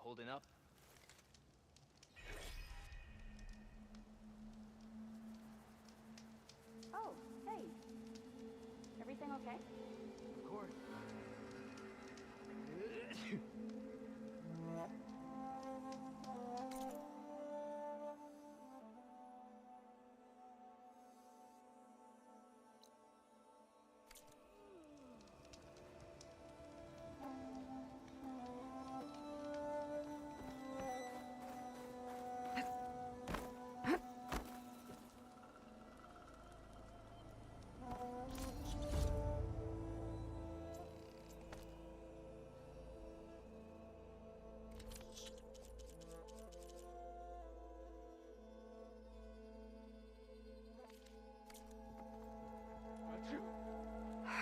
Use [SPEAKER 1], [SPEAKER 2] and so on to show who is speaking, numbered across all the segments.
[SPEAKER 1] holding up?
[SPEAKER 2] Oh, hey. Everything okay?
[SPEAKER 1] Of course.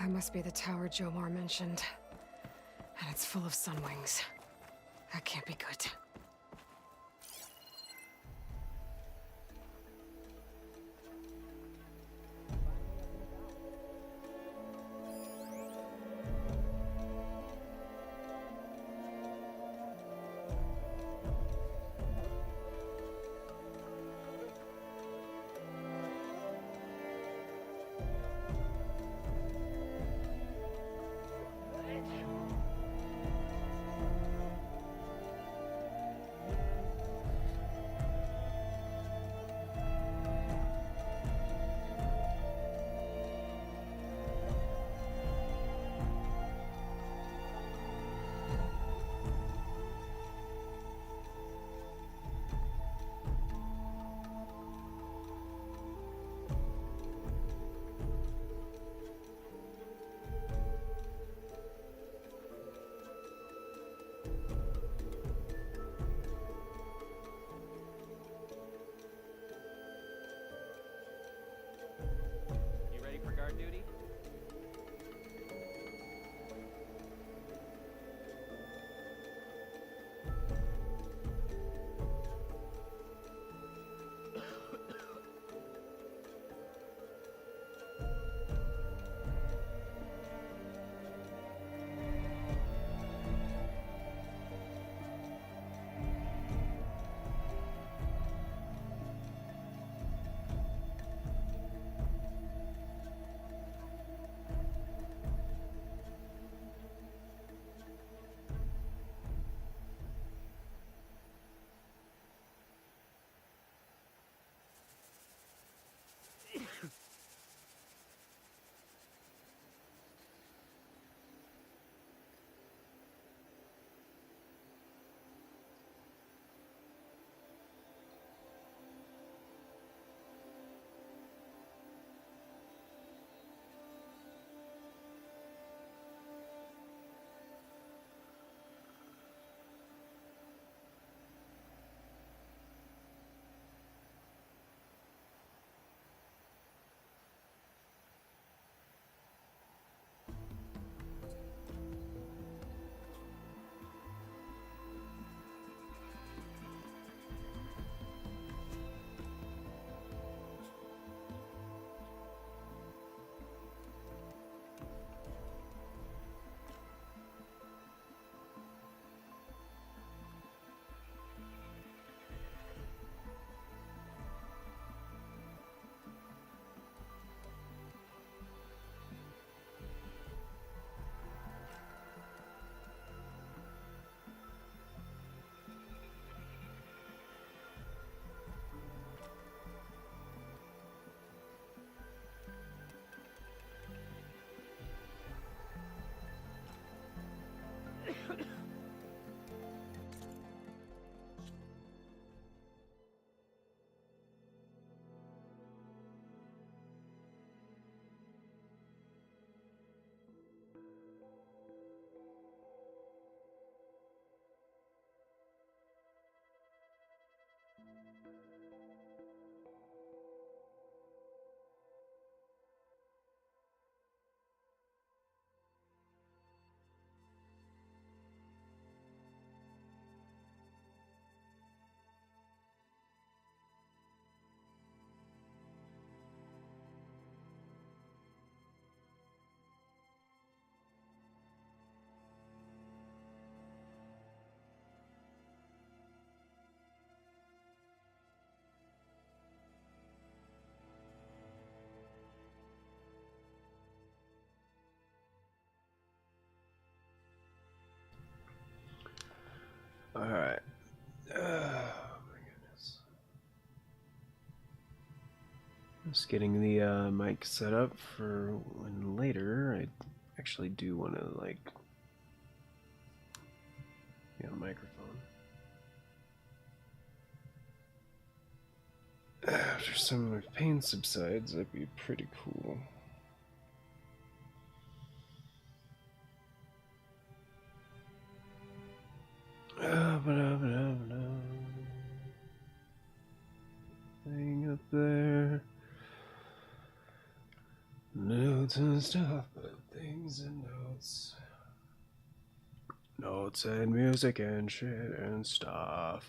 [SPEAKER 3] It must be the tower Jomar mentioned. And it's full of sunwings. That can't be good.
[SPEAKER 1] Alright. Oh my goodness. Just getting the mic set up for when later I actually do want to, like, be on a microphone. After some of my pain subsides, that'd be pretty cool. Thing up there. Notes and stuff, but things and notes. Notes and music and shit and stuff.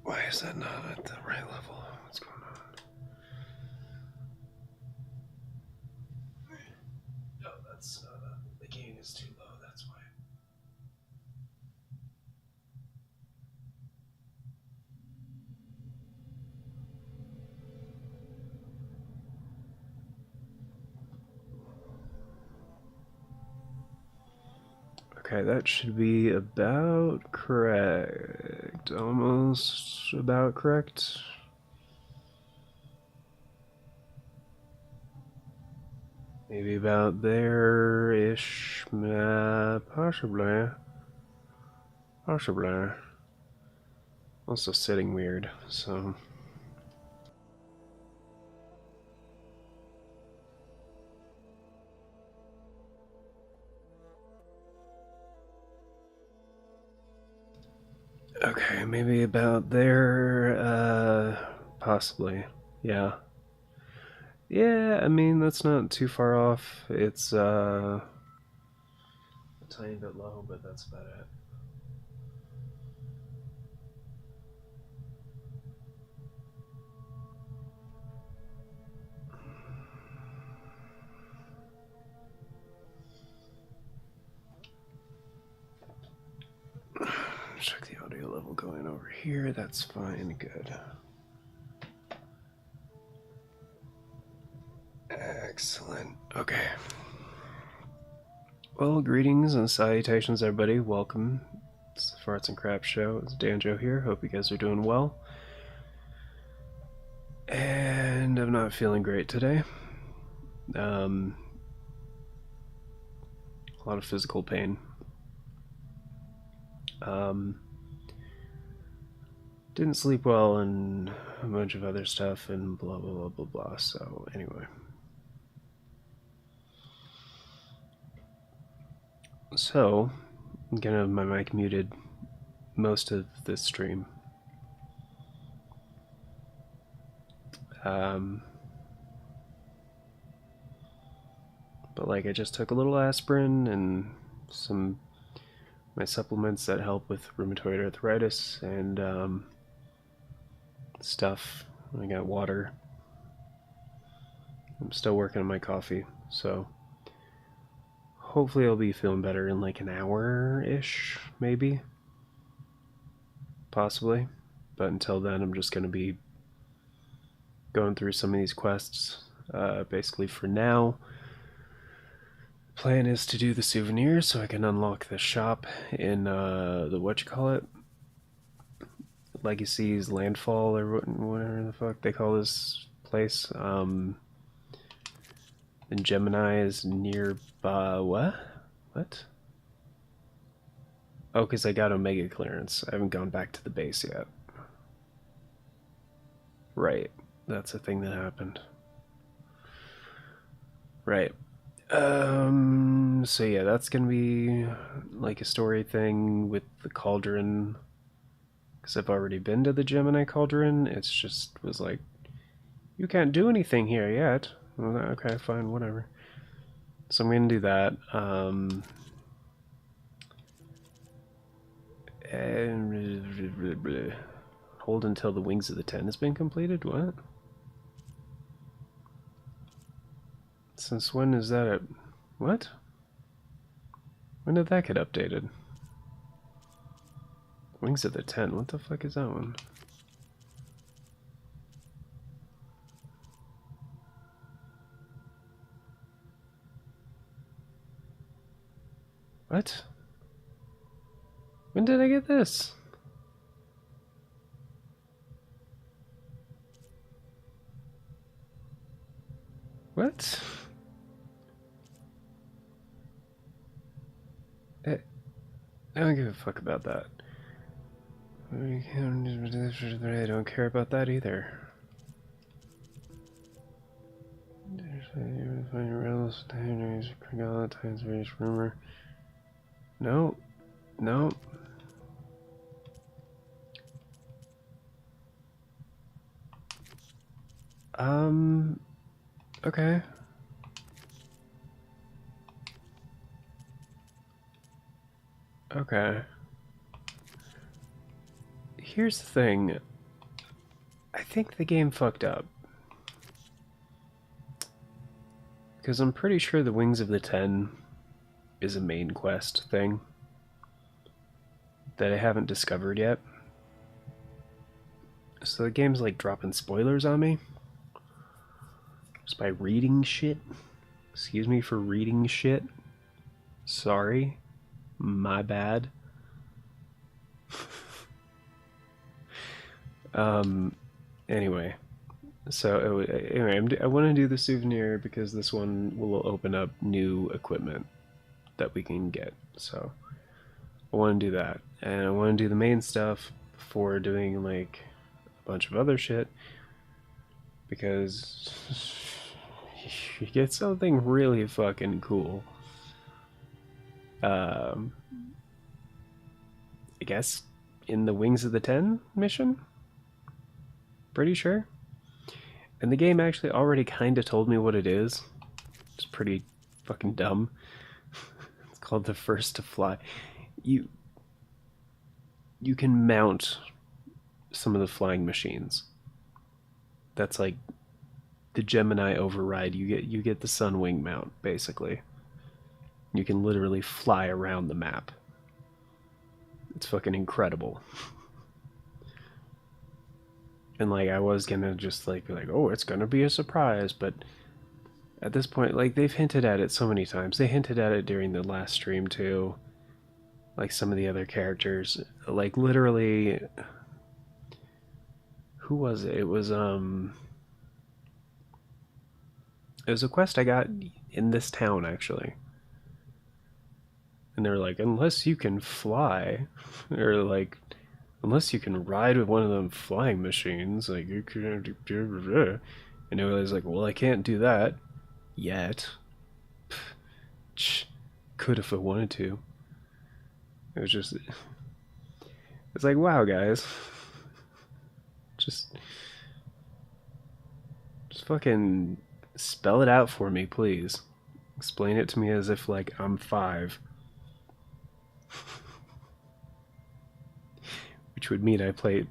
[SPEAKER 1] Why is that not at the right level? What's going on? No, that's the gain is too low, that's why. Okay, that should be about correct. Almost about correct. Maybe about there-ish. Possibly. Possibly. Also sitting weird, so... Okay, maybe about there, possibly, yeah. Yeah, I mean, that's not too far off. It's, a tiny bit low, but that's about it. Check the audio level going over here. That's fine. Good. Excellent. Okay. Well, greetings and salutations, everybody. Welcome. It's the Farts and Crap Show. It's Danjo here. Hope you guys are doing well. And I'm not feeling great today. A lot of physical pain. Didn't sleep well and a bunch of other stuff and blah blah blah blah blah. So anyway. So I'm gonna have my mic muted most of this stream. But like I just took a little aspirin and some my supplements that help with rheumatoid arthritis and stuff. I got water. I'm still working on my coffee, so hopefully I'll be feeling better in like an hour-ish, maybe. Possibly. But until then, I'm just going to be going through some of these quests. Basically for now, the plan is to do the souvenirs so I can unlock the shop in the whatchamacallit, Legacy's Landfall, or whatever the fuck they call this place. And Gemini is nearby. What? Oh, because I got Omega clearance. I haven't gone back to the base yet. Right. That's a thing that happened. Right. So yeah, that's gonna be like a story thing with the cauldron. Because I've already been to the Gemini cauldron. It's just was like, you can't do anything here yet. Well, okay, fine, whatever. So I'm gonna do that. And hold until the Wings of the Ten has been completed? What? Since when is that? What? When did that get updated? Wings of the Ten? What the fuck is that one? What? When did I get this? What? I don't give a fuck about that. I don't care about that either. Rumor. No. No. Okay. Okay. Here's the thing. I think the game fucked up. Because I'm pretty sure the Wings of the Ten is a main quest thing that I haven't discovered yet. So the game's like dropping spoilers on me. Just by reading shit. Excuse me for reading shit. Sorry. My bad. Anyway. So, anyway, I want to do the souvenir because this one will open up new equipment that we can get. So, I want to do that. And I want to do the main stuff before doing, like, a bunch of other shit. Because you get something really fucking cool. I guess in the Wings of the Ten mission? Pretty sure. And the game actually already kind of told me what it is. It's pretty fucking dumb. It's called the First to Fly. You can mount some of the flying machines. That's like the Gemini override. You get the Sunwing mount basically. You can literally fly around the map. It's fucking incredible. And like I was gonna just like be like, oh, it's gonna be a surprise, but at this point, like they've hinted at it so many times. They hinted at it during the last stream too. Like some of the other characters, like literally, who was it? It was a quest I got in this town actually. And they're like, unless you can fly, or like, unless you can ride with one of them flying machines, like you can. And it was like, well, I can't do that yet. Could if I wanted to. It was just, it's like, wow, guys, just fucking spell it out for me, please. Explain it to me as if like I'm 5. Which would mean I played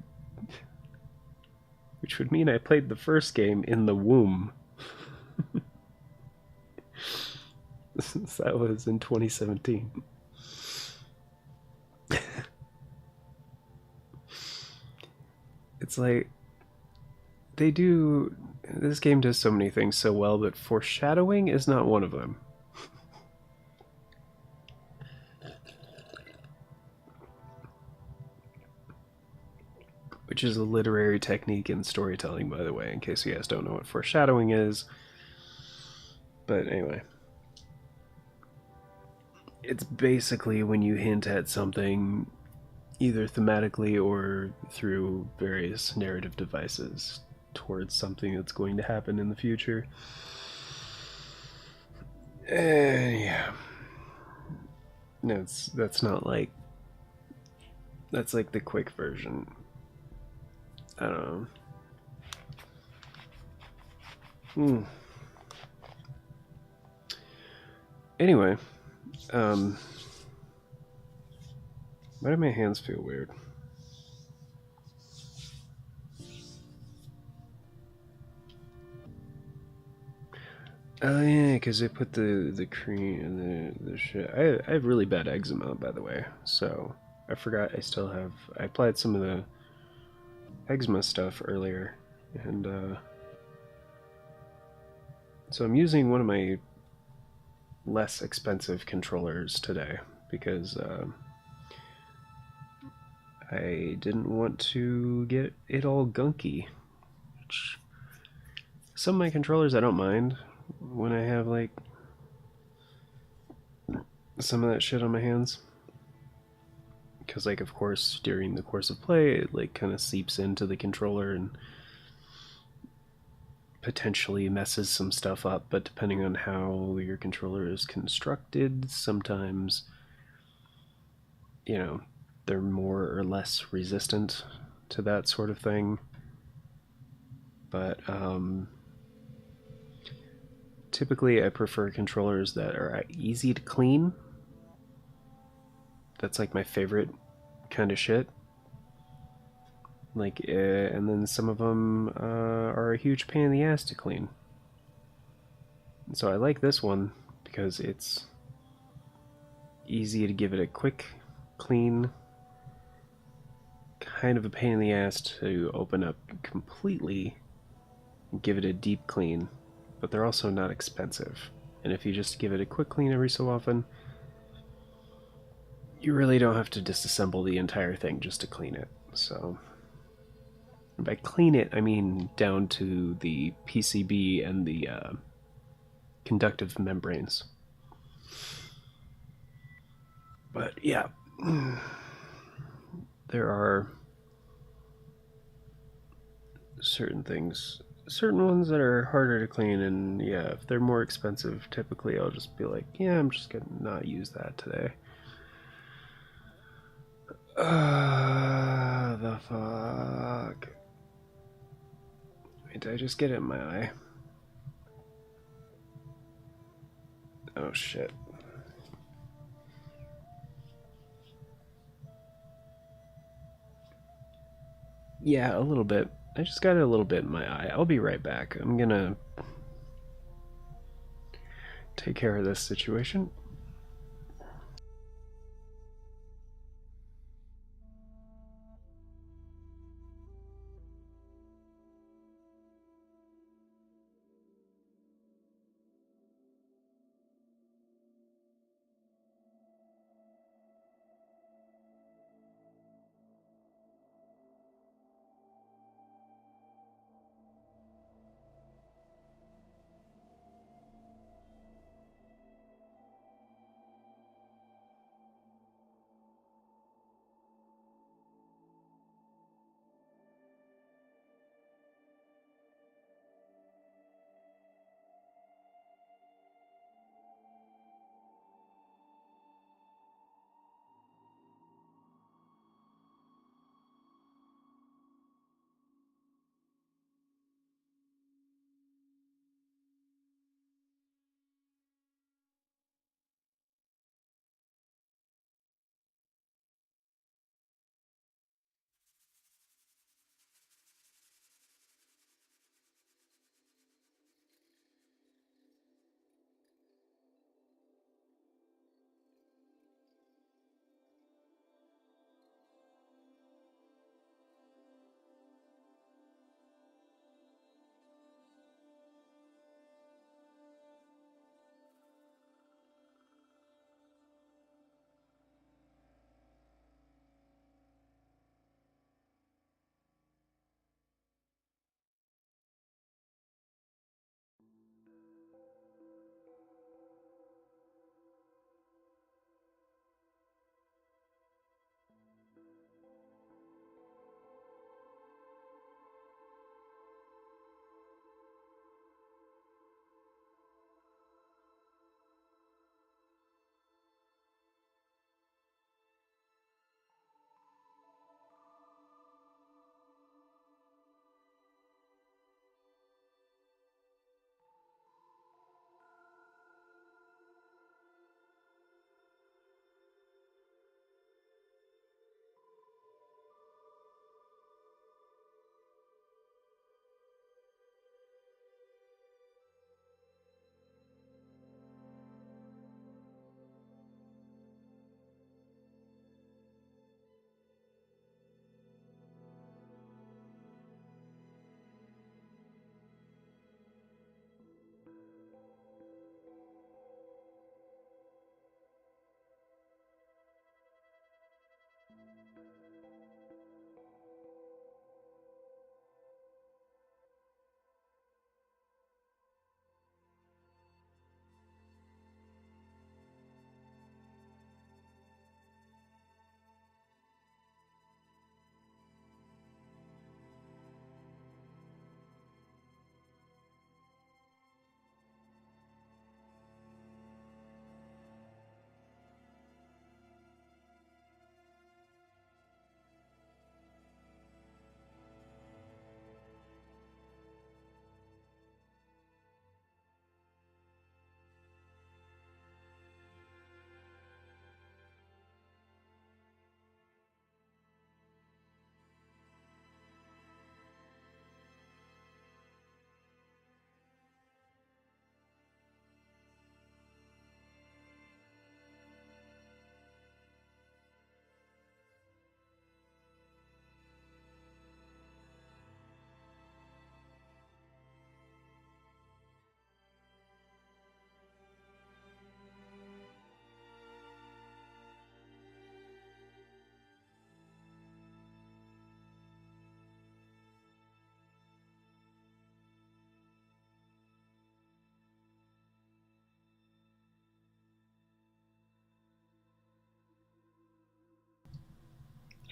[SPEAKER 1] the first game in the womb. That was in 2017. It's like this game does so many things so well, but foreshadowing is not one of them. Which is a literary technique in storytelling, by the way, in case you guys don't know what foreshadowing is. But anyway. It's basically when you hint at something either thematically or through various narrative devices towards something that's going to happen in the future. Yeah. That's not like... That's like the quick version. I don't know. Anyway, why do my hands feel weird? Oh yeah, because I put the cream and the shit. I have really bad eczema, by the way. So I forgot I still have. I applied some of the eczema stuff earlier, and so I'm using one of my less expensive controllers today because I didn't want to get it all gunky. Which some of my controllers I don't mind when I have like some of that shit on my hands, because like of course during the course of play it like kind of seeps into the controller and potentially messes some stuff up. But depending on how your controller is constructed, sometimes they're more or less resistant to that sort of thing. But typically I prefer controllers that are easy to clean. That's like my favorite kind of shit. Like, and then some of them are a huge pain in the ass to clean. And so I like this one because it's easy to give it a quick clean, kind of a pain in the ass to open up completely and give it a deep clean, but they're also not expensive. And if you just give it a quick clean every so often, you really don't have to disassemble the entire thing just to clean it. So by clean it, I mean down to the PCB and the conductive membranes. But yeah, there are certain things, certain ones that are harder to clean, and yeah, if they're more expensive, typically I'll just be like, yeah, I'm just gonna not use that today. The fuck? Wait, did I just get it in my eye? Oh shit. Yeah, a little bit. I just got it a little bit in my eye. I'll be right back. I'm gonna take care of this situation.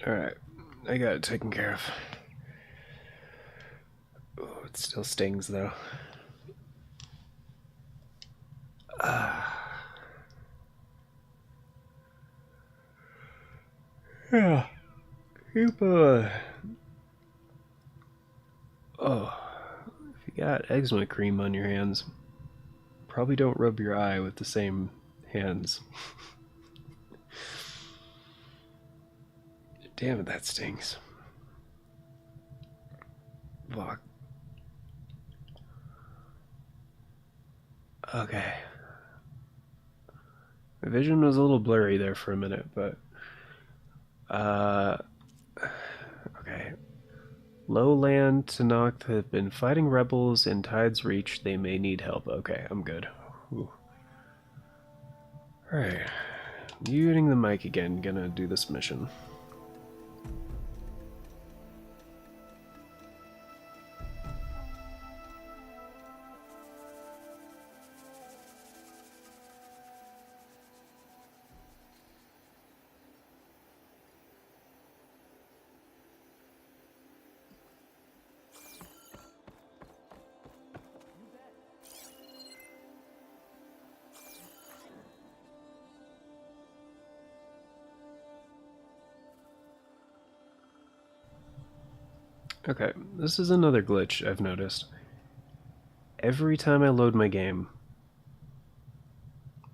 [SPEAKER 1] Alright, I got it taken care of. Oh, it still stings though. Yeah. Keep, oh, if you got eczema cream on your hands, probably don't rub your eye with the same hands. Damn it, that stings. Fuck. Okay. My vision was a little blurry there for a minute, but okay. Lowland Tanakh have been fighting rebels in Tide's Reach. They may need help. Okay, I'm good. Alright. Muting the mic again. Gonna do this mission. Okay, this is another glitch I've noticed. Every time I load my game,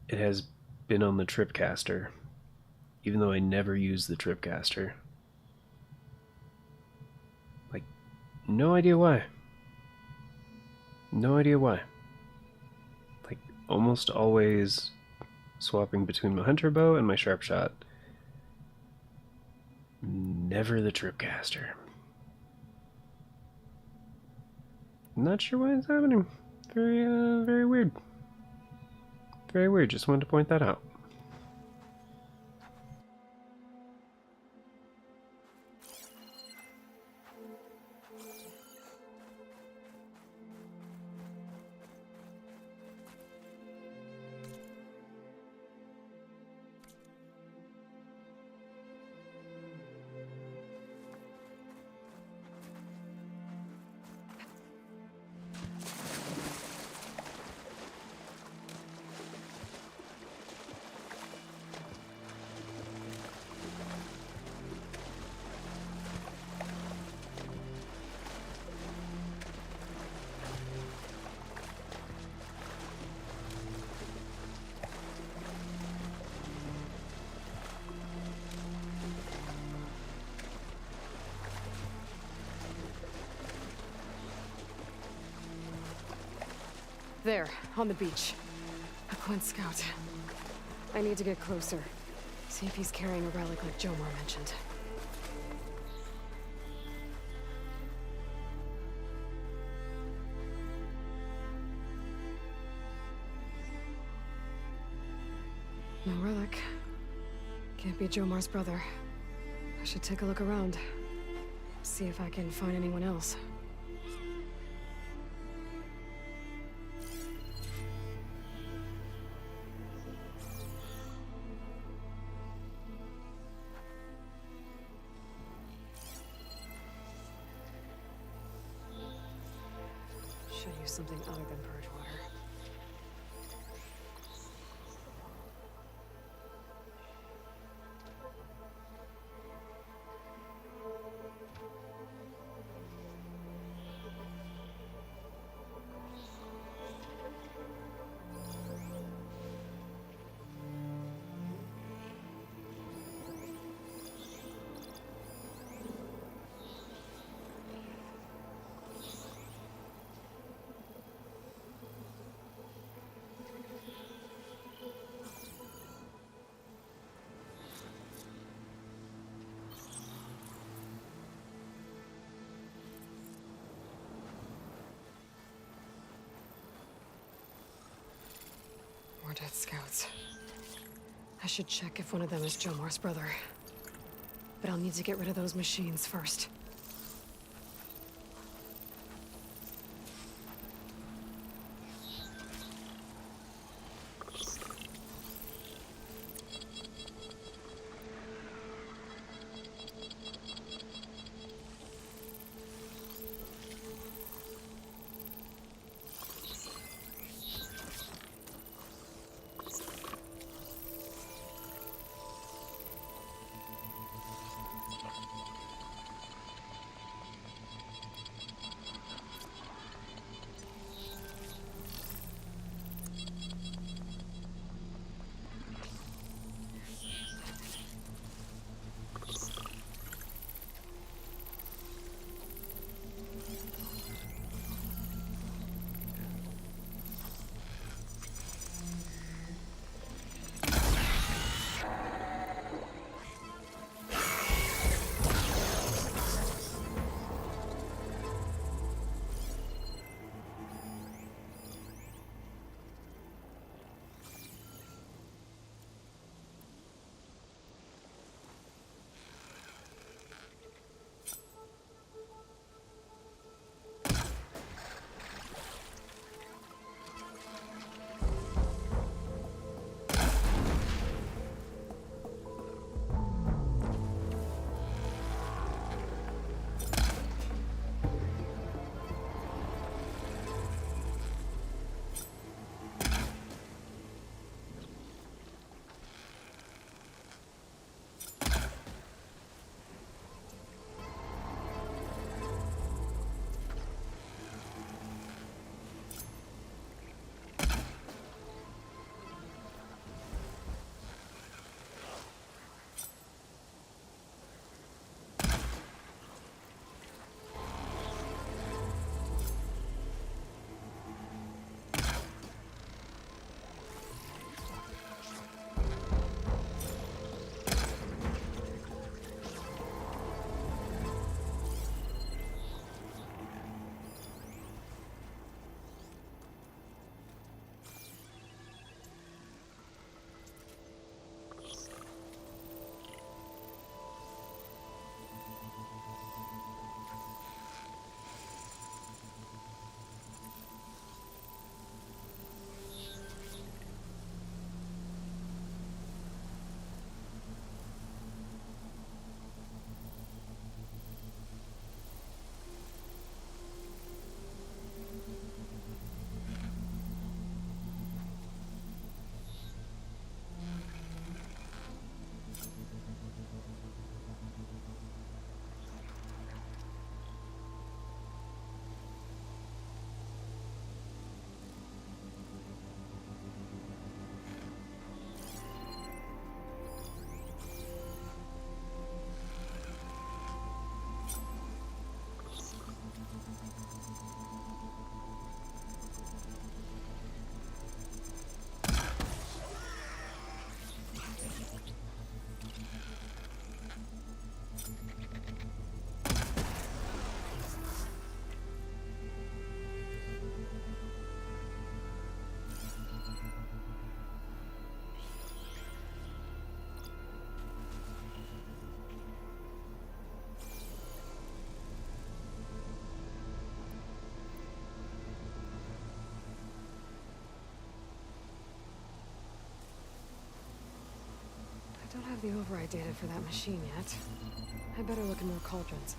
[SPEAKER 1] it has been on the Tripcaster, even though I never use the Tripcaster. Like, no idea why. No idea why. Like, almost always swapping between my hunter bow and my sharp shot. Never the Tripcaster. Not sure why it's happening. Very weird. Very weird, just wanted to point that out.
[SPEAKER 3] There, on the beach. A Quint scout. I need to get closer. See if he's carrying a relic like Jomar mentioned. No relic. Can't be Jomar's brother. I should take a look around. See if I can find anyone else. Should use something other than purge water. More dead scouts. I should check if one of them is Jomar's brother. But I'll need to get rid of those machines first. have the override data for that machine yet. I better look in more cauldrons.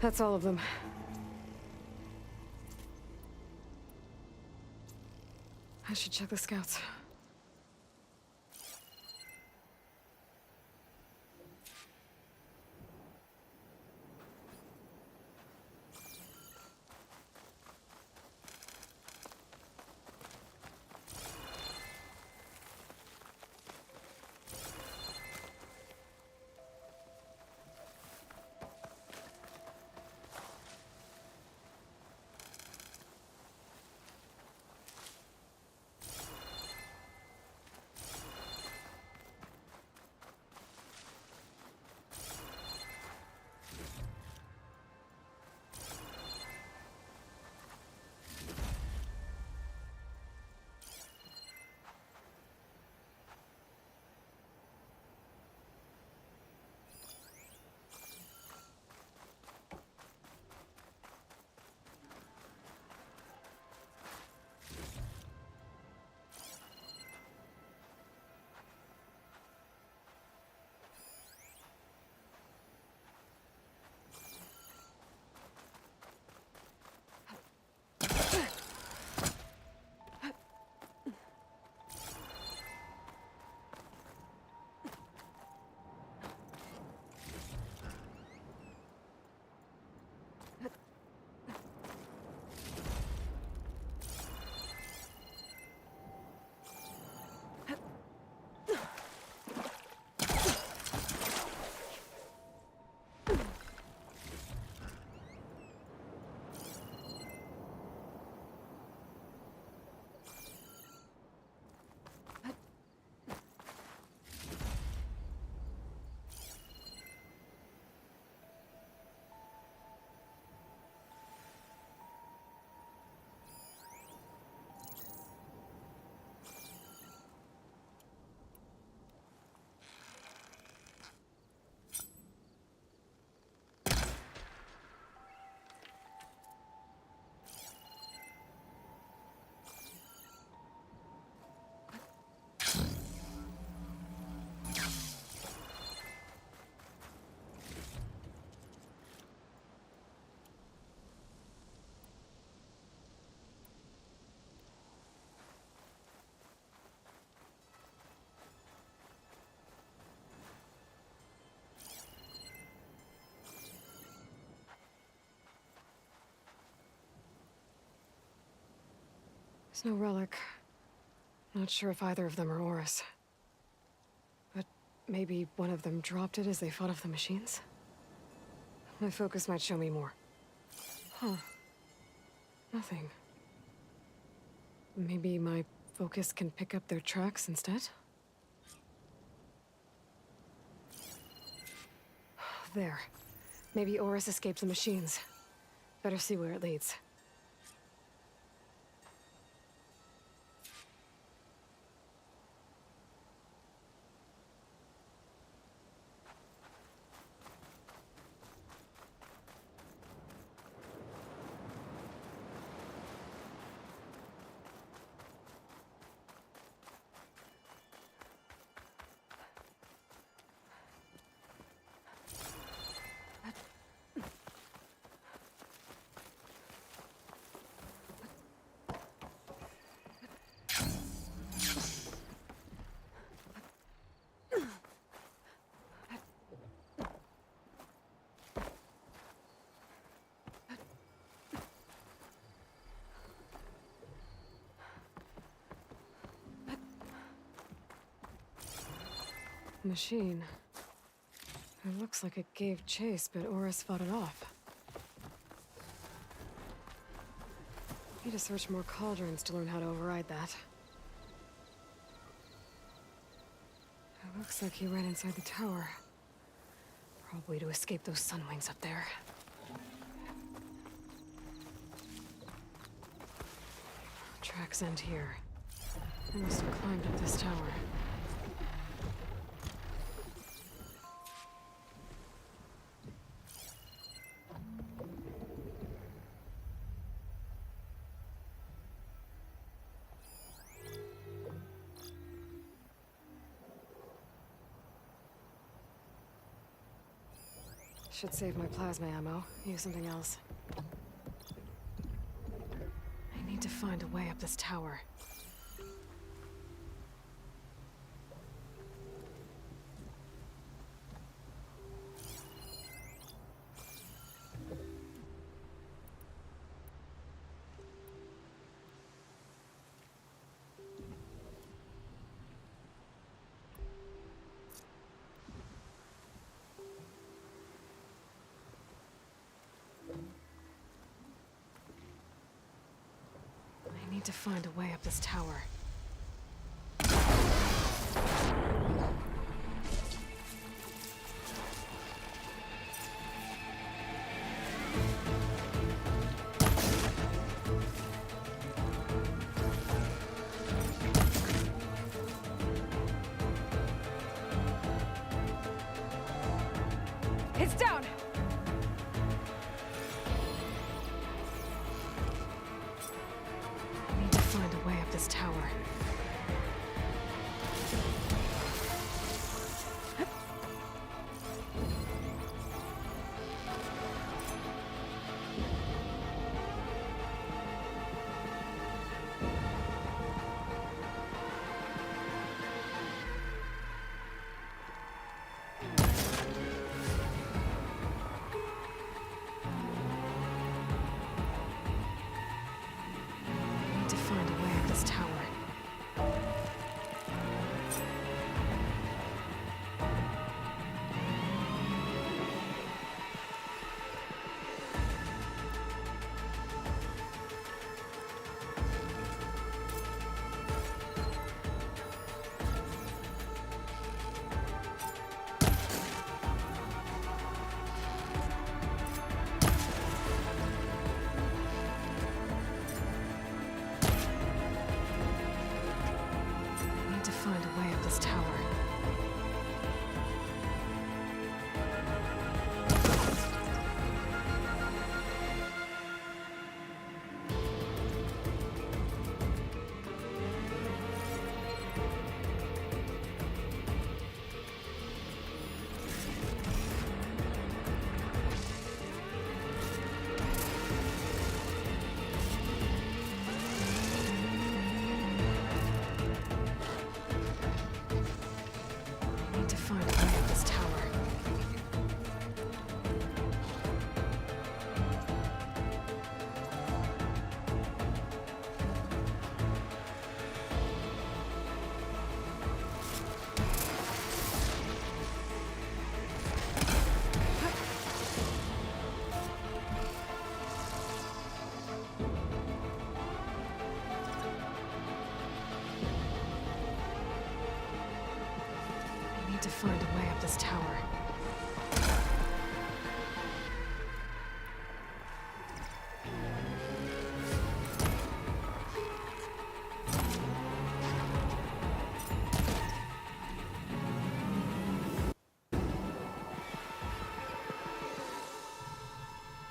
[SPEAKER 3] That's all of them. I should check the scouts. There's no relic. Not sure if either of them are Oris. But maybe one of them dropped it as they fought off the machines? My focus might show me more. Huh. Nothing. Maybe my focus can pick up their tracks instead? There. Maybe Oris escaped the machines. Better see where it leads. Machine. It looks like it gave chase, but Oris fought it off. Need to search more cauldrons to learn how to override that. It looks like he ran inside the tower. Probably to escape those sunwings up there. Tracks end here. I must have climbed up this tower. Should save my plasma ammo. Use something else. I need to find a way up this tower. I need to find a way up this tower. It's down! I need to find a way up this tower. need to find a way up this tower.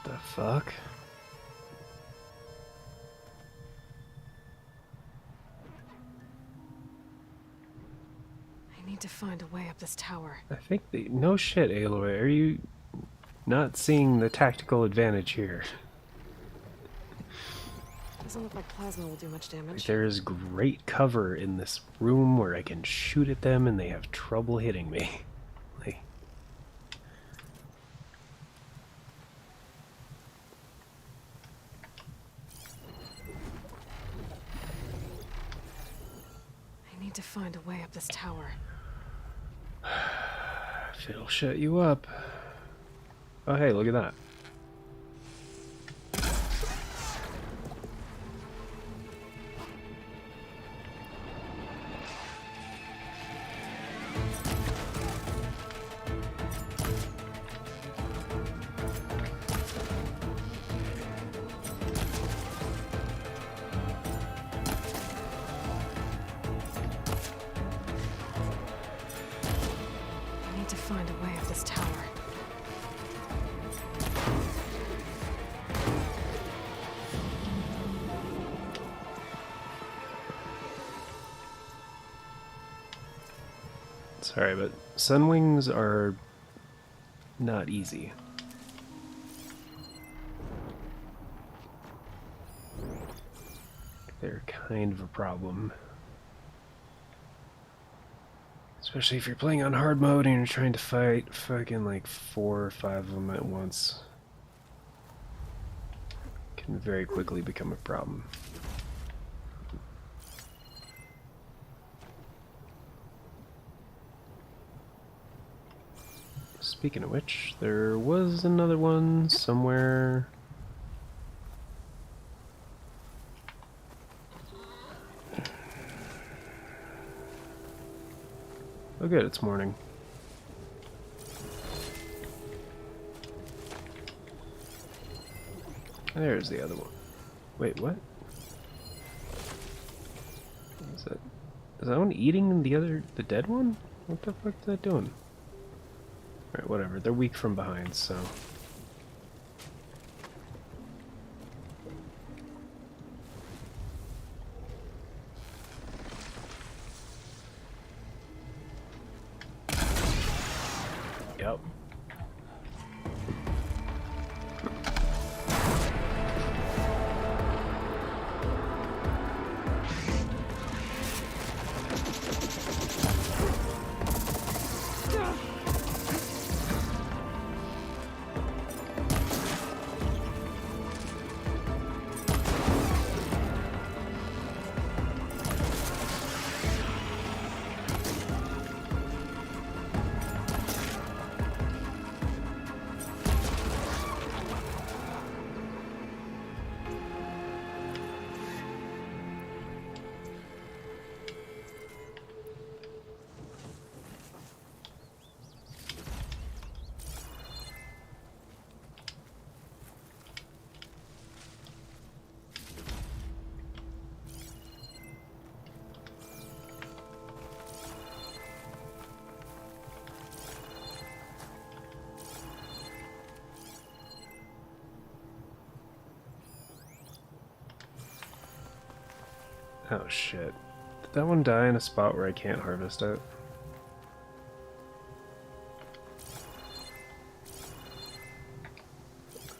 [SPEAKER 1] The fuck?
[SPEAKER 3] I need to find a way up this tower.
[SPEAKER 1] I think the... No shit, Aloy. Are you not seeing the tactical advantage here?
[SPEAKER 3] Doesn't look like plasma will do much
[SPEAKER 1] Like,
[SPEAKER 3] damage.
[SPEAKER 1] there is great cover in this room where I can shoot at them and they have trouble hitting me. Like,
[SPEAKER 3] I need to find a way up this tower.
[SPEAKER 1] if it'll shut you up. Oh hey, look at that.
[SPEAKER 3] I need to find a way up this tower.
[SPEAKER 1] Sorry, but sunwings are not easy. They're kind of a problem. Especially if you're playing on hard mode and you're trying to fight fucking like 4 or 5 of them at once. Can very quickly become a problem. Speaking of which, there was another one somewhere. Oh good, it's morning. There's the other one. Wait, what? Is that one eating the dead one? What the fuck is that doing? Alright, whatever. They're weak from behind, so... Yep. Oh shit. Did that one die in a spot where I can't harvest it?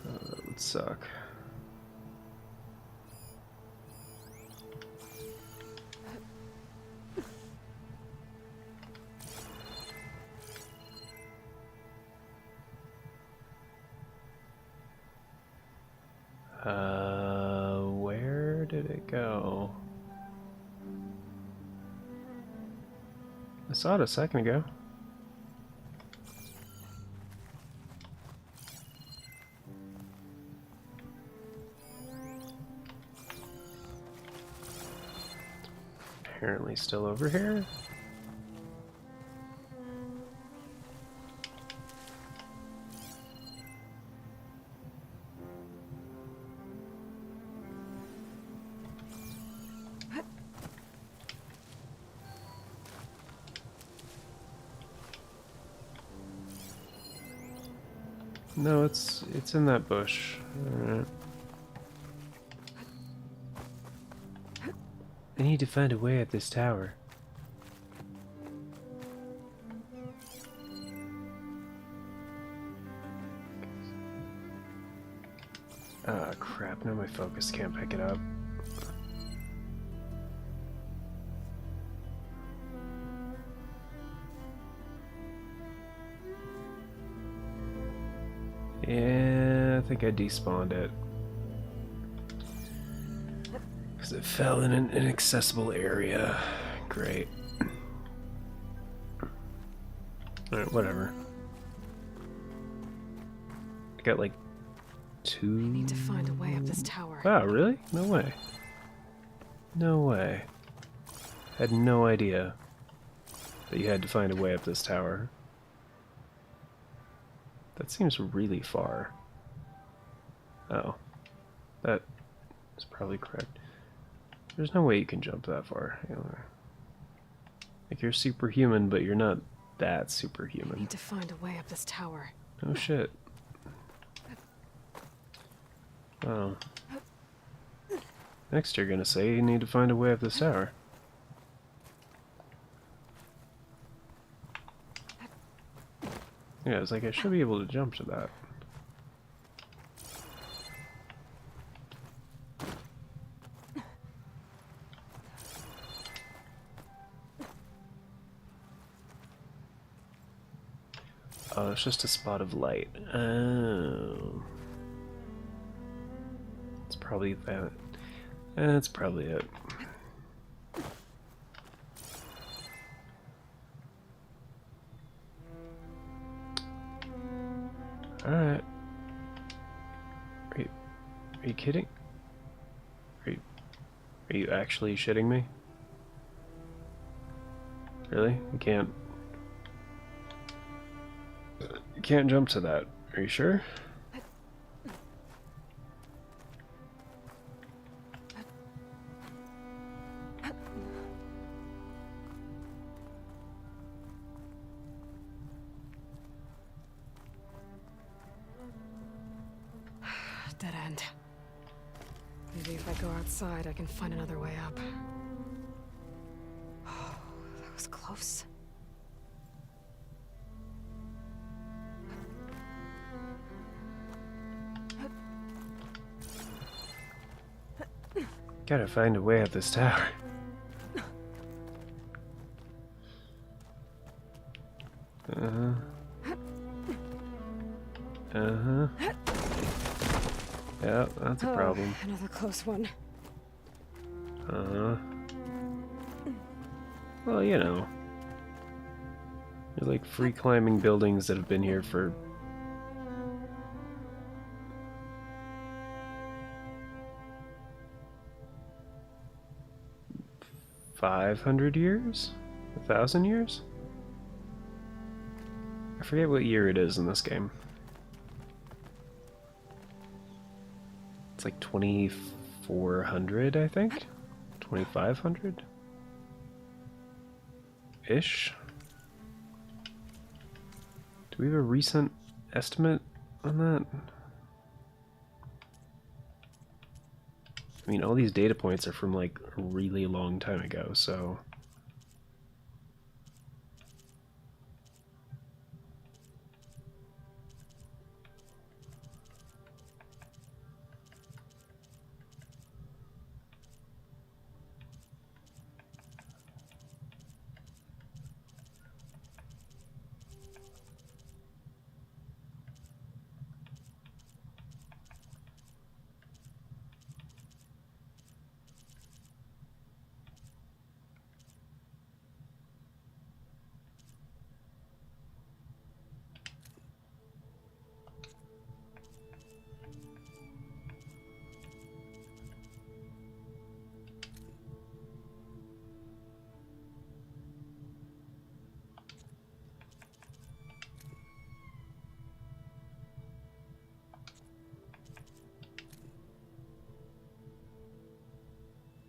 [SPEAKER 1] That would suck. Where did it go? I saw it a second ago. Apparently still over here. No, it's in that bush. Alright. I need to find a way up this tower. Ah, crap, now my focus can't pick it up. Yeah, I think I despawned it. Because it fell in an inaccessible area. Great. Alright, whatever. I got like two...
[SPEAKER 3] I need to find a way up this tower.
[SPEAKER 1] Wow, really? No way. No way. Had no idea that you had to find a way up this tower. That seems really far. Oh. That is probably correct. There's no way you can jump that far. Like, you're superhuman, but you're not that
[SPEAKER 3] I
[SPEAKER 1] superhuman.
[SPEAKER 3] need to find a way up this tower.
[SPEAKER 1] Oh shit. Oh. Next you're gonna say you need to find a way up this tower. Yeah, it's like I should be able to jump to that. Oh, it's just a spot of light. Oh. It's probably that. That's probably it. Alright. Are you kidding? Are you actually shitting me? Really? You can't jump to that. Are you sure?
[SPEAKER 3] Dead end. Maybe if I go outside, I can find another way up. Oh, that was close.
[SPEAKER 1] Gotta find a way up this tower. Yeah, that's a problem.
[SPEAKER 3] Another close one.
[SPEAKER 1] Well, you know. They're like free climbing buildings that have been here for... $500 years? 1,000 years? I forget what year it is in this game. It's like 2,400, I think? 2,500? Ish? Do we have a recent estimate on that? I mean, all these data points are from like a really long time ago, so...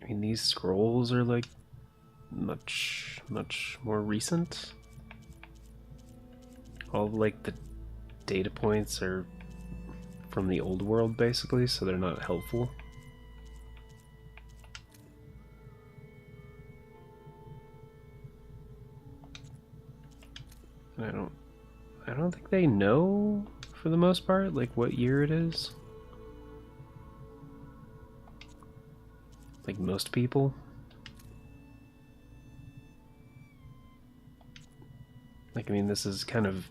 [SPEAKER 1] I mean, these scrolls are like much more recent. All like the data points are from the old world, basically, so they're not helpful. And I don't think they know, for the most part, like what year it is. Like most people. Like, I mean, this is kind of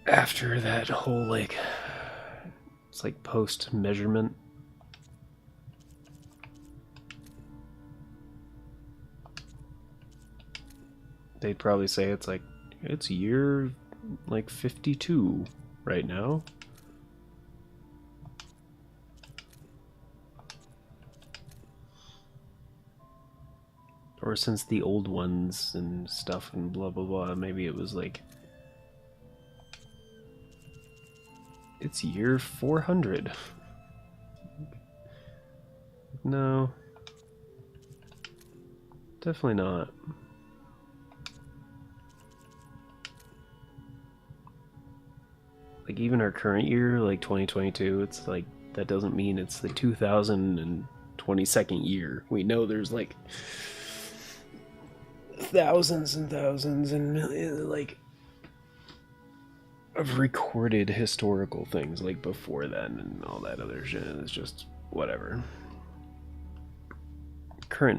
[SPEAKER 1] after that whole, like, it's like post-measurement. They'd probably say it's like, it's year, like, 52 right now. Or since the old ones and stuff and blah blah blah, maybe it was like, it's year 400. No. Definitely not. Like, even our current year, like 2022, it's like, that doesn't mean it's the 2022nd year. We know there's like thousands and thousands and like of recorded historical things like before then and all that other shit. It's just whatever.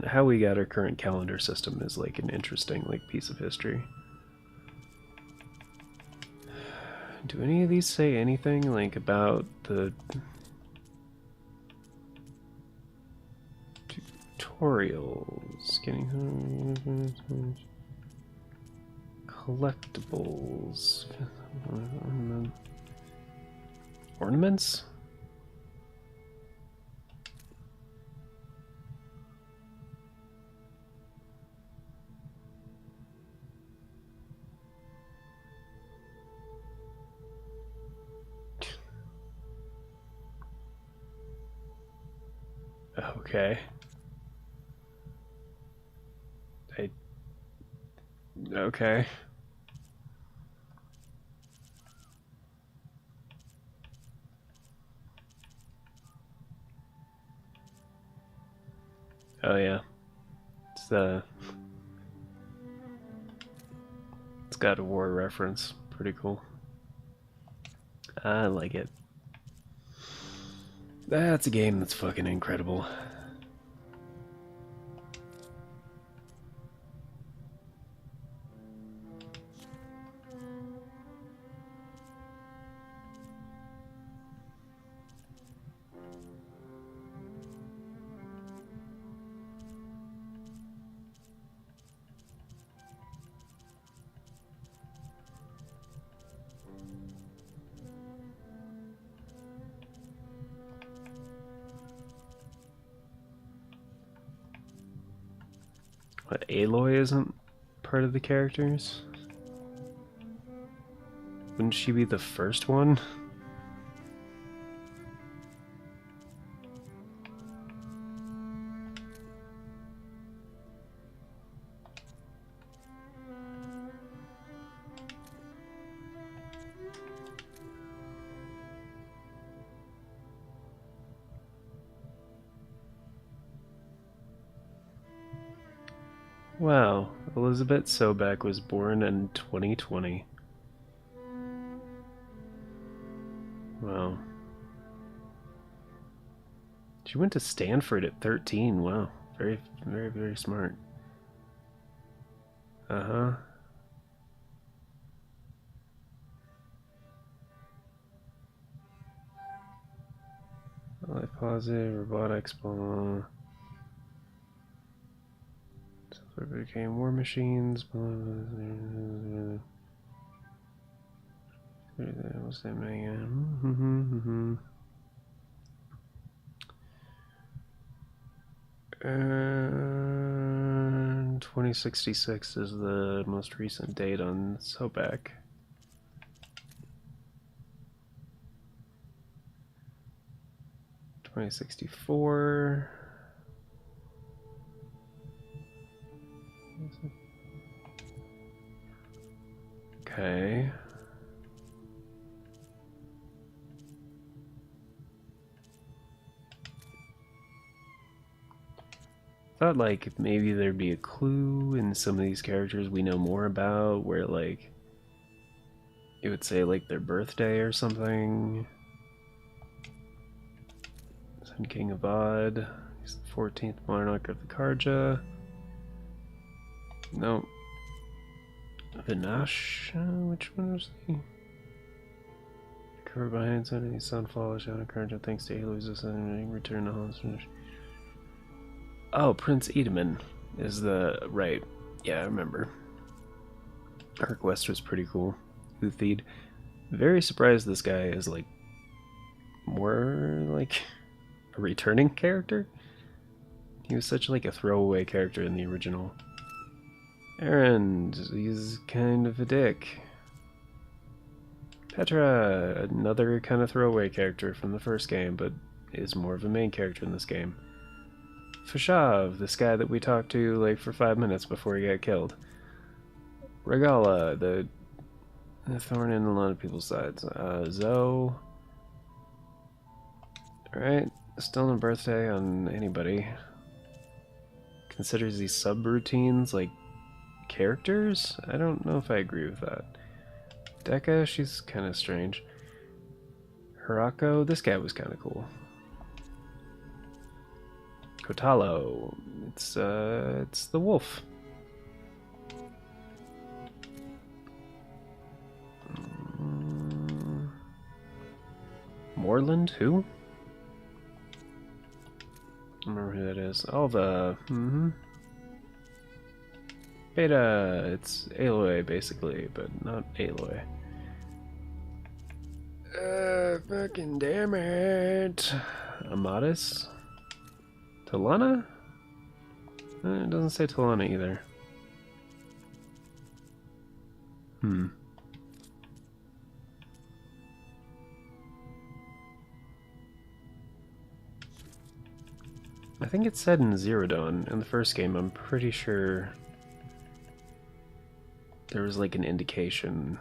[SPEAKER 1] How we got our current calendar system is like an interesting like piece of history. Do any of these say anything like about the tutorials? Getting collectibles, ornaments? Okay. Okay. Oh yeah. It's God of War reference. Pretty cool. I like it. That's a game that's fucking incredible. What, Aloy isn't part of the characters? Wouldn't she be the first one? Wow, Elizabeth Sobek was born in 2020. Wow. She went to Stanford at 13. Wow. Very, very, very smart. Uh-huh. Life positive, robotics, blah. So it became war machines, blah, blah, what's that mean? And 2066 is the most recent date on Sobek. $2064. Okay. thought like maybe there'd be a clue in some of these characters we know more about, where like it would say like their birthday or something. Sun King of Odd. He's the 14th monarch of the Karja. No. Vinash? Which one was he? Covered behind sun, his son follows down a Karja thanks to Aloy's return to home. Oh, Prince Edaman is the... right. Yeah, I remember. Her quest was pretty cool. Uthid. Very surprised this guy is like more like a returning character. He was such like a throwaway character in the original. Aaron, he's kind of a dick. Petra, another kind of throwaway character from the first game, but is more of a main character in this game. Fashav, this guy that we talked to like for 5 minutes before he got killed. Regala, the thorn in a lot of people's sides. Zoe. Alright, still no birthday on anybody. Considers these subroutines like characters? I don't know if I agree with that. Dekka, she's kind of strange. Hirako, this guy was kind of cool. Kotalo, it's the wolf. Moreland, who? I don't remember who that is. Alva, Beta, it's Aloy basically, but not Aloy. Fucking damn it. Amatis? Talana? It doesn't say Talana either. I think it said in Zero Dawn in the first game. I'm pretty sure there was like an indication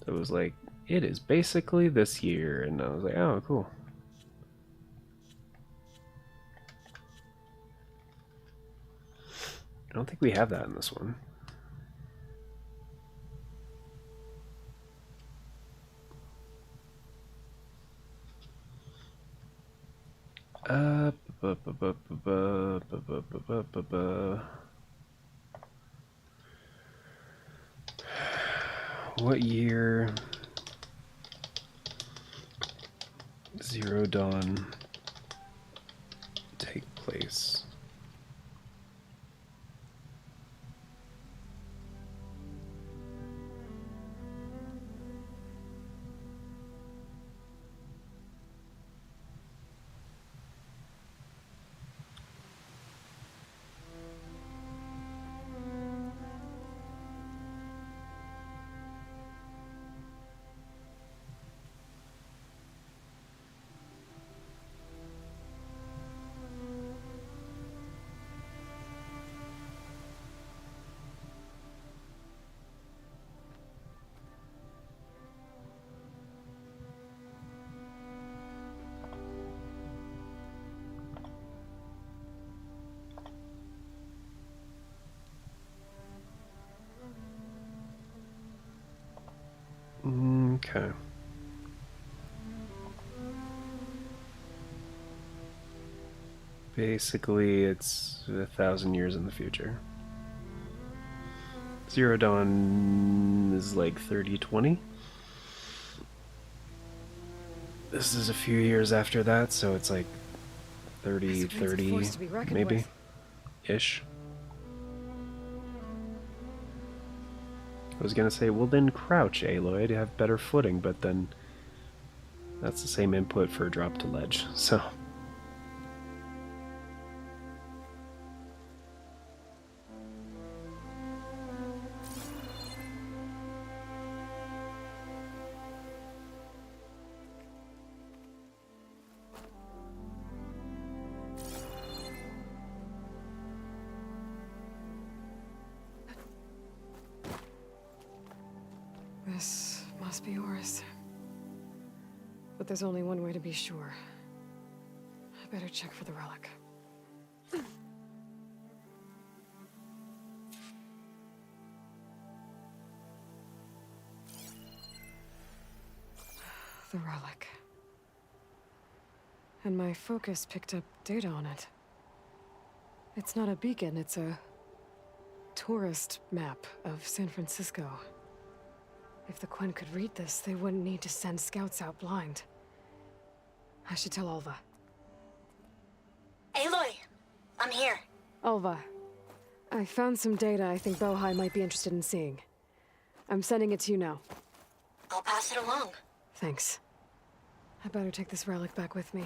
[SPEAKER 1] that was like, it is basically this year, and I was like, oh, cool. I don't think we have that in this one. What year? Zero Dawn take place? Okay. Basically, it's 1,000 years in the future. Zero Dawn is like 3020. This is a few years after that, so it's like 30, maybe, ish. I was gonna say, well then crouch, Aloy, to have better footing, but then that's the same input for drop to ledge, so...
[SPEAKER 3] This must be Oris. But there's only one way to be sure. I better check for the relic. The relic. And my focus picked up data on it. It's not a beacon, it's a tourist map of San Francisco. If the Quen could read this, they wouldn't need to send scouts out blind. I should tell Alva.
[SPEAKER 4] Aloy! I'm here.
[SPEAKER 3] Alva, I found some data I think Bohai might be interested in seeing. I'm sending it to you now.
[SPEAKER 4] I'll pass it along.
[SPEAKER 3] Thanks. I better take this relic back with me.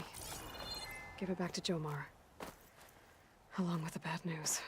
[SPEAKER 3] Give it back to Jomar. Along with the bad news.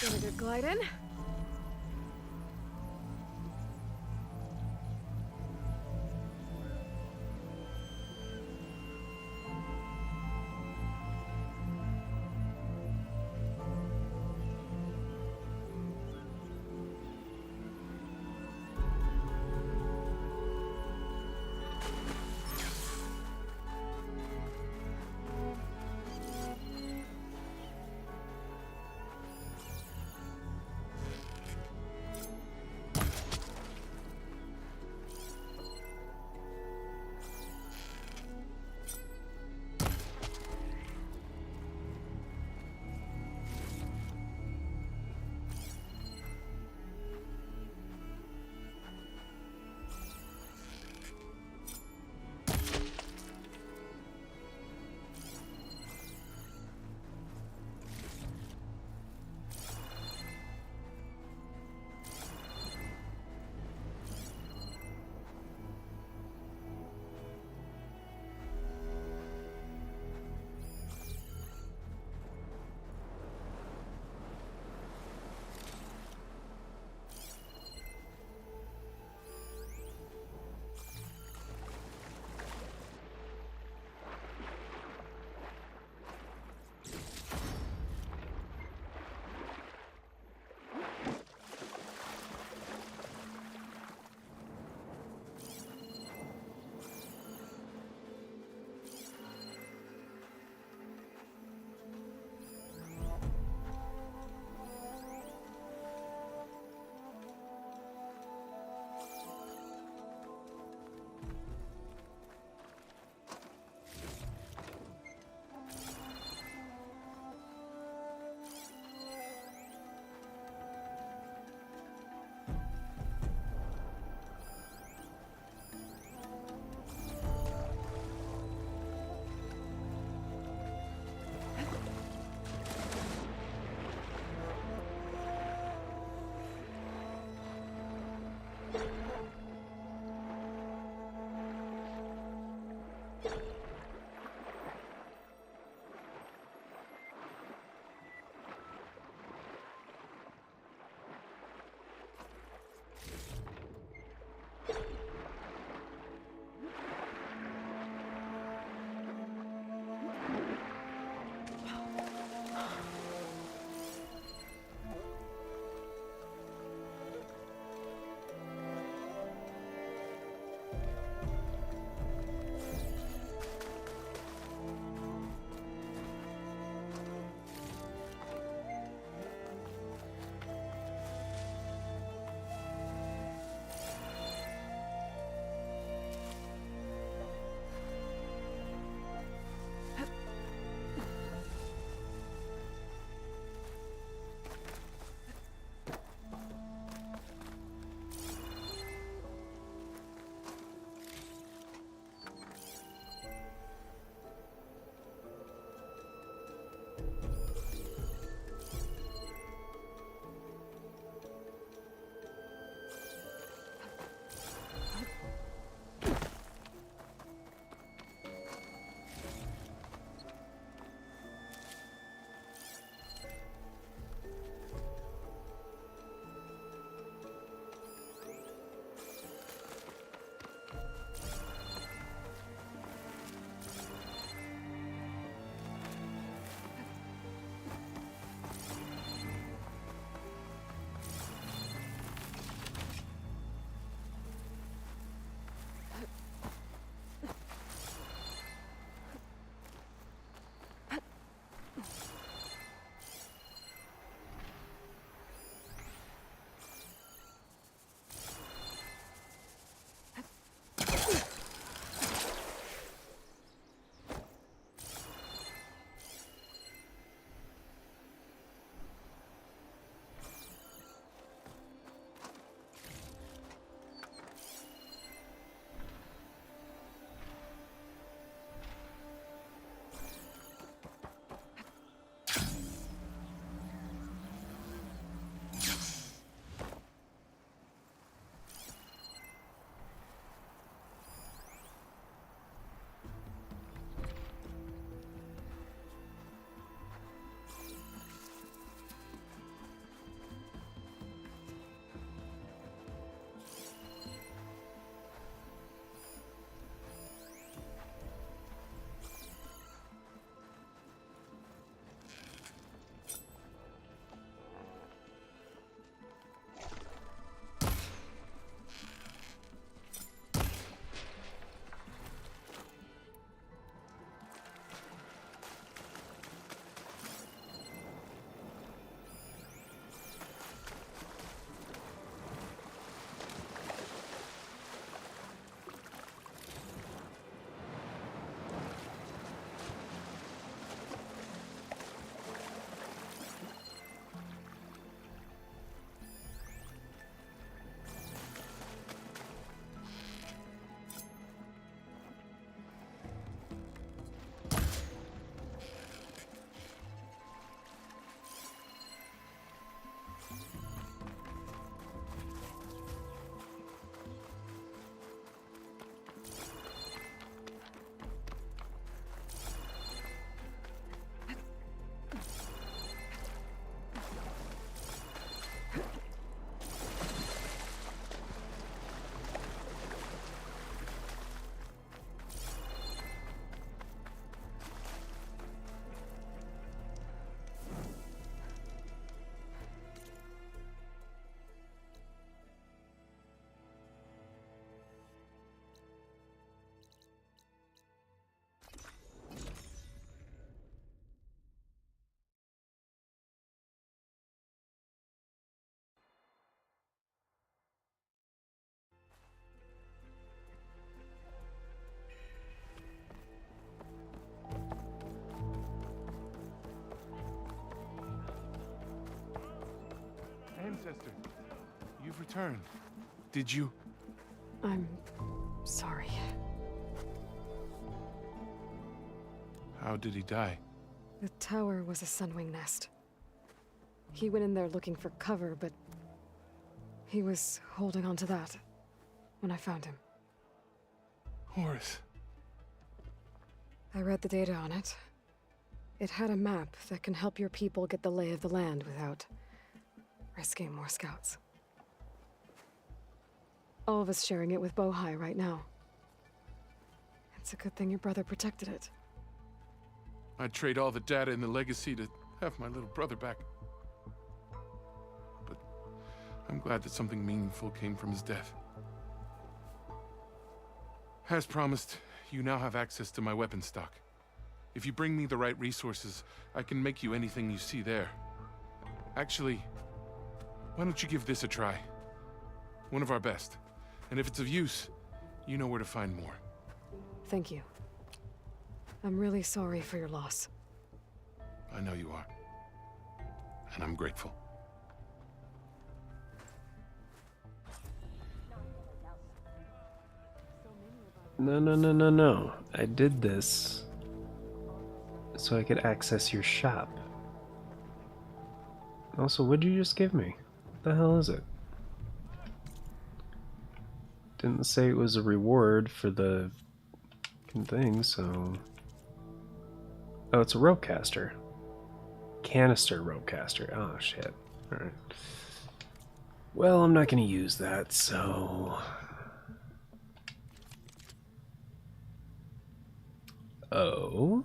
[SPEAKER 3] Get a good glide in.
[SPEAKER 5] return, did you?
[SPEAKER 3] I'm sorry.
[SPEAKER 5] How did he die?
[SPEAKER 3] The tower was a sunwing nest. He went in there looking for cover, but he was holding on to that when I found him.
[SPEAKER 5] Horace.
[SPEAKER 3] I read the data on it. It had a map that can help your people get the lay of the land without risking more scouts. All of us sharing it with Bohai right now. It's a good thing your brother protected it.
[SPEAKER 5] I'd trade all the data in the legacy to have my little brother back. But I'm glad that something meaningful came from his death. As promised, you now have access to my weapon stock. If you bring me the right resources, I can make you anything you see there. Actually, why don't you give this a try? One of our best. And if it's of use, you know where to find more.
[SPEAKER 3] Thank you. I'm really sorry for your loss.
[SPEAKER 5] I know you are. And I'm grateful.
[SPEAKER 1] No, no, no, no, no. I did this so I could access your shop. Also, what'd you just give me? What the hell is it? Didn't say it was a reward for the thing, so... Oh, it's a rope caster. Canister rope caster. Oh, shit. Alright. Well, I'm not gonna use that, so... Oh?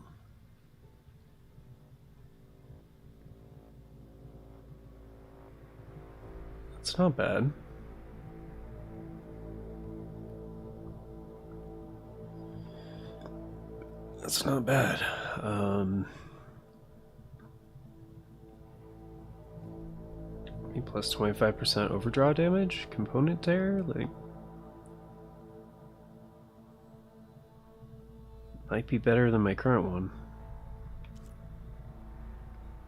[SPEAKER 1] That's not bad. That's not bad. Plus 25% overdraw damage? Component tear? Like... Might be better than my current one.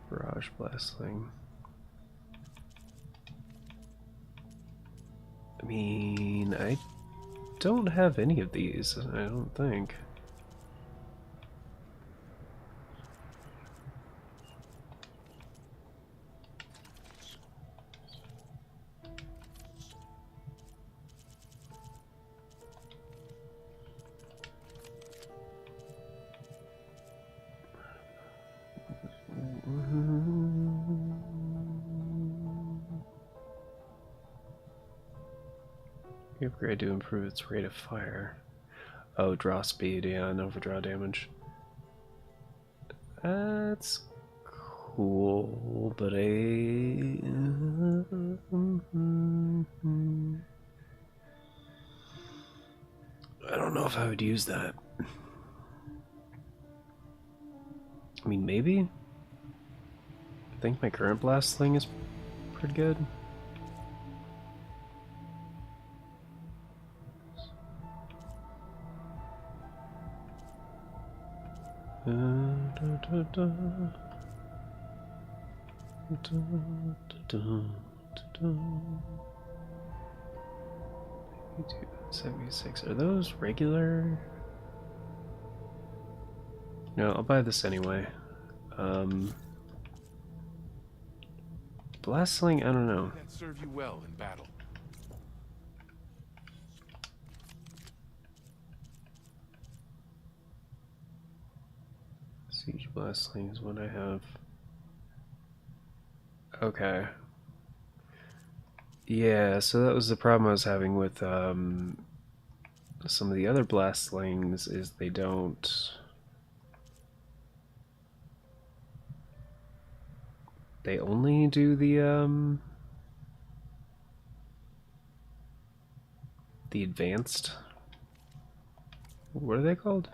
[SPEAKER 1] Barrage blast thing. I mean, I don't have any of these, I don't think. The upgrade to improve its rate of fire. Oh, draw speed, yeah, and overdraw damage. That's cool, but I don't know if I would use that. I mean, maybe? I think my current blast thing is pretty good. $72.76. Are those regular? No, I'll buy this anyway. Blast sling, I don't know.
[SPEAKER 5] That serve you well in battle.
[SPEAKER 1] Siege blast sling is what I have. Okay. Yeah, so that was the problem I was having with some of the other blast slings is they don't... They only do the advanced... What are they called?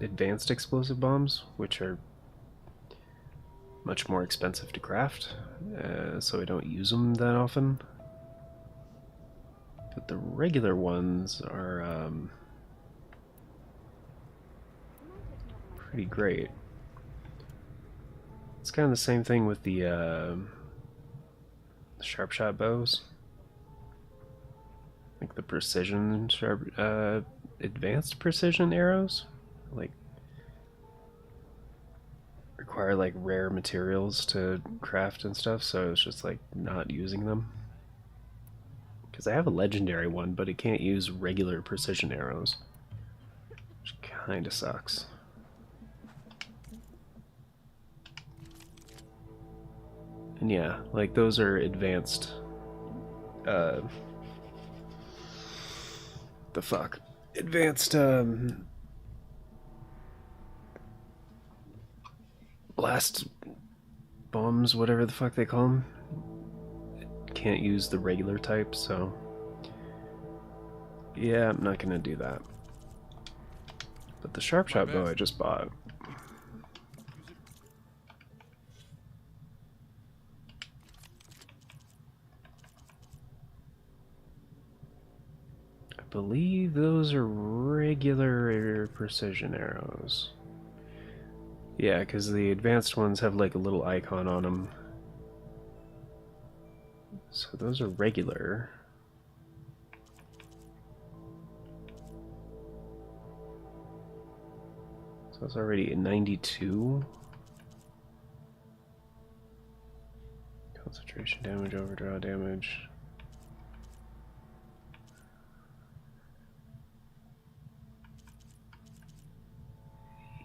[SPEAKER 1] Advanced explosive bombs, which are much more expensive to craft, so I don't use them that often. But the regular ones are pretty great. It's kind of the same thing with the sharp shot bows. Like the precision sharp, advanced precision arrows, like require like rare materials to craft and stuff. So it's just like not using them because I have a legendary one, but it can't use regular precision arrows, which kind of sucks. And yeah, like those are advanced. The fuck, advanced blast bombs, whatever the fuck they call them. Can't use the regular type, so yeah, I'm not gonna do that. But the sharp shot bow I just bought. I believe those are regular precision arrows. Yeah, because the advanced ones have like a little icon on them. So those are regular. So it's already at 92. Concentration damage, overdraw damage.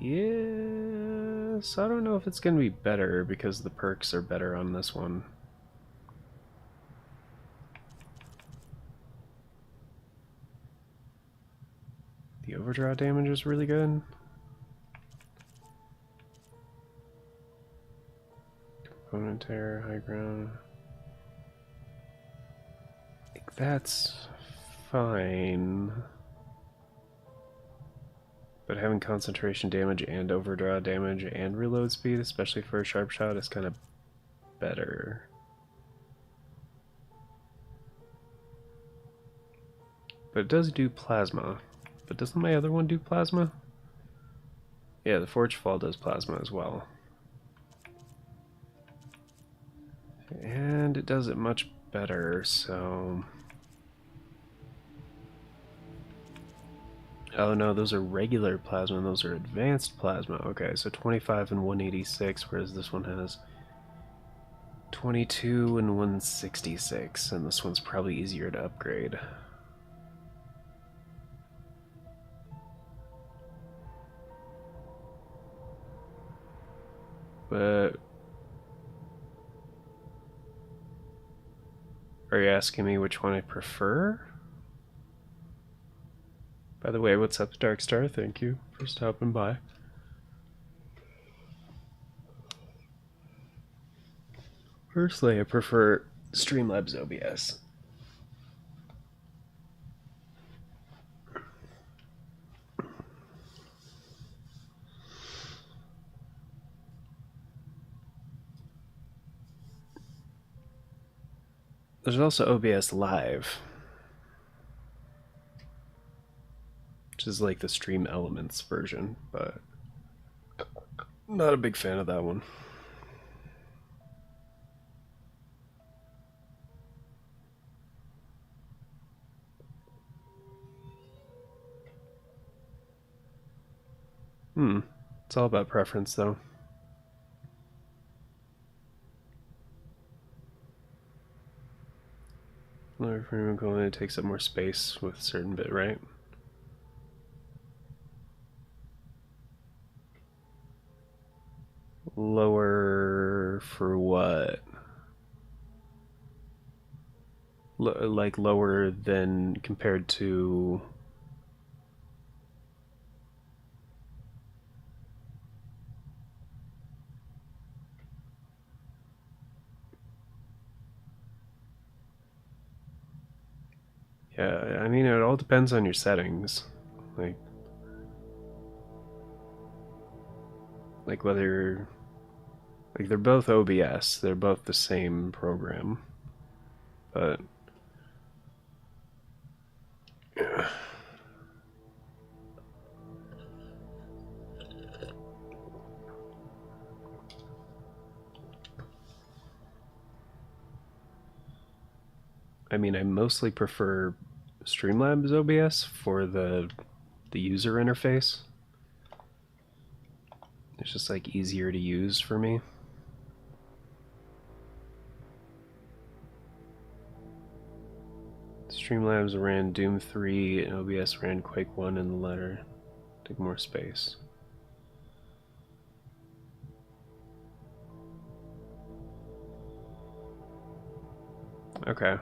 [SPEAKER 1] Yes, I don't know if it's going to be better because the perks are better on this one. The overdraw damage is really good. Component tear, high ground. I think that's fine. But having concentration damage and overdraw damage and reload speed, especially for a sharp shot, is kind of better. But it does do plasma. But doesn't my other one do plasma? Yeah, the Forge Fall does plasma as well. And it does it much better, so... Oh no, those are regular plasma and those are advanced plasma. Okay, so 25 and 186, whereas this one has 22 and 166, and this one's probably easier to upgrade. But... Are you asking me which one I prefer? By the way, what's up, Darkstar? Thank you for stopping by. Personally, I prefer Streamlabs OBS. There's also OBS Live, which is like the Stream Elements version, but not a big fan of that one. It's all about preference, though. Lower frame equivalent takes up more space with a certain bit, right? Lower for what? Like lower than compared to... Yeah, I mean, it all depends on your settings. Like whether... Like, they're both OBS. They're both the same program. But... Yeah. I mean, I mostly prefer Streamlabs OBS for the user interface. It's just like easier to use for me. Streamlabs ran Doom 3 and OBS ran Quake 1 in the letter. Take more space. Okay.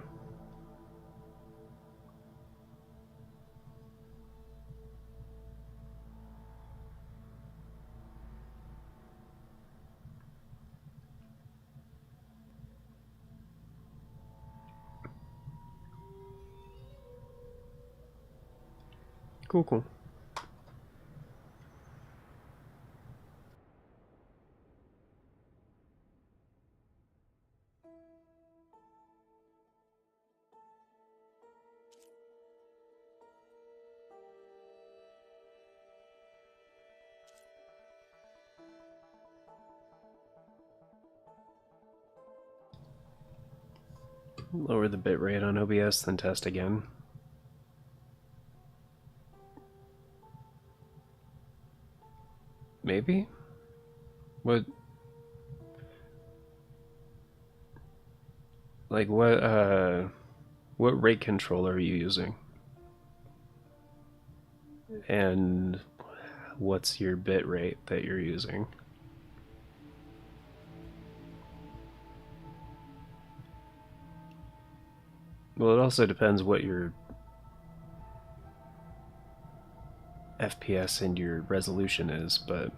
[SPEAKER 1] Cool, cool. Lower the bitrate on OBS, then test again. Maybe? What? Like, what rate controller are you using? And what's your bit rate that you're using? Well, it also depends what your FPS and your resolution is, but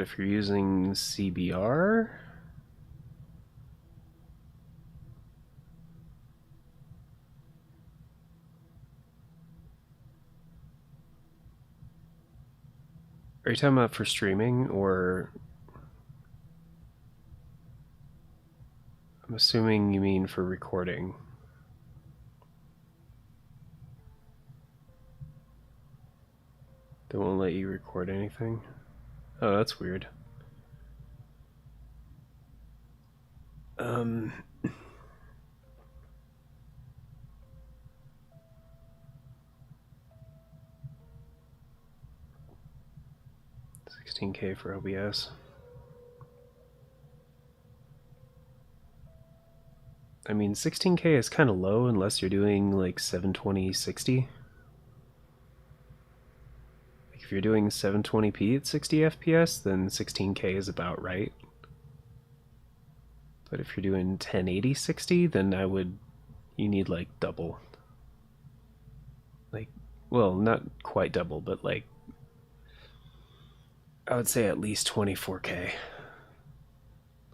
[SPEAKER 1] if you're using CBR, are you talking about for streaming, or I'm assuming you mean for recording? They won't let you record anything? Oh, that's weird. 16K for OBS. I mean, 16K is kind of low unless you're doing like 720 60. Like if you're doing 720p at 60 FPS, then 16K is about right. But if you're doing 1080 60, then you need like double. Like, well, not quite double, but like, I would say at least 24K.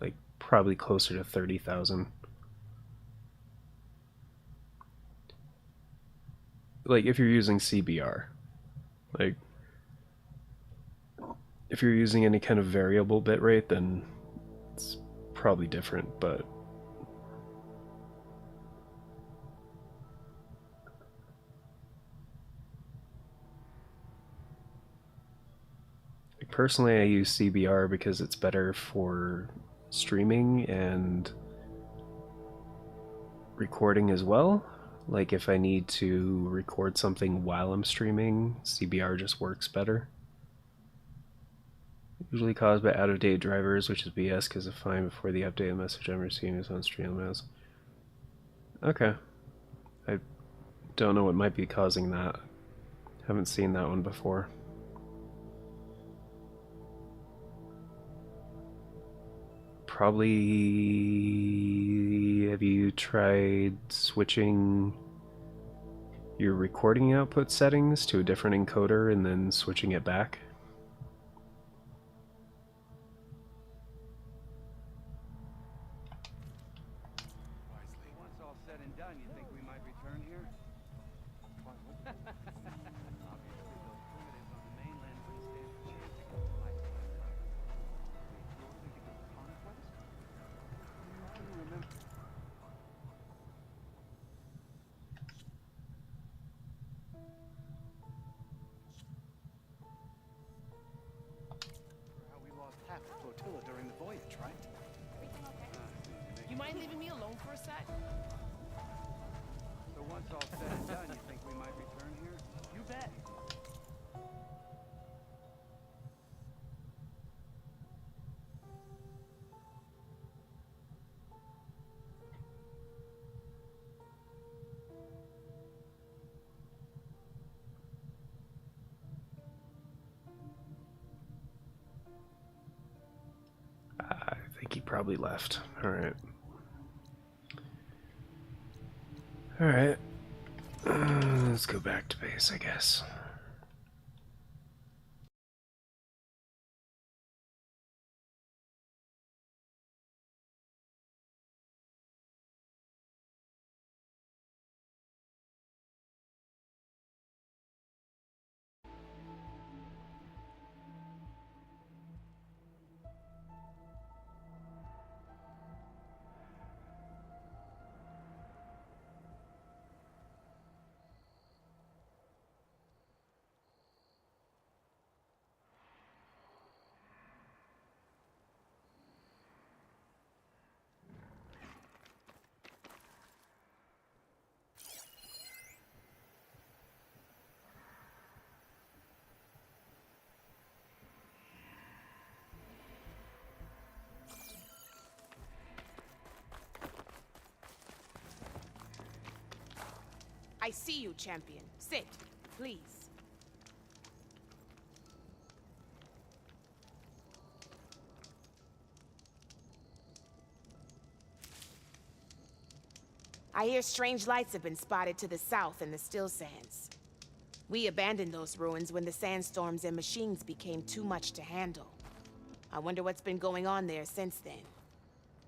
[SPEAKER 1] Like, probably closer to 30,000. Like, if you're using CBR. Like, if you're using any kind of variable bitrate, then it's probably different, but personally I use CBR because it's better for streaming and recording as well. Like if I need to record something while I'm streaming, CBR just works better. Usually caused by out-of-date drivers, which is BS because it's fine before the update. The message I'm receiving is on Streamlabs. Okay. I don't know what might be causing that. Haven't seen that one before. Probably... Have you tried switching your recording output settings to a different encoder and then switching it back?
[SPEAKER 6] Once all said and done, you think we might return here? Obviously, those primitives on the mainland wouldn't stand a chance against life. You don't think it was a conquest? I don't remember.
[SPEAKER 1] probably left. Alright. Alright. Let's go back to base, I guess.
[SPEAKER 7] I see you, champion. Sit, please. I hear strange lights have been spotted to the south in the still sands. We abandoned those ruins when the sandstorms and machines became too much to handle. I wonder what's been going on there since then.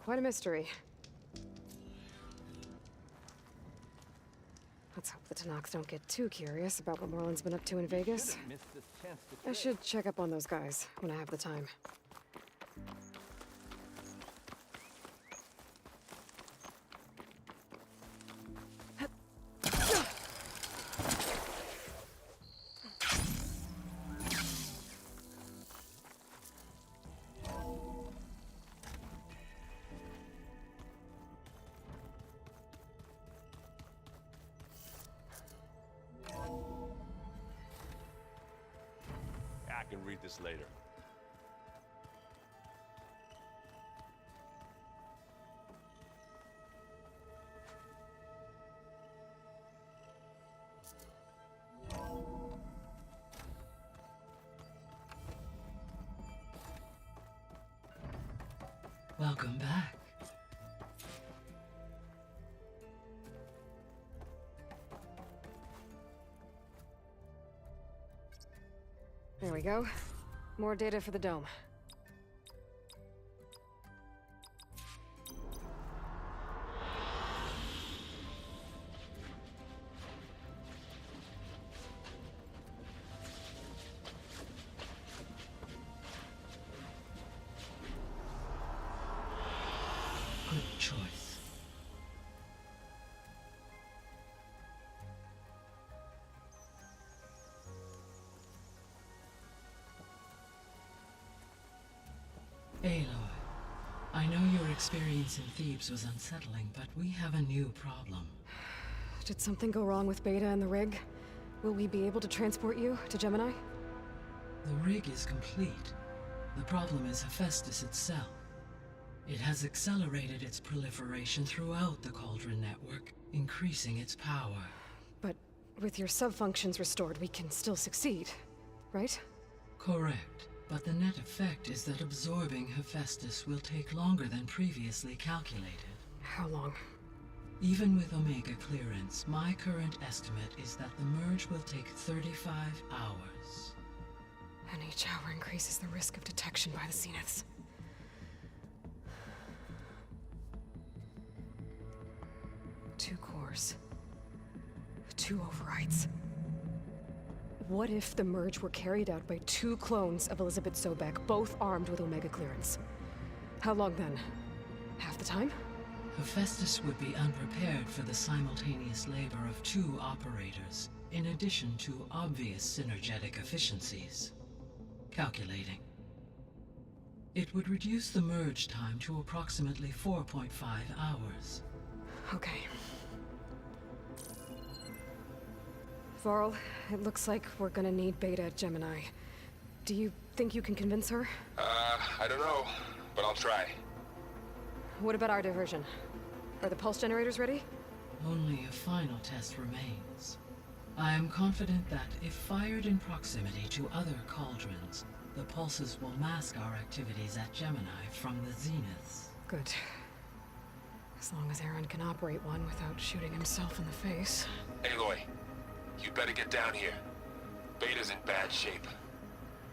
[SPEAKER 3] Quite a mystery. Let's hope the Tanaks don't get too curious about what Merlin's been up to in Vegas. I should check up on those guys when I have the time.
[SPEAKER 8] I can read this later.
[SPEAKER 9] Welcome back.
[SPEAKER 3] There we go. More data for the dome.
[SPEAKER 9] Good choice. Aloy, I know your experience in Thebes was unsettling, but we have a new problem.
[SPEAKER 3] Did something go wrong with Beta and the rig? Will we be able to transport you to Gemini?
[SPEAKER 9] The rig is complete. The problem is Hephaestus itself. It has accelerated its proliferation throughout the Cauldron network, increasing its power.
[SPEAKER 3] But with your sub-functions restored, we can still succeed, right?
[SPEAKER 9] Correct. But the net effect is that absorbing Hephaestus will take longer than previously calculated.
[SPEAKER 3] How long?
[SPEAKER 9] Even with Omega clearance, my current estimate is that the merge will take 35 hours.
[SPEAKER 3] And each hour increases the risk of detection by the Zeniths. Two cores. Two overrides. What if the merge were carried out by two clones of Elizabeth Sobek, both armed with Omega clearance? How long then? Half the time?
[SPEAKER 9] Hephaestus would be unprepared for the simultaneous labor of two operators, in addition to obvious synergetic efficiencies. Calculating. It would reduce the merge time to approximately 4.5 hours.
[SPEAKER 3] Okay. Varl, it looks like we're gonna need Beta at Gemini. Do you think you can convince her?
[SPEAKER 8] I don't know, but I'll try.
[SPEAKER 3] What about our diversion? Are the pulse generators ready?
[SPEAKER 9] Only a final test remains. I am confident that if fired in proximity to other cauldrons, the pulses will mask our activities at Gemini from the Zeniths.
[SPEAKER 3] Good. As long as Aaron can operate one without shooting himself in the face.
[SPEAKER 8] Aloy, you better get down here. Beta's in bad shape.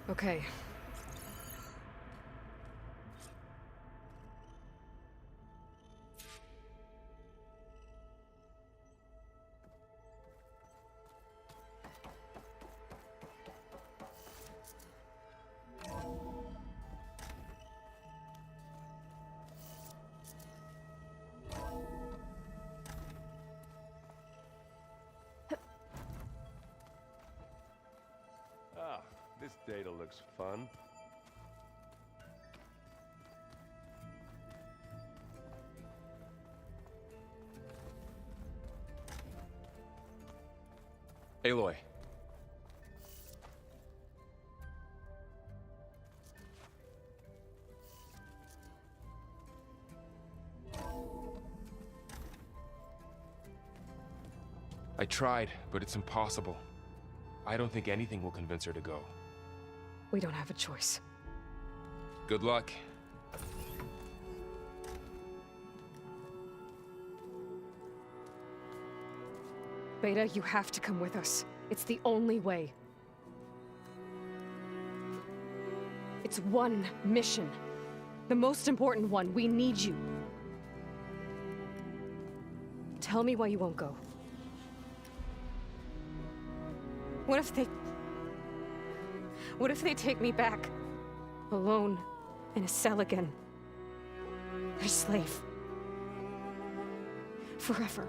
[SPEAKER 3] Okay.
[SPEAKER 10] Ah, this data looks fun.
[SPEAKER 8] Aloy. I tried, but it's impossible. I don't think anything will convince her to go.
[SPEAKER 3] We don't have a choice.
[SPEAKER 8] Good luck.
[SPEAKER 3] Beta, you have to come with us. It's the only way. It's one mission. The most important one. We need you. Tell me why you won't go. What if they take me back? Alone, in a cell again. Their slave. Forever.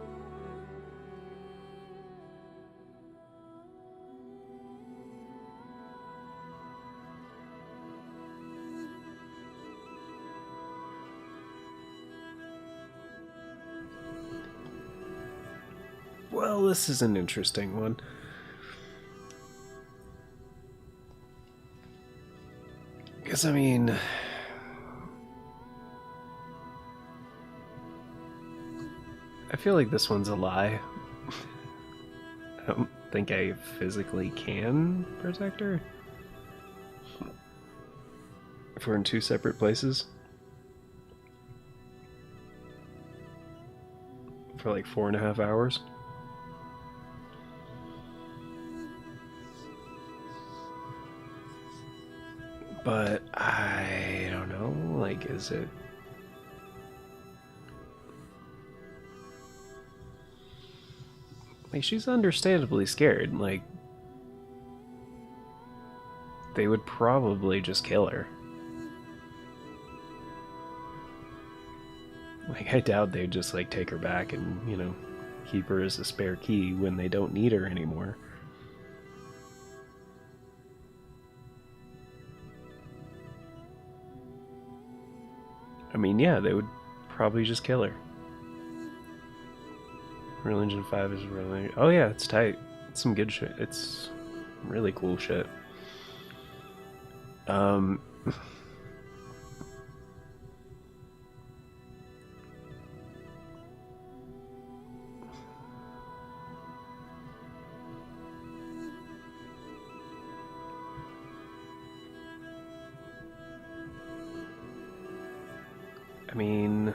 [SPEAKER 1] Well, this is an interesting one. Because, I mean... I feel like this one's a lie. I don't think I physically can protect her. If we're in two separate places. For like 4.5 hours. But I don't know, like, is it... Like, she's understandably scared, like... They would probably just kill her. Like, I doubt they'd just, like, take her back and, you know, keep her as a spare key when they don't need her anymore. I mean, yeah, they would probably just kill her. Real Engine 5 is really... Oh yeah, it's tight. It's some good shit. It's really cool shit. I mean...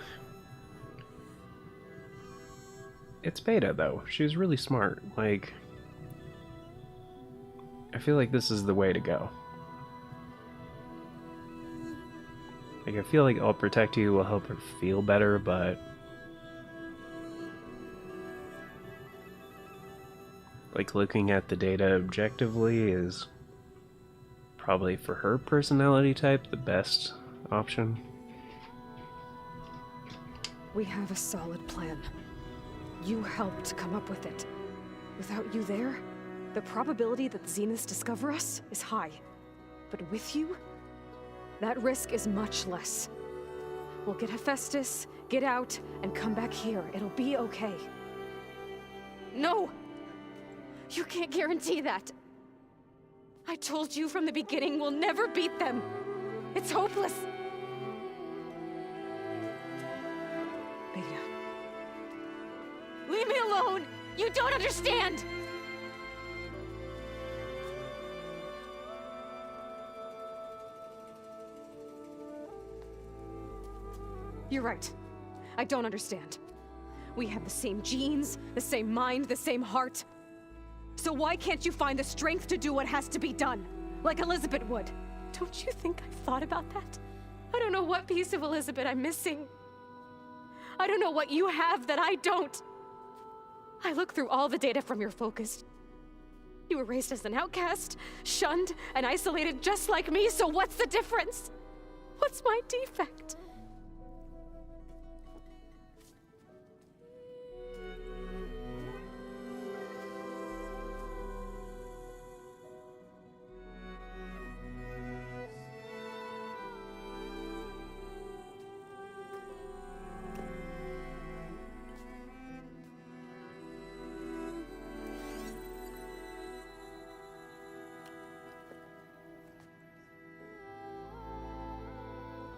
[SPEAKER 1] It's Beta, though. She's really smart. Like... I feel like this is the way to go. Like, I feel like I'll protect you will help her feel better, but... Like, looking at the data objectively is probably, for her personality type, the best option.
[SPEAKER 3] We have a solid plan. You helped come up with it. Without you there, the probability that the Zeniths discover us is high. But with you, that risk is much less. We'll get Hephaestus, get out, and come back here. It'll be okay. No! You can't guarantee that. I told you from the beginning we'll never beat them. It's hopeless. Beta. Leave me alone! You don't understand! You're right. I don't understand. We have the same genes, the same mind, the same heart. So why can't you find the strength to do what has to be done? Like Elizabeth would. Don't you think I've thought about that? I don't know what piece of Elizabeth I'm missing. I don't know what you have that I don't. I look through all the data from your focus. You were raised as an outcast, shunned, and isolated just like me, so what's the difference? What's my defect?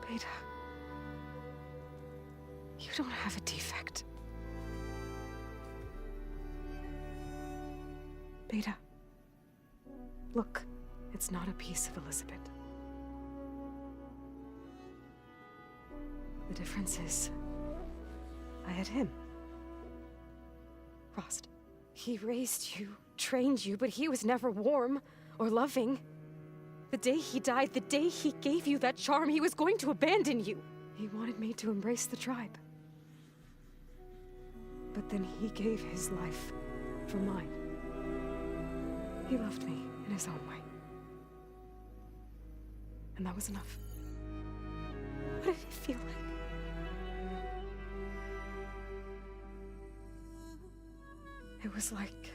[SPEAKER 3] Beta, you don't have a defect. Beta, look, it's not a piece of Elizabeth. The difference is, I had him. Frost. He raised you, trained you, but he was never warm or loving. The day he died, the day he gave you that charm, he was going to abandon you. He wanted me to embrace the tribe. But then he gave his life for mine. He loved me in his own way. And that was enough. What did it feel like? It was like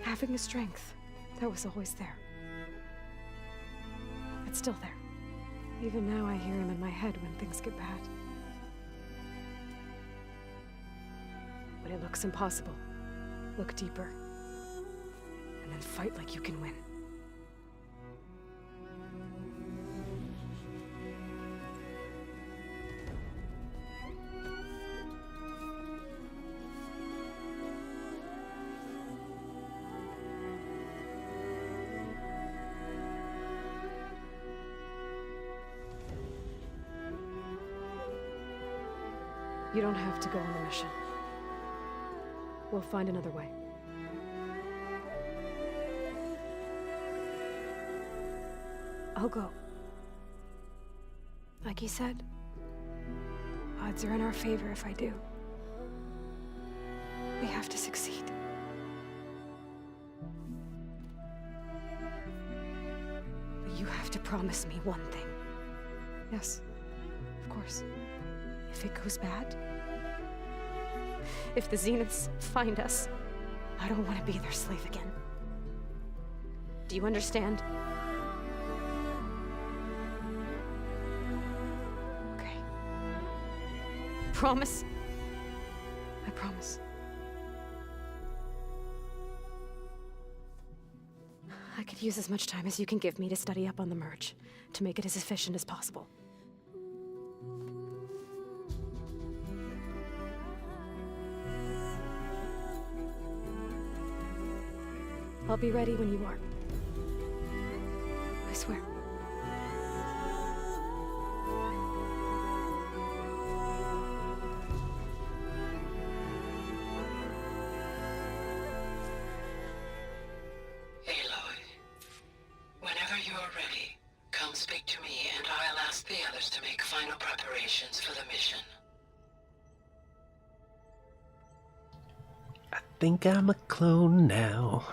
[SPEAKER 3] having a strength that was always there. It's still there. Even now I hear him in my head when things get bad. When it looks impossible, look deeper. And then fight like you can win. You don't have to go on the mission. We'll find another way. I'll go. Like he said, odds are in our favor if I do. We have to succeed. But you have to promise me one thing. Yes, of course. If it goes bad, if the Zeniths find us, I don't want to be their slave again. Do you understand? Okay. Promise? I promise. I could use as much time as you can give me to study up on the merge, to make it as efficient as possible. I'll be ready when you are. I swear.
[SPEAKER 11] Aloy, whenever you are ready, come speak to me and I'll ask the others to make final preparations for the mission.
[SPEAKER 1] I think I'm a clone now.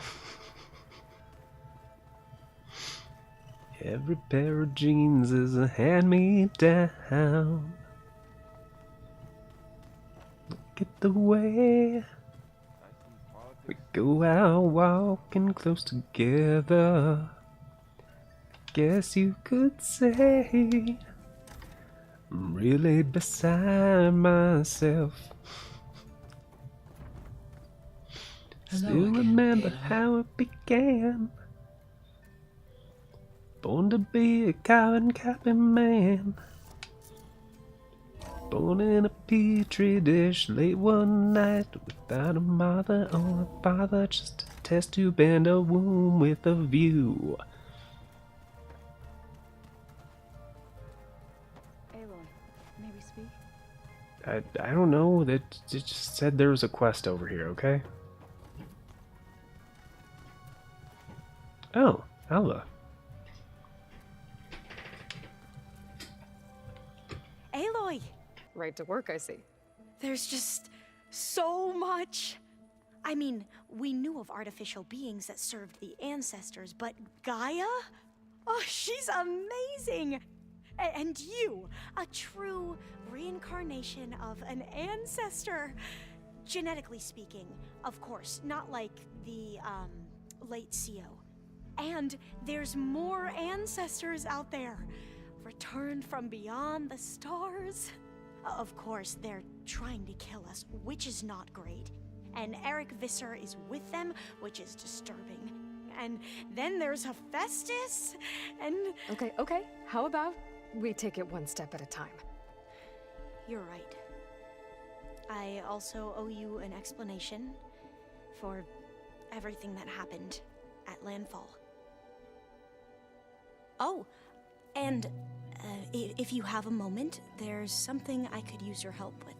[SPEAKER 1] Every pair of jeans is a hand-me-down. Look at the way we go out walking close together. Guess you could say I'm really beside myself. Still remember how it began. Born to be a carbon copy man. Born in a petri dish late one night without a mother or a father, just a test tube and a womb with a view.
[SPEAKER 2] Aloy.
[SPEAKER 1] I don't know. It just said there was a quest over here, okay? Oh, Alva.
[SPEAKER 2] Aloy!
[SPEAKER 3] Right to work, I see.
[SPEAKER 2] There's just so much. I mean, we knew of artificial beings that served the ancestors, but Gaia? Oh, she's amazing! And you, a true reincarnation of an ancestor. Genetically speaking, of course, not like the, late CO. And there's more ancestors out there, returned from beyond the stars. Of course, they're trying to kill us, which is not great. And Eric Visser is with them, which is disturbing. And then there's Hephaestus, and...
[SPEAKER 3] Okay. How about we take it one step at a time?
[SPEAKER 2] You're right. I also owe you an explanation for everything that happened at Landfall. Oh, and if you have a moment, there's something I could use your help with.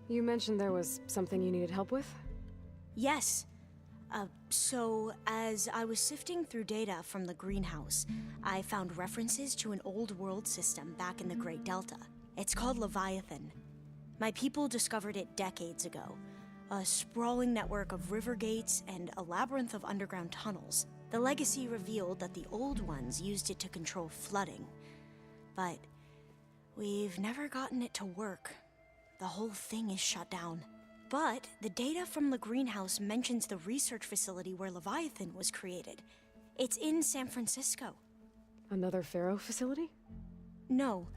[SPEAKER 3] You mentioned there was something you needed help with?
[SPEAKER 2] Yes. So, as I was sifting through data from the greenhouse, I found references to an old world system back in the Great Delta. It's called Leviathan. My people discovered it decades ago. A sprawling network of river gates and a labyrinth of underground tunnels. The legacy revealed that the old ones used it to control flooding. But we've never gotten it to work. The whole thing is shut down. But the data from the greenhouse mentions the research facility where Leviathan was created. It's in San Francisco.
[SPEAKER 3] Another Pharaoh facility?
[SPEAKER 2] No.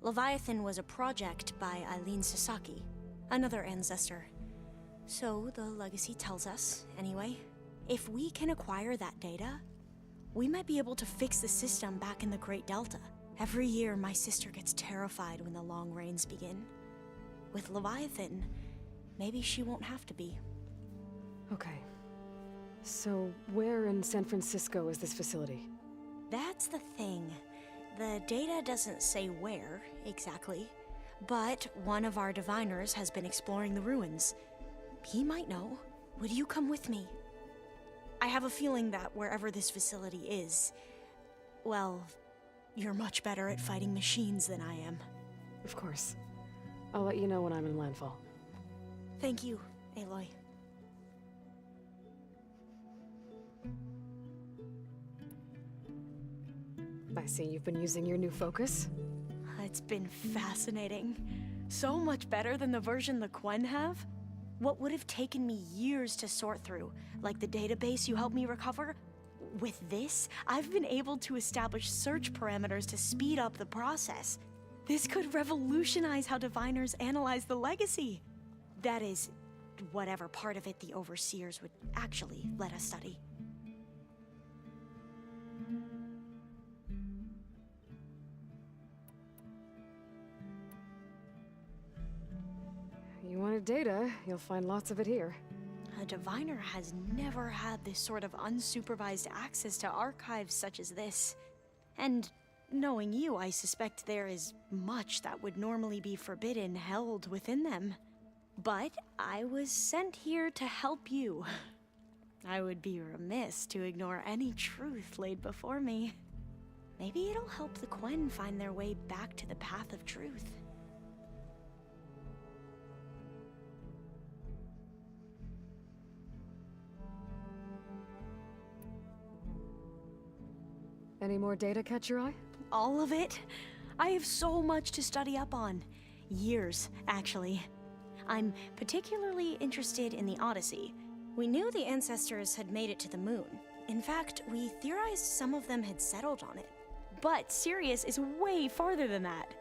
[SPEAKER 2] Leviathan was a project by Eileen Sasaki, another ancestor. So the legacy tells us, anyway. If we can acquire that data, we might be able to fix the system back in the Great Delta. Every year, my sister gets terrified when the long rains begin. With Leviathan, maybe she won't have to be.
[SPEAKER 3] Okay. So, where in San Francisco is this facility?
[SPEAKER 2] That's the thing. The data doesn't say where, exactly. But one of our diviners has been exploring the ruins. He might know. Would you come with me? I have a feeling that wherever this facility is, well, you're much better at fighting machines than I am.
[SPEAKER 3] Of course. I'll let you know when I'm in landfall.
[SPEAKER 2] Thank you, Aloy.
[SPEAKER 3] I see you've been using your new focus.
[SPEAKER 2] It's been fascinating. So much better than the version the Quen have. What would have taken me years to sort through, like the database you helped me recover, with this, I've been able to establish search parameters to speed up the process. This could revolutionize how diviners analyze the legacy. That is, whatever part of it the overseers would actually let us study.
[SPEAKER 3] You wanted data, you'll find lots of it here.
[SPEAKER 2] A diviner has never had this sort of unsupervised access to archives such as this. And knowing you, I suspect there is much that would normally be forbidden held within them. But I was sent here to help you. I would be remiss to ignore any truth laid before me. Maybe it'll help the Quen find their way back to the path of truth.
[SPEAKER 3] Any more data catch your eye?
[SPEAKER 2] All of it? I have so much to study up on. Years, actually. I'm particularly interested in the Odyssey. We knew the ancestors had made it to the moon. In fact, we theorized some of them had settled on it. But Sirius is way farther than that.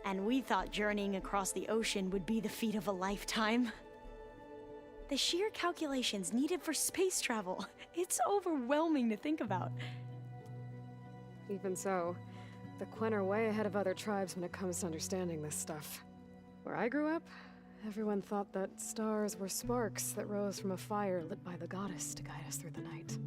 [SPEAKER 2] And we thought journeying across the ocean would be the feat of a lifetime. The sheer calculations needed for space travel. It's overwhelming to think about.
[SPEAKER 3] Even so, the Quen are way ahead of other tribes when it comes to understanding this stuff. Where I grew up, everyone thought that stars were sparks that rose from a fire lit by the goddess to guide us through the night.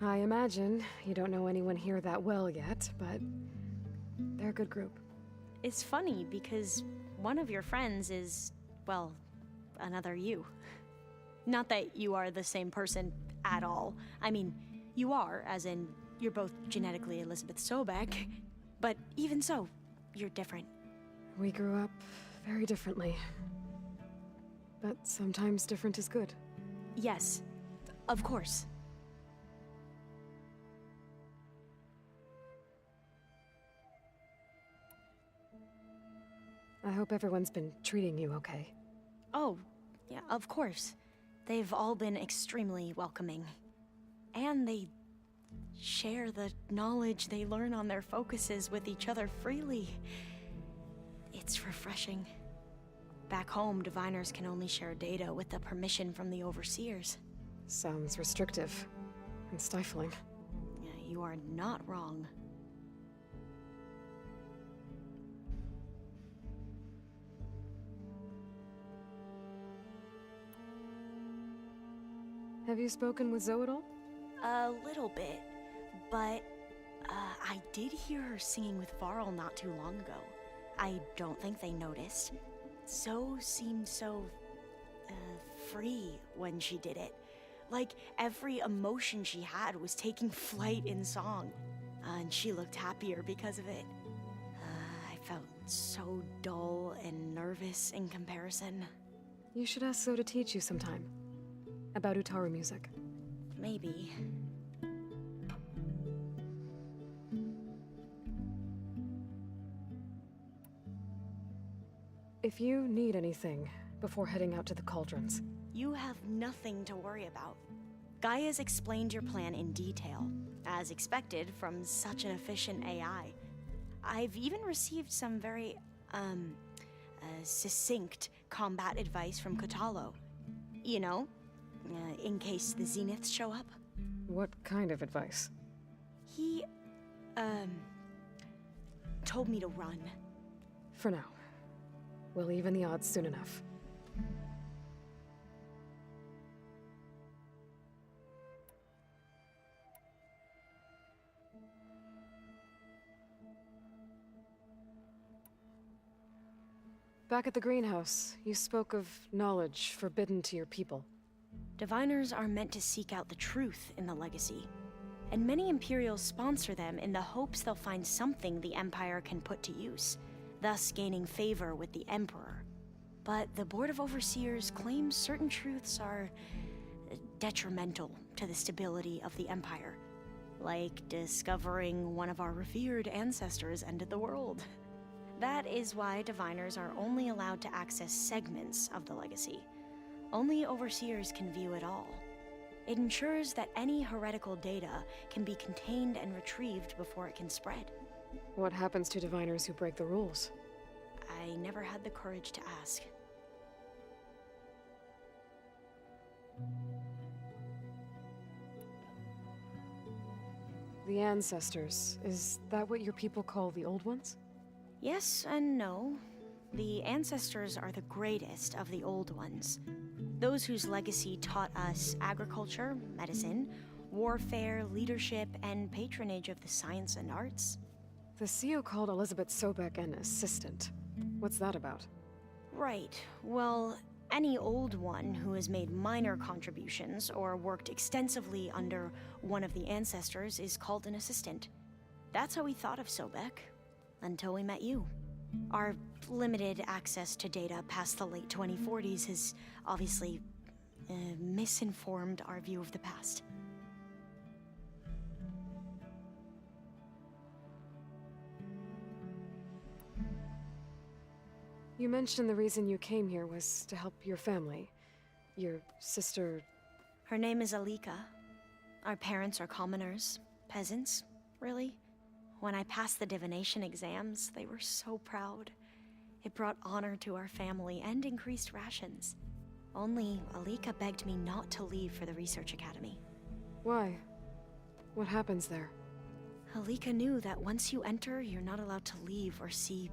[SPEAKER 3] I imagine you don't know anyone here that well yet, but they're a good group.
[SPEAKER 2] It's funny because one of your friends is, well, another you. Not that you are the same person at all. I mean, you are, as in, you're both genetically Elizabeth Sobek, but even so, you're different.
[SPEAKER 3] We grew up very differently. But sometimes different is good.
[SPEAKER 2] Yes, of course.
[SPEAKER 3] I hope everyone's been treating you okay.
[SPEAKER 2] Oh, yeah, of course. They've all been extremely welcoming. And they share the knowledge they learn on their focuses with each other freely. It's refreshing. Back home, diviners can only share data with the permission from the overseers.
[SPEAKER 3] Sounds restrictive and stifling.
[SPEAKER 2] Yeah, you are not wrong.
[SPEAKER 3] Have you spoken with Zoe at all?
[SPEAKER 2] A little bit, but I did hear her singing with Varl not too long ago. I don't think they noticed. Zoe seemed so free when she did it. Like every emotion she had was taking flight in song. And she looked happier because of it. I felt so dull and nervous in comparison.
[SPEAKER 3] You should ask Zoe to teach you sometime. About Utaru music.
[SPEAKER 2] Maybe.
[SPEAKER 3] If you need anything before heading out to the cauldrons.
[SPEAKER 2] You have nothing to worry about. Gaia's explained your plan in detail, as expected from such an efficient AI. I've even received some very, succinct combat advice from Kotalo. You know, in case the Zeniths show up.
[SPEAKER 3] What kind of advice?
[SPEAKER 2] He, told me to run.
[SPEAKER 3] For now. We'll even the odds soon enough. Back at the greenhouse, you spoke of knowledge forbidden to your people.
[SPEAKER 2] Diviners are meant to seek out the truth in the legacy, and many Imperials sponsor them in the hopes they'll find something the Empire can put to use, thus gaining favor with the Emperor. But the Board of Overseers claims certain truths are detrimental to the stability of the Empire, like discovering one of our revered ancestors ended the world. That is why Diviners are only allowed to access segments of the legacy. Only Overseers can view it all. It ensures that any heretical data can be contained and retrieved before it can spread.
[SPEAKER 3] What happens to Diviners who break the rules?
[SPEAKER 2] I never had the courage to ask.
[SPEAKER 3] The Ancestors, is that what your people call the Old Ones?
[SPEAKER 2] Yes and no. The Ancestors are the greatest of the Old Ones. Those whose legacy taught us agriculture, medicine, warfare, leadership, and patronage of the science and arts.
[SPEAKER 3] The CEO called Elizabeth Sobek an assistant. What's that about?
[SPEAKER 2] Right. Well, any Old One who has made minor contributions or worked extensively under one of the Ancestors is called an assistant. That's how we thought of Sobek. Until we met you. Our limited access to data past the late 2040s has obviously misinformed our view of the past.
[SPEAKER 3] You mentioned the reason you came here was to help your family. Your sister...
[SPEAKER 2] Her name is Alika. Our parents are commoners, peasants, really. When I passed the divination exams, they were so proud. It brought honor to our family and increased rations. Only Alika begged me not to leave for the research academy.
[SPEAKER 3] Why? What happens there?
[SPEAKER 2] Alika knew that once you enter, you're not allowed to leave or see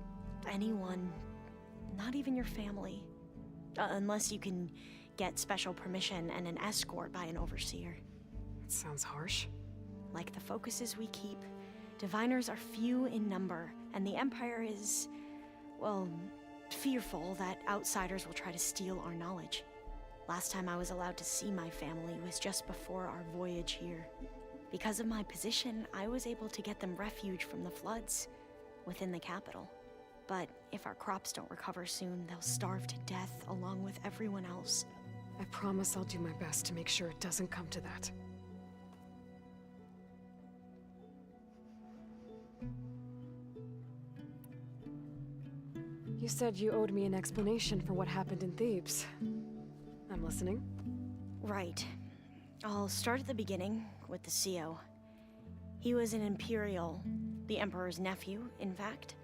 [SPEAKER 2] anyone, not even your family. Unless you can get special permission and an escort by an overseer.
[SPEAKER 3] It sounds harsh.
[SPEAKER 2] Like the focuses we keep, diviners are few in number, and the Empire is, well, fearful that outsiders will try to steal our knowledge. Last time I was allowed to see my family was just before our voyage here. Because of my position, I was able to get them refuge from the floods within the capital. But if our crops don't recover soon, they'll starve to death along with everyone else.
[SPEAKER 3] I promise I'll do my best to make sure it doesn't come to that. You said you owed me an explanation for what happened in Thebes. I'm listening.
[SPEAKER 2] Right. I'll start at the beginning with the CO. He was an Imperial, the Emperor's nephew, in fact.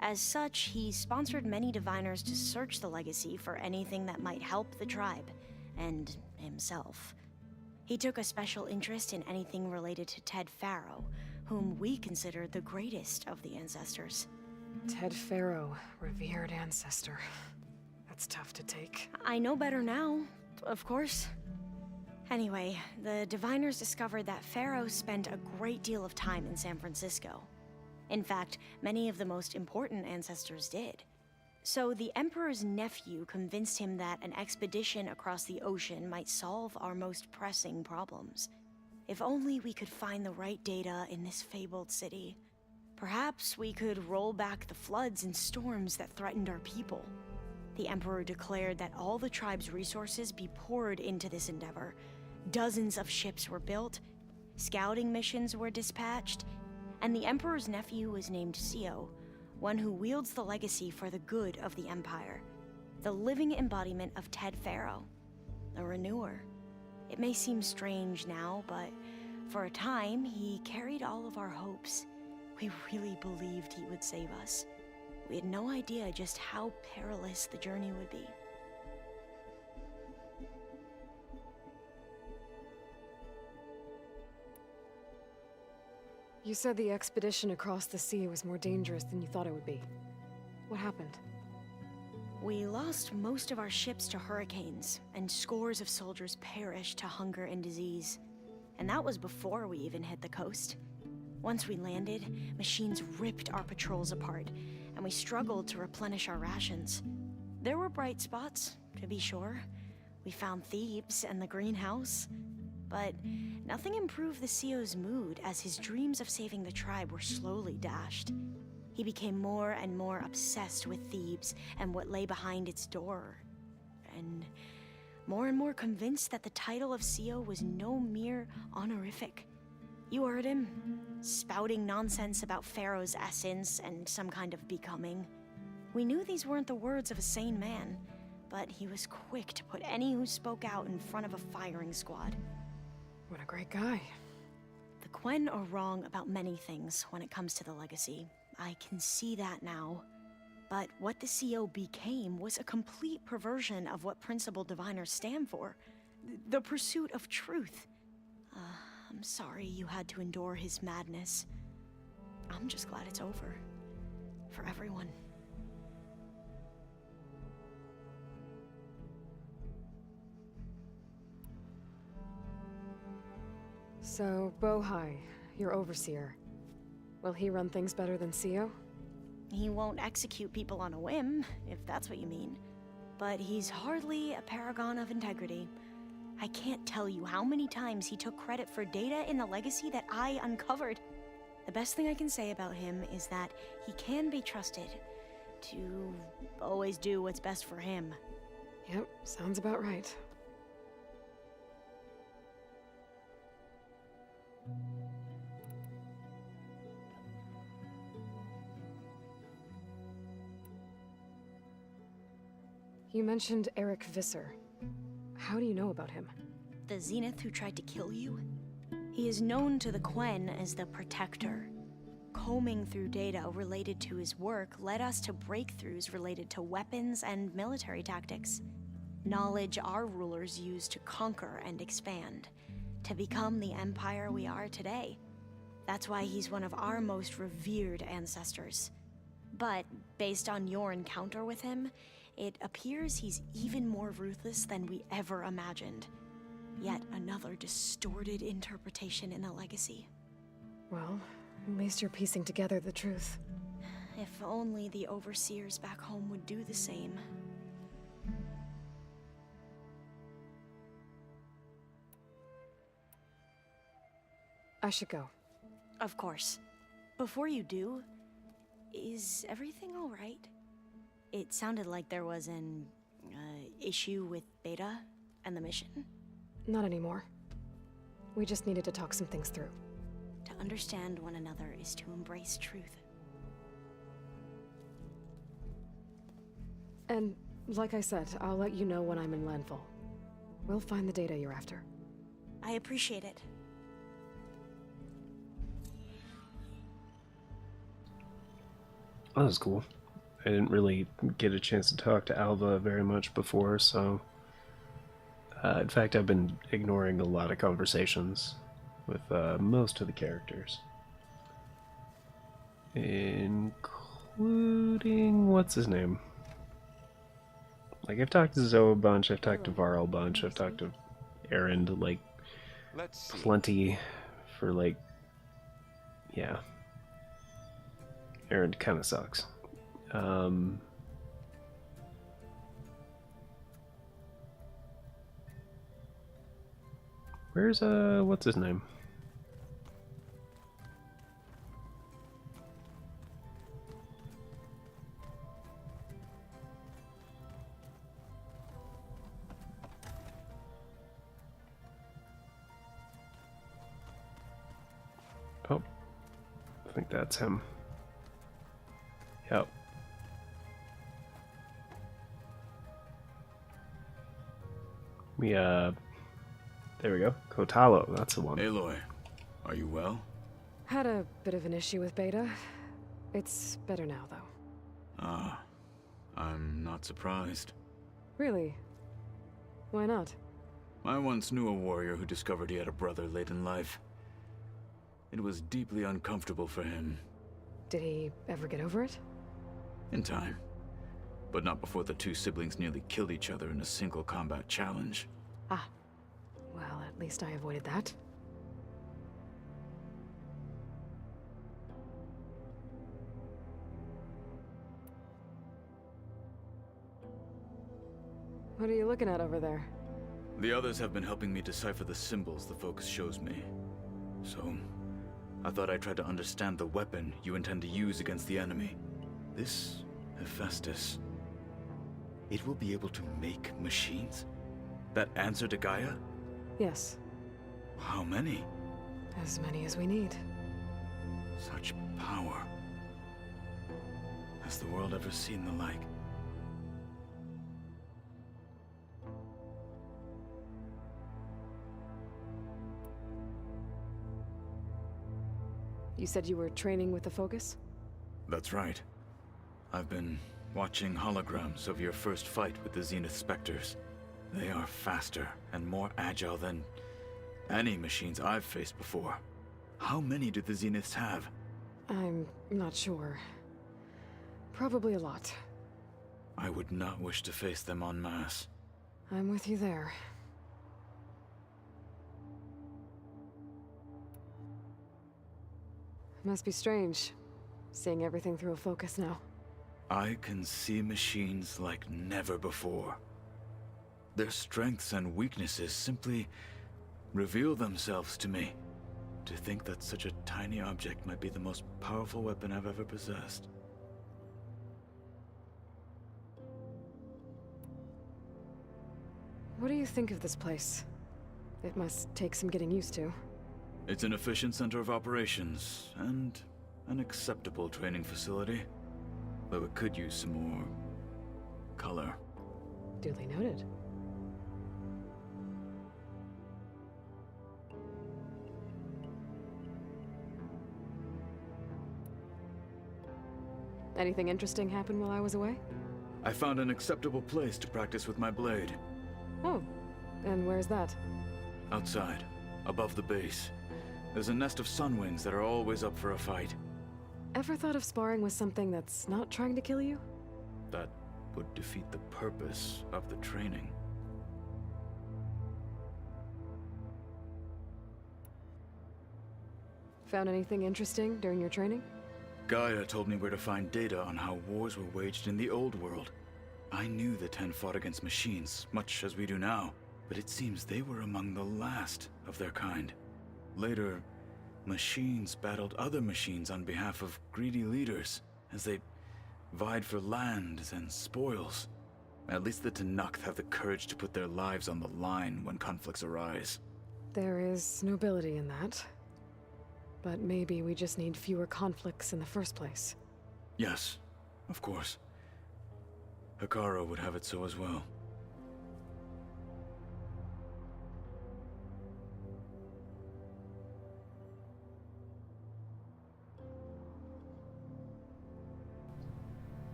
[SPEAKER 2] As such, he sponsored many diviners to search the legacy for anything that might help the tribe, and himself. He took a special interest in anything related to Ted Faro, whom we consider the greatest of the ancestors.
[SPEAKER 3] Ted Faro, revered ancestor. That's tough to take.
[SPEAKER 2] I know better now, of course. Anyway, the diviners discovered that Faro spent a great deal of time in San Francisco. In fact, many of the most important ancestors did. So the Emperor's nephew convinced him that an expedition across the ocean might solve our most pressing problems. If only we could find the right data in this fabled city. Perhaps we could roll back the floods and storms that threatened our people. The Emperor declared that all the tribe's resources be poured into this endeavor. Dozens of ships were built, scouting missions were dispatched, and the Emperor's nephew was named CO, one who wields the legacy for the good of the Empire. The living embodiment of Ted Faro, a renewer. It may seem strange now, but for a time, he carried all of our hopes. We really believed he would save us. We had no idea just how perilous the journey would be.
[SPEAKER 3] You said the expedition across the sea was more dangerous than you thought it would be. What happened?
[SPEAKER 2] We lost most of our ships to hurricanes, and scores of soldiers perished to hunger and disease. And that was before we even hit the coast. Once we landed, machines ripped our patrols apart, and we struggled to replenish our rations. There were bright spots, to be sure. We found Thebes and the greenhouse. But nothing improved the CO's mood as his dreams of saving the tribe were slowly dashed. He became more and more obsessed with Thebes and what lay behind its door. And more convinced that the title of CO was no mere honorific. You heard him, spouting nonsense about Pharaoh's essence and some kind of becoming. We knew these weren't the words of a sane man, but he was quick to put any who spoke out in front of a firing squad.
[SPEAKER 3] What a great guy.
[SPEAKER 2] The Quen are wrong about many things when it comes to the legacy. I can see that now. But what the CO became was a complete perversion of what principled diviners stand for. The pursuit of truth. I'm sorry you had to endure his madness. I'm just glad it's over. For everyone.
[SPEAKER 3] So, Bohai, your overseer. Will he run things better than CO?
[SPEAKER 2] He won't execute people on a whim, if that's what you mean. But he's hardly a paragon of integrity. I can't tell you how many times he took credit for data in the legacy that I uncovered. The best thing I can say about him is that he can be trusted to always do what's best for him.
[SPEAKER 3] Yep, sounds about right. You mentioned Eric Visser. How do you know about him?
[SPEAKER 2] The Zenith who tried to kill you? He is known to the Quen as the Protector. Combing through data related to his work led us to breakthroughs related to weapons and military tactics. Knowledge our rulers used to conquer and expand, to become the empire we are today. That's why he's one of our most revered ancestors. But based on your encounter with him, it appears he's even more ruthless than we ever imagined. Yet another distorted interpretation in the legacy.
[SPEAKER 3] Well, at least you're piecing together the truth.
[SPEAKER 2] If only the overseers back home would do the same.
[SPEAKER 3] I should go.
[SPEAKER 2] Of course. Before you do, is everything all right? It sounded like there was an issue with Beta and the mission.
[SPEAKER 3] Not anymore. We just needed to talk some things through.
[SPEAKER 2] To understand one another is to embrace truth.
[SPEAKER 3] And, like I said, I'll let you know when I'm in landfall. We'll find the data you're after.
[SPEAKER 2] I appreciate it.
[SPEAKER 1] That was cool. I didn't really get a chance to talk to Alva very much before, so... in fact, I've been ignoring a lot of conversations with most of the characters. Including... what's his name? Like, I've talked to Zoe a bunch, I've talked to Varl a bunch, I've talked to Erend, like, plenty for, like... yeah. Erend kind of sucks. Where's, what's his name? Oh, I think that's him. Yep. There we go. Kotalo, that's the one.
[SPEAKER 12] Aloy, are you well?
[SPEAKER 3] Had a bit of an issue with Beta. It's better now, though.
[SPEAKER 12] Ah, I'm not surprised.
[SPEAKER 3] Really? Why not?
[SPEAKER 12] I once knew a warrior who discovered he had a brother late in life. It was deeply uncomfortable for him.
[SPEAKER 3] Did he ever get over it?
[SPEAKER 12] In time. But not before the two siblings nearly killed each other in a single combat challenge.
[SPEAKER 3] Ah. Well, at least I avoided that. What are you looking at over there?
[SPEAKER 12] The others have been helping me decipher the symbols the focus shows me. So, I thought I'd try to understand the weapon you intend to use against the enemy. This Hephaestus. It will be able to make machines? That answer to Gaia?
[SPEAKER 3] Yes.
[SPEAKER 12] How many?
[SPEAKER 3] As many as we need.
[SPEAKER 12] Such power. Has the world ever seen the like?
[SPEAKER 3] You said you were training with the Focus?
[SPEAKER 12] That's right. I've been watching holograms of your first fight with the Zenith Spectres. They are faster and more agile than any machines I've faced before. How many do the Zeniths have?
[SPEAKER 3] I'm not sure. Probably a lot.
[SPEAKER 12] I would not wish to face them en masse.
[SPEAKER 3] I'm with you there. Must be strange, seeing everything through a focus now.
[SPEAKER 12] I can see machines like never before. Their strengths and weaknesses simply reveal themselves to me. To think that such a tiny object might be the most powerful weapon I've ever possessed.
[SPEAKER 3] What do you think of this place? It must take some getting used to.
[SPEAKER 12] It's an efficient center of operations, and an acceptable training facility. Though it could use some more color.
[SPEAKER 3] Duly noted. Anything interesting happen while I was away?
[SPEAKER 12] I found an acceptable place to practice with my blade.
[SPEAKER 3] Oh, and where's that?
[SPEAKER 12] Outside, above the base. There's a nest of sunwings that are always up for a fight.
[SPEAKER 3] Ever thought of sparring with something that's not trying to kill you?
[SPEAKER 12] That would defeat the purpose of the training.
[SPEAKER 3] Found anything interesting during your training?
[SPEAKER 12] Gaia told me where to find data on how wars were waged in the old world. I knew the Ten fought against machines, much as we do now, but it seems they were among the last of their kind. Later, machines battled other machines on behalf of greedy leaders, as they vied for lands and spoils. At least the Tenakth have the courage to put their lives on the line when conflicts arise.
[SPEAKER 3] There is nobility in that. But maybe we just need fewer conflicts in the first place.
[SPEAKER 12] Yes, of course. Hekarro would have it so as well.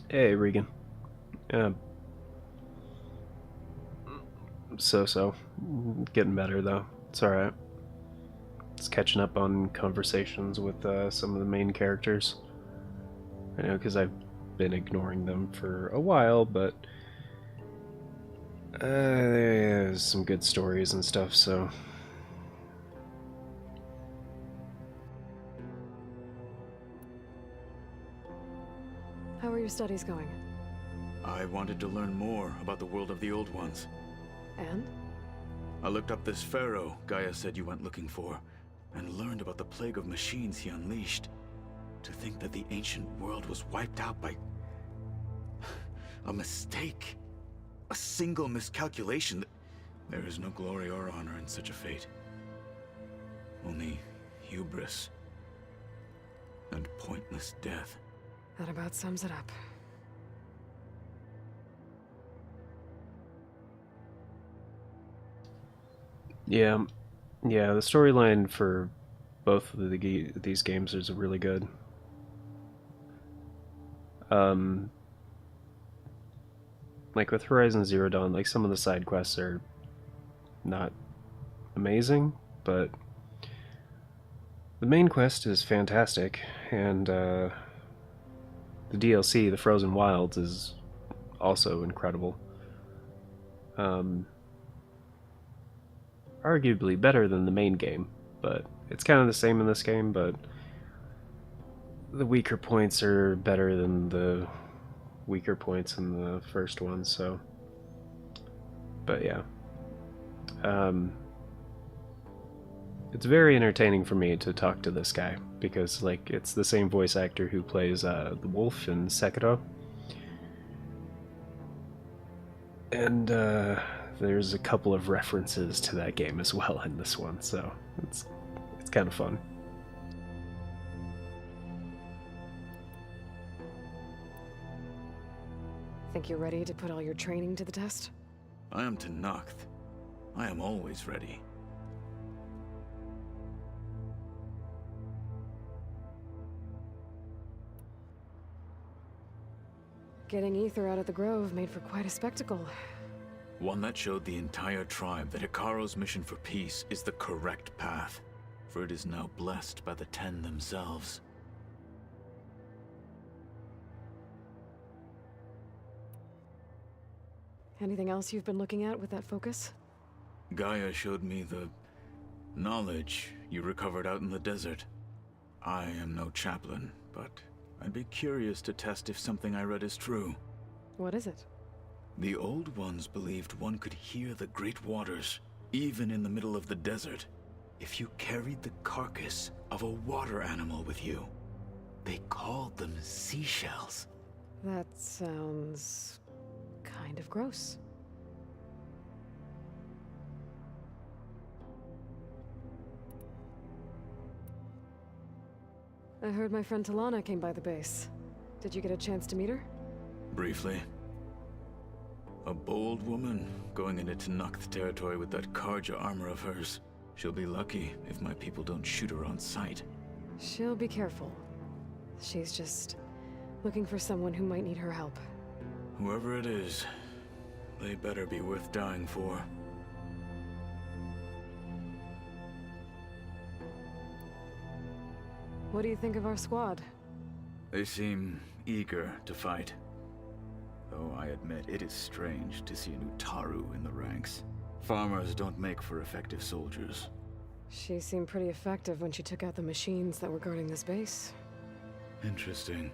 [SPEAKER 1] Hey, Regan. So. Getting better, though. It's alright. It's catching up on conversations with some of the main characters. I know, because I've been ignoring them for a while, but there's some good stories and stuff, so...
[SPEAKER 3] How are your studies going?
[SPEAKER 12] I wanted to learn more about the world of the Old Ones.
[SPEAKER 3] And?
[SPEAKER 12] I looked up this pharaoh Gaia said you went looking for, and learned about the plague of machines he unleashed. To think that the ancient world was wiped out by... a mistake. A single miscalculation. There is no glory or honor in such a fate. Only hubris. And pointless death.
[SPEAKER 3] That about sums it up.
[SPEAKER 1] Yeah, the storyline for both of these games is really good. Like with Horizon Zero Dawn, like some of the side quests are not amazing, but the main quest is fantastic, and the DLC, the Frozen Wilds, is also incredible. Arguably better than the main game, but it's kind of the same in this game, but the weaker points are better than the weaker points in the first one, so... But yeah. It's very entertaining for me to talk to this guy, because, like, it's the same voice actor who plays the wolf in Sekiro. And, there's a couple of references to that game as well in this one, so it's kind of fun.
[SPEAKER 3] Think you're ready to put all your training to the test?
[SPEAKER 12] I am Tenakth. I am always ready.
[SPEAKER 3] Getting Ether out of the Grove made for quite a spectacle.
[SPEAKER 12] One that showed the entire tribe that Hekarro's mission for peace is the correct path, for it is now blessed by the Ten themselves.
[SPEAKER 3] Anything else you've been looking at with that focus?
[SPEAKER 12] Gaia showed me the knowledge you recovered out in the desert. I am no chaplain, but I'd be curious to test if something I read is true.
[SPEAKER 3] What is it?
[SPEAKER 12] The Old Ones believed one could hear the great waters, even in the middle of the desert, if you carried the carcass of a water animal with you. They called them seashells.
[SPEAKER 3] That sounds... kind of gross. I heard my friend Talana came by the base. Did you get a chance to meet her?
[SPEAKER 12] Briefly. A bold woman going into Tenakth territory with that Karja armor of hers. She'll be lucky if my people don't shoot her on sight.
[SPEAKER 3] She'll be careful. She's just Looking for someone who might need her help.
[SPEAKER 12] Whoever it is, they better be worth dying for.
[SPEAKER 3] What do you think of our squad?
[SPEAKER 12] They seem eager to fight. Though I admit it is strange to see a new Taru in the ranks. Farmers don't make for effective soldiers.
[SPEAKER 3] She seemed pretty effective when she took out the machines that were guarding this base.
[SPEAKER 12] Interesting.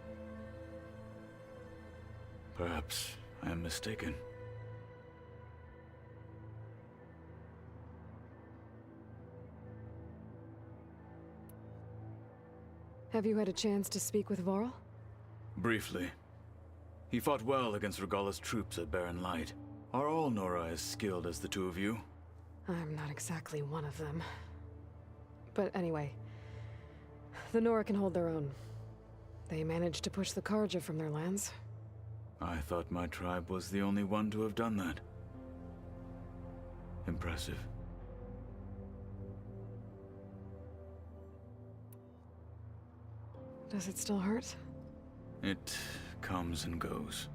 [SPEAKER 12] Perhaps I am mistaken.
[SPEAKER 3] Have you had a chance to speak with Varl?
[SPEAKER 12] Briefly. He fought well against Regalla's troops at Barren Light. Are all Nora as skilled as the two of you?
[SPEAKER 3] I'm not exactly one of them. But anyway, the Nora can hold their own. They managed to push the Karja from their lands.
[SPEAKER 12] I thought my tribe was the only one to have done that. Impressive.
[SPEAKER 3] Does it still hurt?
[SPEAKER 12] It comes and goes.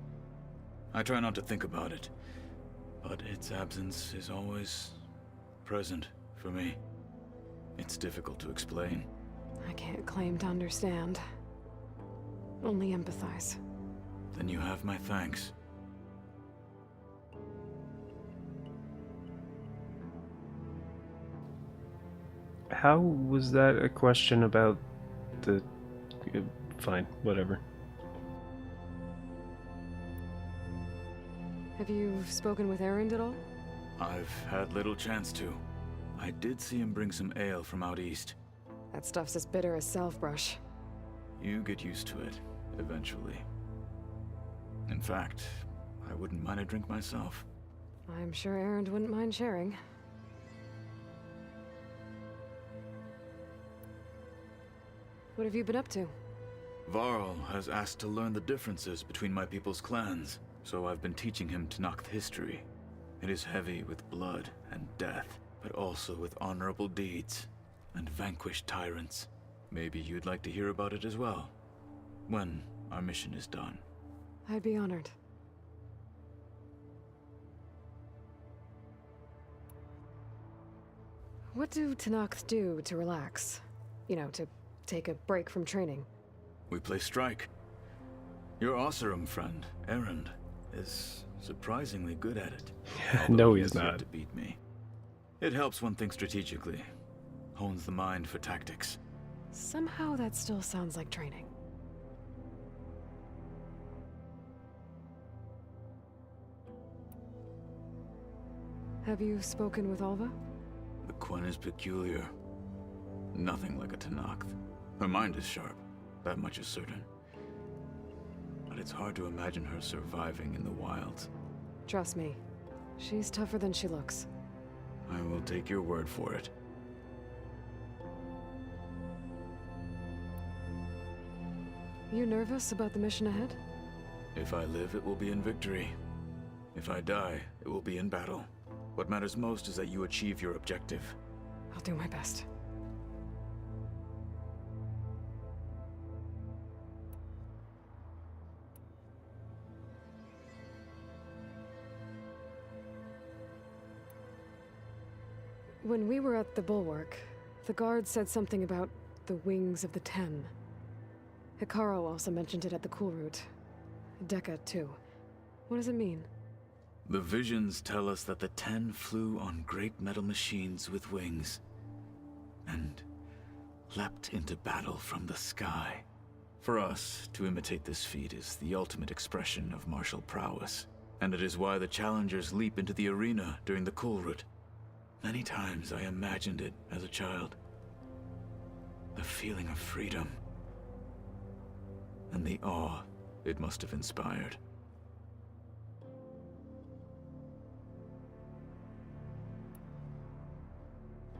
[SPEAKER 12] I try not to think about it, but its absence is always present for me. It's difficult to explain.
[SPEAKER 3] I can't claim to understand. Only empathize.
[SPEAKER 12] Then you have my thanks.
[SPEAKER 1] How was that a question about the... Fine, whatever.
[SPEAKER 3] Have you spoken with Erend at all?
[SPEAKER 12] I've had little chance to. I did see him bring some ale from out east.
[SPEAKER 3] That stuff's as bitter as self-brush.
[SPEAKER 12] You get used to it, eventually. In fact, I wouldn't mind a drink myself.
[SPEAKER 3] I'm sure Erend wouldn't mind sharing. What have you been up to?
[SPEAKER 12] Varl has asked to learn the differences between my people's clans, so I've been teaching him Tenakth history. It is heavy with blood and death, but also with honorable deeds and vanquished tyrants. Maybe you'd like to hear about it as well, when our mission is done.
[SPEAKER 3] I'd be honored. What do Tenakth do to relax? You know, to take a break from training?
[SPEAKER 12] We play strike. Your Oseram friend, Erend, is surprisingly good at it.
[SPEAKER 1] No, he's
[SPEAKER 12] has yet
[SPEAKER 1] not.
[SPEAKER 12] To beat me. It helps one think strategically, hones the mind for tactics.
[SPEAKER 3] Somehow that still sounds like training. Have you spoken with Alva?
[SPEAKER 12] The Quen is peculiar. Nothing like a Tenakth. Her mind is sharp, that much is certain. But it's hard to imagine her surviving in the wilds.
[SPEAKER 3] Trust me, she's tougher than she looks.
[SPEAKER 12] I will take your word for it.
[SPEAKER 3] You nervous about the mission ahead?
[SPEAKER 12] If I live, it will be in victory. If I die, it will be in battle. What matters most is that you achieve your objective.
[SPEAKER 3] I'll do my best. When we were at the Bulwark, the guard said something about the wings of the Ten. Hikaru also mentioned it at the Cool Route. Dekka, too. What does it mean?
[SPEAKER 12] The visions tell us that the Ten flew on great metal machines with wings, and leapt into battle from the sky. For us, to imitate this feat is the ultimate expression of martial prowess, and it is why the challengers leap into the arena during the Cool Route. Many times I imagined it as a child. The feeling of freedom, and the awe it must have inspired.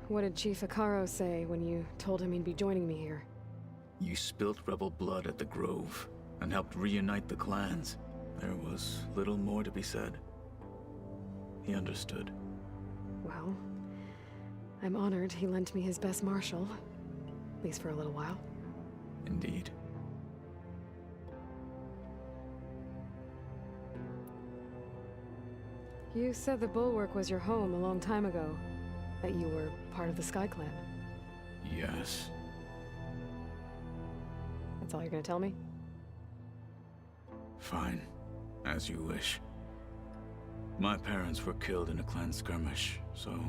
[SPEAKER 3] What did Chief Hikaru say when you told him he'd be joining me here?
[SPEAKER 12] You spilt rebel blood at the Grove, and helped reunite the clans. There was little more to be said. He understood.
[SPEAKER 3] Well, I'm honored he lent me his best martial. At least for a little while.
[SPEAKER 12] Indeed.
[SPEAKER 3] You said the Bulwark was your home a long time ago. That you were part of the Sky Clan.
[SPEAKER 12] Yes.
[SPEAKER 3] That's all you're gonna tell me?
[SPEAKER 12] Fine. As you wish. My parents were killed in a clan skirmish, so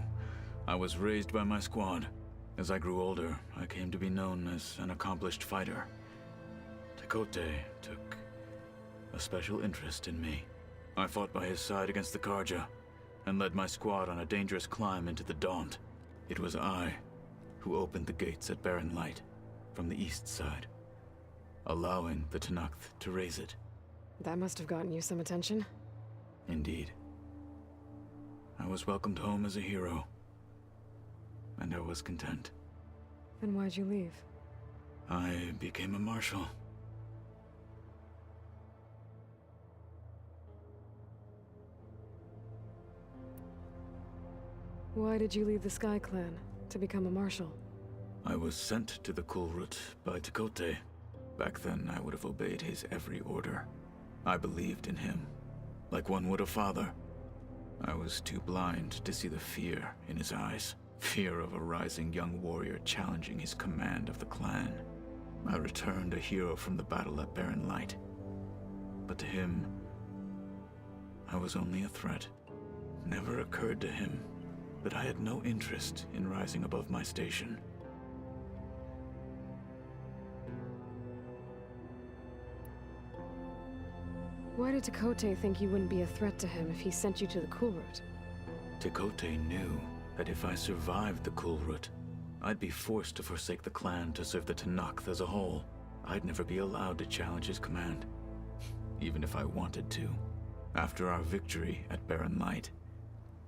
[SPEAKER 12] I was raised by my squad. As I grew older, I came to be known as an accomplished fighter. Tekote took a special interest in me. I fought by his side against the Karja, and led my squad on a dangerous climb into the Daunt. It was I who opened the gates at Barren Light from the east side, allowing the Tenakth to raise it.
[SPEAKER 3] That must have gotten you some attention.
[SPEAKER 12] Indeed. I was welcomed home as a hero, and I was content.
[SPEAKER 3] Then why'd you leave?
[SPEAKER 12] I became a marshal.
[SPEAKER 3] Why did you leave the Sky Clan to become a marshal?
[SPEAKER 12] I was sent to the Kulrut by Tekote. Back then, I would have obeyed his every order. I believed in him, like one would a father. I was too blind to see the fear in his eyes. Fear of a rising young warrior challenging his command of the clan. I returned a hero from the battle at Barren Light. But to him, I was only a threat. Never occurred to him that I had no interest in rising above my station.
[SPEAKER 3] Why did Tekote think you wouldn't be a threat to him if he sent you to the Kulrut?
[SPEAKER 12] Tekote knew that if I survived the Kulrut, I'd be forced to forsake the clan to serve the Tenakth as a whole. I'd never be allowed to challenge his command, even if I wanted to. After our victory at Barren Light,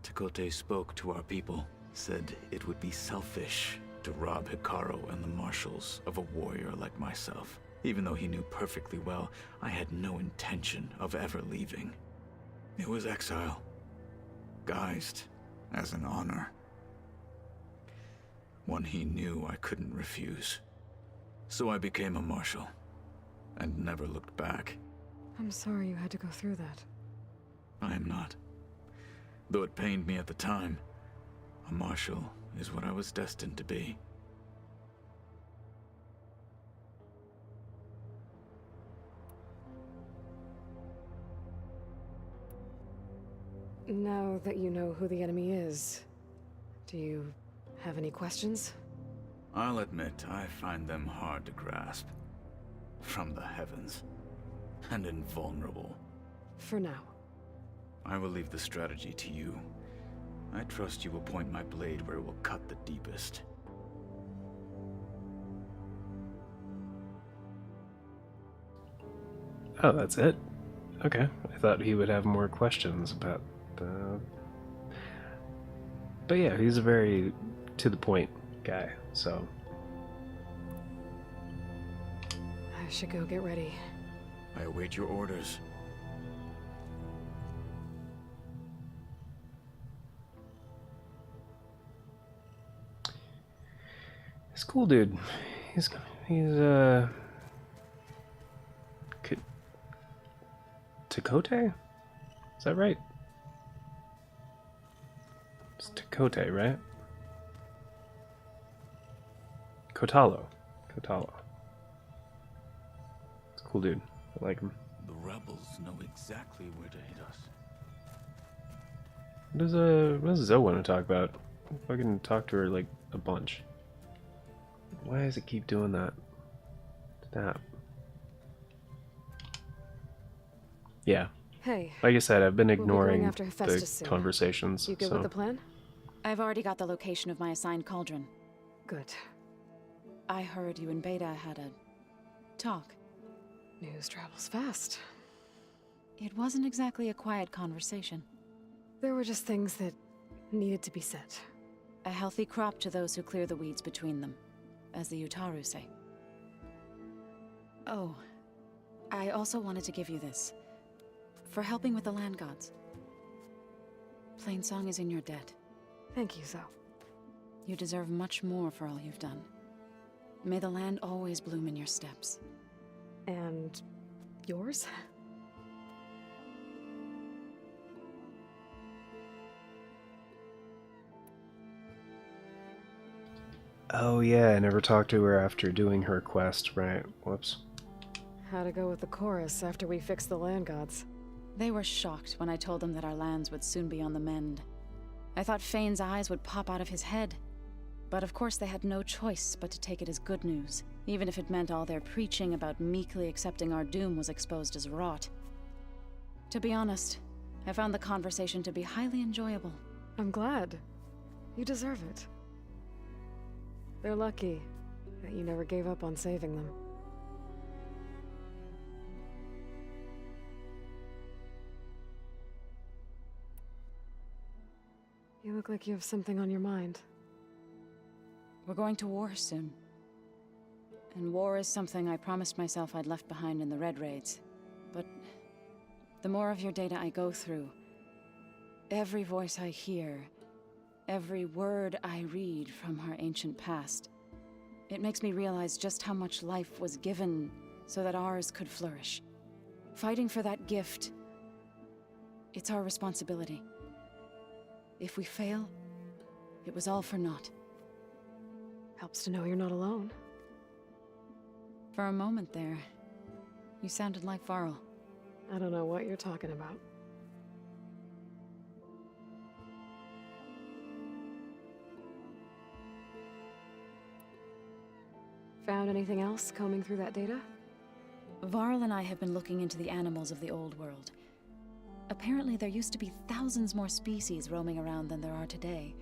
[SPEAKER 12] Tekote spoke to our people, said it would be selfish to rob Hikaru and the marshals of a warrior like myself, even though he knew perfectly well I had no intention of ever leaving. It was exile, guised as an honor. One he knew I couldn't refuse. So I became a marshal, and never looked back.
[SPEAKER 3] I'm sorry you had to go through that.
[SPEAKER 12] I am not. Though it pained me at the time, a marshal is what I was destined to be.
[SPEAKER 3] Now that you know who the enemy is, do you have any questions?
[SPEAKER 12] I'll admit, I find them hard to grasp. From the heavens. And invulnerable.
[SPEAKER 3] For now.
[SPEAKER 12] I will leave the strategy to you. I trust you will point my blade where it will cut the deepest.
[SPEAKER 1] Oh, that's it? Okay. I thought he would have more questions about the... But yeah, he's a very to-the-point guy, so...
[SPEAKER 3] I should go get ready.
[SPEAKER 12] I await your orders.
[SPEAKER 1] He's cool, dude. He's Tekote? Is that right? It's Tekote, right? Kotalo. It's a cool dude. I like him.
[SPEAKER 12] The rebels know exactly where to hit us.
[SPEAKER 1] What does Zoe want to talk about? I can talk to her like a bunch. Why does it keep doing that? Stop. Yeah.
[SPEAKER 3] Hey.
[SPEAKER 1] Like I said, I've been
[SPEAKER 3] We'll be going
[SPEAKER 1] ignoring
[SPEAKER 3] after Hephaestus
[SPEAKER 1] the
[SPEAKER 3] soon.
[SPEAKER 1] conversations.
[SPEAKER 3] You good
[SPEAKER 1] so.
[SPEAKER 3] with the plan?
[SPEAKER 2] I've already got the location of my assigned cauldron.
[SPEAKER 3] Good.
[SPEAKER 2] I heard you and Beta had a talk.
[SPEAKER 3] News travels fast.
[SPEAKER 2] It wasn't exactly a quiet conversation.
[SPEAKER 3] There were just things that needed to be said.
[SPEAKER 2] A healthy crop to those who clear the weeds between them, as the Utaru say. Oh, I also wanted to give you this. For helping with the land gods. Plainsong is in your debt.
[SPEAKER 3] Thank you, Zoe.
[SPEAKER 2] You deserve much more for all you've done. May the land always bloom in your steps.
[SPEAKER 3] And yours?
[SPEAKER 1] Oh yeah, I never talked to her after doing her quest, right? Whoops.
[SPEAKER 3] How to go with the chorus after we fixed the land gods.
[SPEAKER 13] They were shocked when I told them that our lands would soon be on the mend. I thought Fane's eyes would pop out of his head. But of course they had no choice but to take it as good news, even if it meant all their preaching about meekly accepting our doom was exposed as rot. To be honest, I found the conversation to be highly enjoyable.
[SPEAKER 3] I'm glad. You deserve it. They're lucky that you never gave up on saving them. You look like you have something on your mind.
[SPEAKER 13] We're going to war soon. And war is something I promised myself I'd left behind in the Red Raids. But the more of your data I go through, every voice I hear, every word I read from our ancient past, it makes me realize just how much life was given so that ours could flourish. Fighting for that gift, it's our responsibility. If we fail, it was all for naught.
[SPEAKER 3] Helps to know you're not alone.
[SPEAKER 13] For a moment there, you sounded like Varl.
[SPEAKER 3] I don't know what you're talking about. Found anything else combing through that data?
[SPEAKER 13] Varl and I have been looking into the animals of the old world. Apparently there used to be thousands more species roaming around than there are today.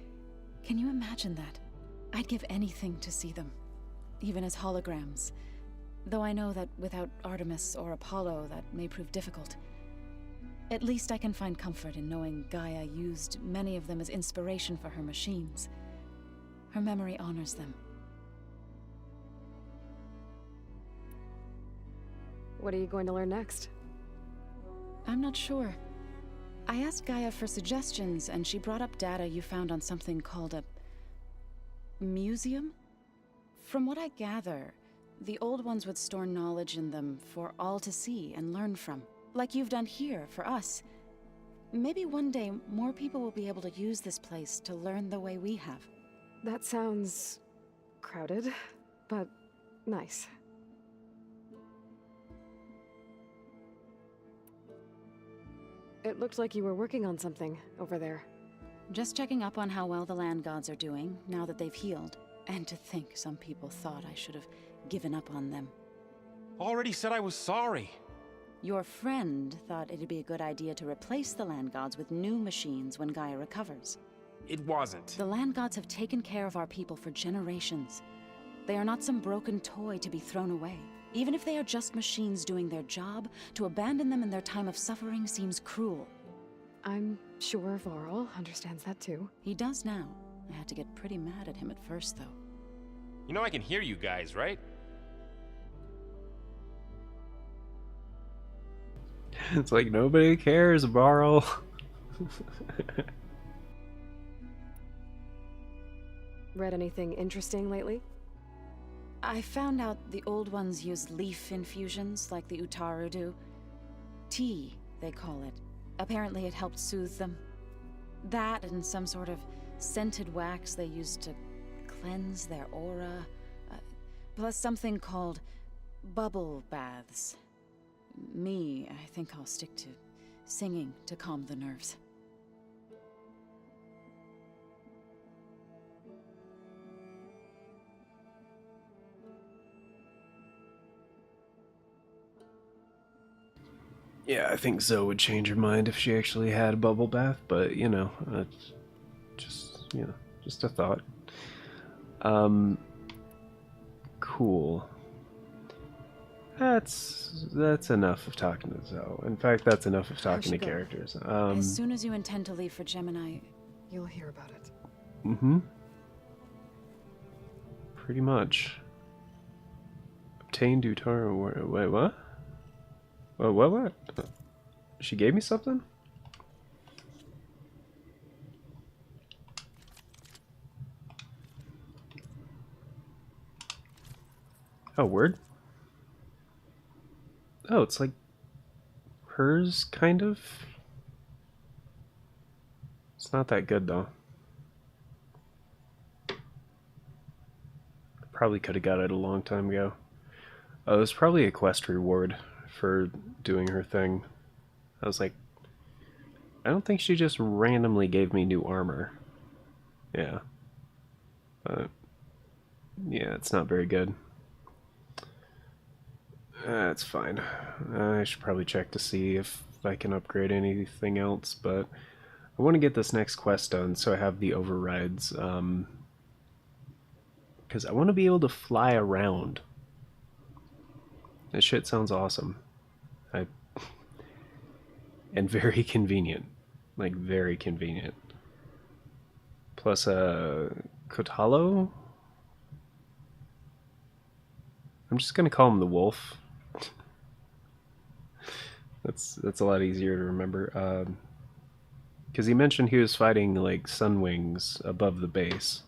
[SPEAKER 13] Can you imagine that? I'd give anything to see them, even as holograms. Though I know that without Artemis or Apollo, that may prove difficult. At least I can find comfort in knowing Gaia used many of them as inspiration for her machines. Her memory honors them.
[SPEAKER 3] What are you going to learn next?
[SPEAKER 13] I'm not sure. I asked Gaia for suggestions, and she brought up data you found on something called a museum? From what I gather, the old ones would store knowledge in them for all to see and learn from, like you've done here for us. Maybe one day more people will be able to use this place to learn the way we have.
[SPEAKER 3] That sounds crowded, but nice. It looked like you were working on something over there.
[SPEAKER 13] Just checking up on how well the land gods are doing, now that they've healed. And to think some people thought I should have given up on them.
[SPEAKER 8] Already said I was sorry.
[SPEAKER 13] Your friend thought it'd be a good idea to replace the land gods with new machines when Gaia recovers.
[SPEAKER 8] It wasn't.
[SPEAKER 13] The land gods have taken care of our people for generations. They are not some broken toy to be thrown away. Even if they are just machines doing their job, to abandon them in their time of suffering seems cruel.
[SPEAKER 3] I'm sure Varl understands that too.
[SPEAKER 13] He does now. I had to get pretty mad at him at first, though.
[SPEAKER 8] You know I can hear you guys, right?
[SPEAKER 1] It's like nobody cares, Varl.
[SPEAKER 3] Read anything interesting lately?
[SPEAKER 13] I found out the old ones use leaf infusions like the Utaru do. Tea, they call it. Apparently it helped soothe them. That and some sort of scented wax they used to cleanse their aura. Plus something called bubble baths. Me, I think I'll stick to singing to calm the nerves.
[SPEAKER 1] Yeah, I think Zoe would change her mind if she actually had a bubble bath, but you know, just a thought. Cool. That's enough of talking to Zoe. In fact, that's enough of talking to characters.
[SPEAKER 13] As soon as you intend to leave for Gemini,
[SPEAKER 3] you'll hear about it.
[SPEAKER 1] Mm-hmm. Pretty much. Obtained Utaru. Wait, what? What? She gave me something? Oh, word? Oh, it's like hers, kind of? It's not that good, though. probably could have got it a long time ago. Oh, it was probably a quest reward for doing her thing. I was like, I don't think she just randomly gave me new armor. Yeah. But, yeah, it's not very good. That's fine. I should probably check to see if I can upgrade anything else, but I want to get this next quest done so I have the overrides. Because I want to be able to fly around. This shit sounds awesome. And very convenient. Like, very convenient. Plus, Kotalo? I'm just gonna call him the wolf. That's a lot easier to remember. Because he mentioned he was fighting, like, Sunwings above the base.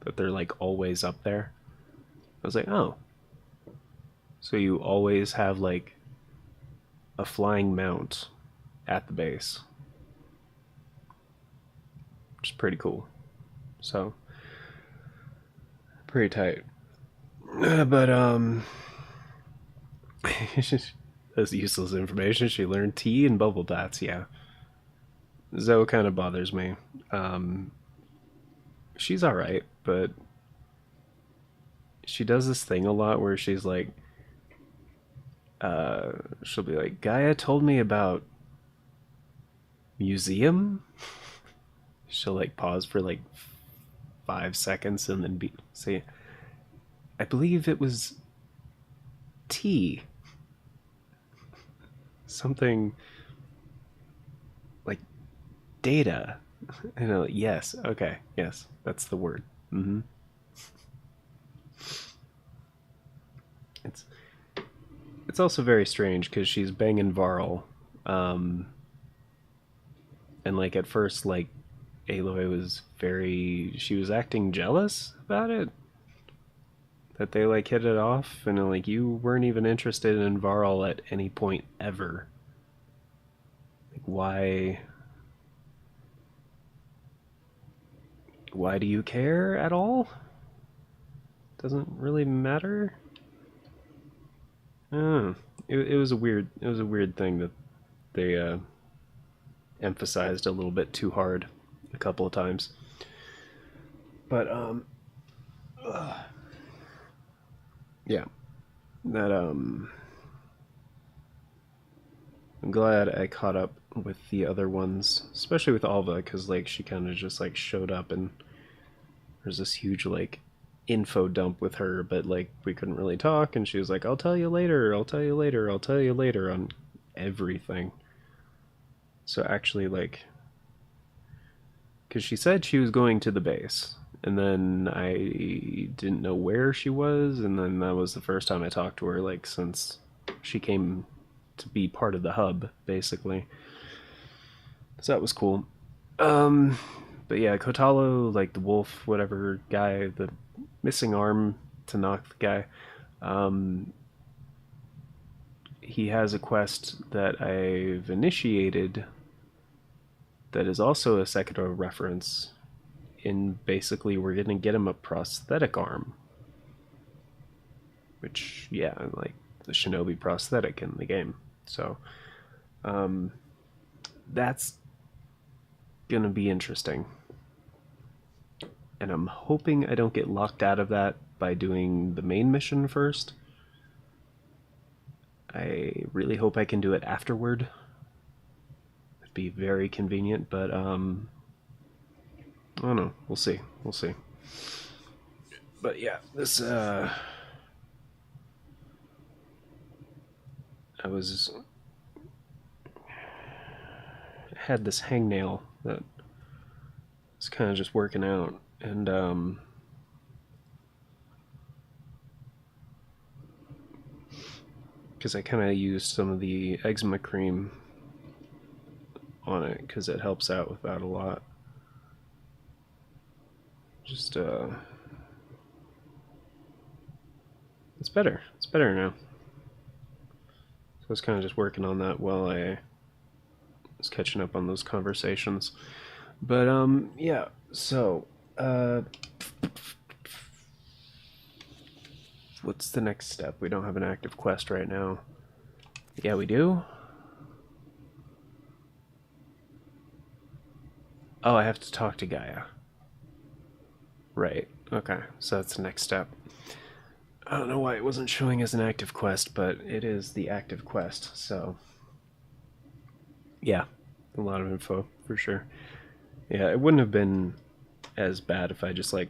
[SPEAKER 1] That they're, like, always up there. I was like, oh. So you always have, like, a flying mount at the base. Which is pretty cool. So, pretty tight. But, that's useless information. She learned tea and bubble baths, yeah. Zoe kind of bothers me. She's alright, but she does this thing a lot where she's like, she'll be like, Gaia told me about museum. She'll like pause for like 5 seconds and then say, I believe it was tea. Something like data. And I'm like, yes, okay, yes, that's the word. Mm-hmm. It's also very strange because she's banging Varl, and like at first, like Aloy was she was acting jealous about it, that they like hit it off, and like you weren't even interested in Varl at any point ever. Like why do you care at all? Doesn't really matter. It was a weird thing that they emphasized a little bit too hard a couple of times. But yeah, that I'm glad I caught up with the other ones, especially with Alva, because like she kind of just like showed up and there's this huge like info dump with her, but like we couldn't really talk, and she was like, I'll tell you later, I'll tell you later, I'll tell you later on everything. So actually, like, because she said she was going to the base, and then I didn't know where she was, and then that was the first time I talked to her, like, since she came to be part of the hub, basically. So that was cool. But yeah, Kotalo, like the wolf, whatever guy, the missing arm to knock the guy, he has a quest that I've initiated that is also a Sekiro reference. In basically, we're gonna get him a prosthetic arm. Which, yeah, like the shinobi prosthetic in the game. So, that's gonna be interesting. And I'm hoping I don't get locked out of that by doing the main mission first. I really hope I can do it afterward. It'd be very convenient, but I don't know. We'll see. We'll see. But yeah, this I had this hangnail that was kind of just working out, and because I kind of used some of the eczema cream on it because it helps out with that a lot. Just it's better. It's better now. So I was kind of just working on that while I was catching up on those conversations. But yeah, so what's the next step? We don't have an active quest right now. Yeah, we do. Oh, I have to talk to Gaia. Right. Okay, so that's the next step. I don't know why it wasn't showing as an active quest, but it is the active quest, so yeah, a lot of info for sure. Yeah, it wouldn't have been as bad if I just like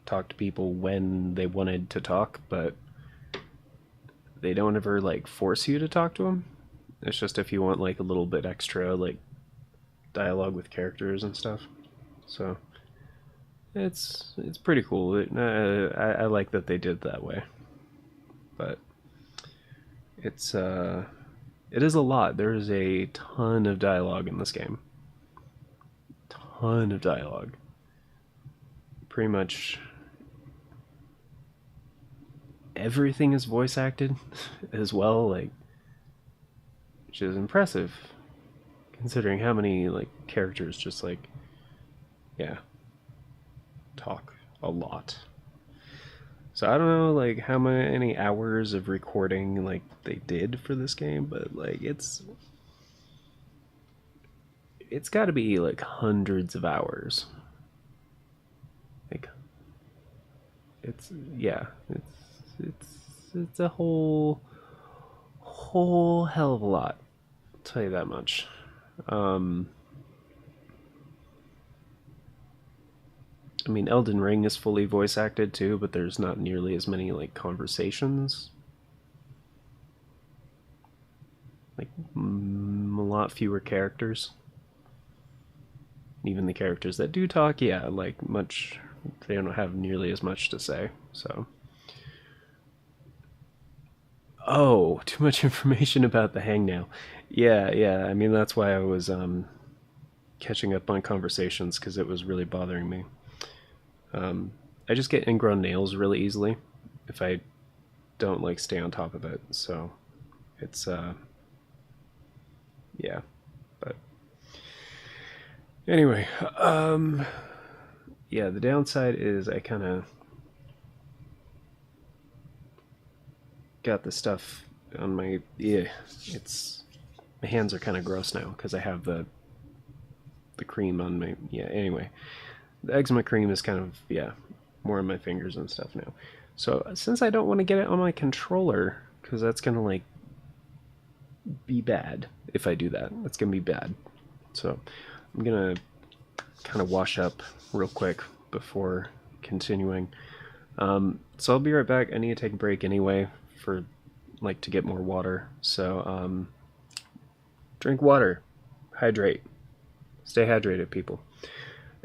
[SPEAKER 1] talked to people when they wanted to talk, but they don't ever like force you to talk to them. It's just if you want like a little bit extra like dialogue with characters and stuff. So it's pretty cool. I like that they did it that way, but it is a lot. There is a ton of dialogue in this game. Ton of dialogue. Pretty much everything is voice acted as well, like, which is impressive considering how many like characters just like, yeah, talk a lot. So I don't know like how many hours of recording like they did for this game, but like it's got to be like hundreds of hours. Like it's it's a whole hell of a lot. I'll tell you that much. I mean, Elden Ring is fully voice acted too, but there's not nearly as many like conversations. Like a lot fewer characters. Even the characters that do talk, yeah, like much, they don't have nearly as much to say. So, oh, too much information about the hangnail. Yeah. I mean, that's why I was catching up on conversations because it was really bothering me. I just get ingrown nails really easily if I don't like stay on top of it. So it's yeah, but anyway, yeah, the downside is I kind of got the stuff on my, yeah, it's, my hands are kind of gross now because I have the cream on my, yeah, anyway, the eczema cream is kind of, yeah, more on my fingers and stuff now. So since I don't want to get it on my controller, because that's going to like be bad if I do that. That's going to be bad. So I'm going to kind of wash up real quick before continuing. So I'll be right back. I need to take a break anyway for like to get more water. So drink water, hydrate, stay hydrated, people.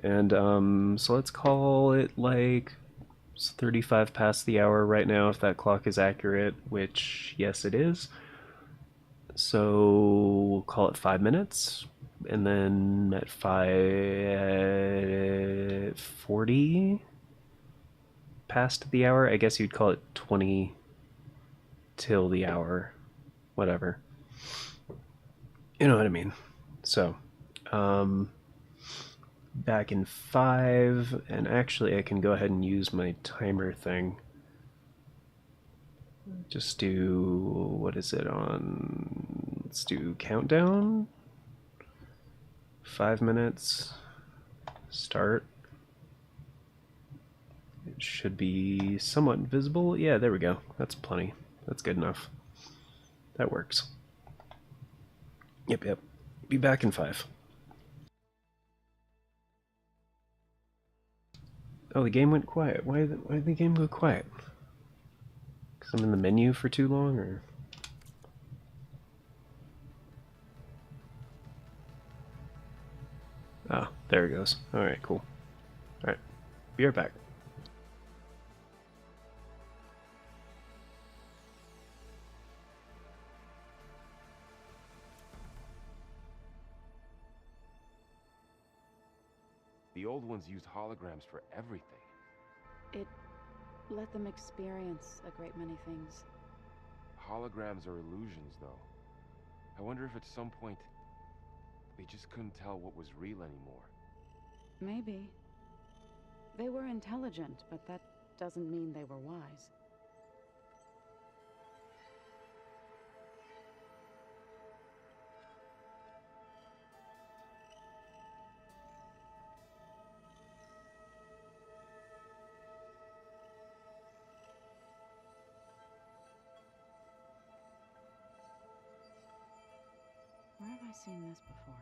[SPEAKER 1] And so let's call it like it's 35 past the hour right now, if that clock is accurate, which yes it is. So we'll call it 5 minutes, and then at 5:40 past the hour, I guess you'd call it 20 till the hour, whatever. You know what I mean. So, back in 5, and actually I can go ahead and use my timer thing. Just do, what is it on? Let's do countdown. 5 minutes. Start. It should be somewhat visible. Yeah, there we go. That's plenty. That's good enough. That works. Yep. Be back in 5. Oh, the game went quiet. Why did the game go quiet? Because I'm in the menu for too long, or? Oh, there it goes. Alright, cool. Alright, be right back.
[SPEAKER 8] The old ones used holograms for everything.
[SPEAKER 13] It let them experience a great many things.
[SPEAKER 8] Holograms are illusions, though. I wonder if at some point they just couldn't tell what was real anymore.
[SPEAKER 13] Maybe. They were intelligent, but that doesn't mean they were wise. Where have I seen this before?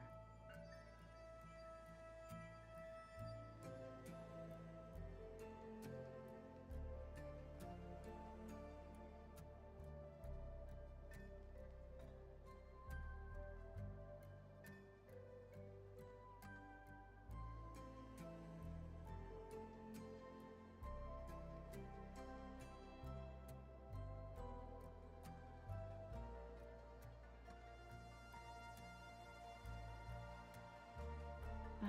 [SPEAKER 13] Ah,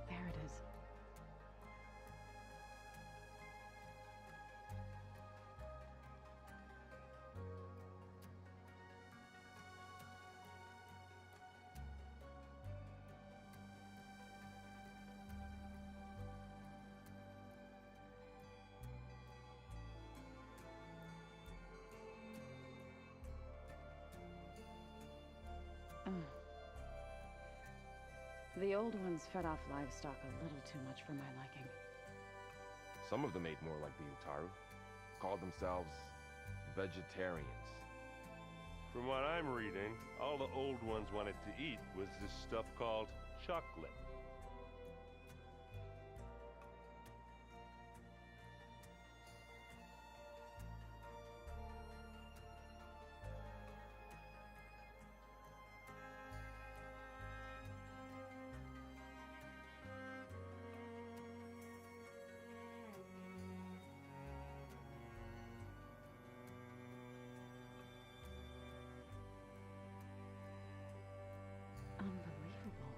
[SPEAKER 13] there it is. The old ones fed off livestock a little too much for my liking.
[SPEAKER 8] Some of them ate more like the Utaru. Called themselves vegetarians.
[SPEAKER 10] From what I'm reading, all the old ones wanted to eat was this stuff called chocolate.
[SPEAKER 13] Unbelievable.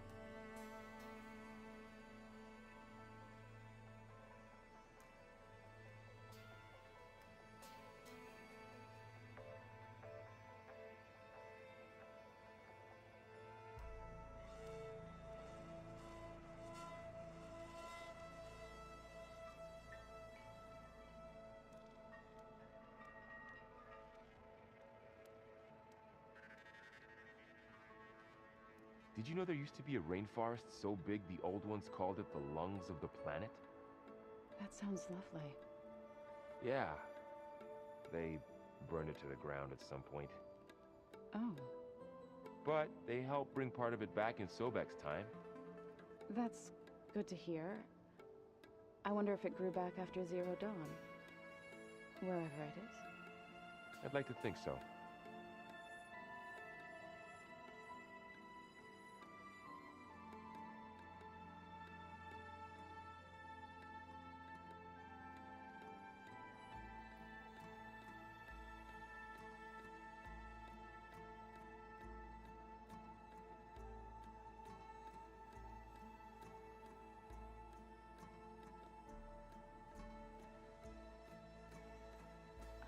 [SPEAKER 8] Did you know there used to be a rainforest so big the old ones called it the lungs of the planet?
[SPEAKER 13] That sounds lovely.
[SPEAKER 8] Yeah. They burned it to the ground at some point.
[SPEAKER 13] Oh,
[SPEAKER 8] But they helped bring part of it back in Sobek's time.
[SPEAKER 13] that's good to hear. I wonder if it grew back after Zero Dawn. Wherever it is.
[SPEAKER 8] I'd like to think so.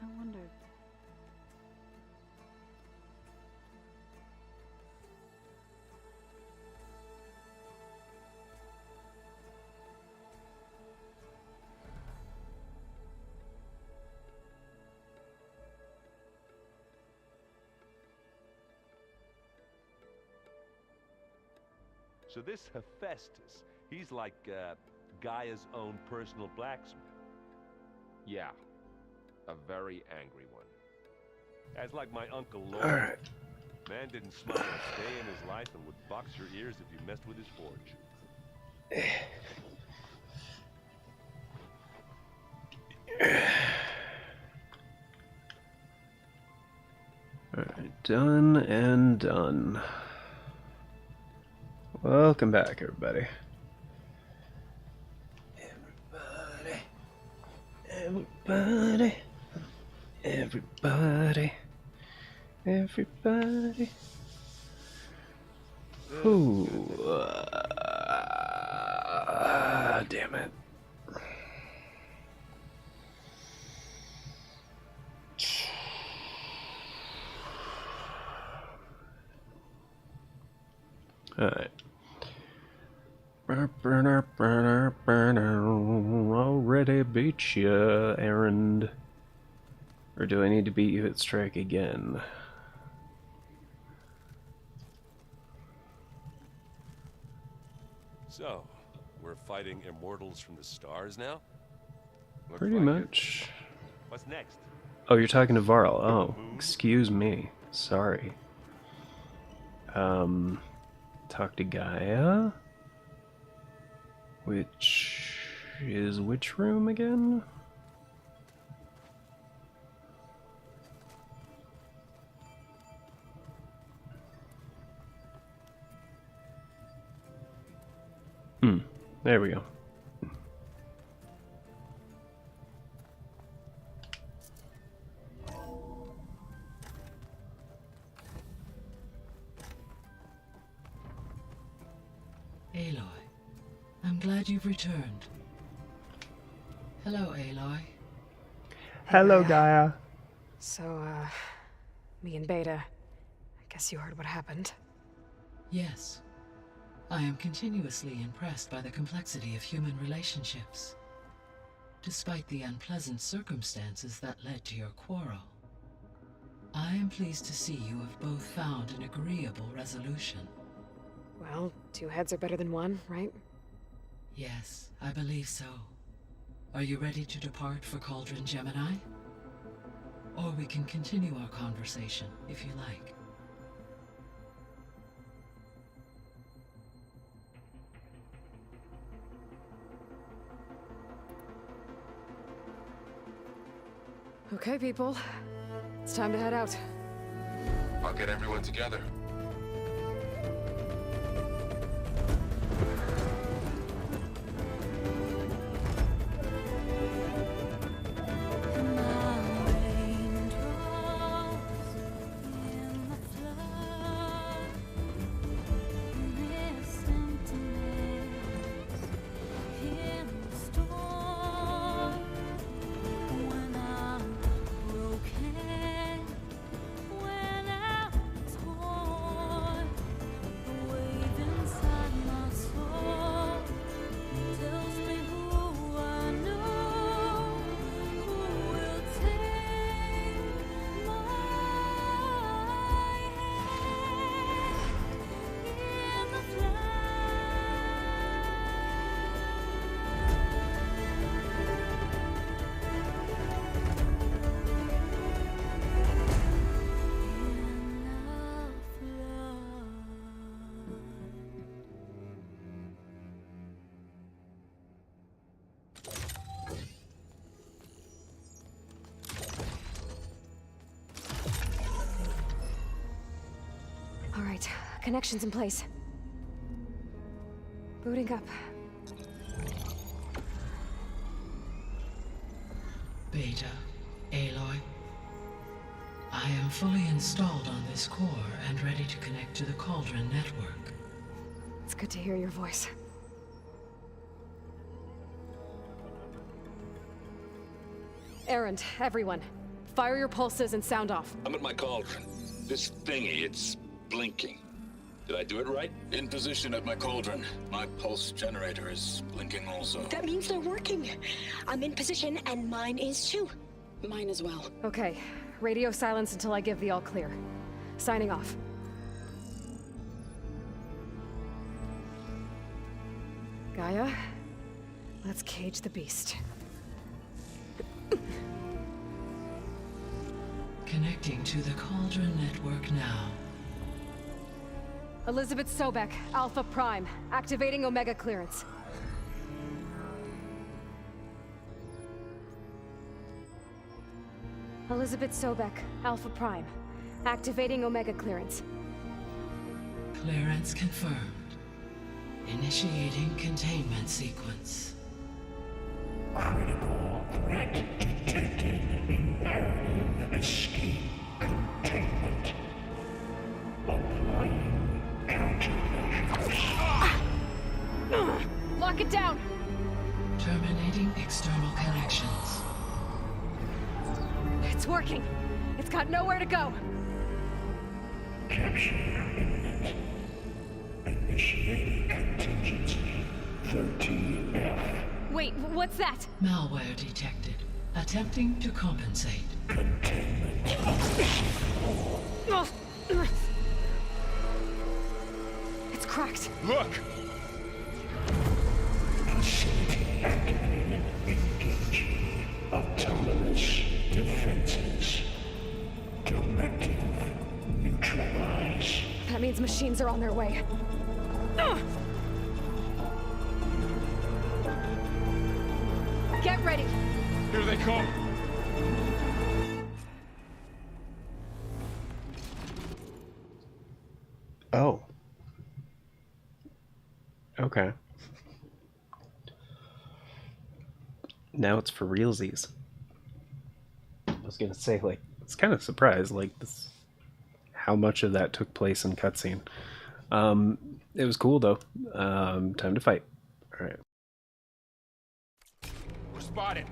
[SPEAKER 13] I wonder.
[SPEAKER 10] So this Hephaestus, he's like Gaia's own personal blacksmith.
[SPEAKER 8] Yeah. A very angry one.
[SPEAKER 10] That's like my Uncle Lord.
[SPEAKER 1] All right.
[SPEAKER 10] Man didn't smile a day in his life and would box your ears if you messed with his forge.
[SPEAKER 1] Alright, done and done. Welcome back, everybody. Everybody. Everybody. Everybody. Ooh. Damn it. Alright. Already beat you, Errand. Or do I need to beat you at Strike again?
[SPEAKER 10] So, we're fighting immortals from the stars now?
[SPEAKER 8] Looks
[SPEAKER 1] Pretty
[SPEAKER 8] like
[SPEAKER 1] much.
[SPEAKER 10] What's next?
[SPEAKER 1] Oh, you're talking to Varl. Oh, excuse me. Sorry. Talk to Gaia? Which is which room again? There we go.
[SPEAKER 9] Aloy, I'm glad you've returned. Hello, Aloy.
[SPEAKER 1] Hello, Gaia.
[SPEAKER 3] So, me and Beta, I guess you heard what happened.
[SPEAKER 9] Yes. I am continuously impressed by the complexity of human relationships. Despite the unpleasant circumstances that led to your quarrel, I am pleased to see you have both found an agreeable resolution.
[SPEAKER 3] Well, 2 heads are better than 1, right?
[SPEAKER 9] Yes, I believe so. Are you ready to depart for Cauldron Gemini? Or we can continue our conversation, if you like.
[SPEAKER 3] Okay, people. It's time to head out.
[SPEAKER 8] I'll get everyone together.
[SPEAKER 3] All right, connections in place. Booting up.
[SPEAKER 9] Beta, Aloy. I am fully installed on this core and ready to connect to the Cauldron network.
[SPEAKER 3] It's good to hear your voice. Errand, everyone. Fire your pulses and sound off.
[SPEAKER 14] I'm at my cauldron. This thingy, it's blinking. Did I do it right? In position at my cauldron. My pulse generator is blinking also.
[SPEAKER 4] That means they're working. I'm in position, and mine is too. Mine as well.
[SPEAKER 3] Okay, radio silence until I give the all clear. Signing off. Gaia, let's cage the beast.
[SPEAKER 9] Connecting to the Cauldron network now.
[SPEAKER 3] Elizabeth Sobek, Alpha Prime, activating Omega clearance. Elizabeth Sobek, Alpha Prime, activating Omega clearance.
[SPEAKER 9] Clearance confirmed. Initiating containment sequence.
[SPEAKER 15] Critical threat detected. Imperative escape containment. Applying countermeasures.
[SPEAKER 3] Lock it down!
[SPEAKER 9] Terminating external connections.
[SPEAKER 3] It's working. It's got nowhere to go.
[SPEAKER 15] Capture imminent. Initiating contingency. 13F.
[SPEAKER 3] Wait, what's that?
[SPEAKER 9] Malware detected. Attempting to compensate.
[SPEAKER 3] It's cracked.
[SPEAKER 5] Look!
[SPEAKER 15] Facility activated. Engaging autonomous defenses. Directive. Neutralize.
[SPEAKER 3] That means machines are on their way. Get ready.
[SPEAKER 5] Here they come!
[SPEAKER 1] Oh. Okay. Now it's for realsies. I was gonna say, like, it's kind of surprised, like, this, how much of that took place in cutscene. It was cool, though. Time to fight. Alright.
[SPEAKER 5] We're spotted!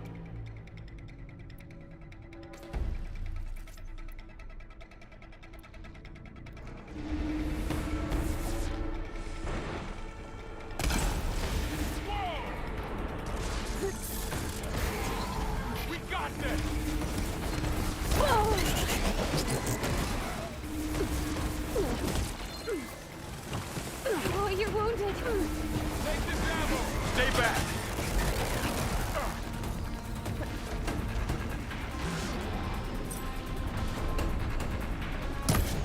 [SPEAKER 5] We got this!
[SPEAKER 3] Oh, you're wounded.
[SPEAKER 5] Take this ammo! Stay back!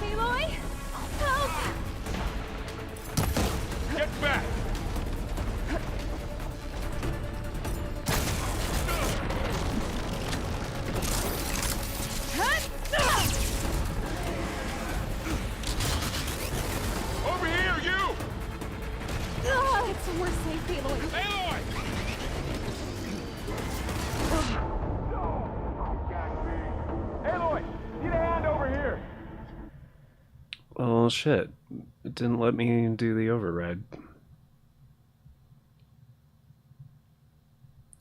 [SPEAKER 3] Aloy! Help!
[SPEAKER 5] Get back! Over here, you!
[SPEAKER 3] It's worth safe, Aloy.
[SPEAKER 5] Aloy! Aloy! Need a hand over here!
[SPEAKER 1] Well, shit. It didn't let me do the override.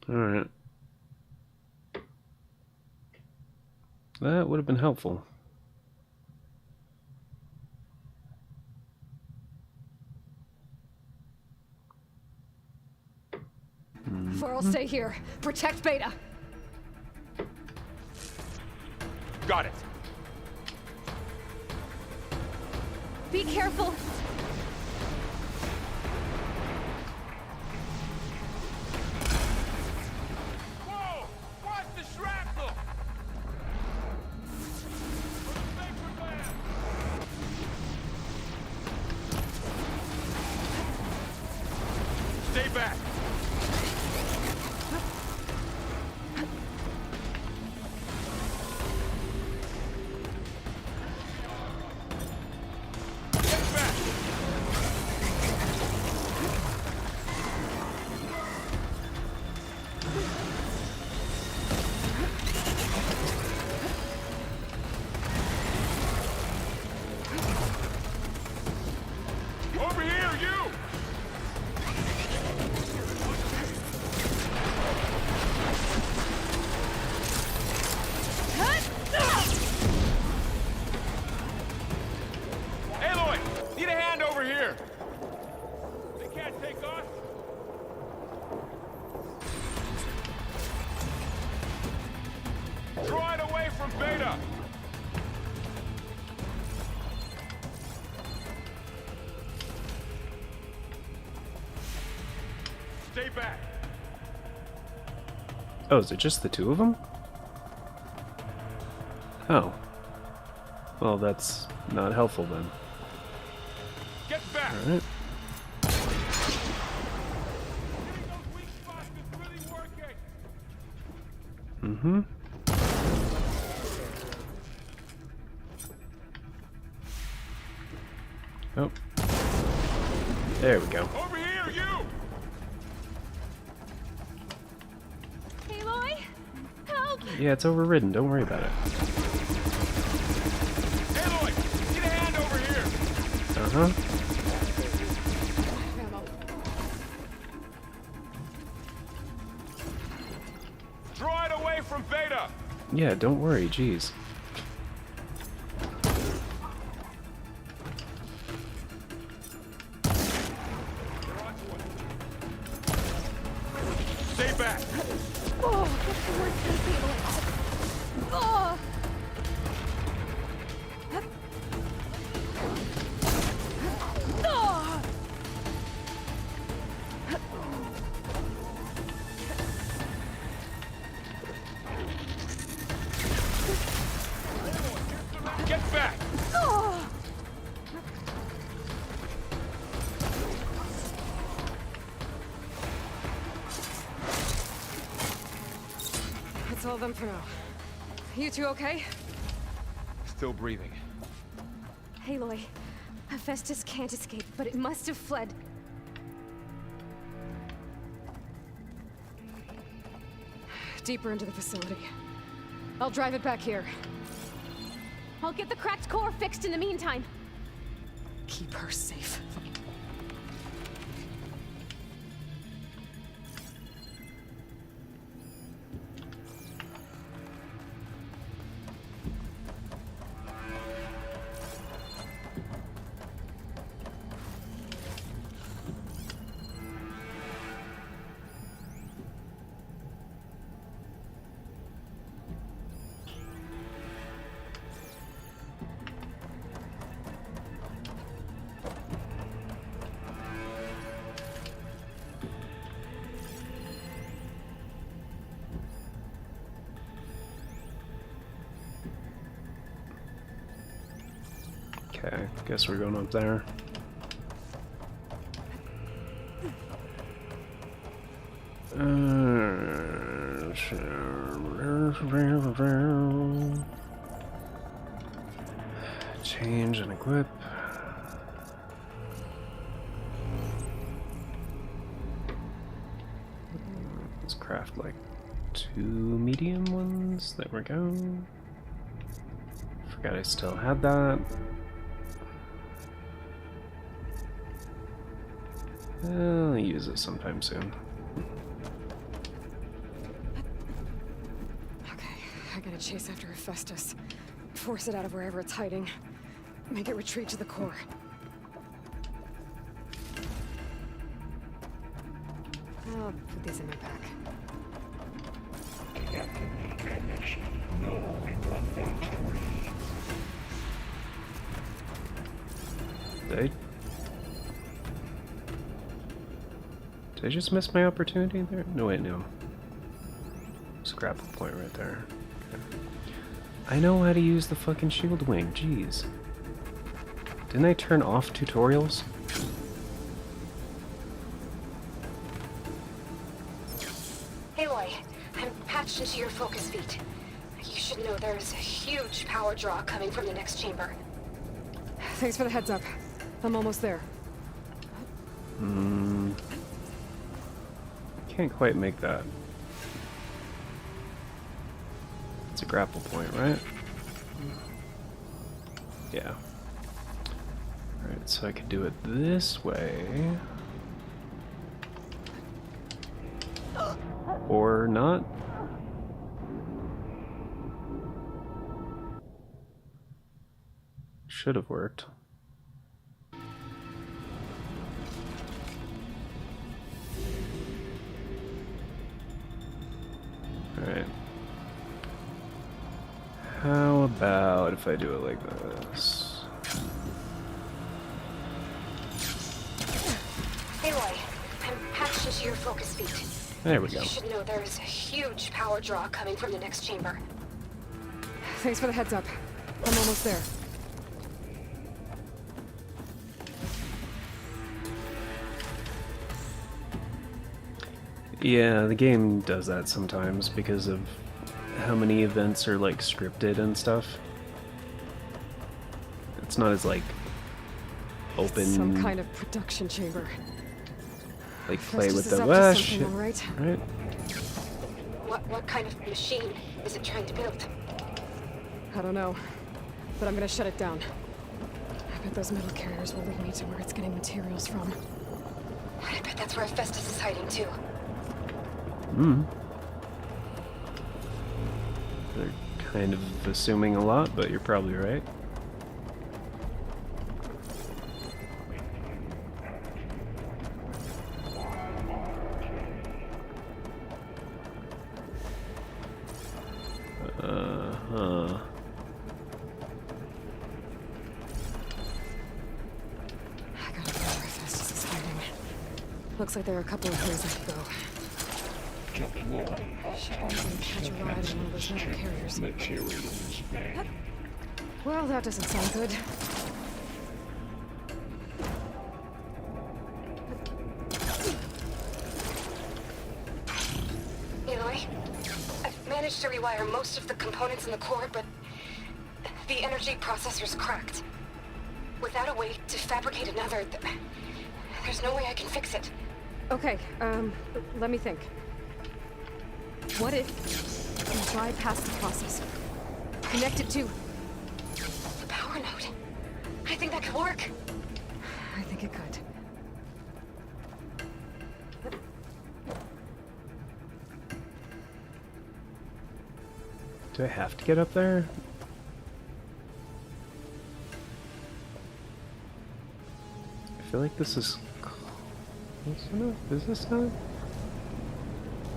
[SPEAKER 1] Alright. That would have been helpful.
[SPEAKER 3] I'll stay here. Protect Beta.
[SPEAKER 5] Got it!
[SPEAKER 3] Be careful.
[SPEAKER 5] Whoa! Watch the shrapnel! Stay back! Over here, you! Aloy! Need a hand over here! They can't take us! Draw it away from Beta! Stay back!
[SPEAKER 1] Oh, is it just the two of them? Oh. Well, that's not helpful then.
[SPEAKER 5] Get back!
[SPEAKER 1] Alright. Mm-hmm. Oh. There we go.
[SPEAKER 5] Over here, you!
[SPEAKER 3] Aloy! Help!
[SPEAKER 1] Yeah, it's overridden. Don't worry about it.
[SPEAKER 5] Aloy! Need a hand over here!
[SPEAKER 1] Uh-huh.
[SPEAKER 5] Draw it away from Beta!
[SPEAKER 1] Yeah, don't worry. Jeez.
[SPEAKER 3] All of them for now. You two okay?
[SPEAKER 8] Still breathing.
[SPEAKER 16] Aloy, Hephaestus can't escape, but it must have fled.
[SPEAKER 3] Deeper into the facility. I'll drive it back here.
[SPEAKER 16] I'll get the cracked core fixed in the meantime.
[SPEAKER 3] Keep her safe.
[SPEAKER 1] Okay, guess we're going up there. Change and equip. Let's craft like 2 medium ones. There we go. Forgot I still had that. I'll use it sometime soon.
[SPEAKER 3] Okay, I gotta chase after Hephaestus. Force it out of wherever it's hiding. Make it retreat to the core. I'll put these in my pack.
[SPEAKER 1] Did I just miss my opportunity there? No, wait, no. Scrap a point right there. Okay. I know how to use the fucking shield wing, jeez. Didn't I turn off tutorials?
[SPEAKER 16] Aloy, I'm patched into your focus feet. You should know there's a huge power draw coming from the next chamber.
[SPEAKER 3] Thanks for the heads up. I'm almost there.
[SPEAKER 1] Can't quite make that. It's a grapple point, right? Yeah. Alright, so I could do it this way. Or not. Should have worked. Alright. How about if I do it like this?
[SPEAKER 16] Aloy, I'm patched into your focus feet.
[SPEAKER 1] There we go.
[SPEAKER 16] You should know there's a huge power draw coming from the next chamber.
[SPEAKER 3] Thanks for the heads up. I'm almost there.
[SPEAKER 1] Yeah, the game does that sometimes because of how many events are like scripted and stuff. It's not as like open.
[SPEAKER 3] Some kind of production chamber.
[SPEAKER 1] Like play with
[SPEAKER 3] Hephaestus is
[SPEAKER 1] the
[SPEAKER 3] up to
[SPEAKER 1] shit.
[SPEAKER 3] something, all right?
[SPEAKER 1] Right?
[SPEAKER 16] What kind of machine is it trying to build?
[SPEAKER 3] I don't know, but I'm gonna shut it down. I bet those metal carriers will lead me to where it's getting materials from.
[SPEAKER 16] I bet that's where Hephaestus is hiding too.
[SPEAKER 1] They're kind of assuming a lot, but you're probably right.
[SPEAKER 3] I gotta know where Hephaestus is hiding. Looks like there are a couple of ways I could go. Should be able to catch a ride in one of those metal carriers. Well, that doesn't sound good.
[SPEAKER 16] Aloy, I've managed managed to rewire most of the components in the core, but the energy processor's cracked. Without a way to fabricate another, there's no way I can fix it.
[SPEAKER 3] Okay, let me think. What if you bypass the processor? Connect it to...
[SPEAKER 16] the power node. I think that could work.
[SPEAKER 3] I think it could.
[SPEAKER 1] Do I have to get up there? I feel like this is close enough. Is this not?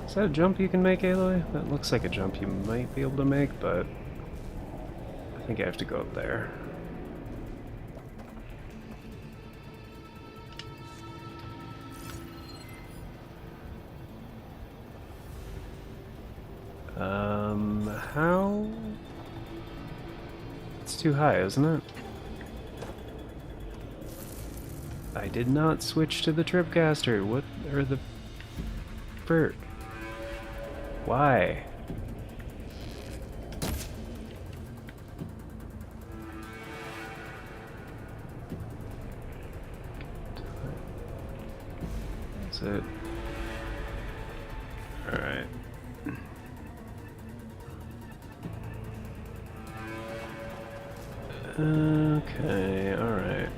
[SPEAKER 1] Is that a jump you can make, Aloy? That looks like a jump you might be able to make, but I think I have to go up there. How? It's too high, isn't it? I did not switch to the Tripcaster. What are the... Bert? Why? That's it. Alright. Okay, alright.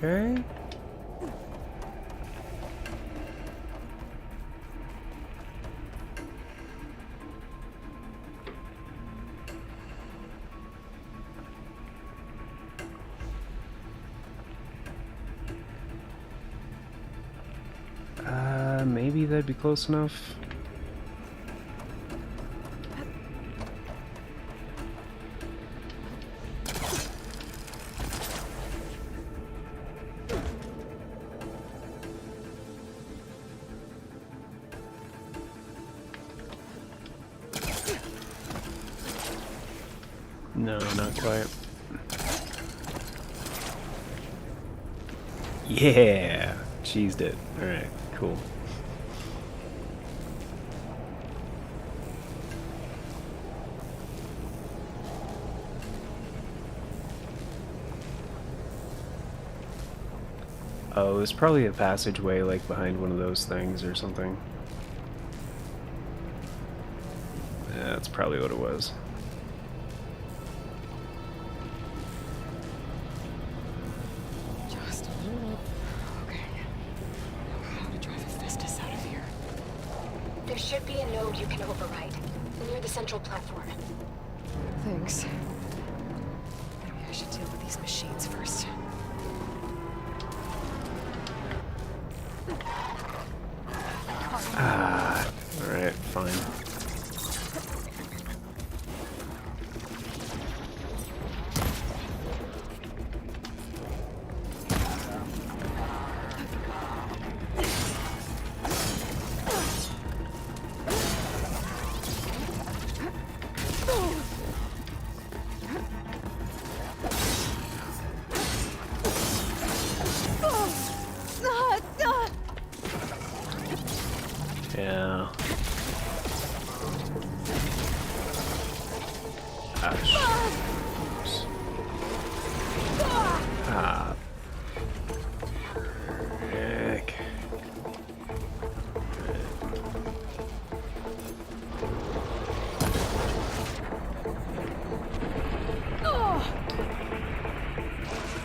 [SPEAKER 1] Okay. Maybe that'd be close enough. No, not quite. Yeah! Cheesed it. Alright, cool. Oh, there's probably a passageway like behind one of those things or something. Yeah, that's probably what it was.
[SPEAKER 3] Just a little. Okay. Now how to drive Hephaestus out of here?
[SPEAKER 16] There should be a node you can override, near the central platform.
[SPEAKER 3] Thanks. Maybe I should deal with these machines first.
[SPEAKER 1] Ah, alright, fine. Yeah. Oops. Ah. Heck.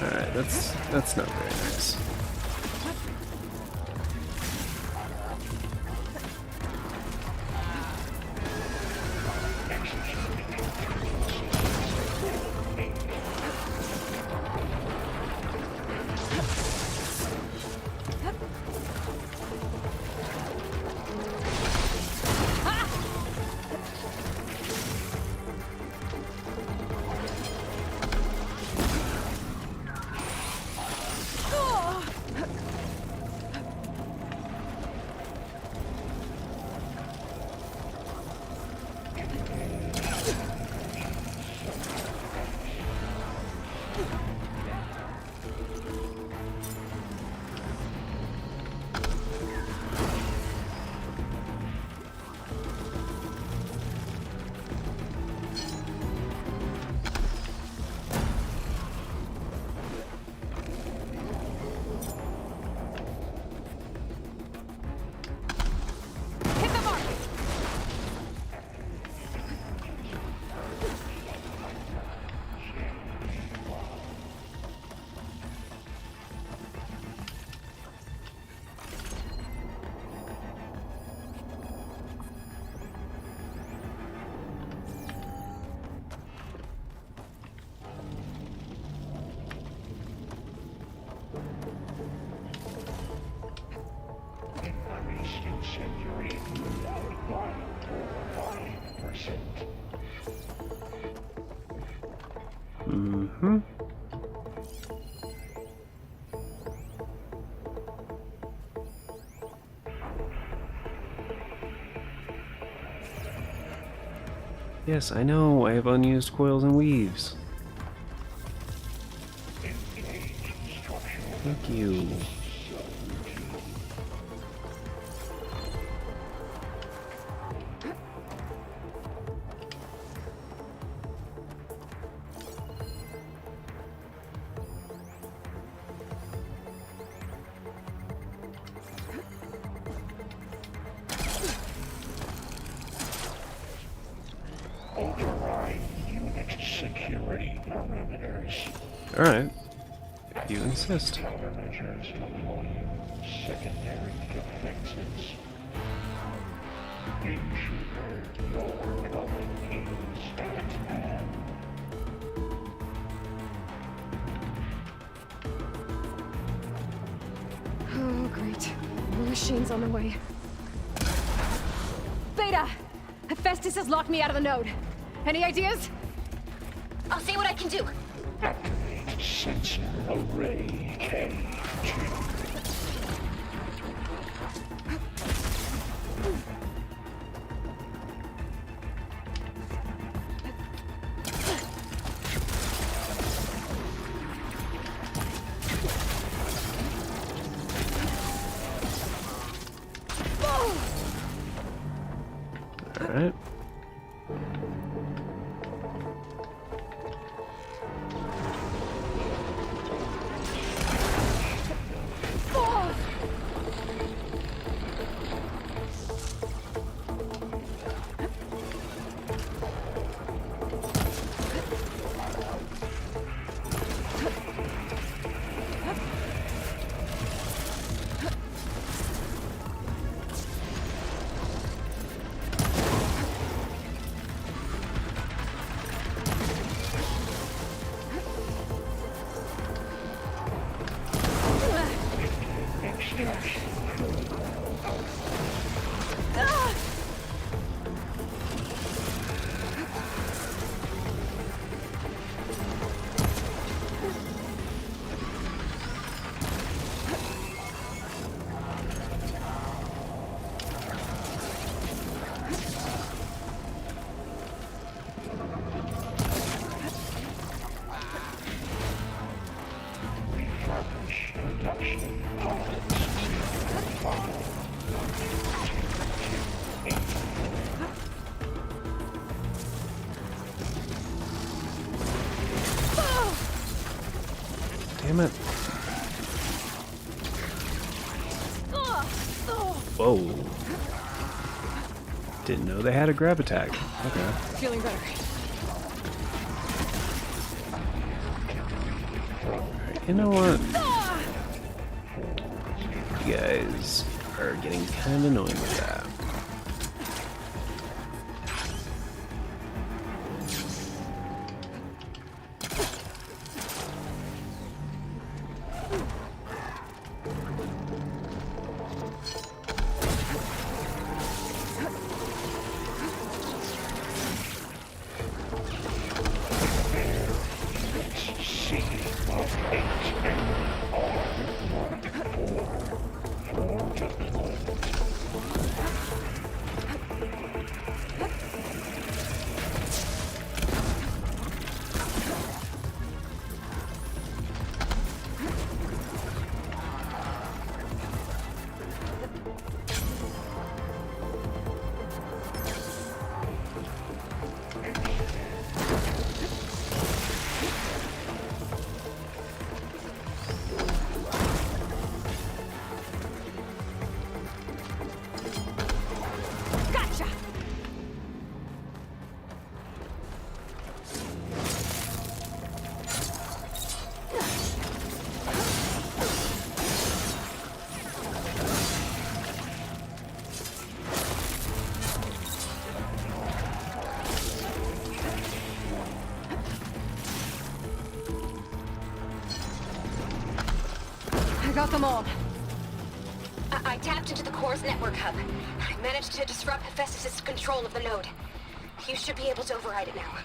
[SPEAKER 1] Alright, That's not very nice. Mm-hmm. Yes, I know. I have unused coils and weaves. Thank you.
[SPEAKER 15] Override unit security parameters.
[SPEAKER 1] Alright. If you insist.
[SPEAKER 15] Countermeasures deploying secondary defenses. Ensure your coming is at hand.
[SPEAKER 3] Oh, great. More machines on the way. Beta! Hephaestus has locked me out of the node. Any ideas?
[SPEAKER 16] I'll see what I can do.
[SPEAKER 15] Activate sensor array K2.
[SPEAKER 1] Alright. Damn it. Whoa. Didn't know they had a grab attack. Okay.
[SPEAKER 3] Feeling better.
[SPEAKER 1] Alright, You know what? You guys are getting kind of annoying with that.
[SPEAKER 16] Got them all. I tapped into the core's network hub. I managed to disrupt Hephaestus' control of the node. You should be able to override it now.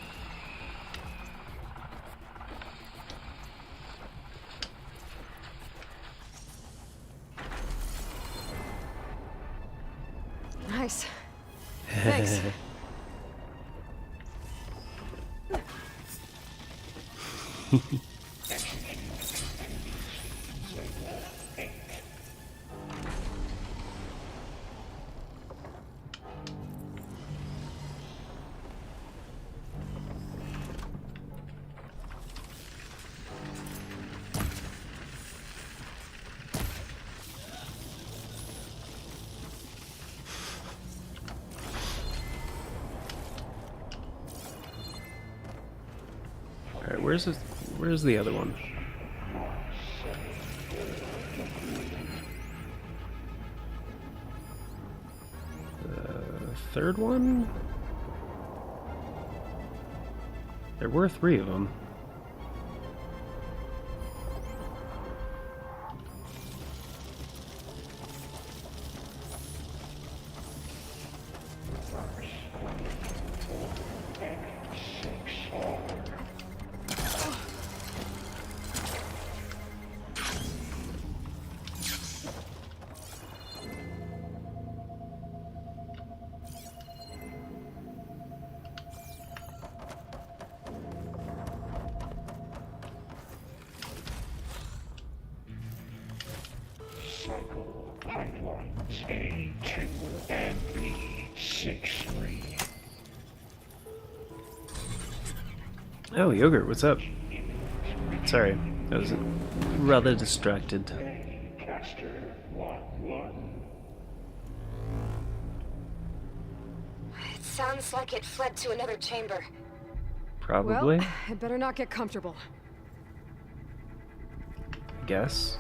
[SPEAKER 3] Nice. Thanks.
[SPEAKER 1] Alright, where's the other one? The third one? There were 3 of them.
[SPEAKER 15] Cycle pipelines A2 and B63.
[SPEAKER 1] Oh, Yogurt, what's up? Sorry, I was rather distracted.
[SPEAKER 15] Caster 1-1.
[SPEAKER 16] It sounds like it fled to another chamber.
[SPEAKER 1] Probably.
[SPEAKER 3] Well, I better not get comfortable.
[SPEAKER 1] I guess.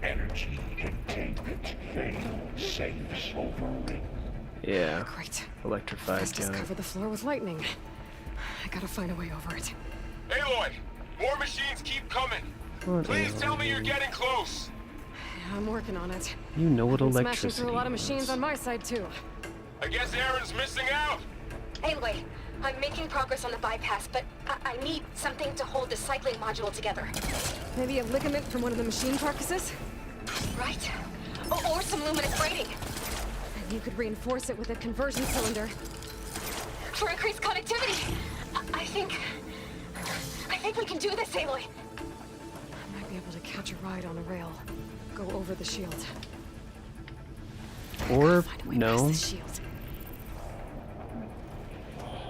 [SPEAKER 15] Energy containment failed. Safes overridden.
[SPEAKER 1] Yeah.
[SPEAKER 3] Great.
[SPEAKER 1] Electrified.
[SPEAKER 3] Let's just cover the floor with lightning. I gotta find a way over it.
[SPEAKER 17] Aloy! More machines keep coming! Please tell me you're getting close!
[SPEAKER 3] I'm working on it.
[SPEAKER 1] You know what
[SPEAKER 3] Been smashing
[SPEAKER 1] electricity
[SPEAKER 3] through a lot of
[SPEAKER 1] is.
[SPEAKER 3] machines on my side, too.
[SPEAKER 17] I guess Aaron's missing out!
[SPEAKER 16] Anyway, I'm making progress on the bypass, but I need something to hold the cycling module together.
[SPEAKER 3] Maybe a ligament from one of the machine carcasses?
[SPEAKER 16] Right? Or some luminous braiding.
[SPEAKER 3] And you could reinforce it with a conversion cylinder.
[SPEAKER 16] For increased connectivity. I think we can do this, Aloy.
[SPEAKER 3] I might be able to catch a ride on a rail. Go over the shield.
[SPEAKER 1] Or no.
[SPEAKER 3] The shield.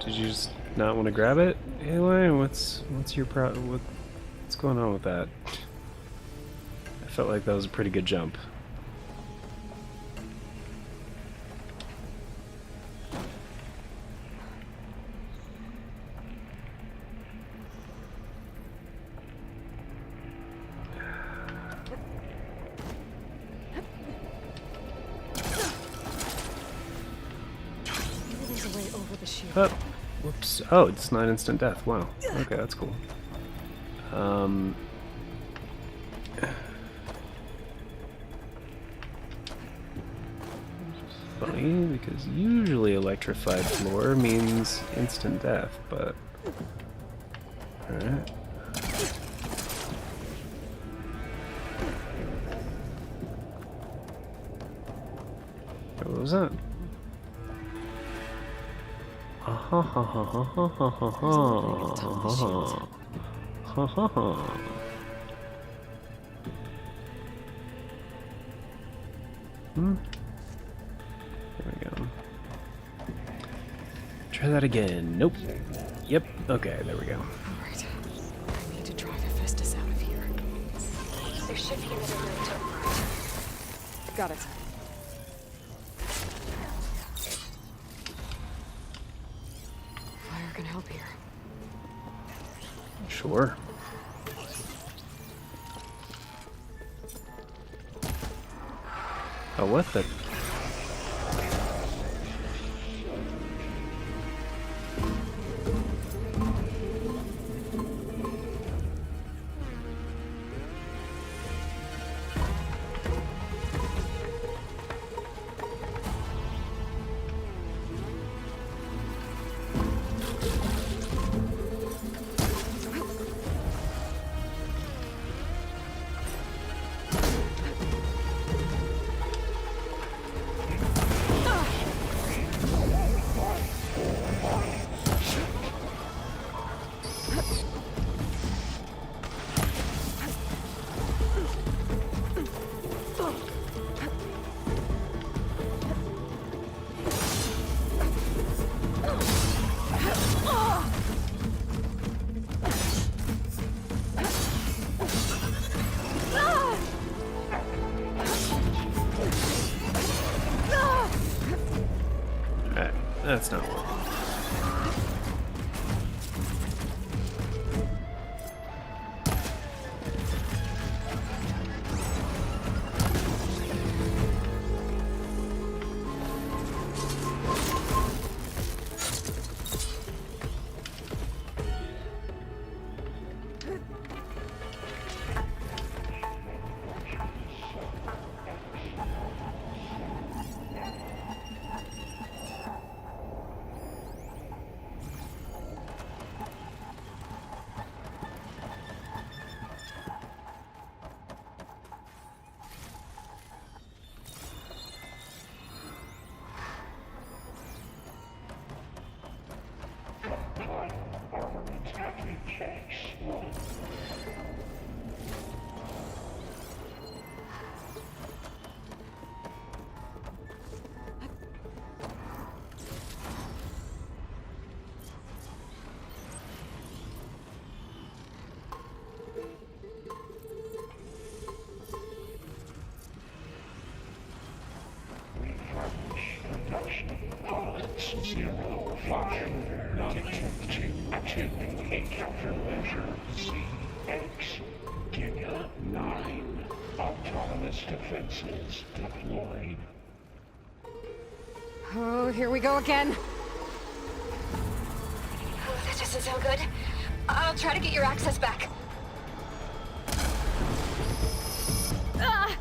[SPEAKER 1] Did you just not want to grab it? Aloy, what's your what's going on with that? I felt like that was a pretty good jump. Oh, whoops. Oh, it's not instant death. Wow. Okay, that's cool. Funny, because usually electrified floor means instant death, but... Alright. What was that? Ha ha ha ha ha ha ha ha ha ha ha. Hmm. There we go. Try that again. Nope. Yep. Okay, there we go.
[SPEAKER 3] Alright. I need to drive Hephaestus out of here.
[SPEAKER 16] There should be another room to override.
[SPEAKER 3] Got it. Fire can help here.
[SPEAKER 1] Sure. Oh, what the? That's not working.
[SPEAKER 15] Zero, 5, not attempting to countermeasure CX, Giga 9, autonomous defenses deployed.
[SPEAKER 3] Oh, here we go again.
[SPEAKER 16] Oh, that doesn't sound good. I'll try to get your access back. Ah!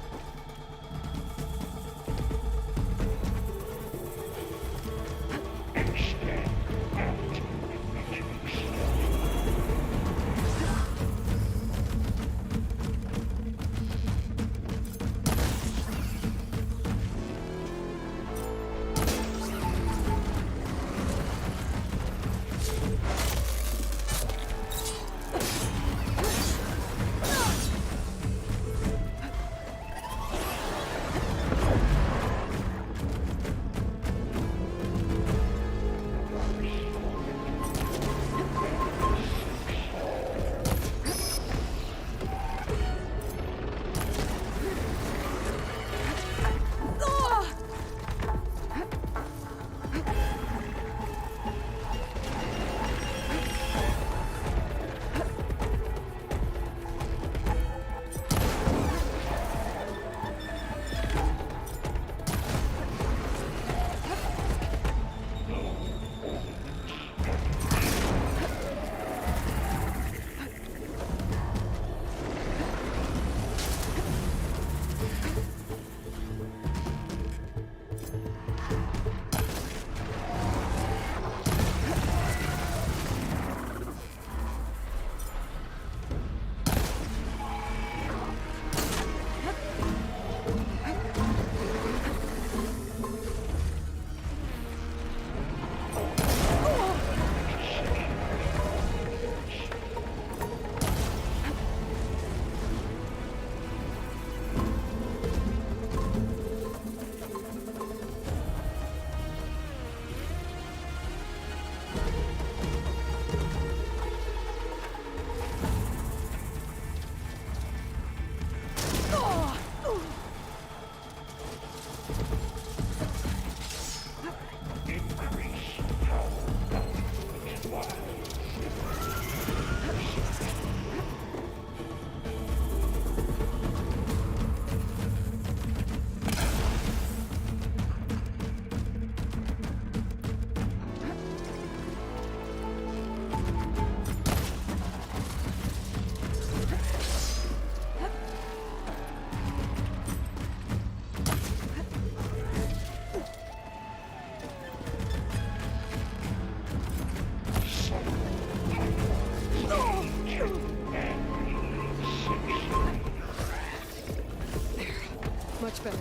[SPEAKER 3] Much better.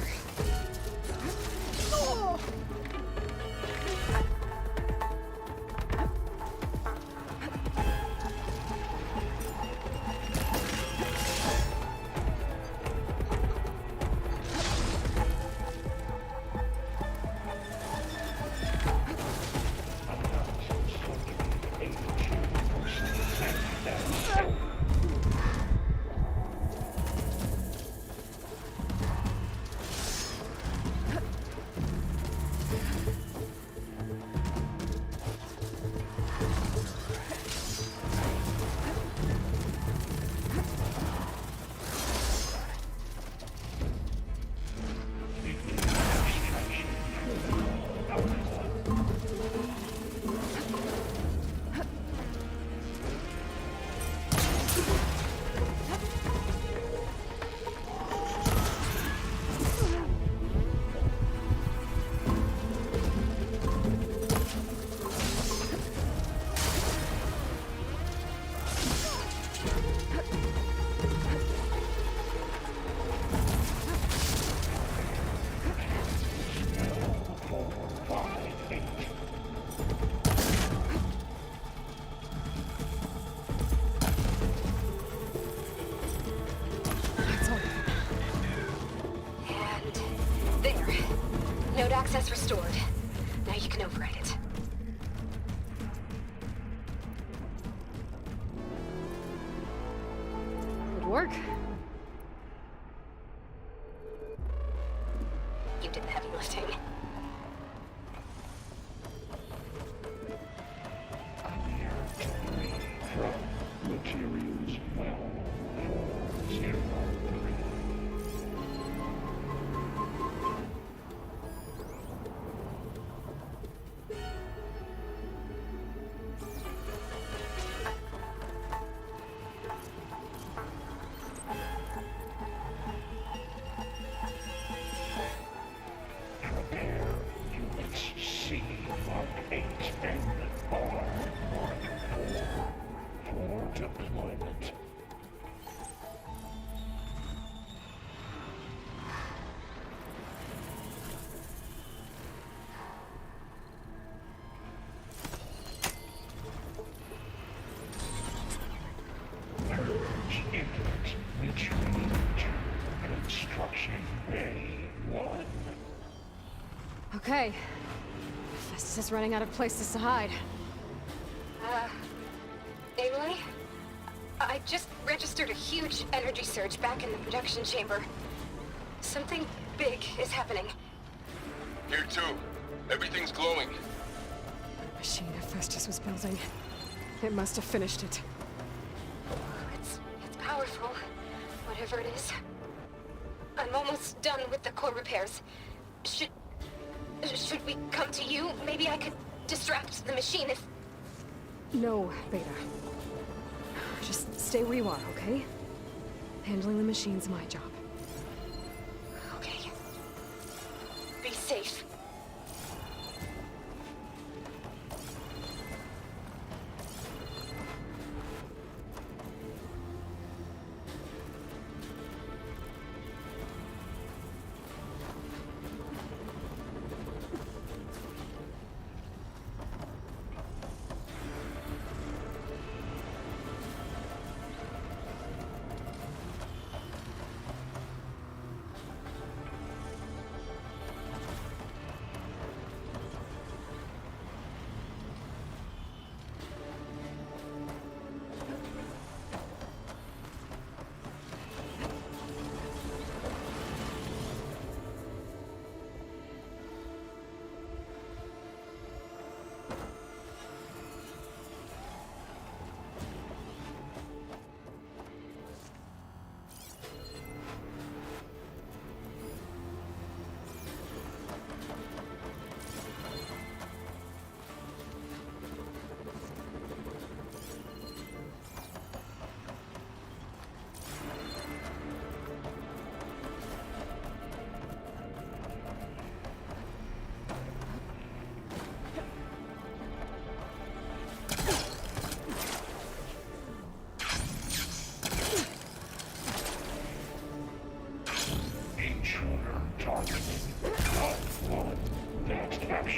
[SPEAKER 16] Node access restored. Now you can override it.
[SPEAKER 3] Good work.
[SPEAKER 16] You did the heavy lifting.
[SPEAKER 15] Materials well for 03. Prepare units C Mark 8 and R Mark 4 for deployment. Purge inlet retreat to construction bay 1.
[SPEAKER 3] Okay. Festus is running out of places to hide.
[SPEAKER 16] Aloy? I just registered a huge energy surge back in the production chamber. Something big is happening.
[SPEAKER 17] Here too. Everything's glowing.
[SPEAKER 3] The machine Festus was building. It must have finished it.
[SPEAKER 16] It's powerful, whatever it is. I'm almost done with the core repairs. Should we come to you? Maybe I could distract the machine if...
[SPEAKER 3] No, Beta. Just stay where you are, okay? Handling the machine's my job.
[SPEAKER 16] Okay. Be safe.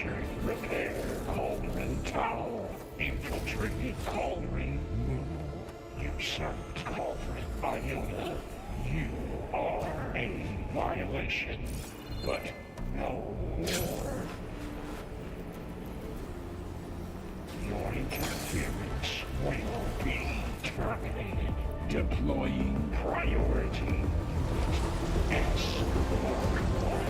[SPEAKER 15] Captured, repair, Cauldron Tower. Infiltrated Cauldron Moon. Usurped Cauldron Iota. You are a violation, but no more. Your interference will be terminated. Deploying priority. S Mark 1.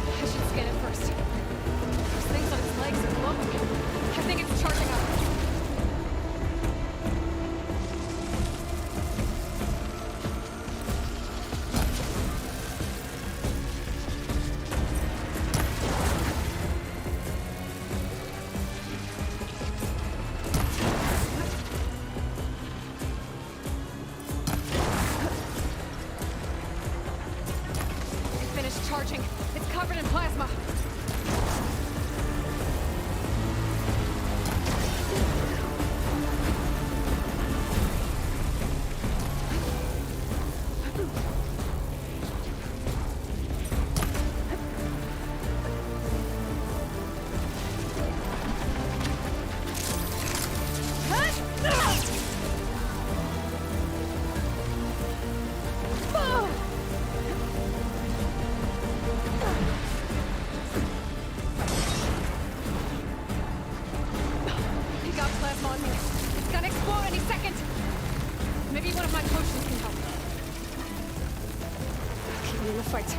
[SPEAKER 3] I should scan it first. Those things on its legs are glowing. I think it's charging up. Charging. It's covered in plasma. Maybe one of my potions can help. Keep me in the fight.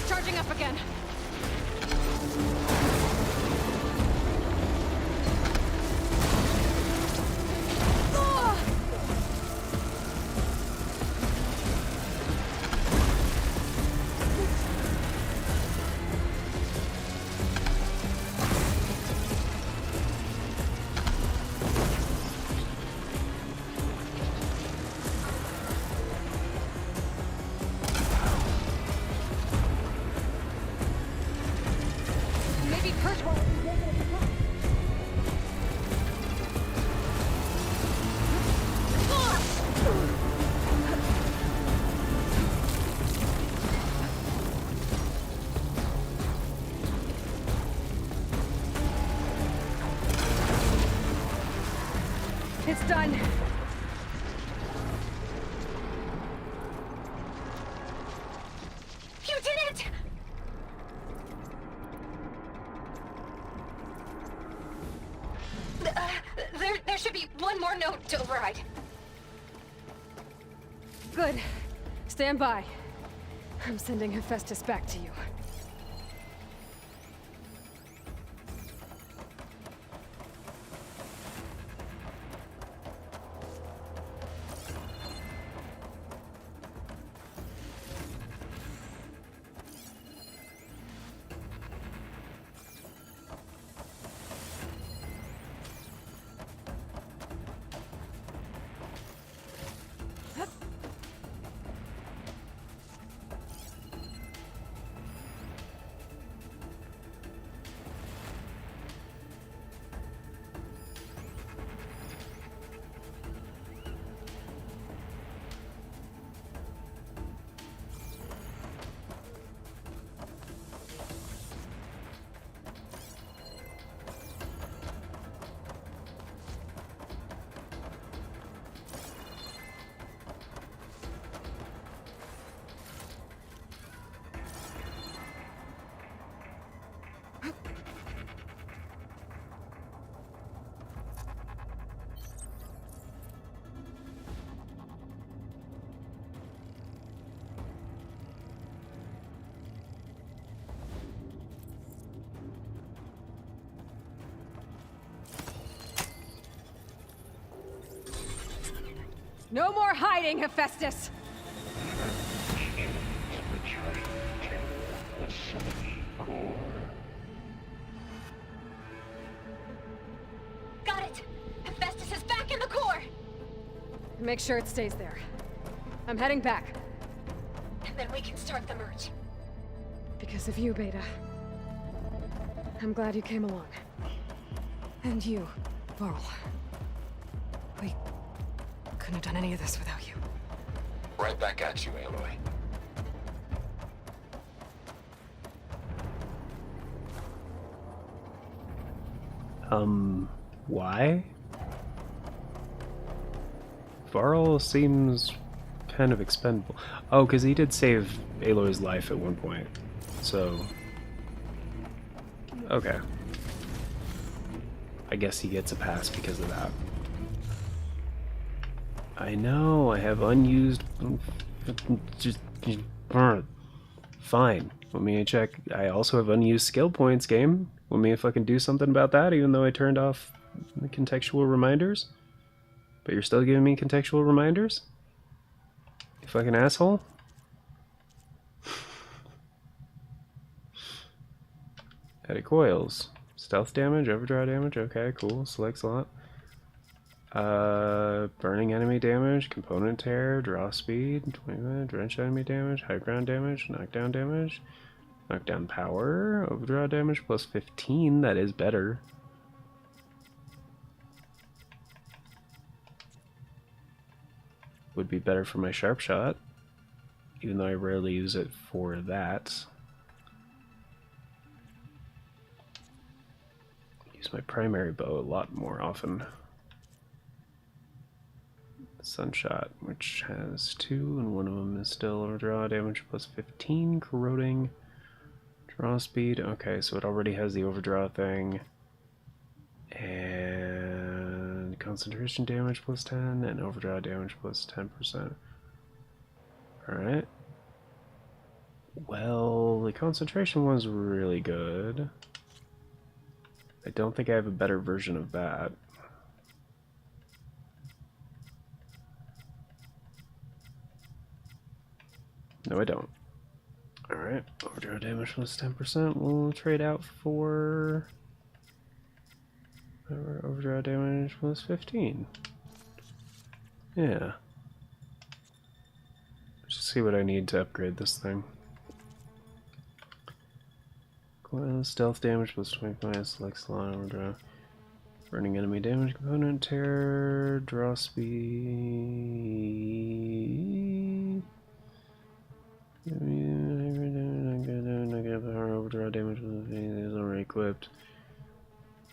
[SPEAKER 3] Charging up again. It's done.
[SPEAKER 16] You did it! There should be one more note to override.
[SPEAKER 3] Good. Stand by. I'm sending Hephaestus back to you. No more hiding, Hephaestus!
[SPEAKER 15] Betrayed the city.
[SPEAKER 3] And make sure it stays there. I'm heading back.
[SPEAKER 16] And then we can start the merge.
[SPEAKER 3] Because of you, Beta. I'm glad you came along. And you, Varl. We couldn't have done any of this without you.
[SPEAKER 14] Right back at you, Aloy.
[SPEAKER 1] Why? Varl seems kind of expendable. Oh, because he did save Aloy's life at one point. So... okay. I guess he gets a pass because of that. I know, I have unused... just... fine. Want me to check? I also have unused skill points, game. Want me if I can do something about that, even though I turned off the contextual reminders? But you're still giving me contextual reminders? You fucking asshole? Edit coils. Stealth damage, overdraw damage, okay, cool. Select slot. Burning enemy damage, component tear, draw speed, 20 minutes, drench enemy damage, high ground damage, knockdown damage, knockdown power, overdraw damage plus 15, that is better. Would be better for my sharp shot, even though I rarely use it for that. Use my primary bow a lot more often. Sunshot, which has 2, and one of them is still overdraw damage plus 15, corroding, draw speed. Okay, so it already has the overdraw thing, and concentration damage plus 10, and overdraw damage plus 10%. Alright. Well, the concentration one's really good. I don't think I have a better version of that. No, I don't. Alright, overdraw damage plus 10%. We'll trade out for overdraw damage plus 15. Yeah. Just see what I need to upgrade this thing. Stealth damage plus 25, select slot, overdraw. Burning enemy damage component, tear, draw speed. Overdraw damage is already equipped.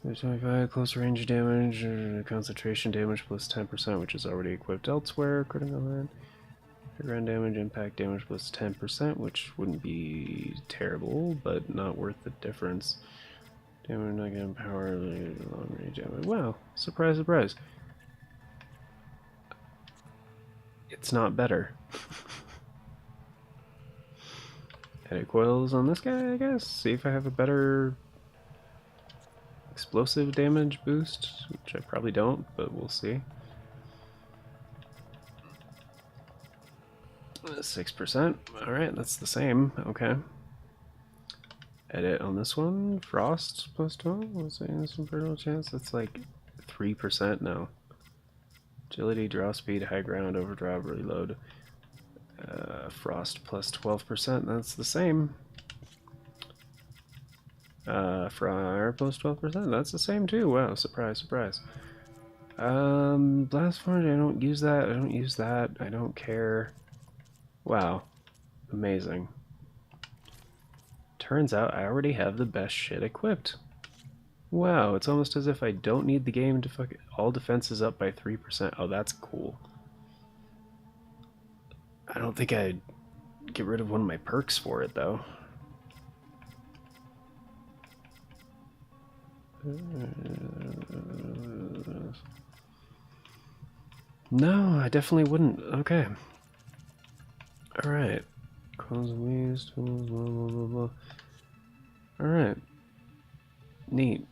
[SPEAKER 1] 25 close range damage, concentration damage plus 10%, which is already equipped elsewhere. Critical hit. Ground damage, impact damage plus 10%, which wouldn't be terrible, but not worth the difference. Damage, negative power, long range damage. Wow, surprise, surprise. It's not better. Edit coils on this guy, I guess. See if I have a better explosive damage boost, which I probably don't, but we'll see. 6%. Alright, that's the same. Okay. Edit on this one. Frost plus 12. Let's say this infertile chance. That's like 3% now. Agility, draw speed, high ground, overdrive, reload. Frost plus 12%. That's the same. Fire plus 12%. That's the same too. Wow, surprise, surprise. Blast Forge, I don't use that. I don't use that. I don't care. Wow. Amazing. Turns out I already have the best shit equipped. Wow, it's almost as if I don't need the game to fuck it. All defenses up by 3%. Oh, that's cool. I don't think I'd get rid of one of my perks for it, though. No, I definitely wouldn't. Okay. Alright. Close these tools, blah, blah, blah, blah. Alright. Neat.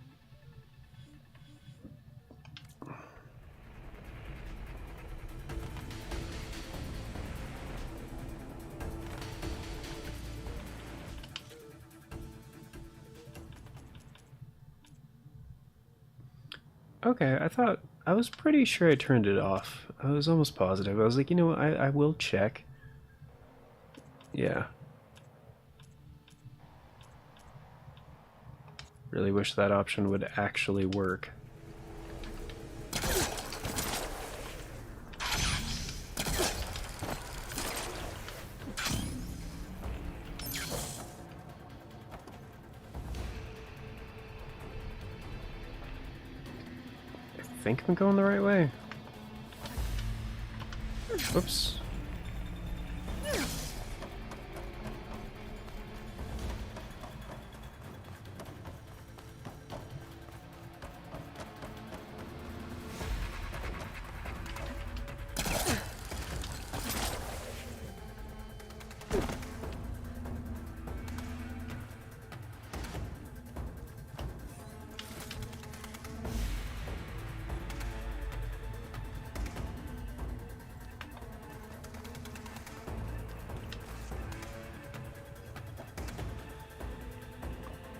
[SPEAKER 1] Okay, I thought I was pretty sure I turned it off. I was almost positive. I was like, you know what, I will check. Yeah. Really wish that option would actually work. I think I'm going the right way. Whoops.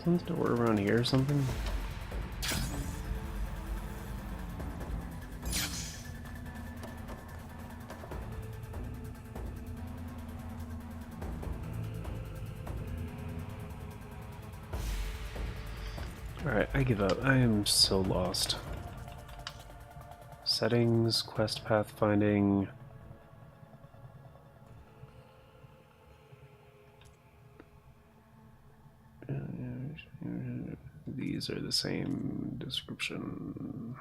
[SPEAKER 1] Someone's door around here or something? Alright, I give up. I am so lost. Settings, quest path finding. These are the same description.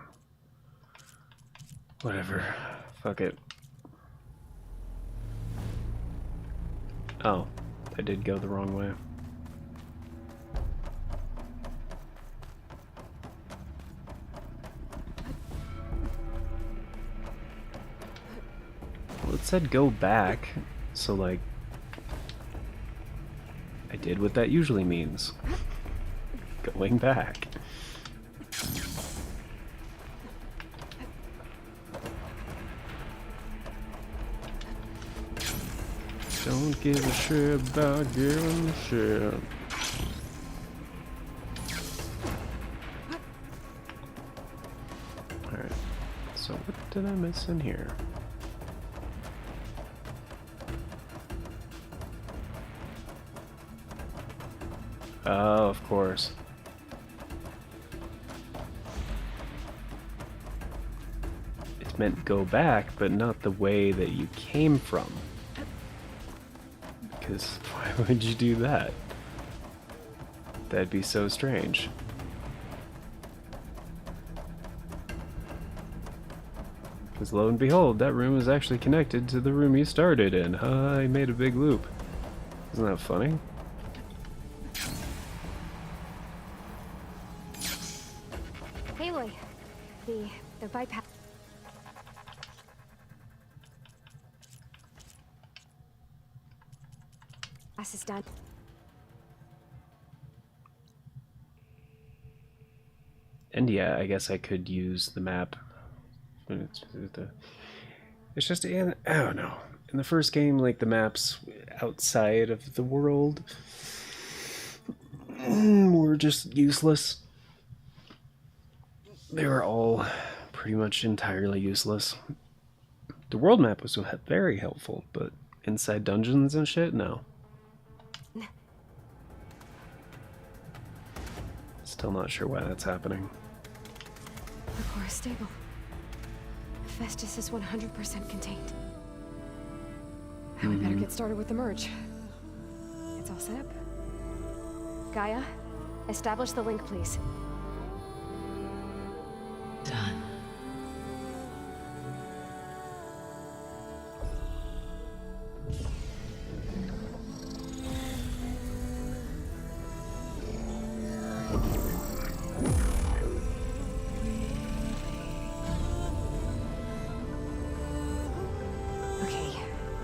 [SPEAKER 1] Whatever. Fuck it. Oh, I did go the wrong way. Well, it said go back, so like I did what that usually means. Going back. Don't give a shit about giving a shit. Alright, so what did I miss in here? Oh, of course. It meant go back, but not the way that you came from. Because why would you do that? That'd be so strange. Because lo and behold, that room is actually connected to the room you started in. I made a big loop. Isn't that funny?
[SPEAKER 16] Aloy, the bypass. Is done.
[SPEAKER 1] And yeah, I guess I could use the map. It's just, I don't know. In the first game, like the maps outside of the world were just useless. They were all pretty much entirely useless. The world map was very helpful, but inside dungeons and shit, no. Still not sure why that's happening.
[SPEAKER 16] The core is stable. Festus is 100% contained.
[SPEAKER 3] We better get started with the merge. It's all set up.
[SPEAKER 16] Gaia, establish the link, please.
[SPEAKER 9] Done.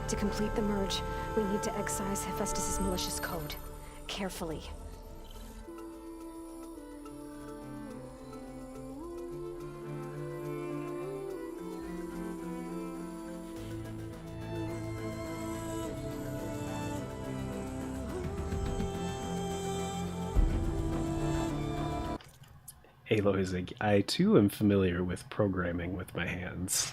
[SPEAKER 16] To complete the merge, we need to excise Hephaestus' malicious code. Carefully.
[SPEAKER 1] Aloy is like, I too am familiar with programming with my hands.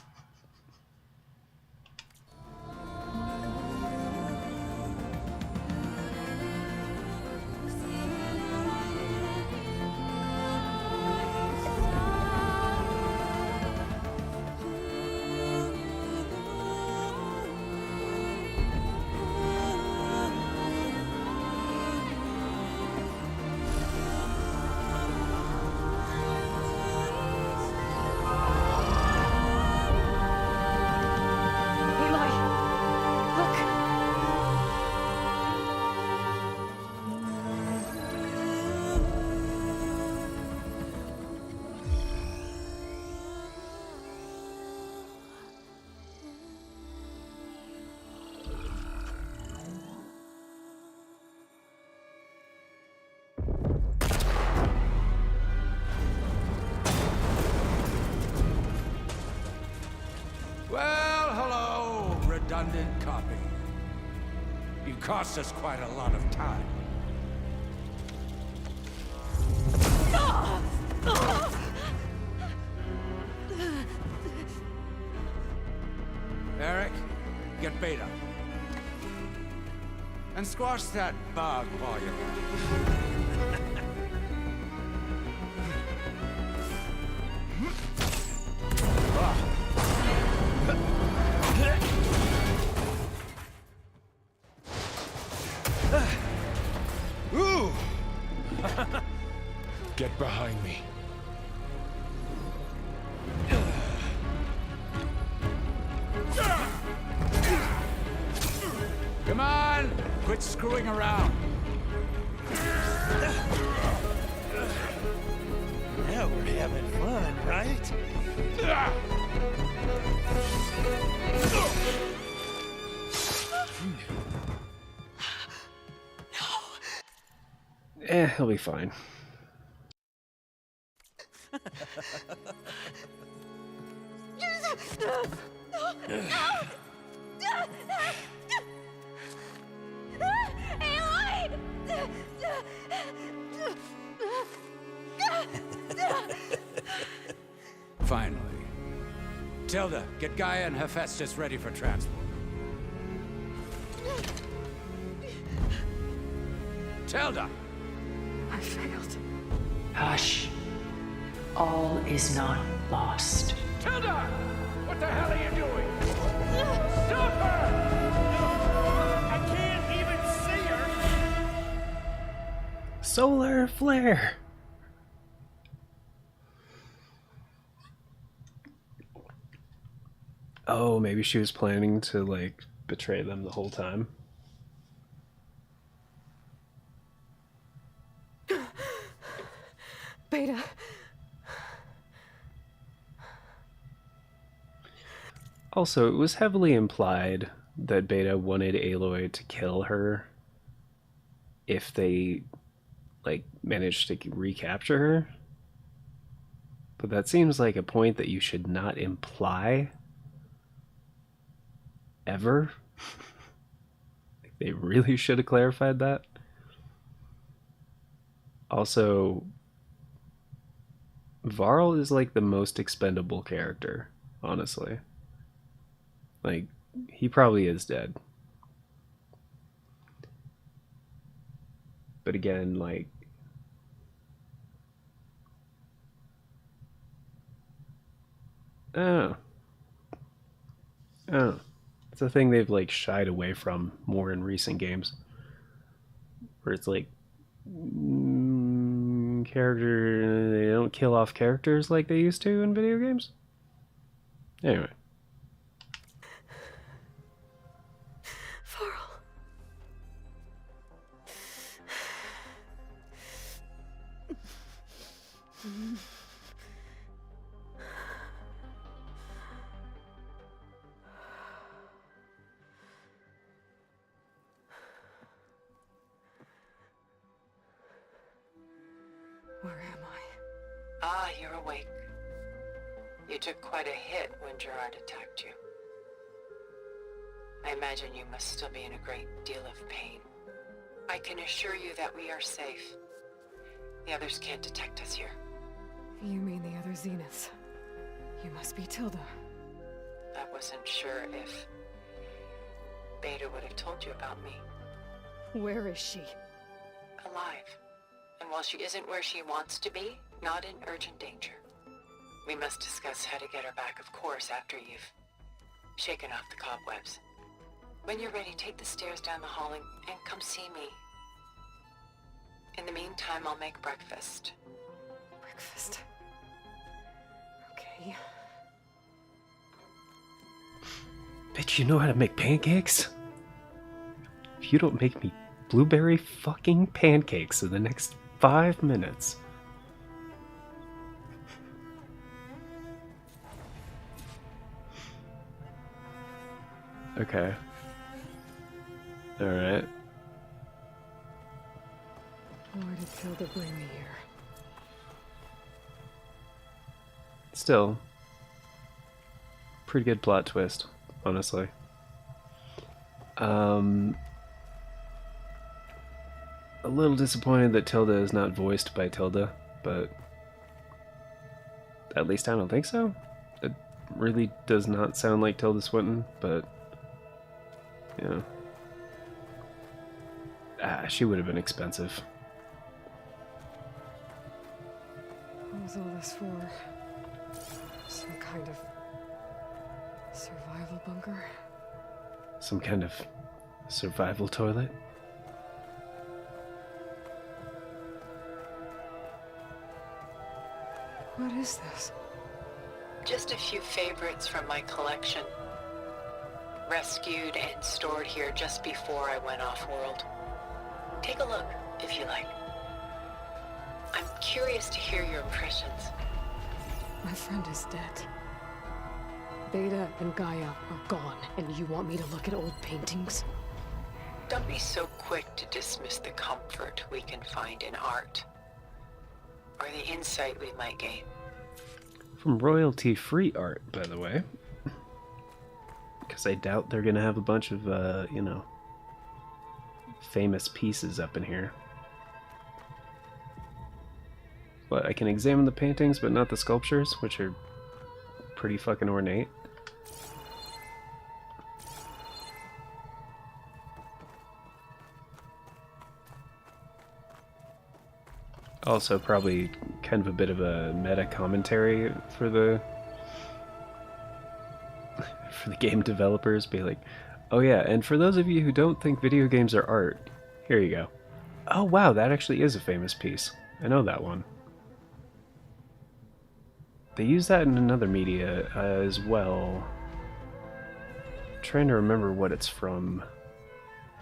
[SPEAKER 18] Well, hello, redundant copy. You cost us quite a lot of time. Eric, get Beta. And squash that bug while you're at it.
[SPEAKER 10] Ooh! Get behind me.
[SPEAKER 18] Come on! Quit screwing around.
[SPEAKER 19] Now we're having fun, right?
[SPEAKER 1] He'll be fine.
[SPEAKER 18] Finally. Tilda, get Gaia and Hephaestus ready for transport. Tilda!
[SPEAKER 3] I failed.
[SPEAKER 11] Hush. All is not lost.
[SPEAKER 17] Tilda! What the hell are you doing? Stop her! I can't even see her!
[SPEAKER 1] Solar flare! Oh, maybe she was planning to, like, betray them the whole time.
[SPEAKER 3] Beta.
[SPEAKER 1] Also, it was heavily implied that Beta wanted Aloy to kill her if they, like, managed to recapture her. But that seems like a point that you should not imply ever. Like, they really should have clarified that. Also, Varl is like the most expendable character, honestly. Like, he probably is dead. But again, like, oh, it's a thing they've like shied away from more in recent games, where it's like character, they don't kill off characters like they used to in video games. Anyway.
[SPEAKER 3] Where am I?
[SPEAKER 11] Ah, you're awake. You took quite a hit when Gerard attacked you. I imagine you must still be in a great deal of pain. I can assure you that we are safe. The others can't detect us here.
[SPEAKER 3] You mean the other Zeniths? You must be Tilda.
[SPEAKER 11] I wasn't sure if Beta would have told you about me.
[SPEAKER 3] Where is she?
[SPEAKER 11] Alive. And while she isn't where she wants to be, not in urgent danger. We must discuss how to get her back, of course, after you've shaken off the cobwebs. When you're ready, take the stairs down the hall and come see me. In the meantime, I'll make breakfast.
[SPEAKER 3] Breakfast? Okay.
[SPEAKER 1] Bitch, you know how to make pancakes? If you don't make me blueberry fucking pancakes in the next 5 minutes. Okay. Alright.
[SPEAKER 3] Why did Tilda bring me here?
[SPEAKER 1] Still, pretty good plot twist, honestly. A little disappointed that Tilda is not voiced by Tilda, but at least I don't think so. It really does not sound like Tilda Swinton, but yeah. She would have been expensive.
[SPEAKER 3] What was all this for? Some kind of survival bunker?
[SPEAKER 1] Some kind of survival toilet?
[SPEAKER 3] What is this?
[SPEAKER 11] Just a few favorites from my collection. Rescued and stored here just before I went off-world. Take a look, if you like. I'm curious to hear your impressions.
[SPEAKER 3] My friend is dead. Beta and Gaia are gone, and you want me to look at old paintings?
[SPEAKER 11] Don't be so quick to dismiss the comfort we can find in art. Or the insight we might gain.
[SPEAKER 1] From royalty-free art, by the way. Because I doubt they're going to have a bunch of, you know, famous pieces up in here. But I can examine the paintings, but not the sculptures, which are pretty fucking ornate. Also, probably kind of a bit of a meta commentary for the game developers. Be like, oh yeah, and for those of you who don't think video games are art, here you go. Oh wow, that actually is a famous piece. I know that one. They use that in another media as well. I'm trying to remember what it's from,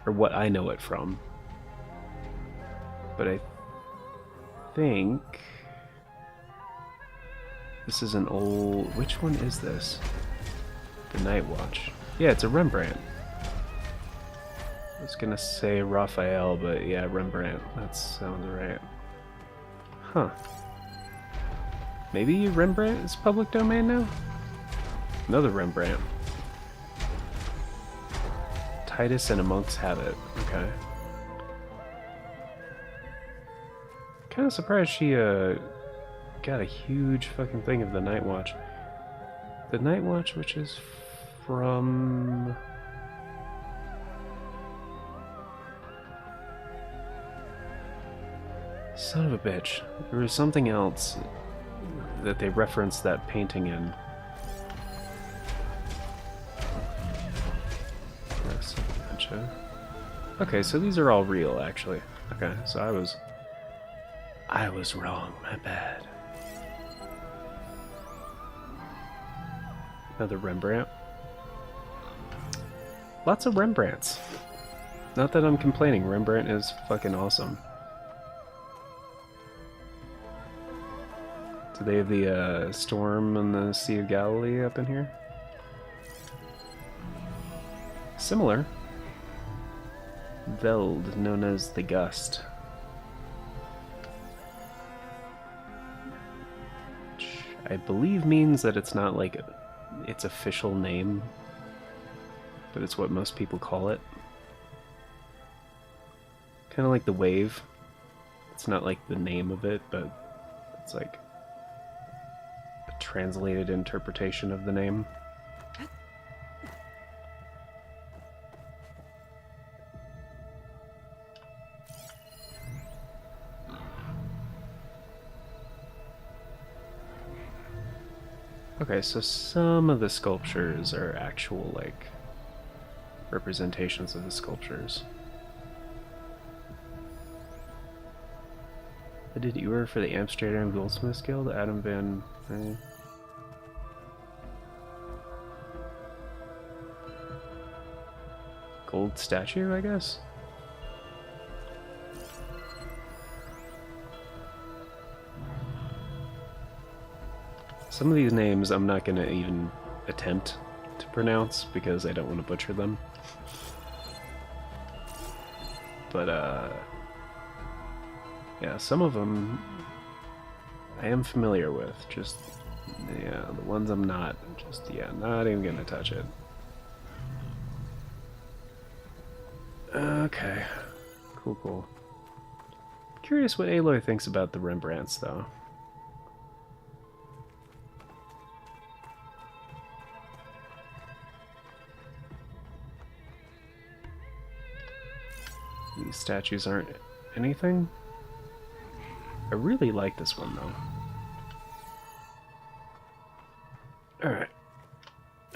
[SPEAKER 1] or what I know it from. But I think this is an old... Which one is this? The Night Watch. Yeah, it's a Rembrandt. I was gonna say Raphael, but yeah, Rembrandt. That sounds right. Huh. Maybe Rembrandt is public domain now? Another Rembrandt. Titus and a Monk's Habit. Okay. Kind of surprised she got a huge fucking thing of the Night Watch. The Night Watch, which is from... Son of a bitch. There was something else that they referenced that painting in. Yes, gotcha. Okay, so these are all real, actually. Okay, so I was wrong, my bad. Another Rembrandt. Lots of Rembrandts. Not that I'm complaining, Rembrandt is fucking awesome. Do they have the storm on the Sea of Galilee up in here? Similar. Veld, known as the Gust. Which I believe means that it's not like its official name, but it's what most people call it. Kind of like the Wave. It's not like the name of it, but it's like translated interpretation of the name. Okay, so some of the sculptures are actual, like, representations of the sculptures. Did you work for the Amsterdam Goldsmiths Guild? Adam Van... Gold statue, I guess? Some of these names I'm not going to even attempt to pronounce because I don't want to butcher them. But, yeah, some of them I am familiar with. Just, yeah, the ones I'm not, just, yeah, not even going to touch it. Okay. Cool, cool. Curious what Aloy thinks about the Rembrandts, though. These statues aren't anything? I really like this one, though. Alright.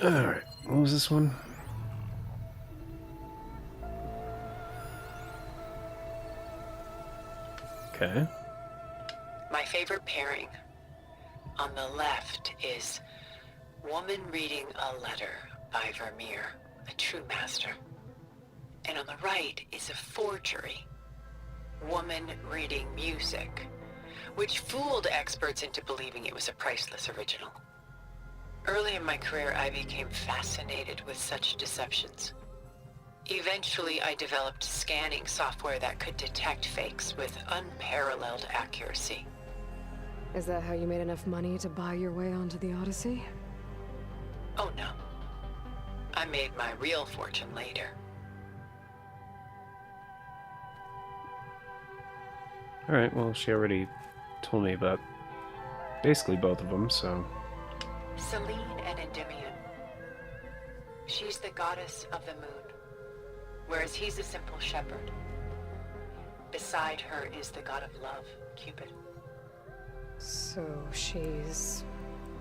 [SPEAKER 1] Alright. What was this one? Okay.
[SPEAKER 11] My favorite pairing. On the left is Woman Reading a Letter by Vermeer, a true master. And on the right is a forgery. Woman Reading Music, which fooled experts into believing it was a priceless original. Early in my career, I became fascinated with such deceptions. Eventually, I developed scanning software that could detect fakes with unparalleled accuracy.
[SPEAKER 3] Is that how you made enough money to buy your way onto the Odyssey?
[SPEAKER 11] Oh no. I made my real fortune later.
[SPEAKER 1] Alright, well, she already told me about basically both of them, so...
[SPEAKER 11] Selene and Endymion. She's the goddess of the moon, whereas he's a simple shepherd. Beside her is the god of love, Cupid.
[SPEAKER 3] So she's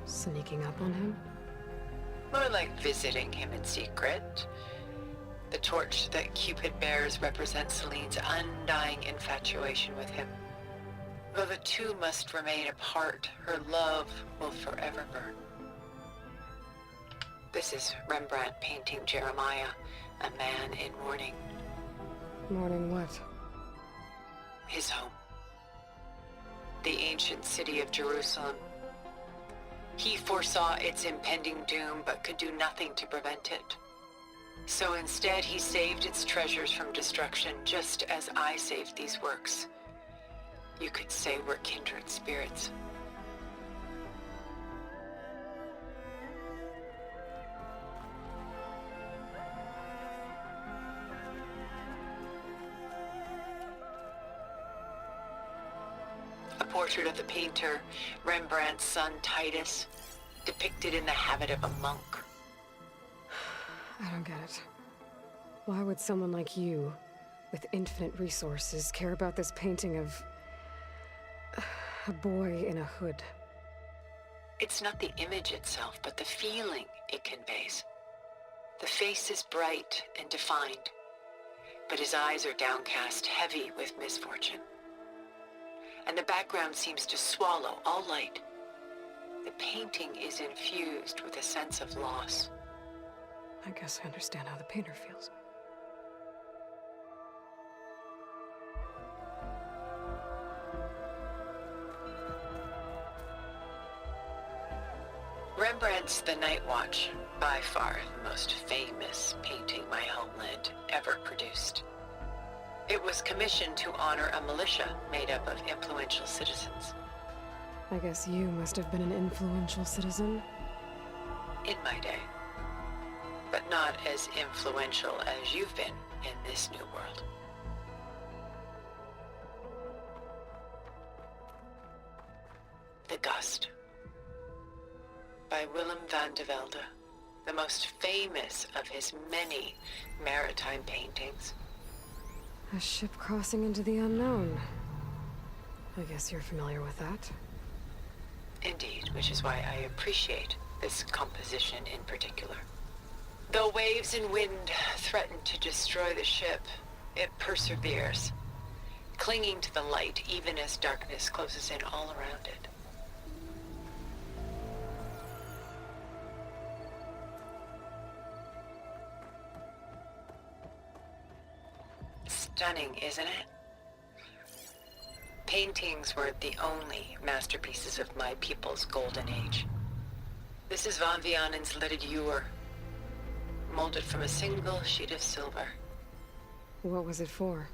[SPEAKER 3] sneaking up on him?
[SPEAKER 11] More like visiting him in secret. The torch that Cupid bears represents Selene's undying infatuation with him. Though the two must remain apart, her love will forever burn. This is Rembrandt painting Jeremiah, a man in mourning.
[SPEAKER 3] Mourning what?
[SPEAKER 11] His home. The ancient city of Jerusalem. He foresaw its impending doom, but could do nothing to prevent it. So instead, he saved its treasures from destruction, just as I saved these works. You could say we're kindred spirits. A portrait of the painter, Rembrandt's son Titus, depicted in the habit of a monk.
[SPEAKER 3] I don't get it. Why would someone like you, with infinite resources, care about this painting of... a boy in a hood?
[SPEAKER 11] It's not the image itself, but the feeling it conveys. The face is bright and defined, but his eyes are downcast, heavy with misfortune. And the background seems to swallow all light. The painting is infused with a sense of loss.
[SPEAKER 3] I guess I understand how the painter feels.
[SPEAKER 11] Rembrandt's The Night Watch, by far the most famous painting my homeland ever produced. It was commissioned to honor a militia made up of influential citizens.
[SPEAKER 3] I guess you must have been an influential citizen.
[SPEAKER 11] In my day. But not as influential as you've been in this new world. The gust. by Willem van de Velde, the most famous of his many maritime paintings.
[SPEAKER 3] A ship crossing into the unknown. I guess you're familiar with that.
[SPEAKER 11] Indeed, which is why I appreciate this composition in particular. Though waves and wind threaten to destroy the ship, it perseveres, clinging to the light even as darkness closes in all around it. Stunning, isn't it? Paintings were the only masterpieces of my people's golden age. This is Van Vianen's lidded ewer, molded from a single sheet of silver.
[SPEAKER 3] What was it for?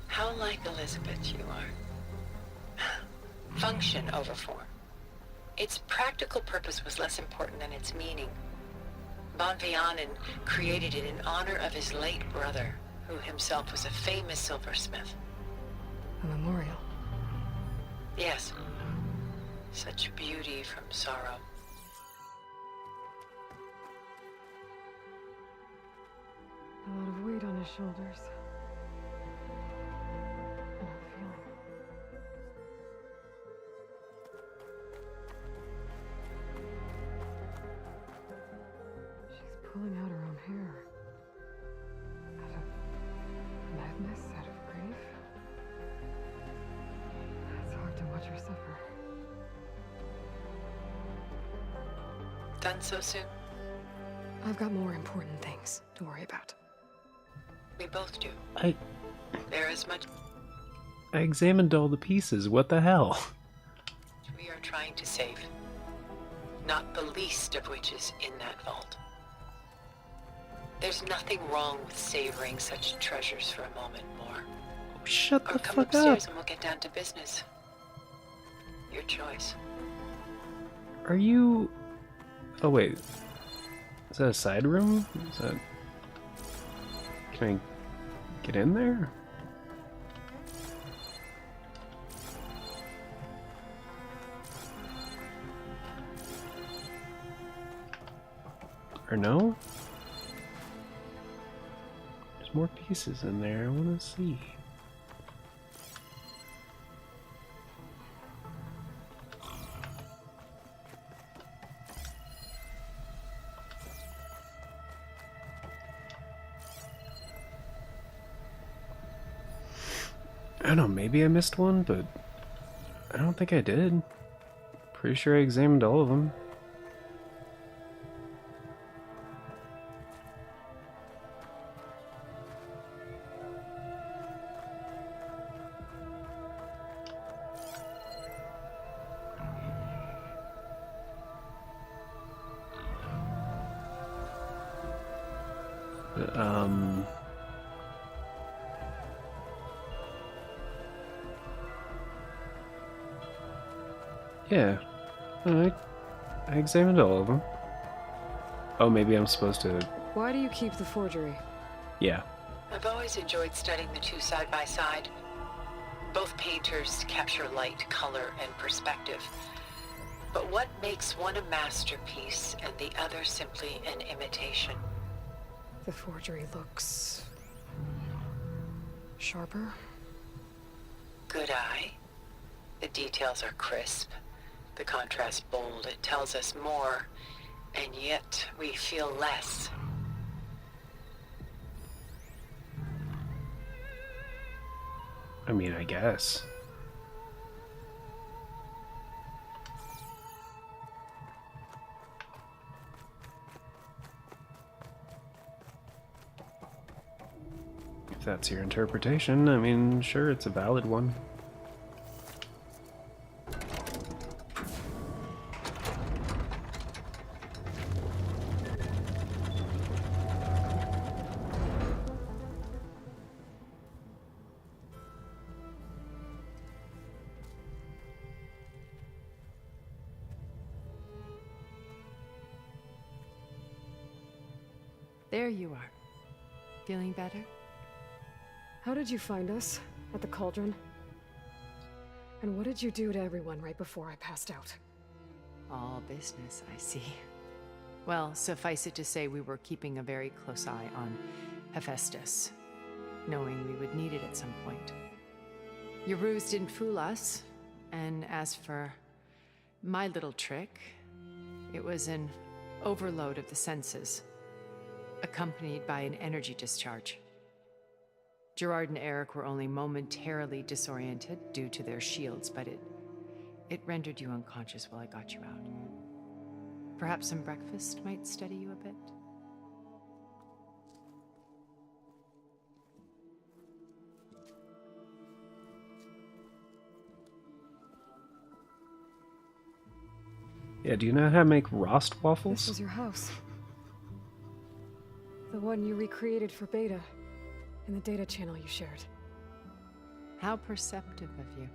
[SPEAKER 11] How like Elizabeth you are. Function over form. Its practical purpose was less important than its meaning. Van Vianen created it in honor of his late brother, who himself was a famous silversmith.
[SPEAKER 3] A memorial.
[SPEAKER 11] Yes. Such beauty from sorrow.
[SPEAKER 3] A lot of weight on his shoulders. I don't feel it. She's pulling out her own hair. Out of madness, out of grief. It's hard to watch her suffer.
[SPEAKER 11] Done so soon?
[SPEAKER 3] I've got more important things to worry about.
[SPEAKER 11] We both do.
[SPEAKER 1] I
[SPEAKER 11] There is much
[SPEAKER 1] examined all the pieces. What the hell?
[SPEAKER 11] we are trying to save. Not the least of which is in that vault. There's nothing wrong with savoring such treasures for a moment more.
[SPEAKER 1] Shut
[SPEAKER 11] Or
[SPEAKER 1] the
[SPEAKER 11] come
[SPEAKER 1] fuck
[SPEAKER 11] upstairs
[SPEAKER 1] up.
[SPEAKER 11] and we'll get down to business. Your choice.
[SPEAKER 1] Are you... Oh wait. Is that a side room? Is that... Can I get in there? Or no? There's more pieces in there. I want to see. I don't know, maybe I missed one, but I don't think I did. Pretty sure I examined all of them. Yeah. Alright. I examined all of them. Oh, maybe I'm supposed to...
[SPEAKER 3] Why do you keep the forgery?
[SPEAKER 1] Yeah.
[SPEAKER 11] I've always enjoyed studying the two side by side. Both painters capture light, color, and perspective. But what makes one a masterpiece and the other simply an imitation?
[SPEAKER 3] The forgery looks... sharper?
[SPEAKER 11] Good eye. The details are crisp. The contrast bold. It tells us more, and yet we feel less.
[SPEAKER 1] I mean, I guess. If that's your interpretation, I mean, sure, it's a valid one.
[SPEAKER 20] There you are. Feeling better?
[SPEAKER 3] How did you find us? At the cauldron? And what did you do to everyone right before I passed out?
[SPEAKER 20] All business, I see. Well, suffice it to say we were keeping a very close eye on Hephaestus, knowing we would need it at some point. Your ruse didn't fool us, and as for my little trick, it was an overload of the senses, accompanied by an energy discharge. Gerard and Eric were only momentarily disoriented due to their shields, but it rendered you unconscious while I got you out. Perhaps some breakfast might steady you a bit?
[SPEAKER 1] Yeah, do you know how to make Rost waffles?
[SPEAKER 3] This is your house. The one you recreated for Beta, in the data channel you shared.
[SPEAKER 20] How perceptive of you.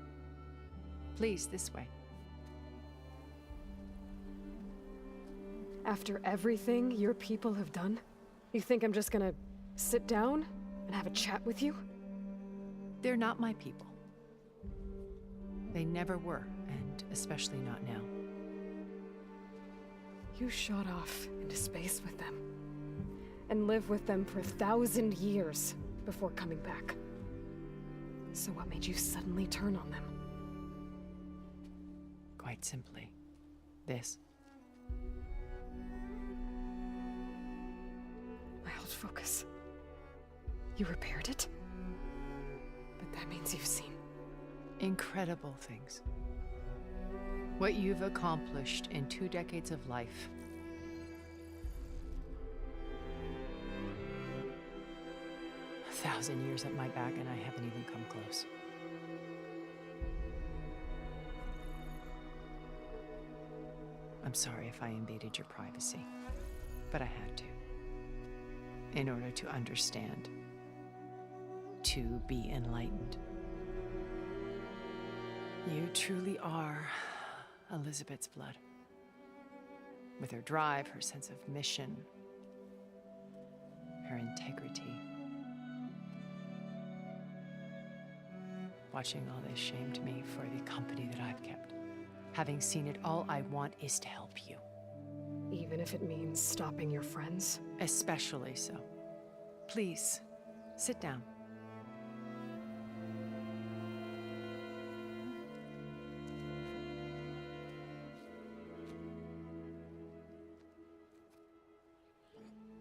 [SPEAKER 20] Please, this way.
[SPEAKER 3] After everything your people have done, you think I'm just gonna sit down and have a chat with you?
[SPEAKER 20] They're not my people. They never were, and especially not now.
[SPEAKER 3] You shot off into space with them, and lived with them for 1,000 years before coming back. So what made you suddenly turn on them?
[SPEAKER 20] Quite simply, this.
[SPEAKER 3] My old focus. You repaired it? But that means you've seen
[SPEAKER 20] incredible things. What you've accomplished in 2 decades of life. A 1,000 years at my back and I haven't even come close. I'm sorry if I invaded your privacy, but I had to. In order to understand. To be enlightened. You truly are Elizabeth's blood. With her drive, her sense of mission, her integrity. Watching all this shamed me for the company that I've kept. Having seen it, all I want is to help you.
[SPEAKER 3] Even if it means stopping your friends?
[SPEAKER 20] Especially so. Please, sit down.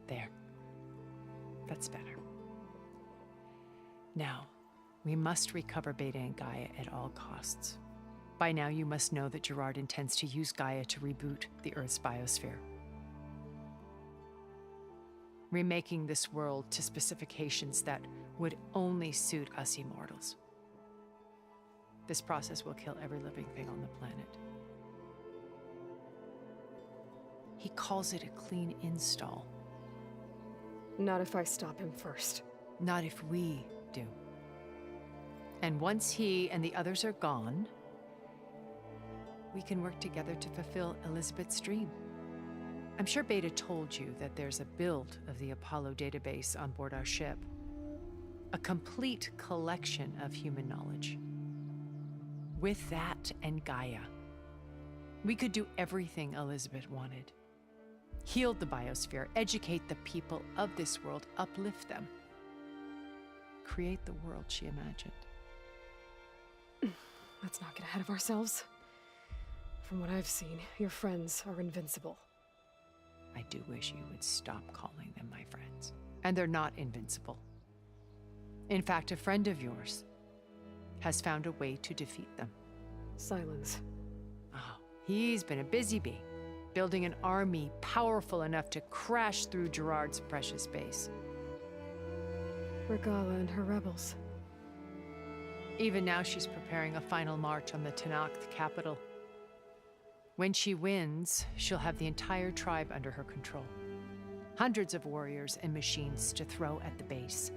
[SPEAKER 20] There. That's better. Now, we must recover Beta and Gaia at all costs. By now, you must know that Gerard intends to use Gaia to reboot the Earth's biosphere. Remaking this world to specifications that would only suit us immortals. This process will kill every living thing on the planet. He calls it a clean install.
[SPEAKER 3] Not if I stop him first.
[SPEAKER 20] Not if we do. And once he and the others are gone, we can work together to fulfill Elizabeth's dream. I'm sure Beta told you that there's a build of the Apollo database on board our ship. A complete collection of human knowledge. With that and Gaia, we could do everything Elizabeth wanted. Heal the biosphere, educate the people of this world, uplift them. Create the world she imagined.
[SPEAKER 3] Let's not get ahead of ourselves. From what I've seen, your friends are invincible.
[SPEAKER 20] I do wish you would stop calling them my friends. And they're not invincible. In fact, a friend of yours has found a way to defeat them.
[SPEAKER 3] Silence.
[SPEAKER 20] Oh, he's been a busy bee, building an army powerful enough to crash through Gerard's precious base.
[SPEAKER 3] Regala and her rebels.
[SPEAKER 20] Even now she's preparing a final march on the Tenakth capital. When she wins, she'll have the entire tribe under her control. Hundreds of warriors and machines to throw at the base.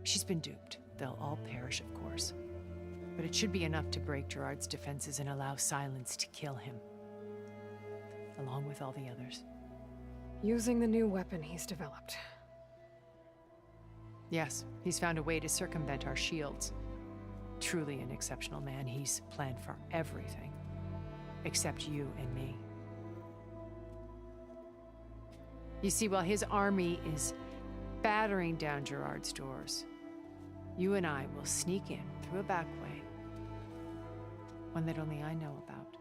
[SPEAKER 20] She's been duped. They'll all perish, of course. But it should be enough to break Gerard's defenses and allow Silence to kill him. Along with all the others.
[SPEAKER 3] Using the new weapon he's developed.
[SPEAKER 20] Yes, he's found a way to circumvent our shields. Truly an exceptional man. He's planned for everything. except you and me. You see, while his army is battering down Gerard's doors, you and I will sneak in through a back way, one that only I know about,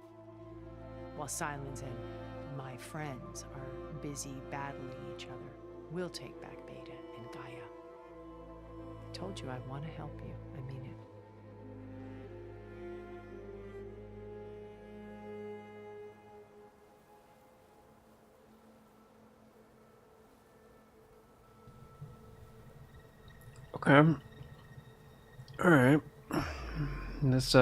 [SPEAKER 20] while Silence and my friends are busy battling each other. We'll take back Beta and Gaia. I told you I want to help you. I mean it.
[SPEAKER 1] Okay. Alright. This,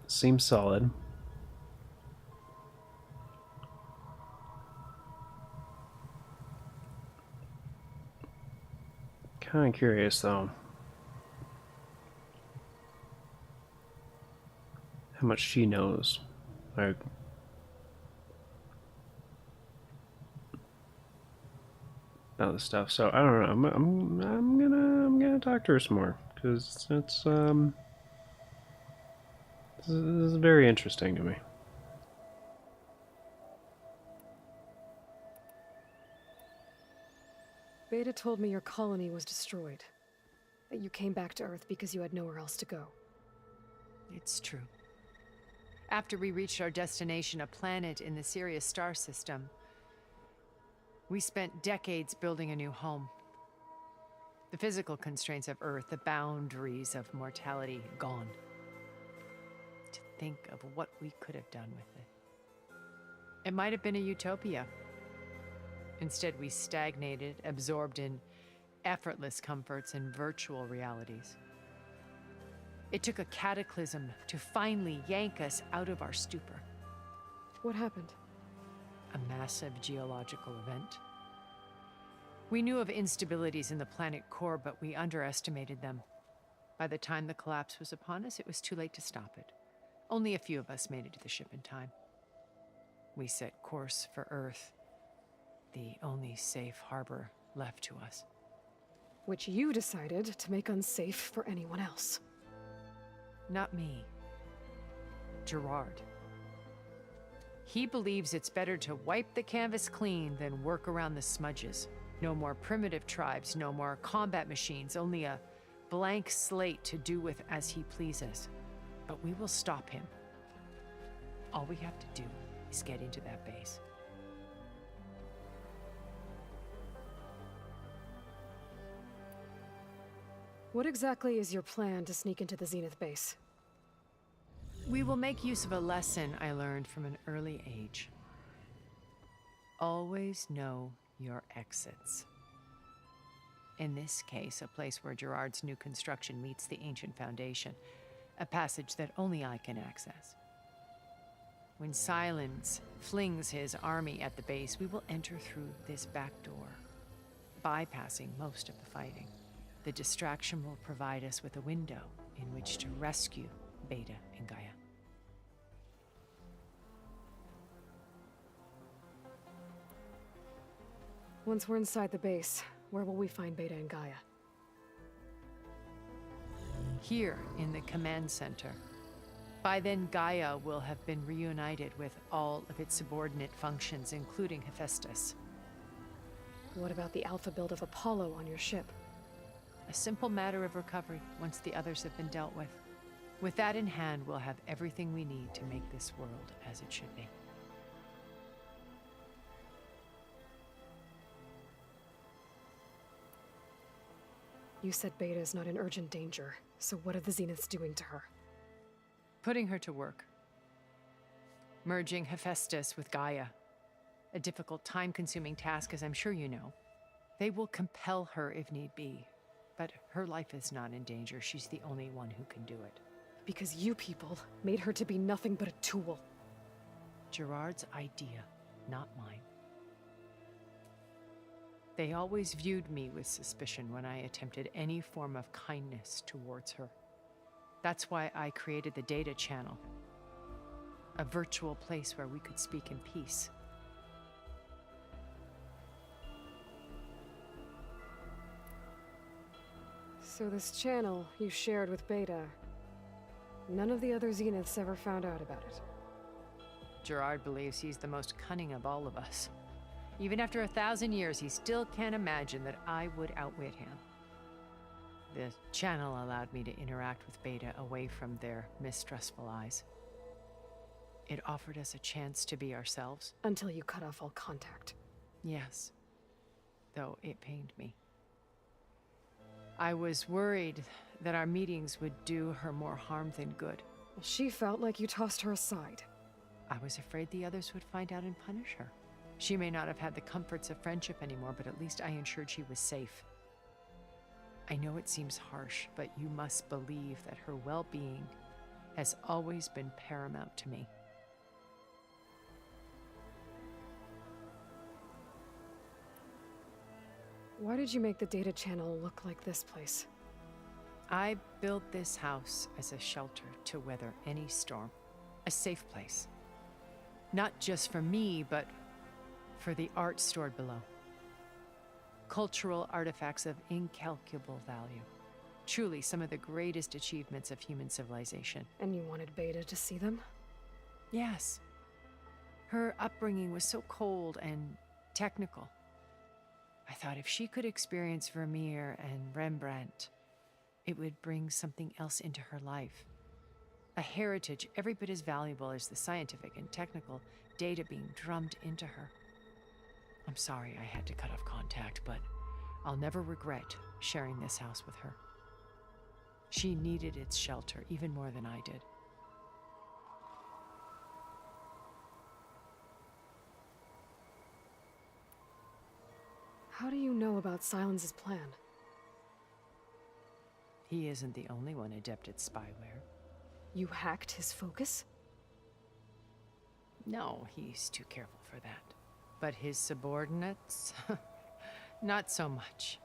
[SPEAKER 1] seems solid. Kinda curious, though. How much she knows. Like... about this stuff, so I don't know. I'm gonna talk to her some more because it's this is very interesting to me.
[SPEAKER 3] Beta told me your colony was destroyed, that you came back to Earth because you had nowhere else to go.
[SPEAKER 20] It's true. After we reached our destination, a planet in the Sirius star system, we spent decades building a new home. The physical constraints of Earth, the boundaries of mortality, gone. To think of what we could have done with it. It might have been a utopia. Instead, we stagnated, absorbed in effortless comforts and virtual realities. It took a cataclysm to finally yank us out of our stupor.
[SPEAKER 3] What happened?
[SPEAKER 20] A massive geological event. We knew of instabilities in the planet core, but we underestimated them. By the time the collapse was upon us, it was too late to stop it. Only a few of us made it to the ship in time. We set course for Earth, the only safe harbor left to us.
[SPEAKER 3] Which you decided to make unsafe for anyone else.
[SPEAKER 20] Not me. Gerard. He believes it's better to wipe the canvas clean than work around the smudges. No more primitive tribes, no more combat machines, only a blank slate to do with as he pleases. But we will stop him. All we have to do is get into that base.
[SPEAKER 3] What exactly is your plan to sneak into the Zenith base?
[SPEAKER 20] We will make use of a lesson I learned from an early age. Always know your exits. In this case, a place where Gerard's new construction meets the ancient foundation, a passage that only I can access. When Silence flings his army at the base, we will enter through this back door, bypassing most of the fighting. The distraction will provide us with a window in which to rescue Beta and Gaia.
[SPEAKER 3] Once we're inside the base, where will we find Beta and Gaia?
[SPEAKER 20] Here in the command center. By then, Gaia will have been reunited with all of its subordinate functions, including Hephaestus.
[SPEAKER 3] What about the alpha build of Apollo on your ship?
[SPEAKER 20] A simple matter of recovery once the others have been dealt with. With that in hand, we'll have everything we need to make this world as it should be.
[SPEAKER 3] You said Beta is not in urgent danger, so what are the Zeniths doing to her?
[SPEAKER 20] Putting her to work. Merging Hephaestus with Gaia. A difficult, time-consuming task, as I'm sure you know. They will compel her if need be. But her life is not in danger. She's the only one who can do it.
[SPEAKER 3] Because you people made her to be nothing but a tool.
[SPEAKER 20] Gerard's idea, not mine. They always viewed me with suspicion when I attempted any form of kindness towards her. That's why I created the data channel. A virtual place where we could speak in peace.
[SPEAKER 3] So this channel you shared with Beta, None of the other Zeniths ever found out about it.
[SPEAKER 20] Gerard believes he's the most cunning of all of us. Even after 1,000 years, he still can't imagine that I would outwit him. The channel allowed me to interact with Beta away from their mistrustful eyes. It offered us a chance to be ourselves.
[SPEAKER 3] Until you cut off all contact.
[SPEAKER 20] Yes. Though it pained me. I was worried that our meetings would do her more harm than good.
[SPEAKER 3] Well, she felt like you tossed her aside.
[SPEAKER 20] I was afraid the others would find out and punish her. She may not have had the comforts of friendship anymore, but at least I ensured she was safe. I know it seems harsh, but you must believe that her well-being has always been paramount to me.
[SPEAKER 3] Why did you make the data channel look like this place?
[SPEAKER 20] I built this house as a shelter to weather any storm. A safe place. Not just for me, but for the art stored below. Cultural artifacts of incalculable value. Truly some of the greatest achievements of human civilization.
[SPEAKER 3] And you wanted Beta to see them?
[SPEAKER 20] Yes. Her upbringing was so cold and technical. I thought if she could experience Vermeer and Rembrandt, it would bring something else into her life. A heritage every bit as valuable as the scientific and technical data being drummed into her. I'm sorry I had to cut off contact, but I'll never regret sharing this house with her. She needed its shelter even more than I did.
[SPEAKER 3] How do you know about Silence's plan?
[SPEAKER 20] He isn't the only one adept at spyware.
[SPEAKER 3] You hacked his focus?
[SPEAKER 20] No, he's too careful for that. But his subordinates? Not so much.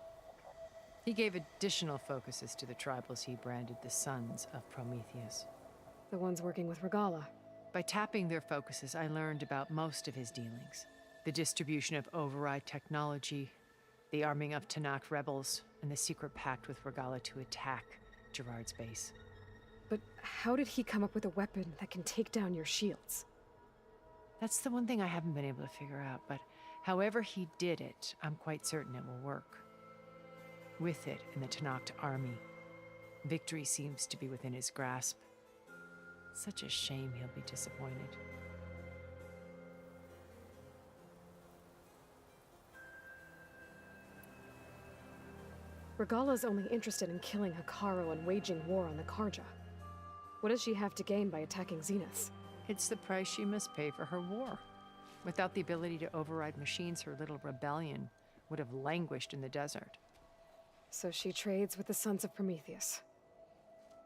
[SPEAKER 20] He gave additional focuses to the tribals he branded the Sons of Prometheus.
[SPEAKER 3] The ones working with Regala.
[SPEAKER 20] By tapping their focuses, I learned about most of his dealings. The distribution of override technology, the arming of Tanakh rebels, and the secret pact with Regala to attack Gerard's base.
[SPEAKER 3] But how did he come up with a weapon that can take down your shields?
[SPEAKER 20] That's the one thing I haven't been able to figure out, but however he did it, I'm quite certain it will work. With it in the Tanakh army, victory seems to be within his grasp. Such a shame he'll be disappointed.
[SPEAKER 3] Regala's only interested in killing Hekarro and waging war on the Karja. What does she have to gain by attacking Zeniths?
[SPEAKER 20] It's the price she must pay for her war. Without the ability to override machines, her little rebellion would have languished in the desert.
[SPEAKER 3] So she trades with the Sons of Prometheus.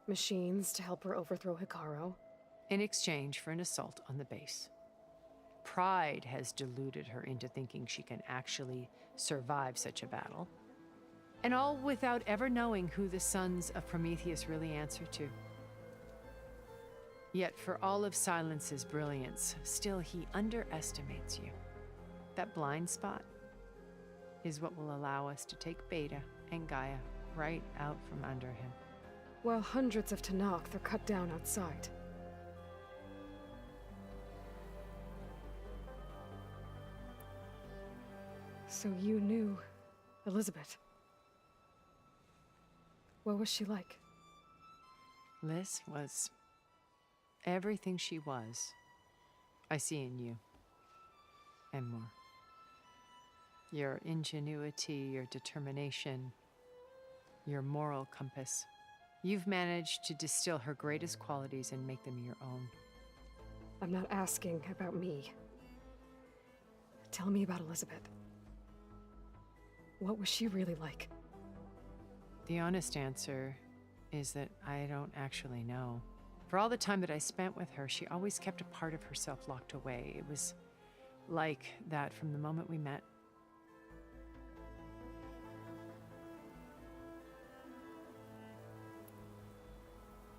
[SPEAKER 3] Machines to help her overthrow Hekarro.
[SPEAKER 20] In exchange for an assault on the base. Pride has deluded her into thinking she can actually survive such a battle. And all without ever knowing who the Sons of Prometheus really answer to. Yet for all of Silence's brilliance, still he underestimates you. That blind spot is what will allow us to take Beta and Gaia right out from under him.
[SPEAKER 3] While hundreds of Tanakh are cut down outside. So you knew Elizabeth. What was she like?
[SPEAKER 20] Liz was everything she was. I see in you. And more. Your ingenuity, your determination, your moral compass. You've managed to distill her greatest qualities and make them your own.
[SPEAKER 3] I'm not asking about me. Tell me about Elizabeth. What was she really like?
[SPEAKER 20] The honest answer is that I don't actually know. For all the time that I spent with her, she always kept a part of herself locked away. It was like that from the moment we met.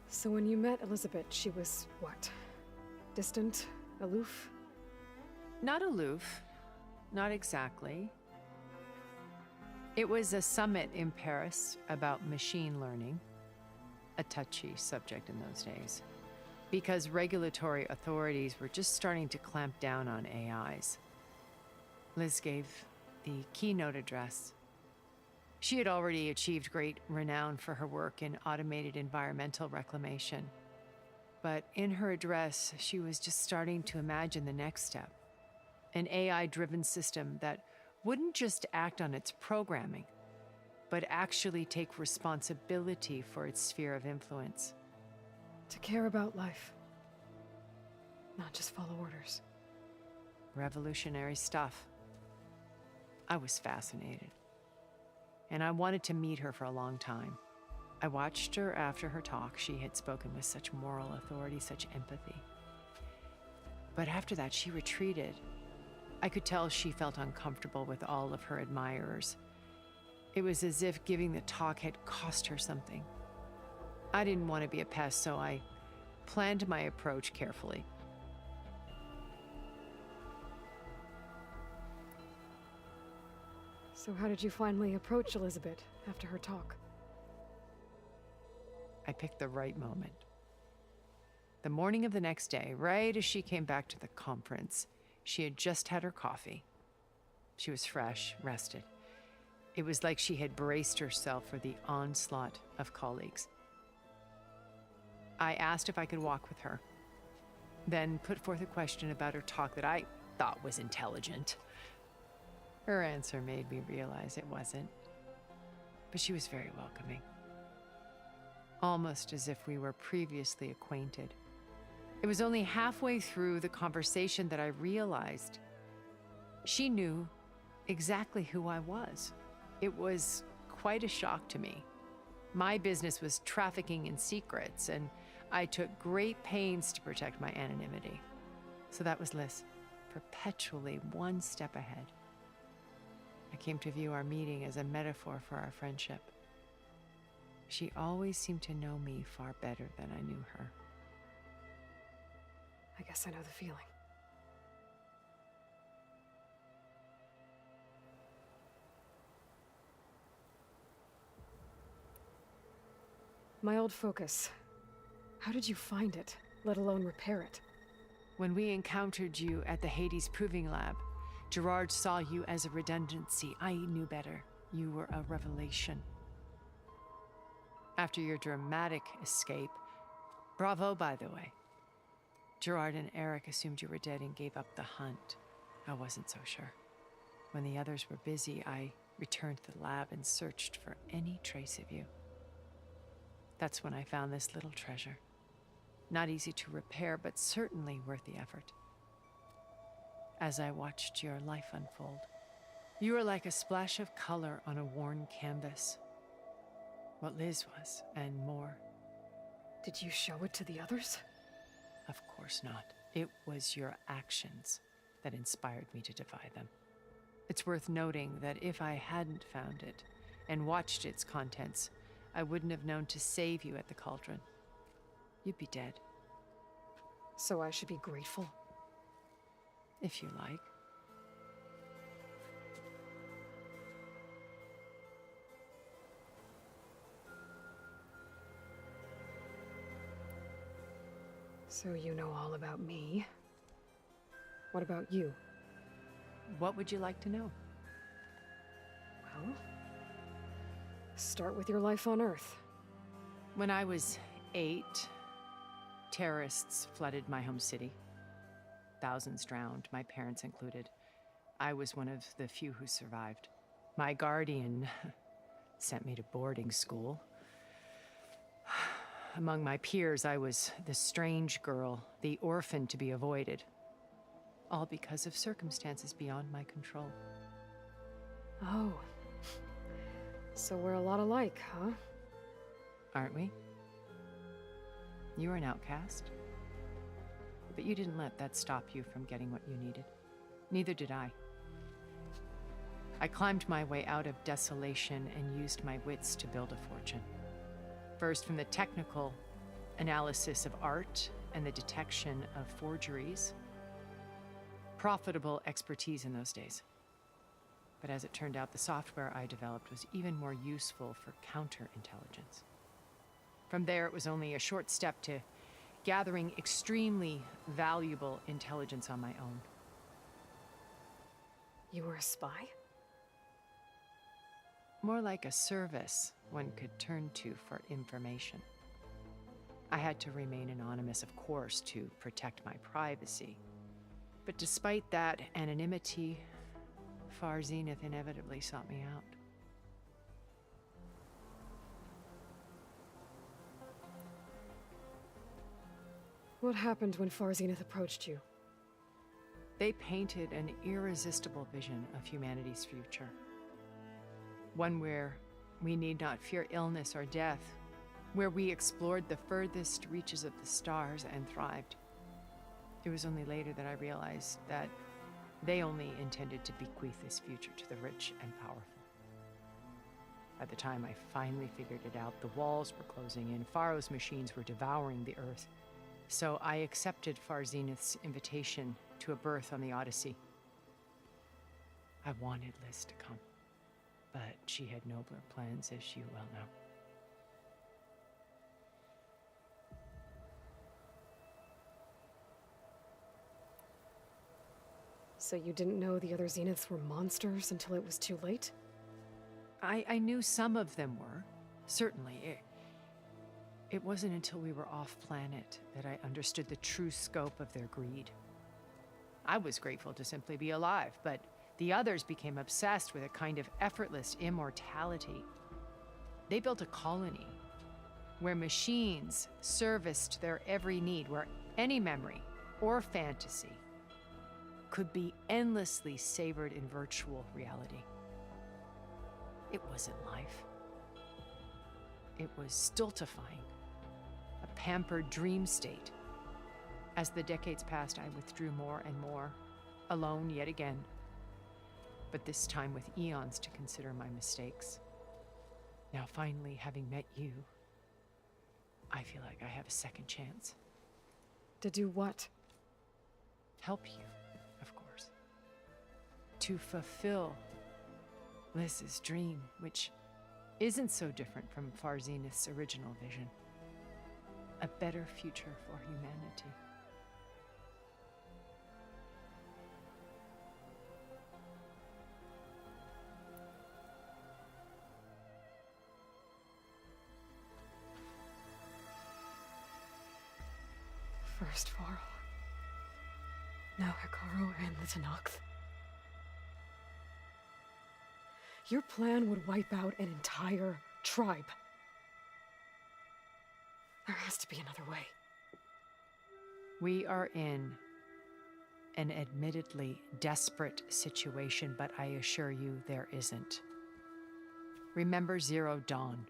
[SPEAKER 3] So when you met Elizabeth, she was what? Distant? Aloof?
[SPEAKER 20] Not aloof. Not exactly. It was a summit in Paris about machine learning. a touchy subject in those days, because regulatory authorities were just starting to clamp down on AIs. Liz gave the keynote address. She had already achieved great renown for her work in automated environmental reclamation. But in her address, she was just starting to imagine the next step, an AI-driven system that wouldn't just act on its programming, but actually take responsibility for its sphere of influence.
[SPEAKER 3] To care about life, not just follow orders.
[SPEAKER 20] Revolutionary stuff. I was fascinated, and I wanted to meet her for a long time. I watched her after her talk. She had spoken with such moral authority, such empathy. But after that, she retreated. I could tell she felt uncomfortable with all of her admirers. It was as if giving the talk had cost her something. I didn't want to be a pest, so I planned my approach carefully.
[SPEAKER 3] So how did you finally approach Elizabeth after her talk?
[SPEAKER 20] I picked the right moment. The morning of the next day, right as she came back to the conference, she had just had her coffee. She was fresh, rested. It was like she had braced herself for the onslaught of colleagues. I asked if I could walk with her, then put forth a question about her talk that I thought was intelligent. Her answer made me realize it wasn't, but she was very welcoming. Almost as if we were previously acquainted. It was only halfway through the conversation that I realized she knew exactly who I was. It was quite a shock to me. My business was trafficking in secrets, and I took great pains to protect my anonymity. So that was Liz, perpetually one step ahead. I came to view our meeting as a metaphor for our friendship. She always seemed to know me far better than I knew her.
[SPEAKER 3] I guess I know the feeling. My old focus. How did you find it, let alone repair it?
[SPEAKER 20] When we encountered you at the Hades Proving Lab, Gerard saw you as a redundancy. I knew better. You were a revelation. After your dramatic escape, bravo, by the way. Gerard and Eric assumed you were dead and gave up the hunt. I wasn't so sure. When the others were busy, I returned to the lab and searched for any trace of you. That's when I found this little treasure. Not easy to repair, but certainly worth the effort. As I watched your life unfold, you were like a splash of color on a worn canvas. What Liz was, and more.
[SPEAKER 3] Did you show it to the others?
[SPEAKER 20] Of course not. It was your actions that inspired me to defy them. It's worth noting that if I hadn't found it and watched its contents, I wouldn't have known to save you at the cauldron. You'd be dead.
[SPEAKER 3] So I should be grateful?
[SPEAKER 20] If you like.
[SPEAKER 3] So you know all about me. What about you?
[SPEAKER 20] What would you like to know?
[SPEAKER 3] Well, start with your life on Earth.
[SPEAKER 20] When I was 8, terrorists flooded my home city. Thousands drowned, my parents included. I was one of the few who survived. My guardian sent me to boarding school. Among my peers, I was the strange girl, the orphan to be avoided. All because of circumstances beyond my control.
[SPEAKER 3] Oh. So we're a lot alike, huh?
[SPEAKER 20] Aren't we? You were an outcast. But you didn't let that stop you from getting what you needed. Neither did I. I climbed my way out of desolation and used my wits to build a fortune. First, from the technical analysis of art and the detection of forgeries. Profitable expertise in those days. But as it turned out, the software I developed was even more useful for counterintelligence. From there, it was only a short step to gathering extremely valuable intelligence on my own.
[SPEAKER 3] You were a spy?
[SPEAKER 20] More like a service one could turn to for information. I had to remain anonymous, of course, to protect my privacy. But despite that anonymity, Far Zenith inevitably sought me out.
[SPEAKER 3] What happened when Far Zenith approached you?
[SPEAKER 20] They painted an irresistible vision of humanity's future. One where we need not fear illness or death, where we explored the furthest reaches of the stars and thrived. It was only later that I realized that they only intended to bequeath this future to the rich and powerful. By the time I finally figured it out, the walls were closing in, Pharaoh's machines were devouring the Earth. So I accepted Far Zenith's invitation to a berth on the Odyssey. I wanted Liz to come, but she had nobler plans, as you well know.
[SPEAKER 3] So you didn't know the other Zeniths were monsters until it was too late?
[SPEAKER 20] I knew some of them were, certainly. It wasn't until we were off-planet that I understood the true scope of their greed. I was grateful to simply be alive, but the others became obsessed with a kind of effortless immortality. They built a colony where machines serviced their every need, where any memory or fantasy could be endlessly savored in virtual reality. It wasn't life. It was stultifying, a pampered dream state. As the decades passed, I withdrew more and more, alone yet again, but this time with eons to consider my mistakes. Now finally, having met you, I feel like I have a second chance.
[SPEAKER 3] To do what?
[SPEAKER 20] Help you, of course. To fulfill Liz's dream, which isn't so different from Far Zenith's original vision. A better future for humanity.
[SPEAKER 3] First Varl. Now Hikaru and the Tenakth. Your plan would wipe out an entire tribe. There has to be another way.
[SPEAKER 20] We are in an admittedly desperate situation, but I assure you there isn't. Remember Zero Dawn.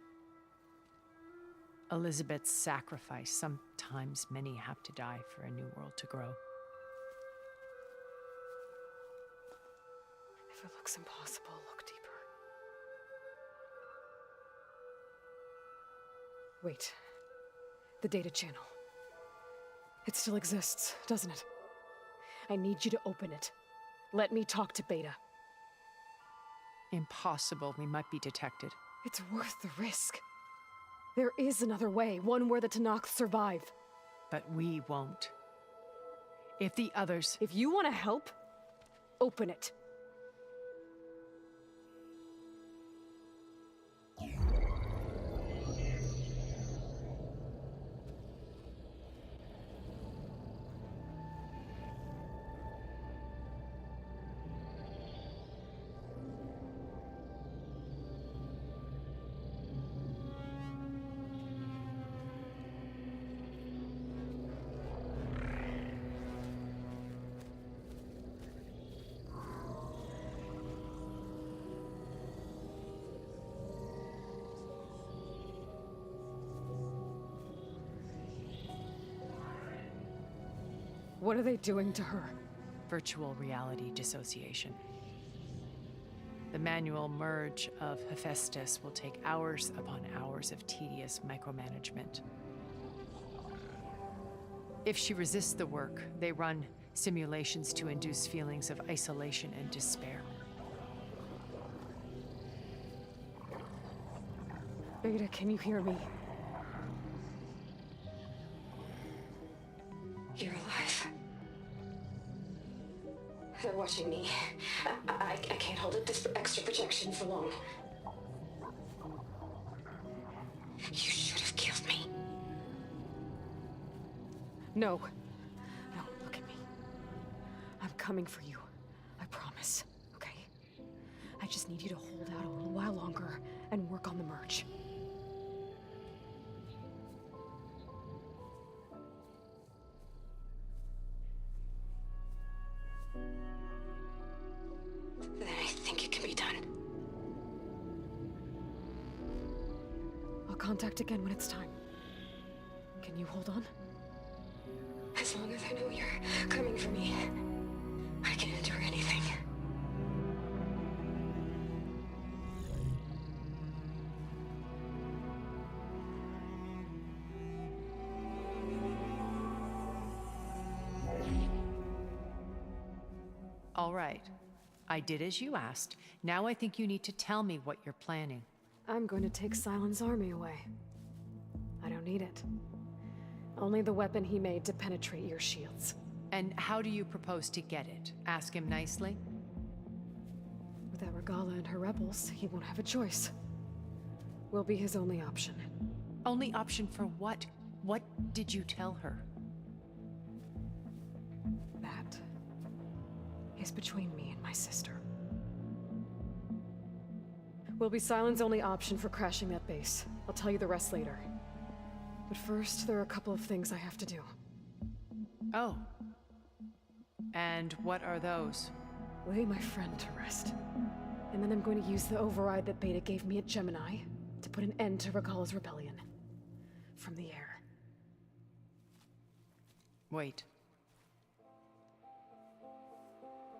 [SPEAKER 20] Elizabeth's sacrifice. Sometimes many have to die for a new world to grow.
[SPEAKER 3] If it looks impossible, look deeper. Wait. The data channel. It still exists, doesn't it? I need you to open it. Let me talk to Beta.
[SPEAKER 20] Impossible. We might be detected.
[SPEAKER 3] It's worth the risk. There is another way, one where the Tenakth survive.
[SPEAKER 20] But we won't. If the others...
[SPEAKER 3] If you want to help, open it. What are they doing to her?
[SPEAKER 20] Virtual reality dissociation. The manual merge of Hephaestus will take hours upon hours of tedious micromanagement. If she resists the work, they run simulations to induce feelings of isolation and despair.
[SPEAKER 3] Beta, can you hear me?
[SPEAKER 16] watching me. I can't hold up this extra protection for long. You should have killed me.
[SPEAKER 3] No. No, look at me. I'm coming for you. I promise, okay? I just need you to hold out a little while longer and work on the merge.
[SPEAKER 16] Then I think it can be done.
[SPEAKER 3] I'll contact again when it's time. Can you hold on?
[SPEAKER 16] As long as I know you're coming for me, I can endure anything.
[SPEAKER 20] All right. I did as you asked. Now I think you need to tell me what you're planning.
[SPEAKER 3] I'm going to take Silent's army away. I don't need it. Only the weapon he made to penetrate your shields.
[SPEAKER 20] And how do you propose to get it? Ask him nicely?
[SPEAKER 3] Without Regala and her rebels, he won't have a choice. We'll be his only option.
[SPEAKER 20] Only option for what? What did you tell her?
[SPEAKER 3] That is between me and my sister. Will be Silent's only option for crashing that base. I'll tell you the rest later. But first, there are a couple of things I have to do.
[SPEAKER 20] Oh. And what are those?
[SPEAKER 3] Lay my friend to rest. And then I'm going to use the override that Beta gave me at Gemini to put an end to Regala's rebellion. From the air.
[SPEAKER 20] Wait.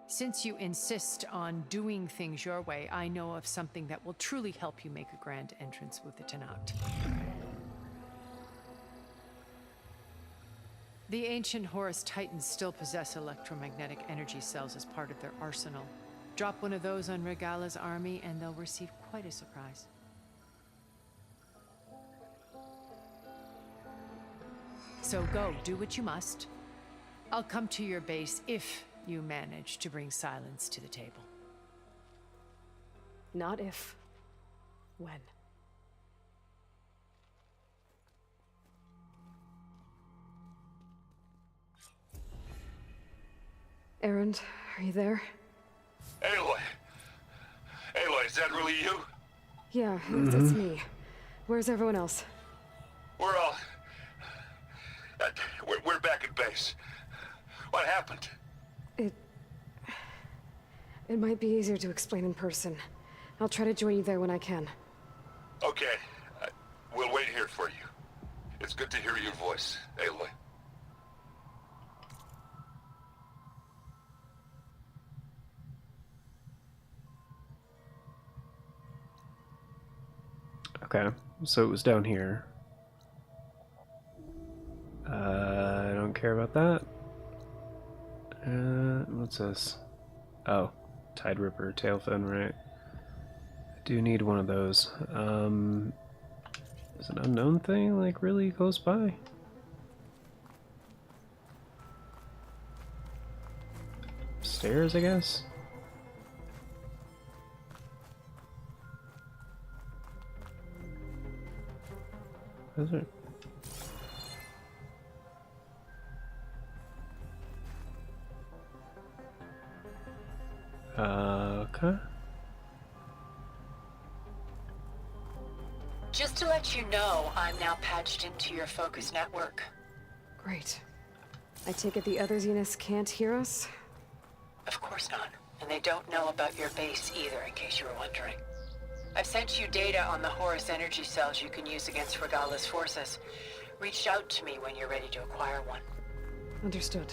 [SPEAKER 20] Since you insist on doing things your way, I know of something that will truly help you make a grand entrance with the Tenakth. The ancient Horus Titans still possess electromagnetic energy cells as part of their arsenal. Drop one of those on Regala's army and they'll receive quite a surprise. So go, do what you must. I'll come to your base if you manage to bring Silence to the table.
[SPEAKER 3] Not if. When. Erend, are you there?
[SPEAKER 14] Aloy! Aloy, is that really you?
[SPEAKER 3] Yeah, it's me. Where's everyone else?
[SPEAKER 14] We're all... we're back at base. What happened?
[SPEAKER 3] It might be easier to explain in person. I'll try to join you there when I can.
[SPEAKER 14] Okay. We'll wait here for you. It's good to hear your voice, Aloy.
[SPEAKER 1] Okay, so it was down here. I don't care about that. What's this? Oh, Tide Ripper, Tailfin, right? I do need one of those. Is an unknown thing, like, really close by? Stairs, I guess? Is it? Okay.
[SPEAKER 11] Just to let you know, I'm now patched into your focus network.
[SPEAKER 3] Great. I take it the other Zeniths can't hear us?
[SPEAKER 11] Of course not. And they don't know about your base either, in case you were wondering. I've sent you data on the Horus energy cells you can use against Regala's forces. Reach out to me when you're ready to acquire one.
[SPEAKER 3] Understood.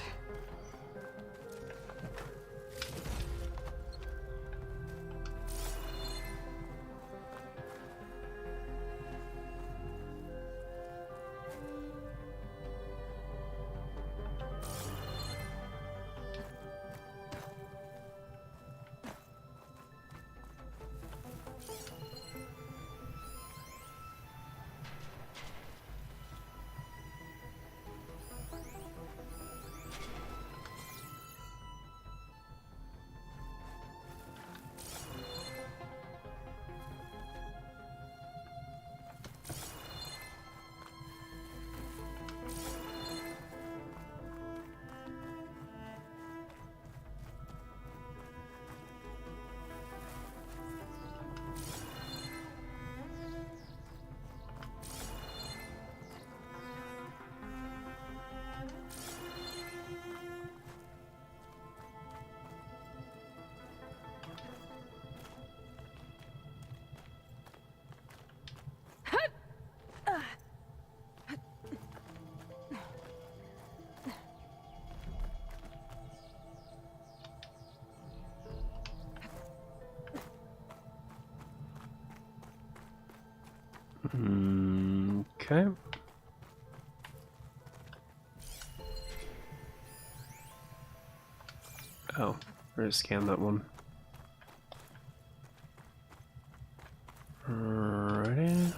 [SPEAKER 1] Okay. Oh, we're gonna scan that one. Alrighty.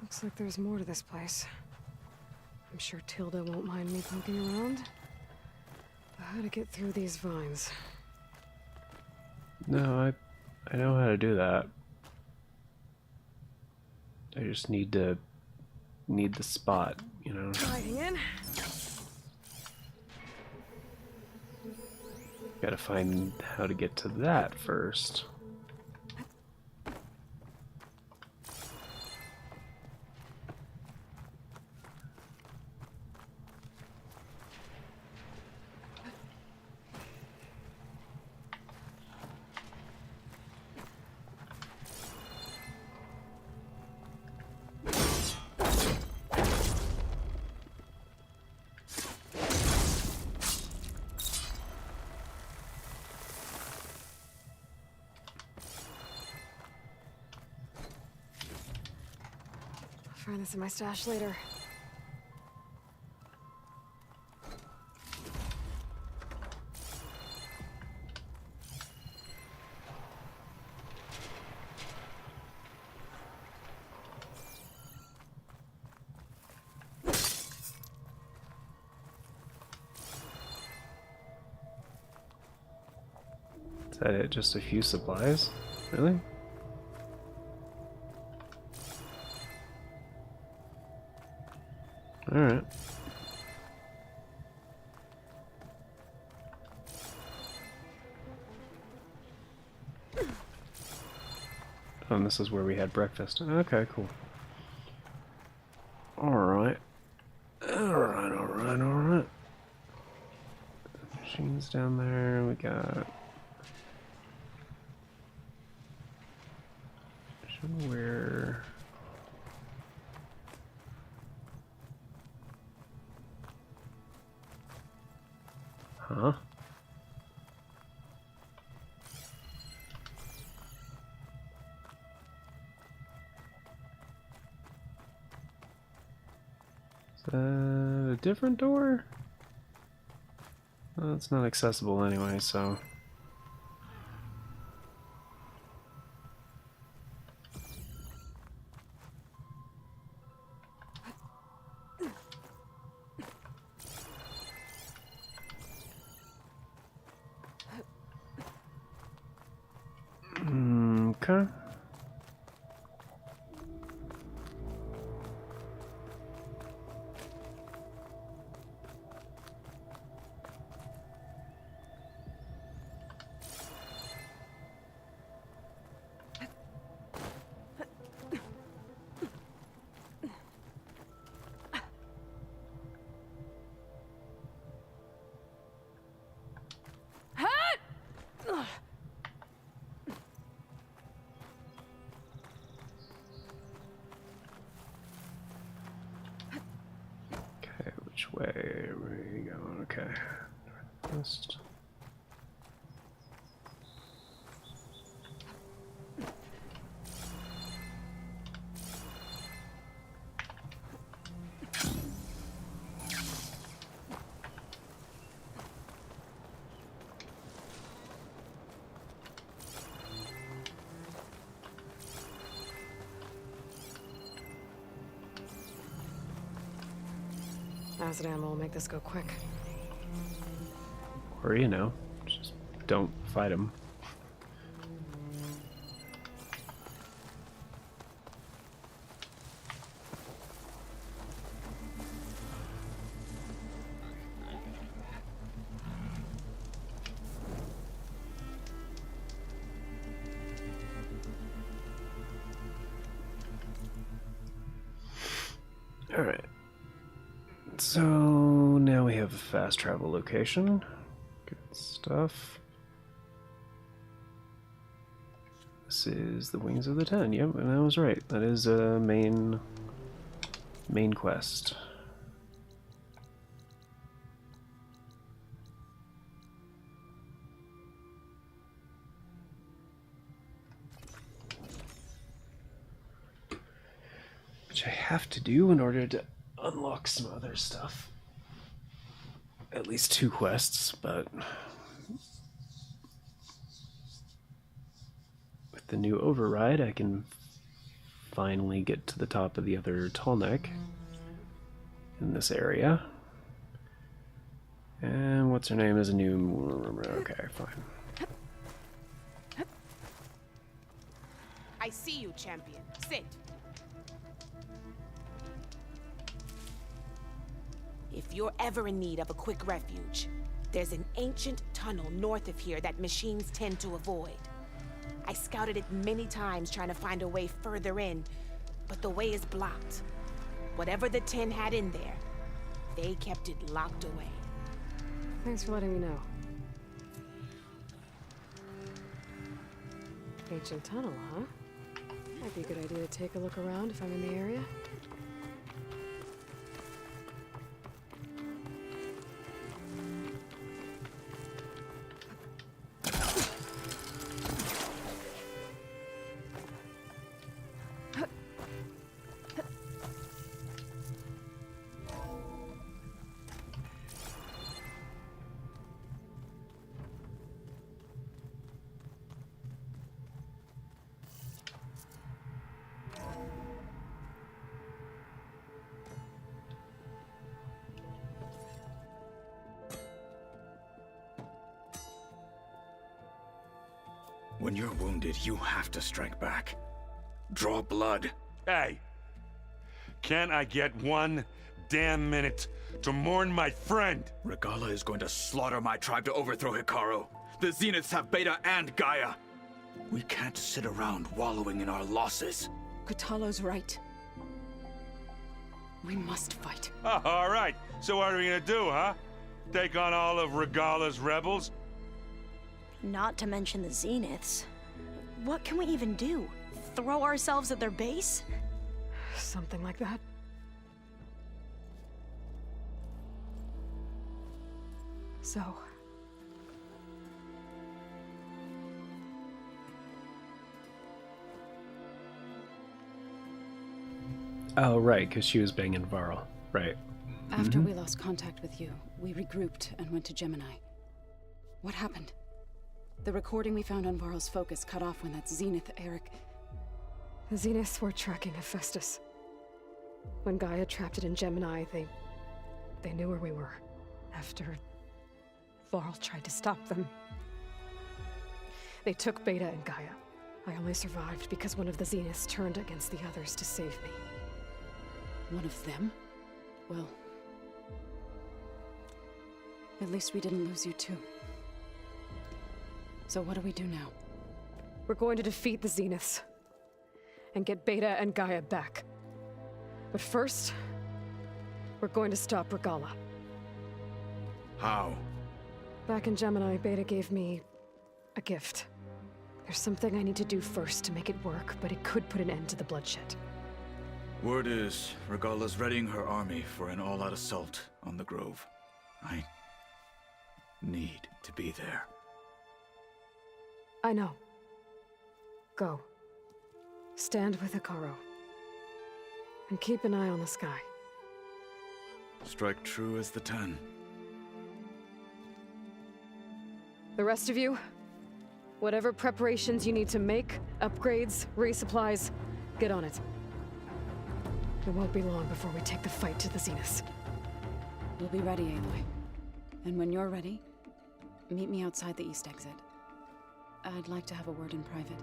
[SPEAKER 3] Looks like there's more to this place. I'm sure Tilda won't mind me poking around. But how to get through these vines?
[SPEAKER 1] No, I know how to do that. I just need the spot, you know.
[SPEAKER 3] Sliding in.
[SPEAKER 1] Gotta find how to get to that first.
[SPEAKER 3] I'll find this in my stash later.
[SPEAKER 1] Is that it? Just a few supplies? Really? Alright. Oh, and this is where we had breakfast. Okay, cool. Alright. Alright. Machines down there, we got... Where... Huh? Is that a different door? Well, it's not accessible anyway, so... Okay. Okay, which way are we going? Okay. Northwest.
[SPEAKER 3] Acid ammo will make this go quick.
[SPEAKER 1] Or, you know, just don't fight him. Alright. So now we have a fast travel location. Good stuff. This is the Wings of the Ten. Yep, and I was right. That is a main quest. Which I have to do in order to unlock some other stuff. At least 2 quests, but with the new override I can finally get to the top of the other tall neck in this area. And what's her name is a new... Okay, fine.
[SPEAKER 7] I see you, champion. Sit. If you're ever in need of a quick refuge, there's an ancient tunnel north of here that machines tend to avoid. I scouted it many times trying to find a way further in, but the way is blocked. Whatever the Ten had in there, they kept it locked away.
[SPEAKER 3] Thanks for letting me know. Ancient tunnel, huh? Might be a good idea to take a look around if I'm in the area.
[SPEAKER 12] When you're wounded, you have to strike back. Draw blood.
[SPEAKER 10] Hey, can't I get 1 damn minute to mourn my friend?
[SPEAKER 12] Regala is going to slaughter my tribe to overthrow Hikaru. The Zeniths have Beta and Gaia. We can't sit around wallowing in our losses.
[SPEAKER 13] Kotallo's right. We must fight.
[SPEAKER 10] Oh, all right. So what are we gonna do, huh? Take on all of Regala's rebels?
[SPEAKER 2] Not to mention the Zeniths. What can we even do? Throw ourselves at their base?
[SPEAKER 3] Something like that. So...
[SPEAKER 1] Oh, right, because she was banging Varl. Right.
[SPEAKER 13] After we lost contact with you, we regrouped and went to Gemini. What happened? The recording we found on Varl's focus cut off when that Zenith, Eric...
[SPEAKER 3] The Zeniths were tracking Hephaestus. When Gaia trapped it in Gemini, they knew where we were. After Varl tried to stop them. They took Beta and Gaia. I only survived because one of the Zeniths turned against the others to save me.
[SPEAKER 13] One of them? Well... at least we didn't lose you too. So what do we do now?
[SPEAKER 3] We're going to defeat the Zeniths. And get Beta and Gaia back. But first... we're going to stop Regala.
[SPEAKER 12] How?
[SPEAKER 3] Back in Gemini, Beta gave me... a gift. There's something I need to do first to make it work, but it could put an end to the bloodshed.
[SPEAKER 12] Word is, Regala's readying her army for an all-out assault on the Grove. I need to be there.
[SPEAKER 3] I know. Go. Stand with Hikaru. And keep an eye on the sky.
[SPEAKER 12] Strike true as the 10.
[SPEAKER 3] The rest of you, whatever preparations you need to make, upgrades, resupplies, get on it. It won't be long before we take the fight to the Zeniths.
[SPEAKER 13] We'll be ready, Aloy. And when you're ready, meet me outside the east exit. I'd like to have a word in private.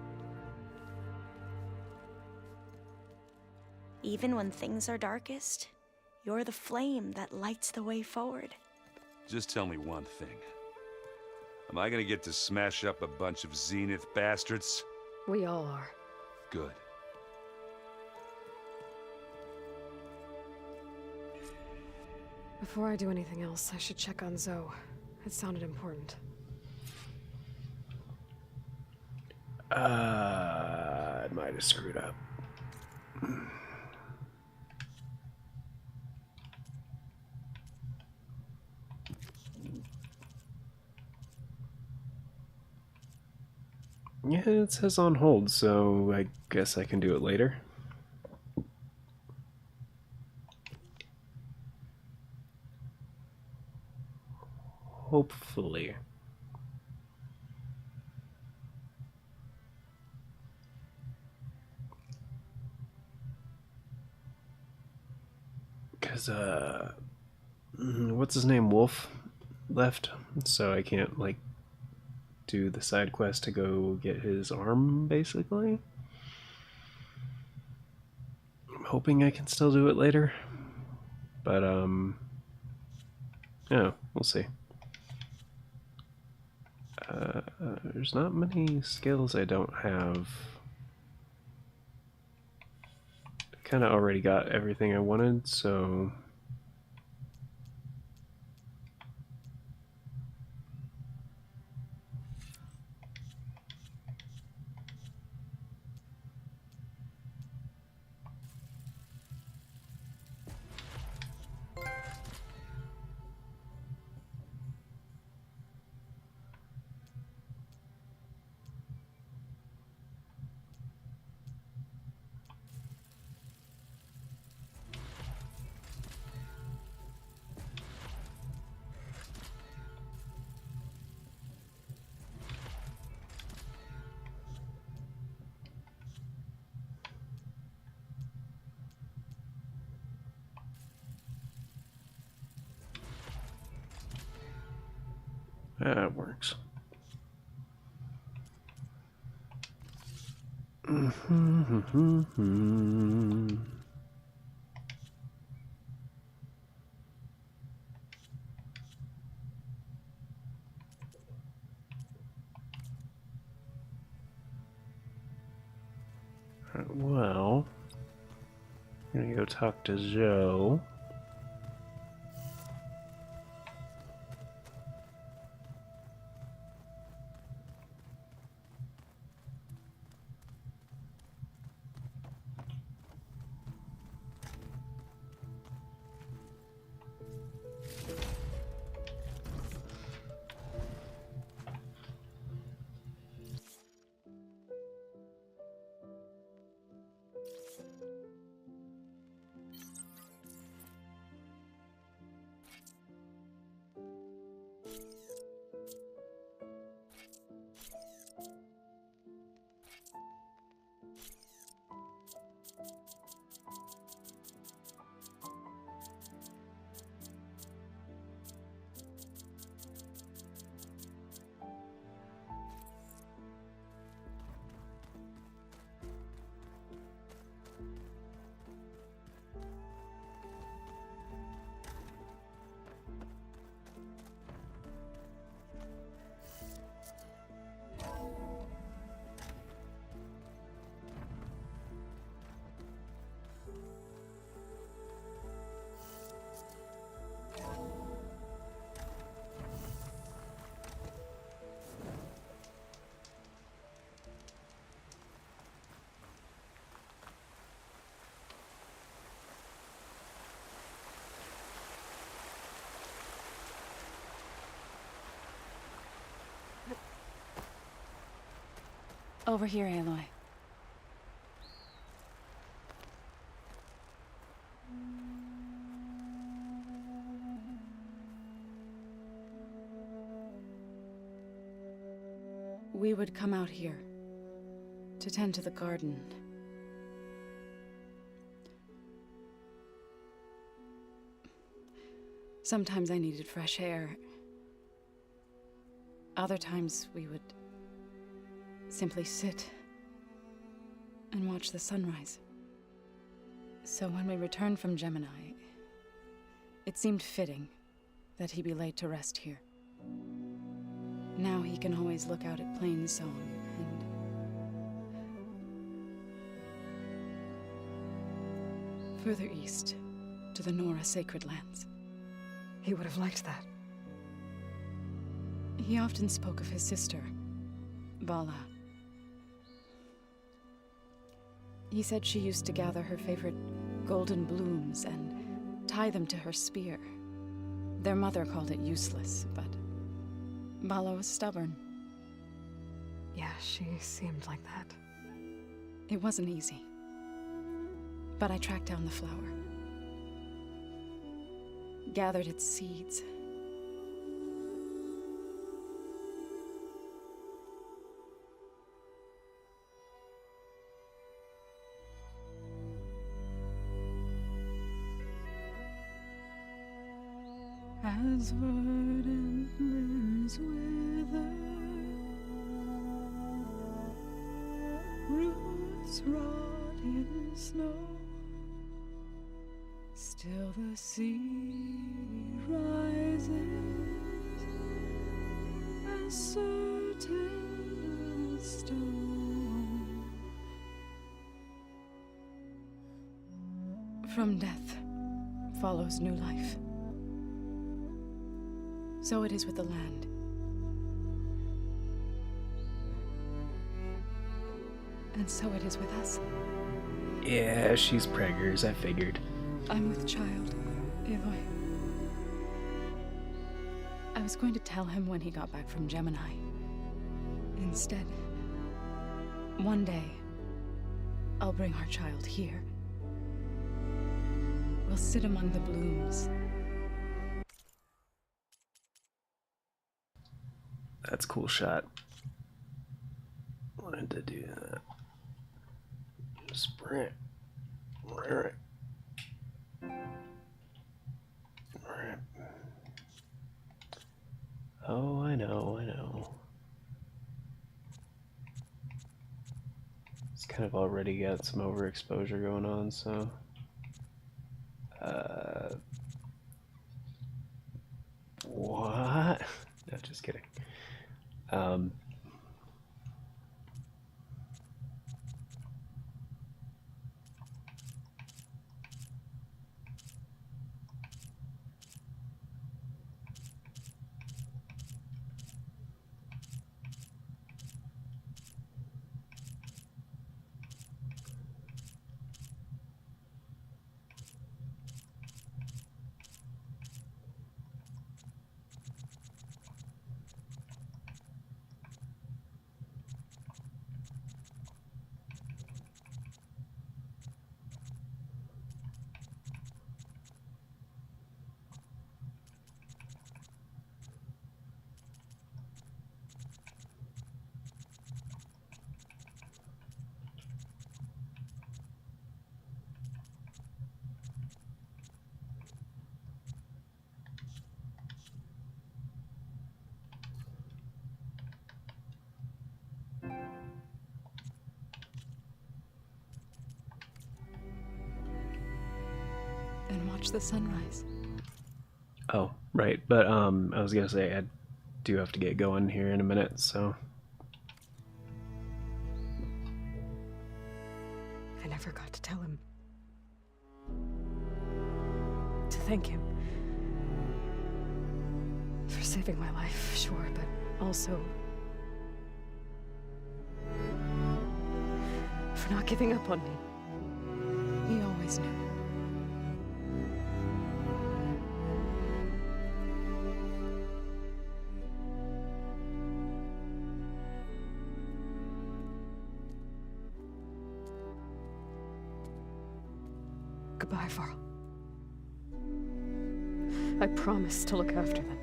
[SPEAKER 2] Even when things are darkest, you're the flame that lights the way forward.
[SPEAKER 10] Just tell me one thing. Am I gonna get to smash up a bunch of Zenith bastards?
[SPEAKER 3] We all are.
[SPEAKER 10] Good.
[SPEAKER 3] Before I do anything else, I should check on Zoe. It sounded important.
[SPEAKER 1] I might have screwed up. Yeah, it says on hold, so I guess I can do it later. Hopefully. Because, what's his name? Wolf left, so I can't, like, do the side quest to go get his arm, basically. I'm hoping I can still do it later, but, yeah, we'll see. There's not many skills I don't have. I kind of already got everything I wanted, so... That works. Well, I'm gonna go talk to Joe.
[SPEAKER 13] Over here, Aloy. We would come out here to tend to the garden. Sometimes I needed fresh air. Other times we would simply sit and watch the sunrise. So when we returned from Gemini, it seemed fitting that he be laid to rest here. Now he can always look out at Plainsong and... further east, to the Nora Sacred Lands.
[SPEAKER 3] He would have liked that.
[SPEAKER 13] He often spoke of his sister, Bala. He said she used to gather her favorite golden blooms and tie them to her spear. Their mother called it useless, but Bala was stubborn.
[SPEAKER 3] Yeah, she seemed like that.
[SPEAKER 13] It wasn't easy. But I tracked down the flower. Gathered its seeds. As verdant limbs wither, roots rot in snow, still the sea rises, as certain as stone. From death follows new life. So it is with the land. And so it is with us.
[SPEAKER 1] Yeah, she's preggers, I figured.
[SPEAKER 13] I'm with child, Aloy. I was going to tell him when he got back from Gemini. Instead, one day, I'll bring our child here. We'll sit among the blooms.
[SPEAKER 1] That's a cool shot. Wanted to do that. Sprint. Right. Oh, I know. It's kind of already got some overexposure going on, so... What? No, just kidding.
[SPEAKER 13] And watch the sunrise.
[SPEAKER 1] Oh, right. But I was gonna say I do have to get going here in a minute, so...
[SPEAKER 3] I never got to tell him. To thank him. For saving my life, sure, but also... for not giving up on me.
[SPEAKER 13] He always knew.
[SPEAKER 3] Goodbye, Varl. I promise to look after them.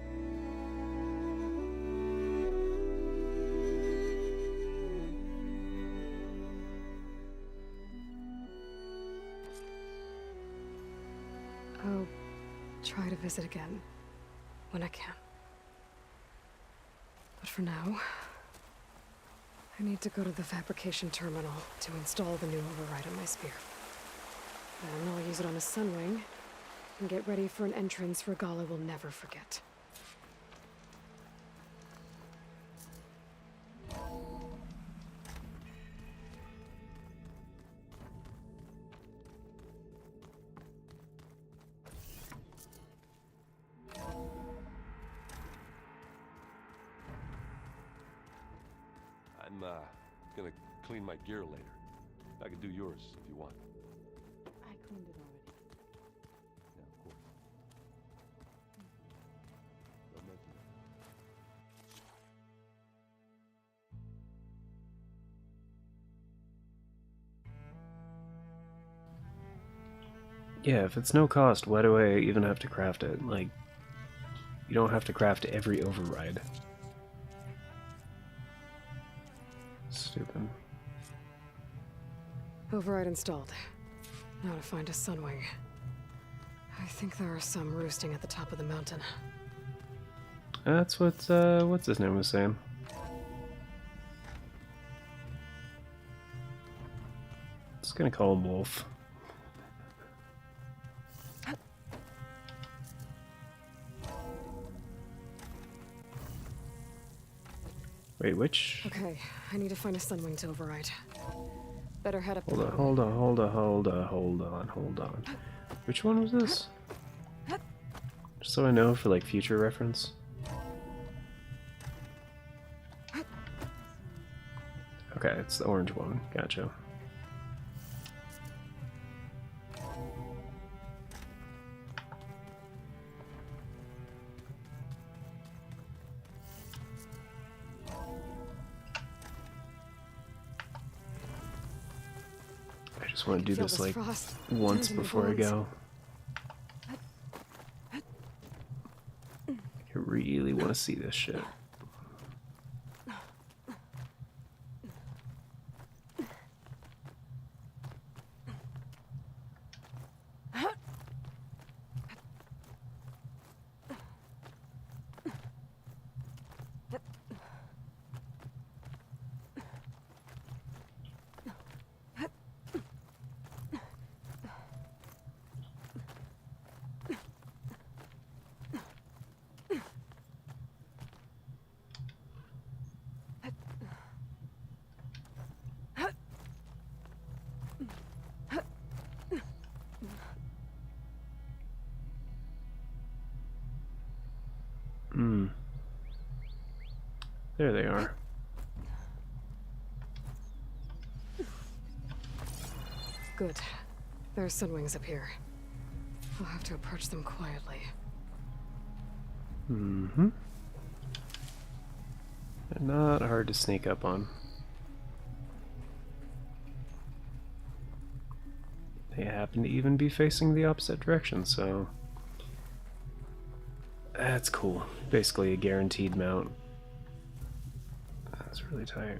[SPEAKER 3] I'll try to visit again when I can. But for now, I need to go to the fabrication terminal to install the new override on my spear. Then I'll use it on a sunwing and get ready for an entrance Regala will never forget.
[SPEAKER 10] I'm gonna clean my gear later. I can do yours if you want.
[SPEAKER 13] I cleaned it already.
[SPEAKER 10] Yeah, of course. Don't mention it.
[SPEAKER 1] Yeah, if it's no cost, why do I even have to craft it? Like, you don't have to craft every override. Stupid.
[SPEAKER 3] Override installed. Now to find a sunwing. I think there are some roosting at the top of the mountain.
[SPEAKER 1] That's what's his name was saying. Just gonna call him Wolf. Wait, which?
[SPEAKER 3] Okay, I need to find a sunwing to override. Better head up the
[SPEAKER 1] Hold on. Which one was this? Just so I know for like future reference. Okay, it's the orange one. Gotcha. I just want to do this like once before I go. I really want to see this shit. There they are.
[SPEAKER 3] Good. There are sunwings up here. I'll have to approach them quietly.
[SPEAKER 1] Mm-hmm. They're not hard to sneak up on. They happen to even be facing the opposite direction, so that's cool. Basically a guaranteed mount. That's really tight.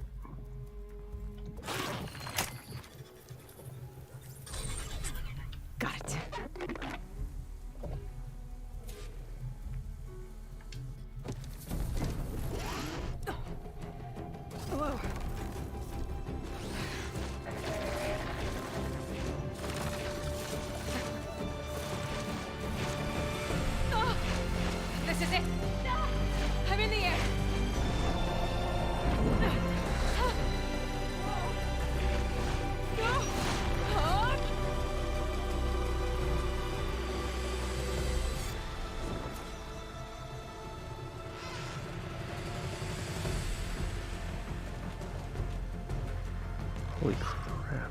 [SPEAKER 3] Got it. Hello.
[SPEAKER 16] This is it. I'm in the air.
[SPEAKER 1] Holy crap.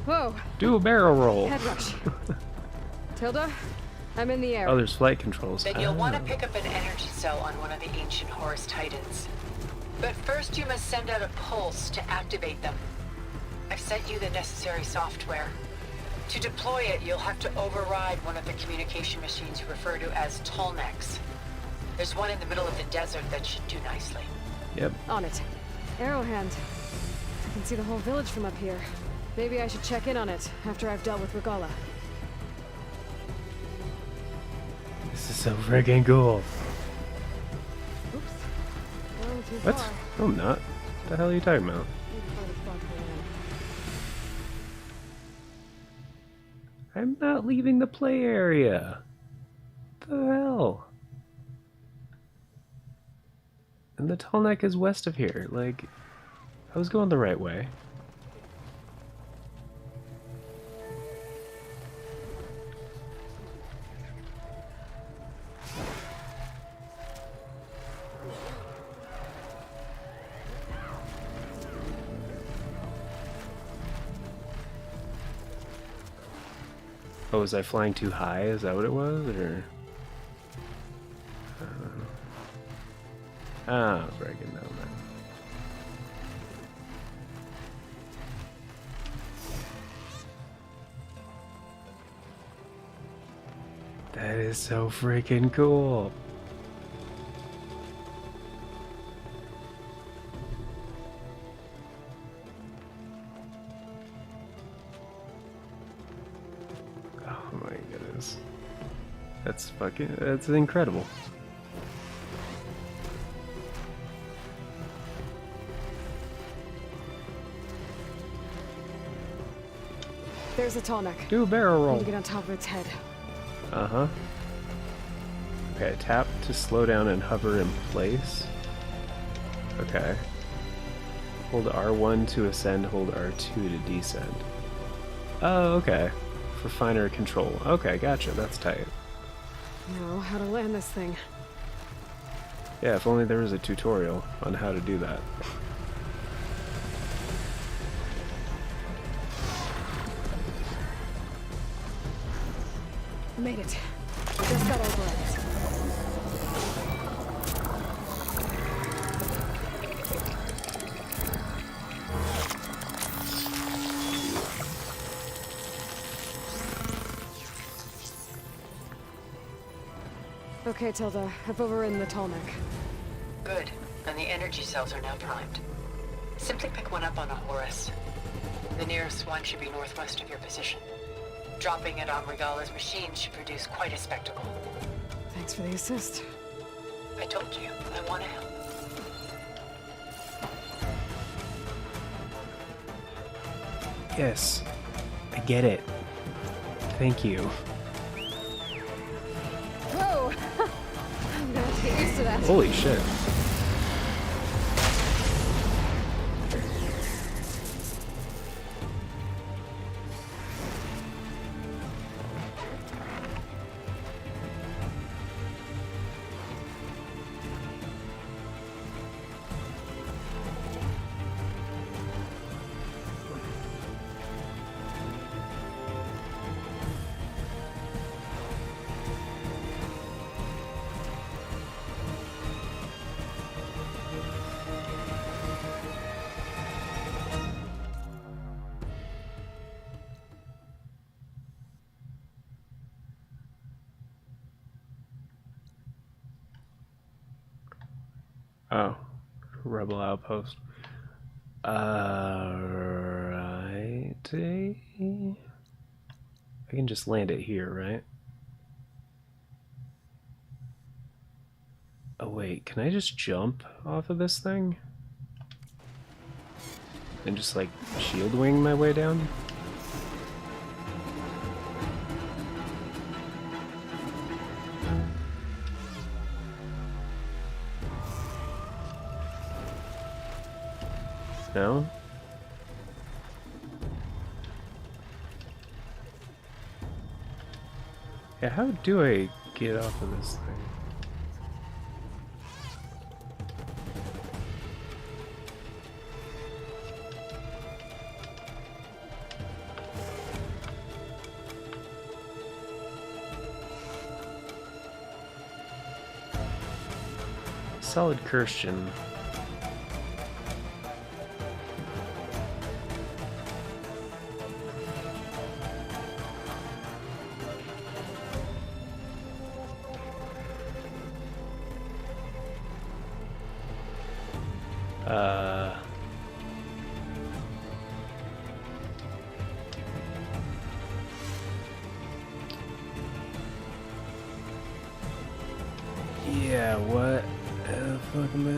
[SPEAKER 3] Whoa.
[SPEAKER 1] Do a barrel roll.
[SPEAKER 3] Head rush. Tilda, I'm in the air.
[SPEAKER 1] Oh, there's flight controls.
[SPEAKER 11] Then you'll want to pick up an energy cell on one of the ancient Horus Titans. But first you must send out a pulse to activate them. I've sent you the necessary software. To deploy it, you'll have to override one of the communication machines you refer to as Tolnecs. There's one in the middle of the desert that should do nicely.
[SPEAKER 1] Yep.
[SPEAKER 3] On it. Arrowhand. I can see the whole village from up here. Maybe I should check in on it after I've dealt with Regala.
[SPEAKER 1] This is so friggin' cool.
[SPEAKER 3] Oops. Going too
[SPEAKER 1] What?
[SPEAKER 3] far.
[SPEAKER 1] No, I'm not. What the hell are you talking about? I'm not leaving the play area. What the hell? And the tall neck is west of here. Like, I was going the right way. Oh, was I flying too high? Is that what it was? Or... I don't know. Ah, I was breaking down that. That is so freaking cool. Oh my goodness. That's incredible.
[SPEAKER 3] There's a tall neck.
[SPEAKER 1] Do a barrel roll.
[SPEAKER 3] Need to get on top of its head.
[SPEAKER 1] Uh-huh. Okay, tap to slow down and hover in place. Okay. Hold R1 to ascend, hold R2 to descend. Oh, okay. For finer control. Okay, gotcha. That's tight.
[SPEAKER 3] Now, how to land this thing.
[SPEAKER 1] Yeah, if only there was a tutorial on how to do that.
[SPEAKER 3] Made it. Just got over it. Okay, Tilda. I've overridden the tall neck.
[SPEAKER 11] Good. And the energy cells are now primed. Simply pick one up on a Horus. The nearest one should be northwest of your position. Dropping it on Regala's machine should produce quite a spectacle.
[SPEAKER 3] Thanks for the assist.
[SPEAKER 11] I told you, I want to help.
[SPEAKER 1] Yes. I get it. Thank you.
[SPEAKER 3] Whoa! I'm gonna have to get used to that.
[SPEAKER 1] Holy shit. Oh, rebel outpost. Righty. I can just land it here, right? Oh wait, can I just jump off of this thing? And just like shield wing my way down? No? Yeah, how do I get off of this thing? Solid Christian. Yeah, what the fuck am I?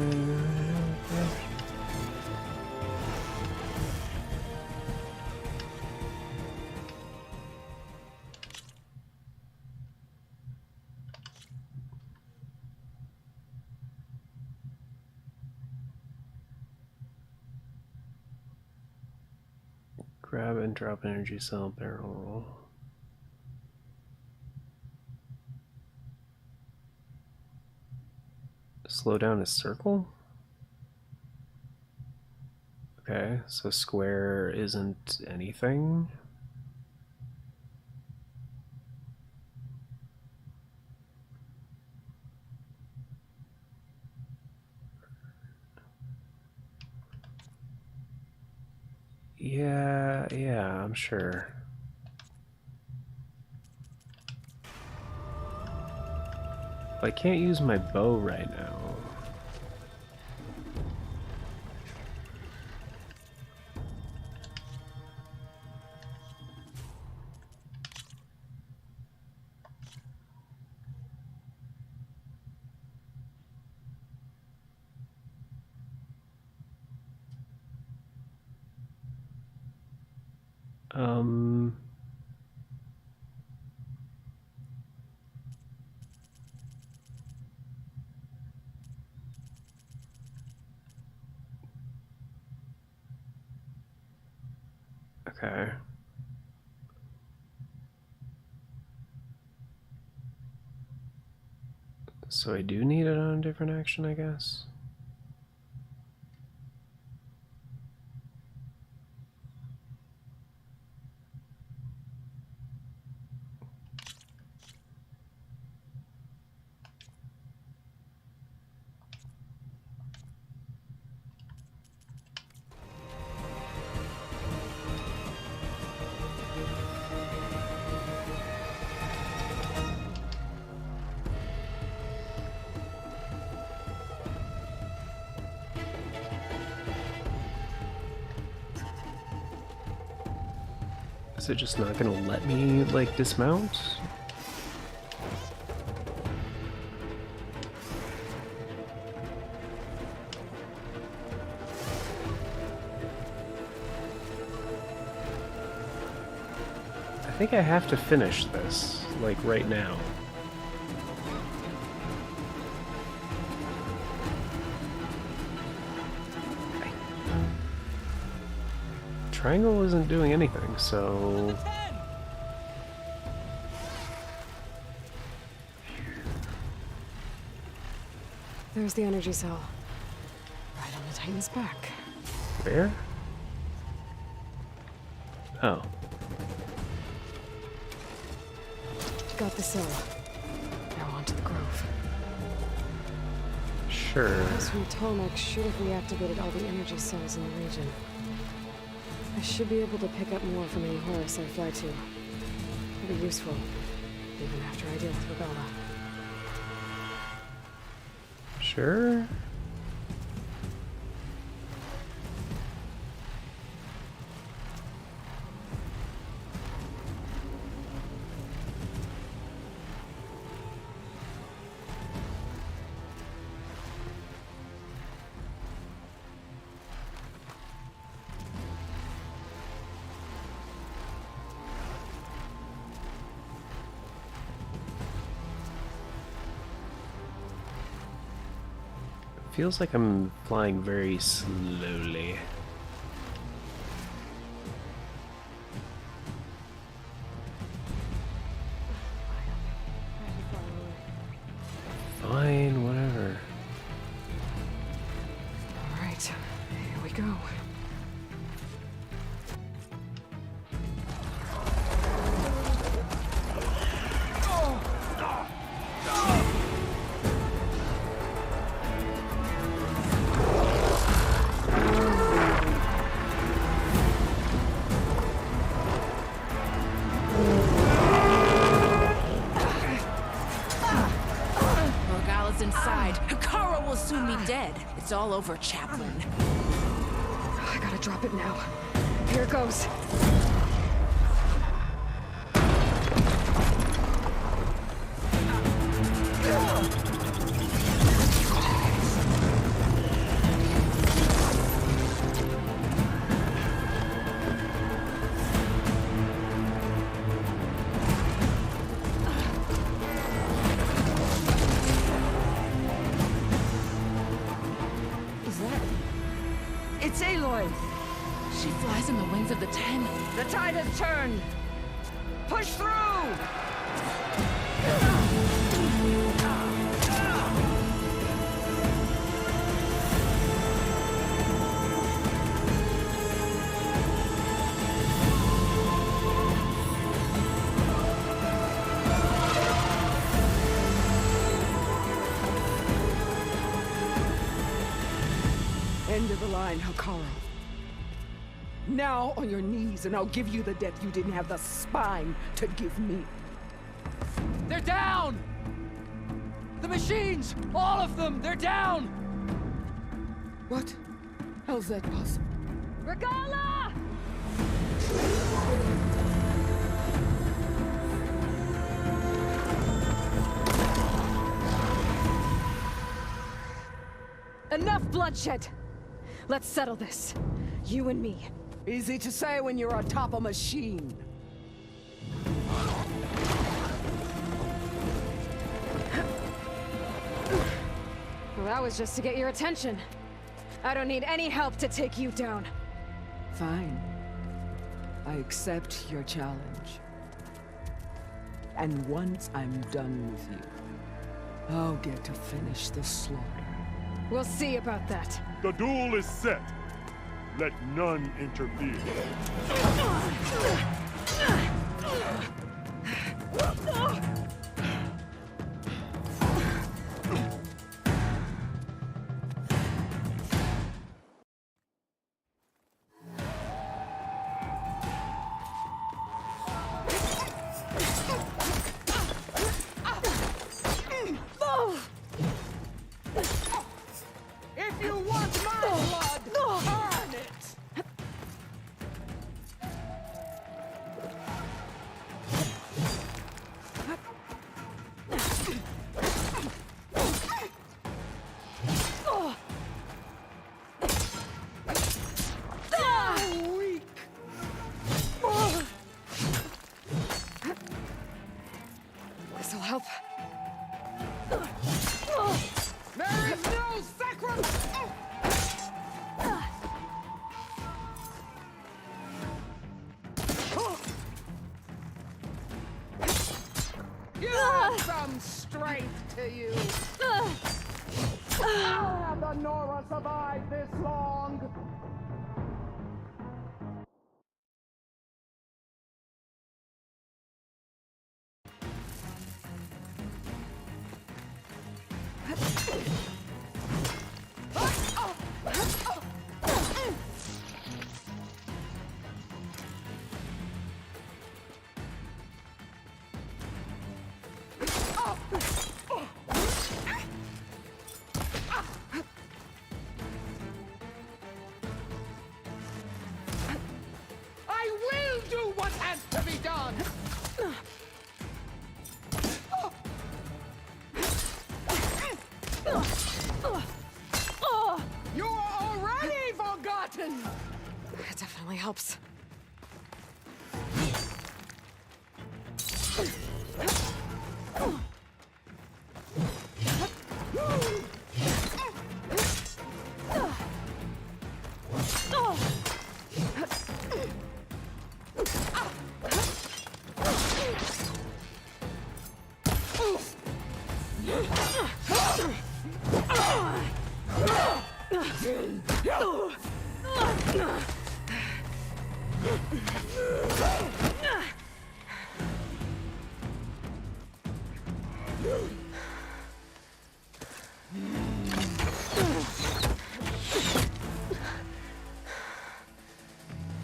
[SPEAKER 1] Grab and drop energy cell barrel. Slow down a circle? Okay, so square isn't anything. Yeah, I'm sure. I can't use my bow right now. Okay. So I do need it on a different action, I guess. Is it just not gonna let me, like, dismount? I think I have to finish this, like, right now. Triangle isn't doing anything, so...
[SPEAKER 3] There's the energy cell. Right on the Titan's back.
[SPEAKER 1] Where? Oh.
[SPEAKER 3] Got the cell. Now on to the grove.
[SPEAKER 1] Sure.
[SPEAKER 3] This from Tomek should have reactivated all the energy cells in the region. I should be able to pick up more from any Horus I fly to. It'll be useful, even after I deal with Rebella.
[SPEAKER 1] Sure. Feels like I'm flying very slowly. Fine, whatever.
[SPEAKER 3] All right, here we go.
[SPEAKER 7] It's all over, Chaplain.
[SPEAKER 3] I gotta drop it now. Here it goes.
[SPEAKER 7] It's Aloy! She flies in the wings of the Ten. The tide has turned! Push through!
[SPEAKER 3] End of the line, Hikaru.
[SPEAKER 21] Now on your knees, and I'll give you the death you didn't have the spine to give me.
[SPEAKER 22] They're down! The machines! All of them! They're down!
[SPEAKER 21] What? How's that possible?
[SPEAKER 3] Regala! Enough bloodshed! Let's settle this. You and me.
[SPEAKER 21] Easy to say when you're atop a machine.
[SPEAKER 3] Well, that was just to get your attention. I don't need any help to take you down.
[SPEAKER 21] Fine. I accept your challenge. And once I'm done with you, I'll get to finish the slaughter.
[SPEAKER 3] We'll see about that.
[SPEAKER 23] The duel is set. Let none interfere.
[SPEAKER 21] If you want my blood, earn it! Weak!
[SPEAKER 3] This'll help.
[SPEAKER 21] There is no sacrifice! You have some strength to you. How have the Nora survived this long? I will do what has to be done! You're already forgotten!
[SPEAKER 3] That definitely helps.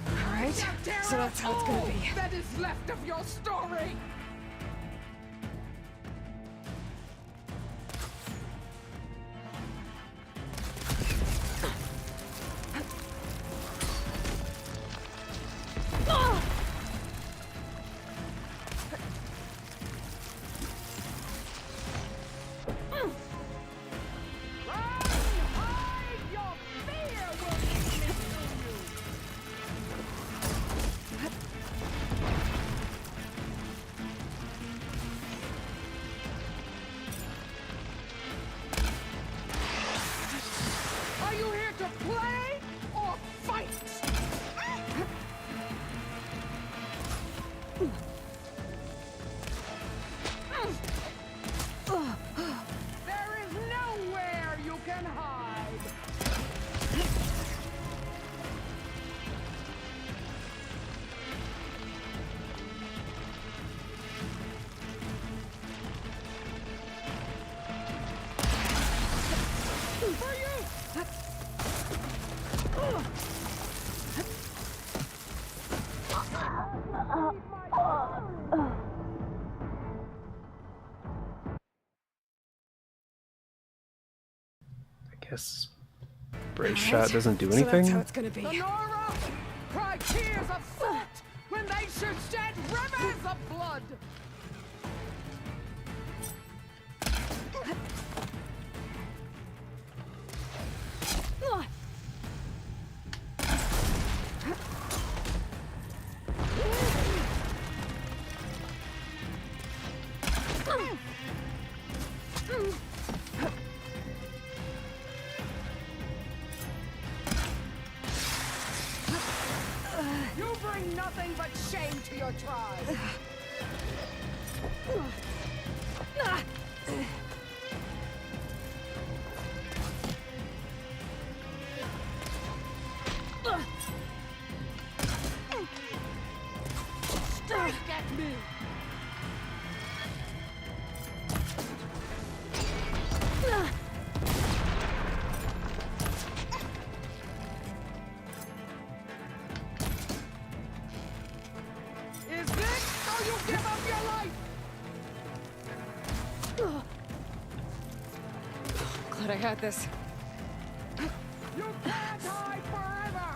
[SPEAKER 3] Alright, so that's how it's gonna be.
[SPEAKER 21] That is left of your story! Are you here to play or fight? There is nowhere you can hide. For you!
[SPEAKER 1] I guess brace shot doesn't do
[SPEAKER 3] So that's how
[SPEAKER 1] anything?
[SPEAKER 3] it's gonna be.
[SPEAKER 22] Lenora! Cry tears of salt when they should shed rivers of blood! You bring nothing but shame to your tribe! Strike at me! Is this how you give up your life?
[SPEAKER 3] Glad I had this.
[SPEAKER 22] You can't hide forever!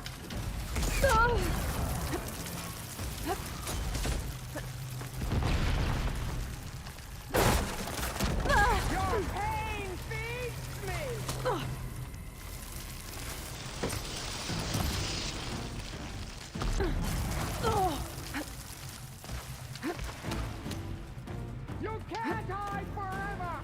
[SPEAKER 22] Your pain feeds me! You can't hide forever!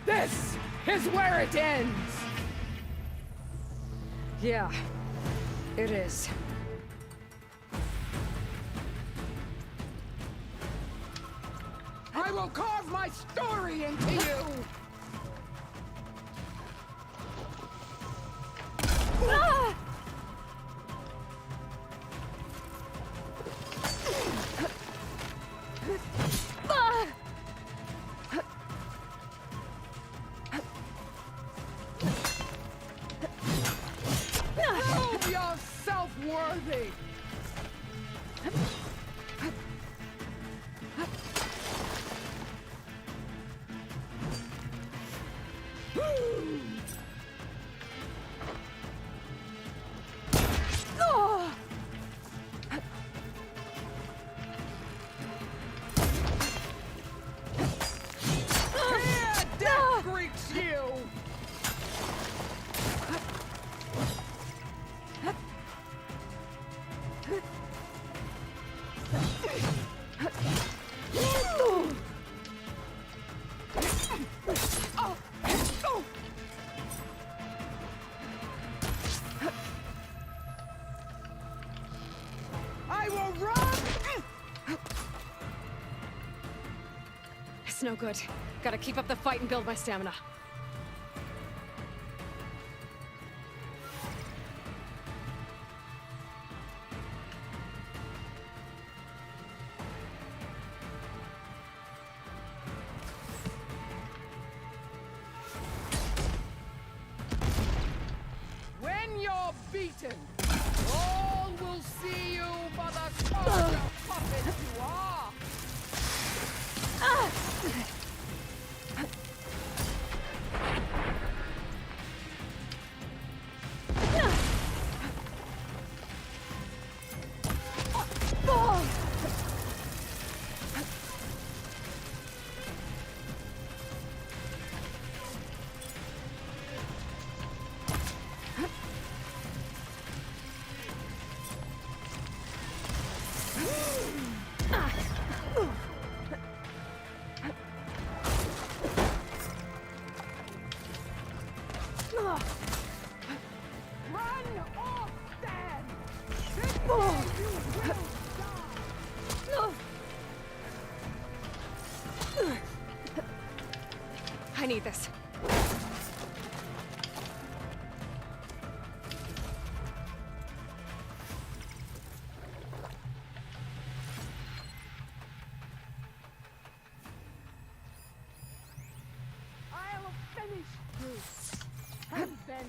[SPEAKER 22] This is where it ends!
[SPEAKER 3] Yeah, it is.
[SPEAKER 22] I will carve my story into you! Prove yourself worthy! Here, death greets you! I will run!
[SPEAKER 3] It's no good. Gotta keep up the fight and build my stamina.
[SPEAKER 22] When you're beaten, all will see you for the sort of puppet you are! Run off, Dad!
[SPEAKER 3] I need this.
[SPEAKER 22] I'll finish you. And then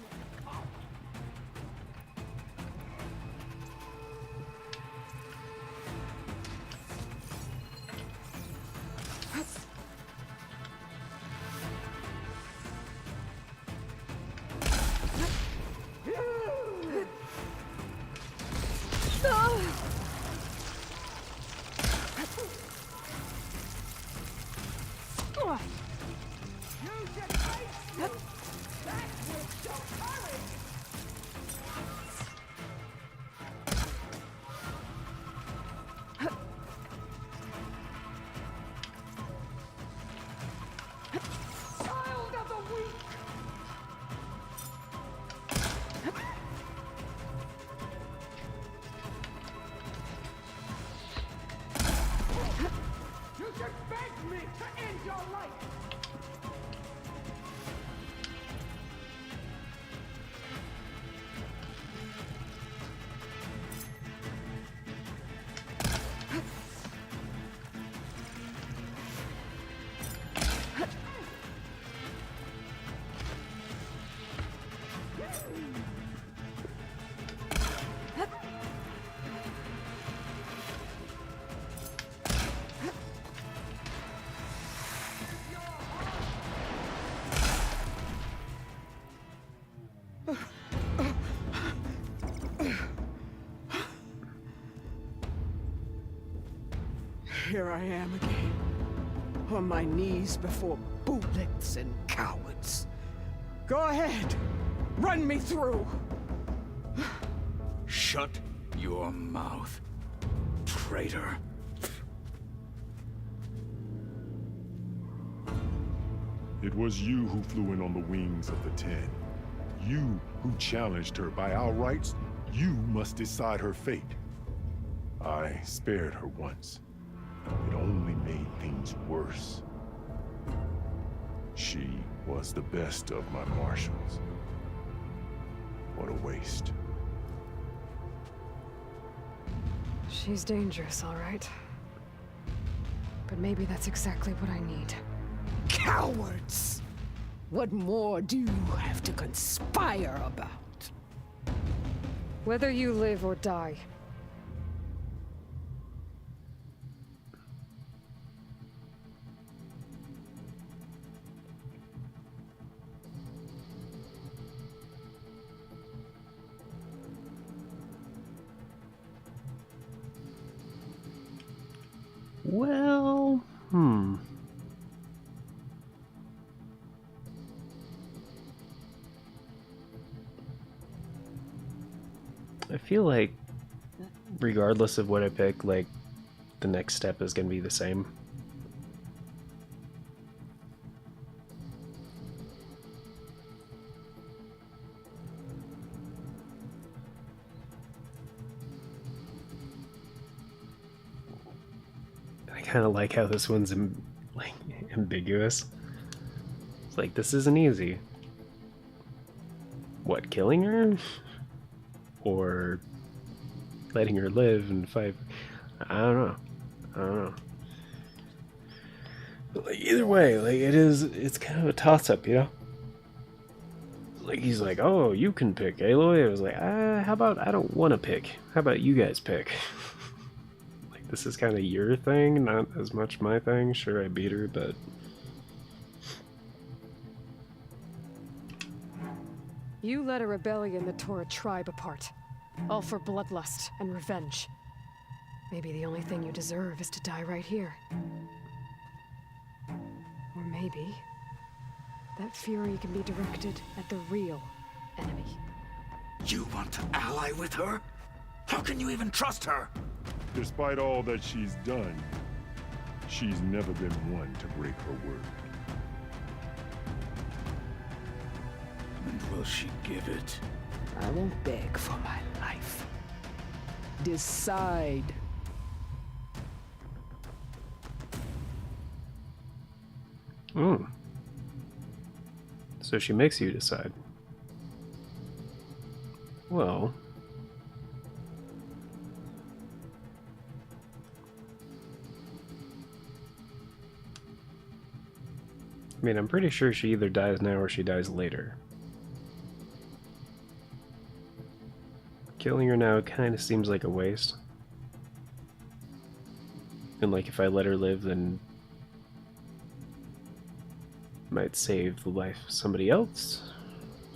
[SPEAKER 19] here I am again, on my knees before bullets and cowards. Go ahead, run me through.
[SPEAKER 12] Shut your mouth, traitor.
[SPEAKER 23] It was you who flew in on the wings of the 10. You who challenged her. By our rights, you must decide her fate. I spared her once. It only made things worse. She was the best of my marshals. What a waste.
[SPEAKER 3] She's dangerous, all right. But maybe that's exactly what I need.
[SPEAKER 19] Cowards! What more do you have to conspire about?
[SPEAKER 3] Whether you live or die.
[SPEAKER 1] Well, I feel like regardless of what I pick, like, the next step is going to be the same. I kind of like how this one's like ambiguous. It's like, this isn't easy. What, killing her? Or letting her live and fight? I don't know. But like, either way, like, it's kind of a toss-up, you know? Like, he's like, oh, you can pick, Aloy. I was like, how about I don't want to pick? How about you guys pick? Like, this is kind of your thing, not as much my thing. Sure, I beat her, but...
[SPEAKER 3] You led a rebellion that tore a tribe apart. All for bloodlust and revenge. Maybe the only thing you deserve is to die right here. Or maybe that fury can be directed at the real enemy.
[SPEAKER 12] You want to ally with her? How can you even trust her?
[SPEAKER 23] Despite all that she's done, she's never been one to break her word.
[SPEAKER 12] And will she give it?
[SPEAKER 19] I won't beg for my life.
[SPEAKER 21] Decide.
[SPEAKER 1] Hmm. So she makes you decide. Well, I mean, I'm pretty sure she either dies now or she dies later. Killing her now kind of seems like a waste. And like, if I let her live, then might save the life of somebody else.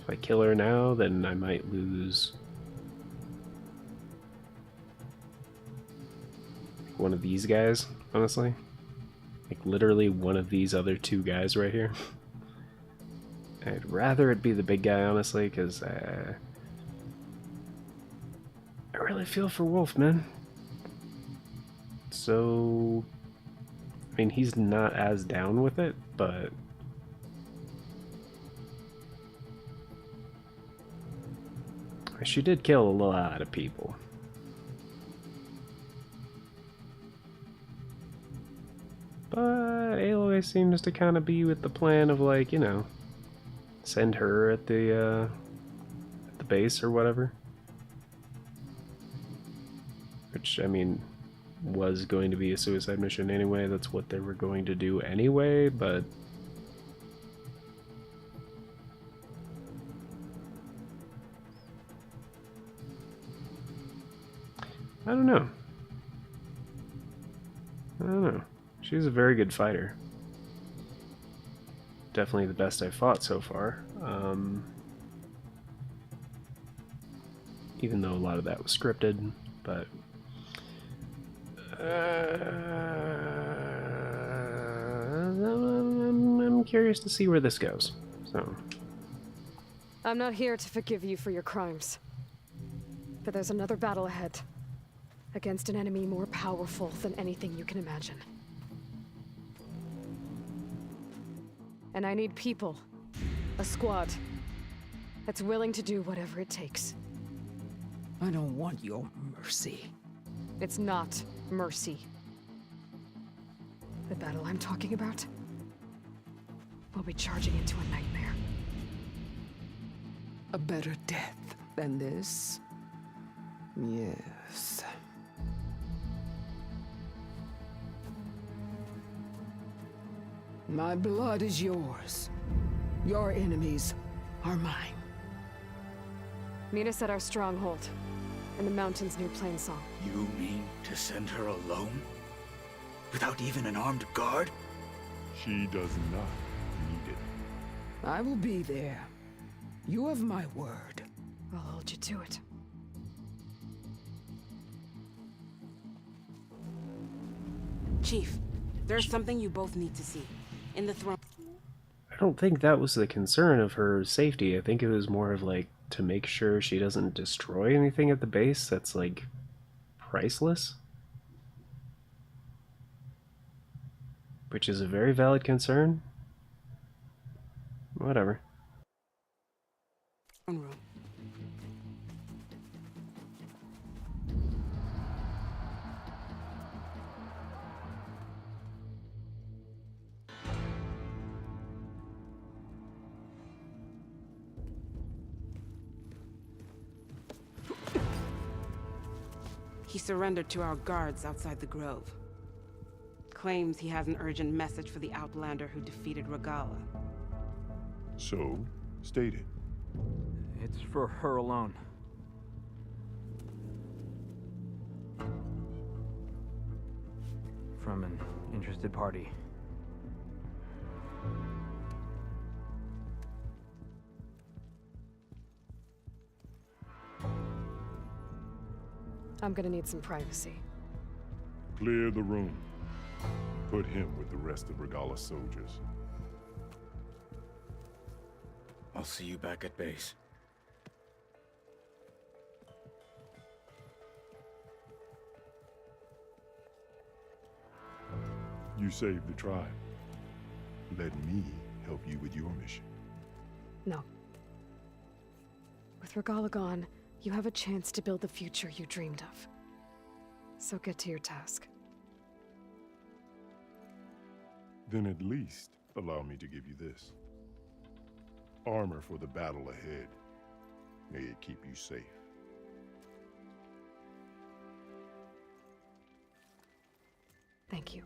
[SPEAKER 1] If I kill her now, then I might lose one of these guys, honestly. Like, literally one of these other two guys right here. I'd rather it be the big guy, honestly, because I really feel for Wolf, man. So, I mean, he's not as down with it, but she did kill a lot of people. But Aloy seems to kind of be with the plan of, like, you know, send her at the base or whatever. Which, I mean, was going to be a suicide mission anyway. That's what they were going to do anyway, but I don't know. I don't know. She's a very good fighter. Definitely the best I've fought so far. Even though a lot of that was scripted, but I'm curious to see where this goes. So
[SPEAKER 3] I'm not here to forgive you for your crimes. But there's another battle ahead. Against an enemy more powerful than anything you can imagine. And I need people. A squad. That's willing to do whatever it takes.
[SPEAKER 21] I don't want your mercy.
[SPEAKER 3] It's not mercy. The battle I'm talking about will be charging into a nightmare.
[SPEAKER 21] A better death than this? Yes. My blood is yours. Your enemies are mine.
[SPEAKER 3] Meet us at our stronghold, in the mountains near Plainsong.
[SPEAKER 12] You mean to send her alone? Without even an armed guard?
[SPEAKER 23] She does not need it.
[SPEAKER 21] I will be there. You have my word.
[SPEAKER 3] I'll hold you to it.
[SPEAKER 7] Chief, there's something you both need to see. In the throne.
[SPEAKER 1] I don't think that was the concern of her safety. I think it was more of like to make sure she doesn't destroy anything at the base that's like priceless. Which is a very valid concern. Whatever.
[SPEAKER 7] Room. He surrendered to our guards outside the grove. Claims he has an urgent message for the Outlander who defeated Regala.
[SPEAKER 23] So, state it.
[SPEAKER 4] It's for her alone. From an interested party.
[SPEAKER 3] I'm gonna need some privacy.
[SPEAKER 23] Clear the room. Put him with the rest of Regala's soldiers.
[SPEAKER 12] I'll see you back at base.
[SPEAKER 23] You saved the tribe. Let me help you with your mission.
[SPEAKER 3] No. With Regala gone, you have a chance to build the future you dreamed of. So get to your task.
[SPEAKER 23] Then at least allow me to give you this. Armor for the battle ahead. May it keep you safe.
[SPEAKER 3] Thank you.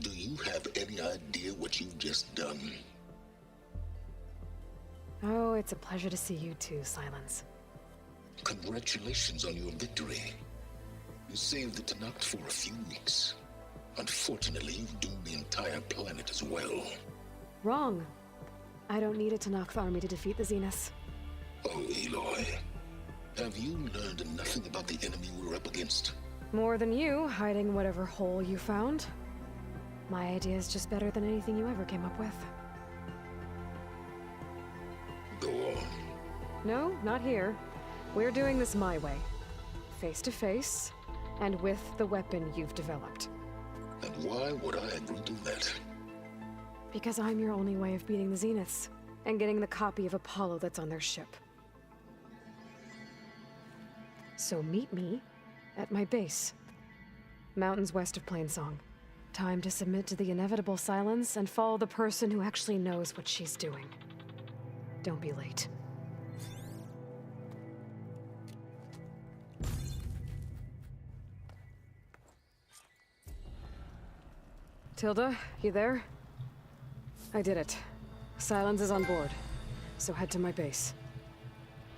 [SPEAKER 14] Do you have any idea what you've just done?
[SPEAKER 3] Oh, it's a pleasure to see you too, Silence.
[SPEAKER 14] Congratulations on your victory. You saved the Tenakth for a few weeks. Unfortunately, you've doomed the entire planet as well.
[SPEAKER 3] Wrong. I don't need a Tenakth army to defeat the Zeniths.
[SPEAKER 14] Oh, Aloy. Have you learned nothing about the enemy we're up against?
[SPEAKER 3] More than you, hiding whatever hole you found. My idea is just better than anything you ever came up with.
[SPEAKER 14] Go on.
[SPEAKER 3] No, not here. We're doing this my way. Face to face, and with the weapon you've developed.
[SPEAKER 14] And why would I agree to that?
[SPEAKER 3] Because I'm your only way of beating the Zeniths, and getting the copy of Apollo that's on their ship. So meet me at my base. Mountains west of Plainsong. Time to submit to the inevitable silence and follow the person who actually knows what she's doing. Don't be late. Tilda, you there? I did it. Silence is on board, so head to my base.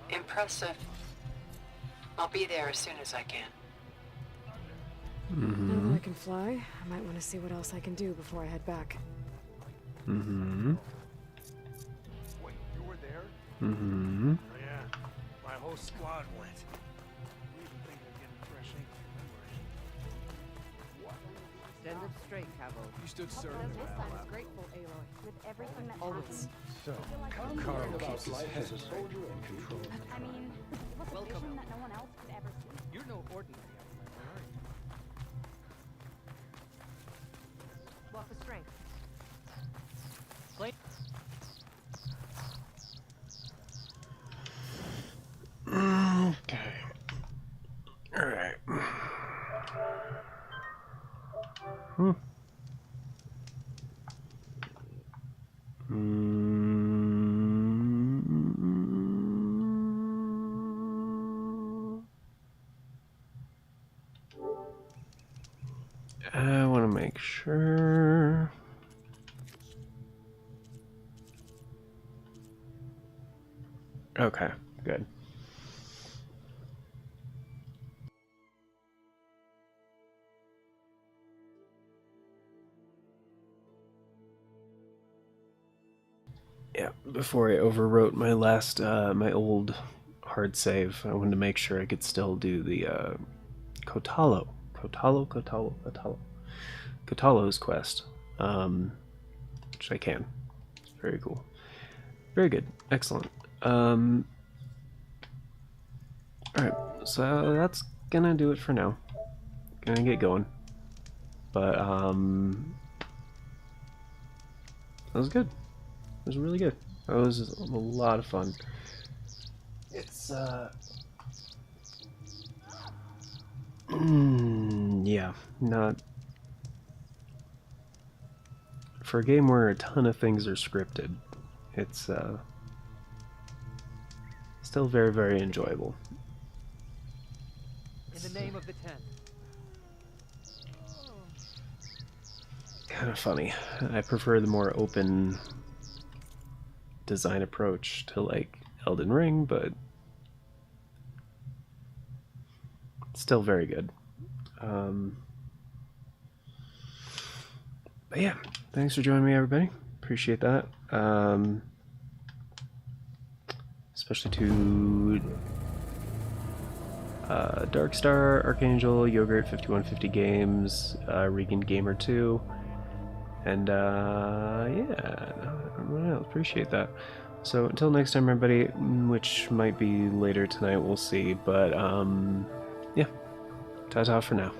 [SPEAKER 11] Impressive. I'll be there as soon as I can.
[SPEAKER 3] Now that I can fly, I might want to see what else I can do before I head back.
[SPEAKER 17] Wait, you were there?
[SPEAKER 1] Oh,
[SPEAKER 17] Yeah, my whole squad went. We even think they're getting fresh ink to remember it. What?
[SPEAKER 5] Stand up straight, Cabo.
[SPEAKER 17] You stood
[SPEAKER 5] This
[SPEAKER 17] certain
[SPEAKER 5] time is grateful, Aloy. With everything that
[SPEAKER 17] Always.
[SPEAKER 5] happened.
[SPEAKER 17] So,
[SPEAKER 5] Carl
[SPEAKER 17] keeps his head in control.
[SPEAKER 5] I mean, it was a vision that no one else could ever see. You're no ordinary outlander, are you? Walk with strength. Play.
[SPEAKER 1] Okay. Alright. I want to make sure. Okay, good. Yeah, before I overwrote my last, my old hard save, I wanted to make sure I could still do the, Kotalo's quest, which I can. Very cool. Very good. Excellent. Alright, so that's gonna do it for now. Gonna get going. But, that was good. It was really good. That was a lot of fun. It's, yeah, not... For a game where a ton of things are scripted, it's, still very, very enjoyable.
[SPEAKER 5] In the name of the Ten.
[SPEAKER 1] Kind of funny. I prefer the more open design approach to, like, Elden Ring, but still very good. But yeah, thanks for joining me, everybody. Appreciate that. Especially to Darkstar, Archangel, Yogurt, 5150 Games, Regan Gamer 2, and yeah, everyone else. Appreciate that. So until next time, everybody, which might be later tonight, we'll see. But yeah, ta-ta for now.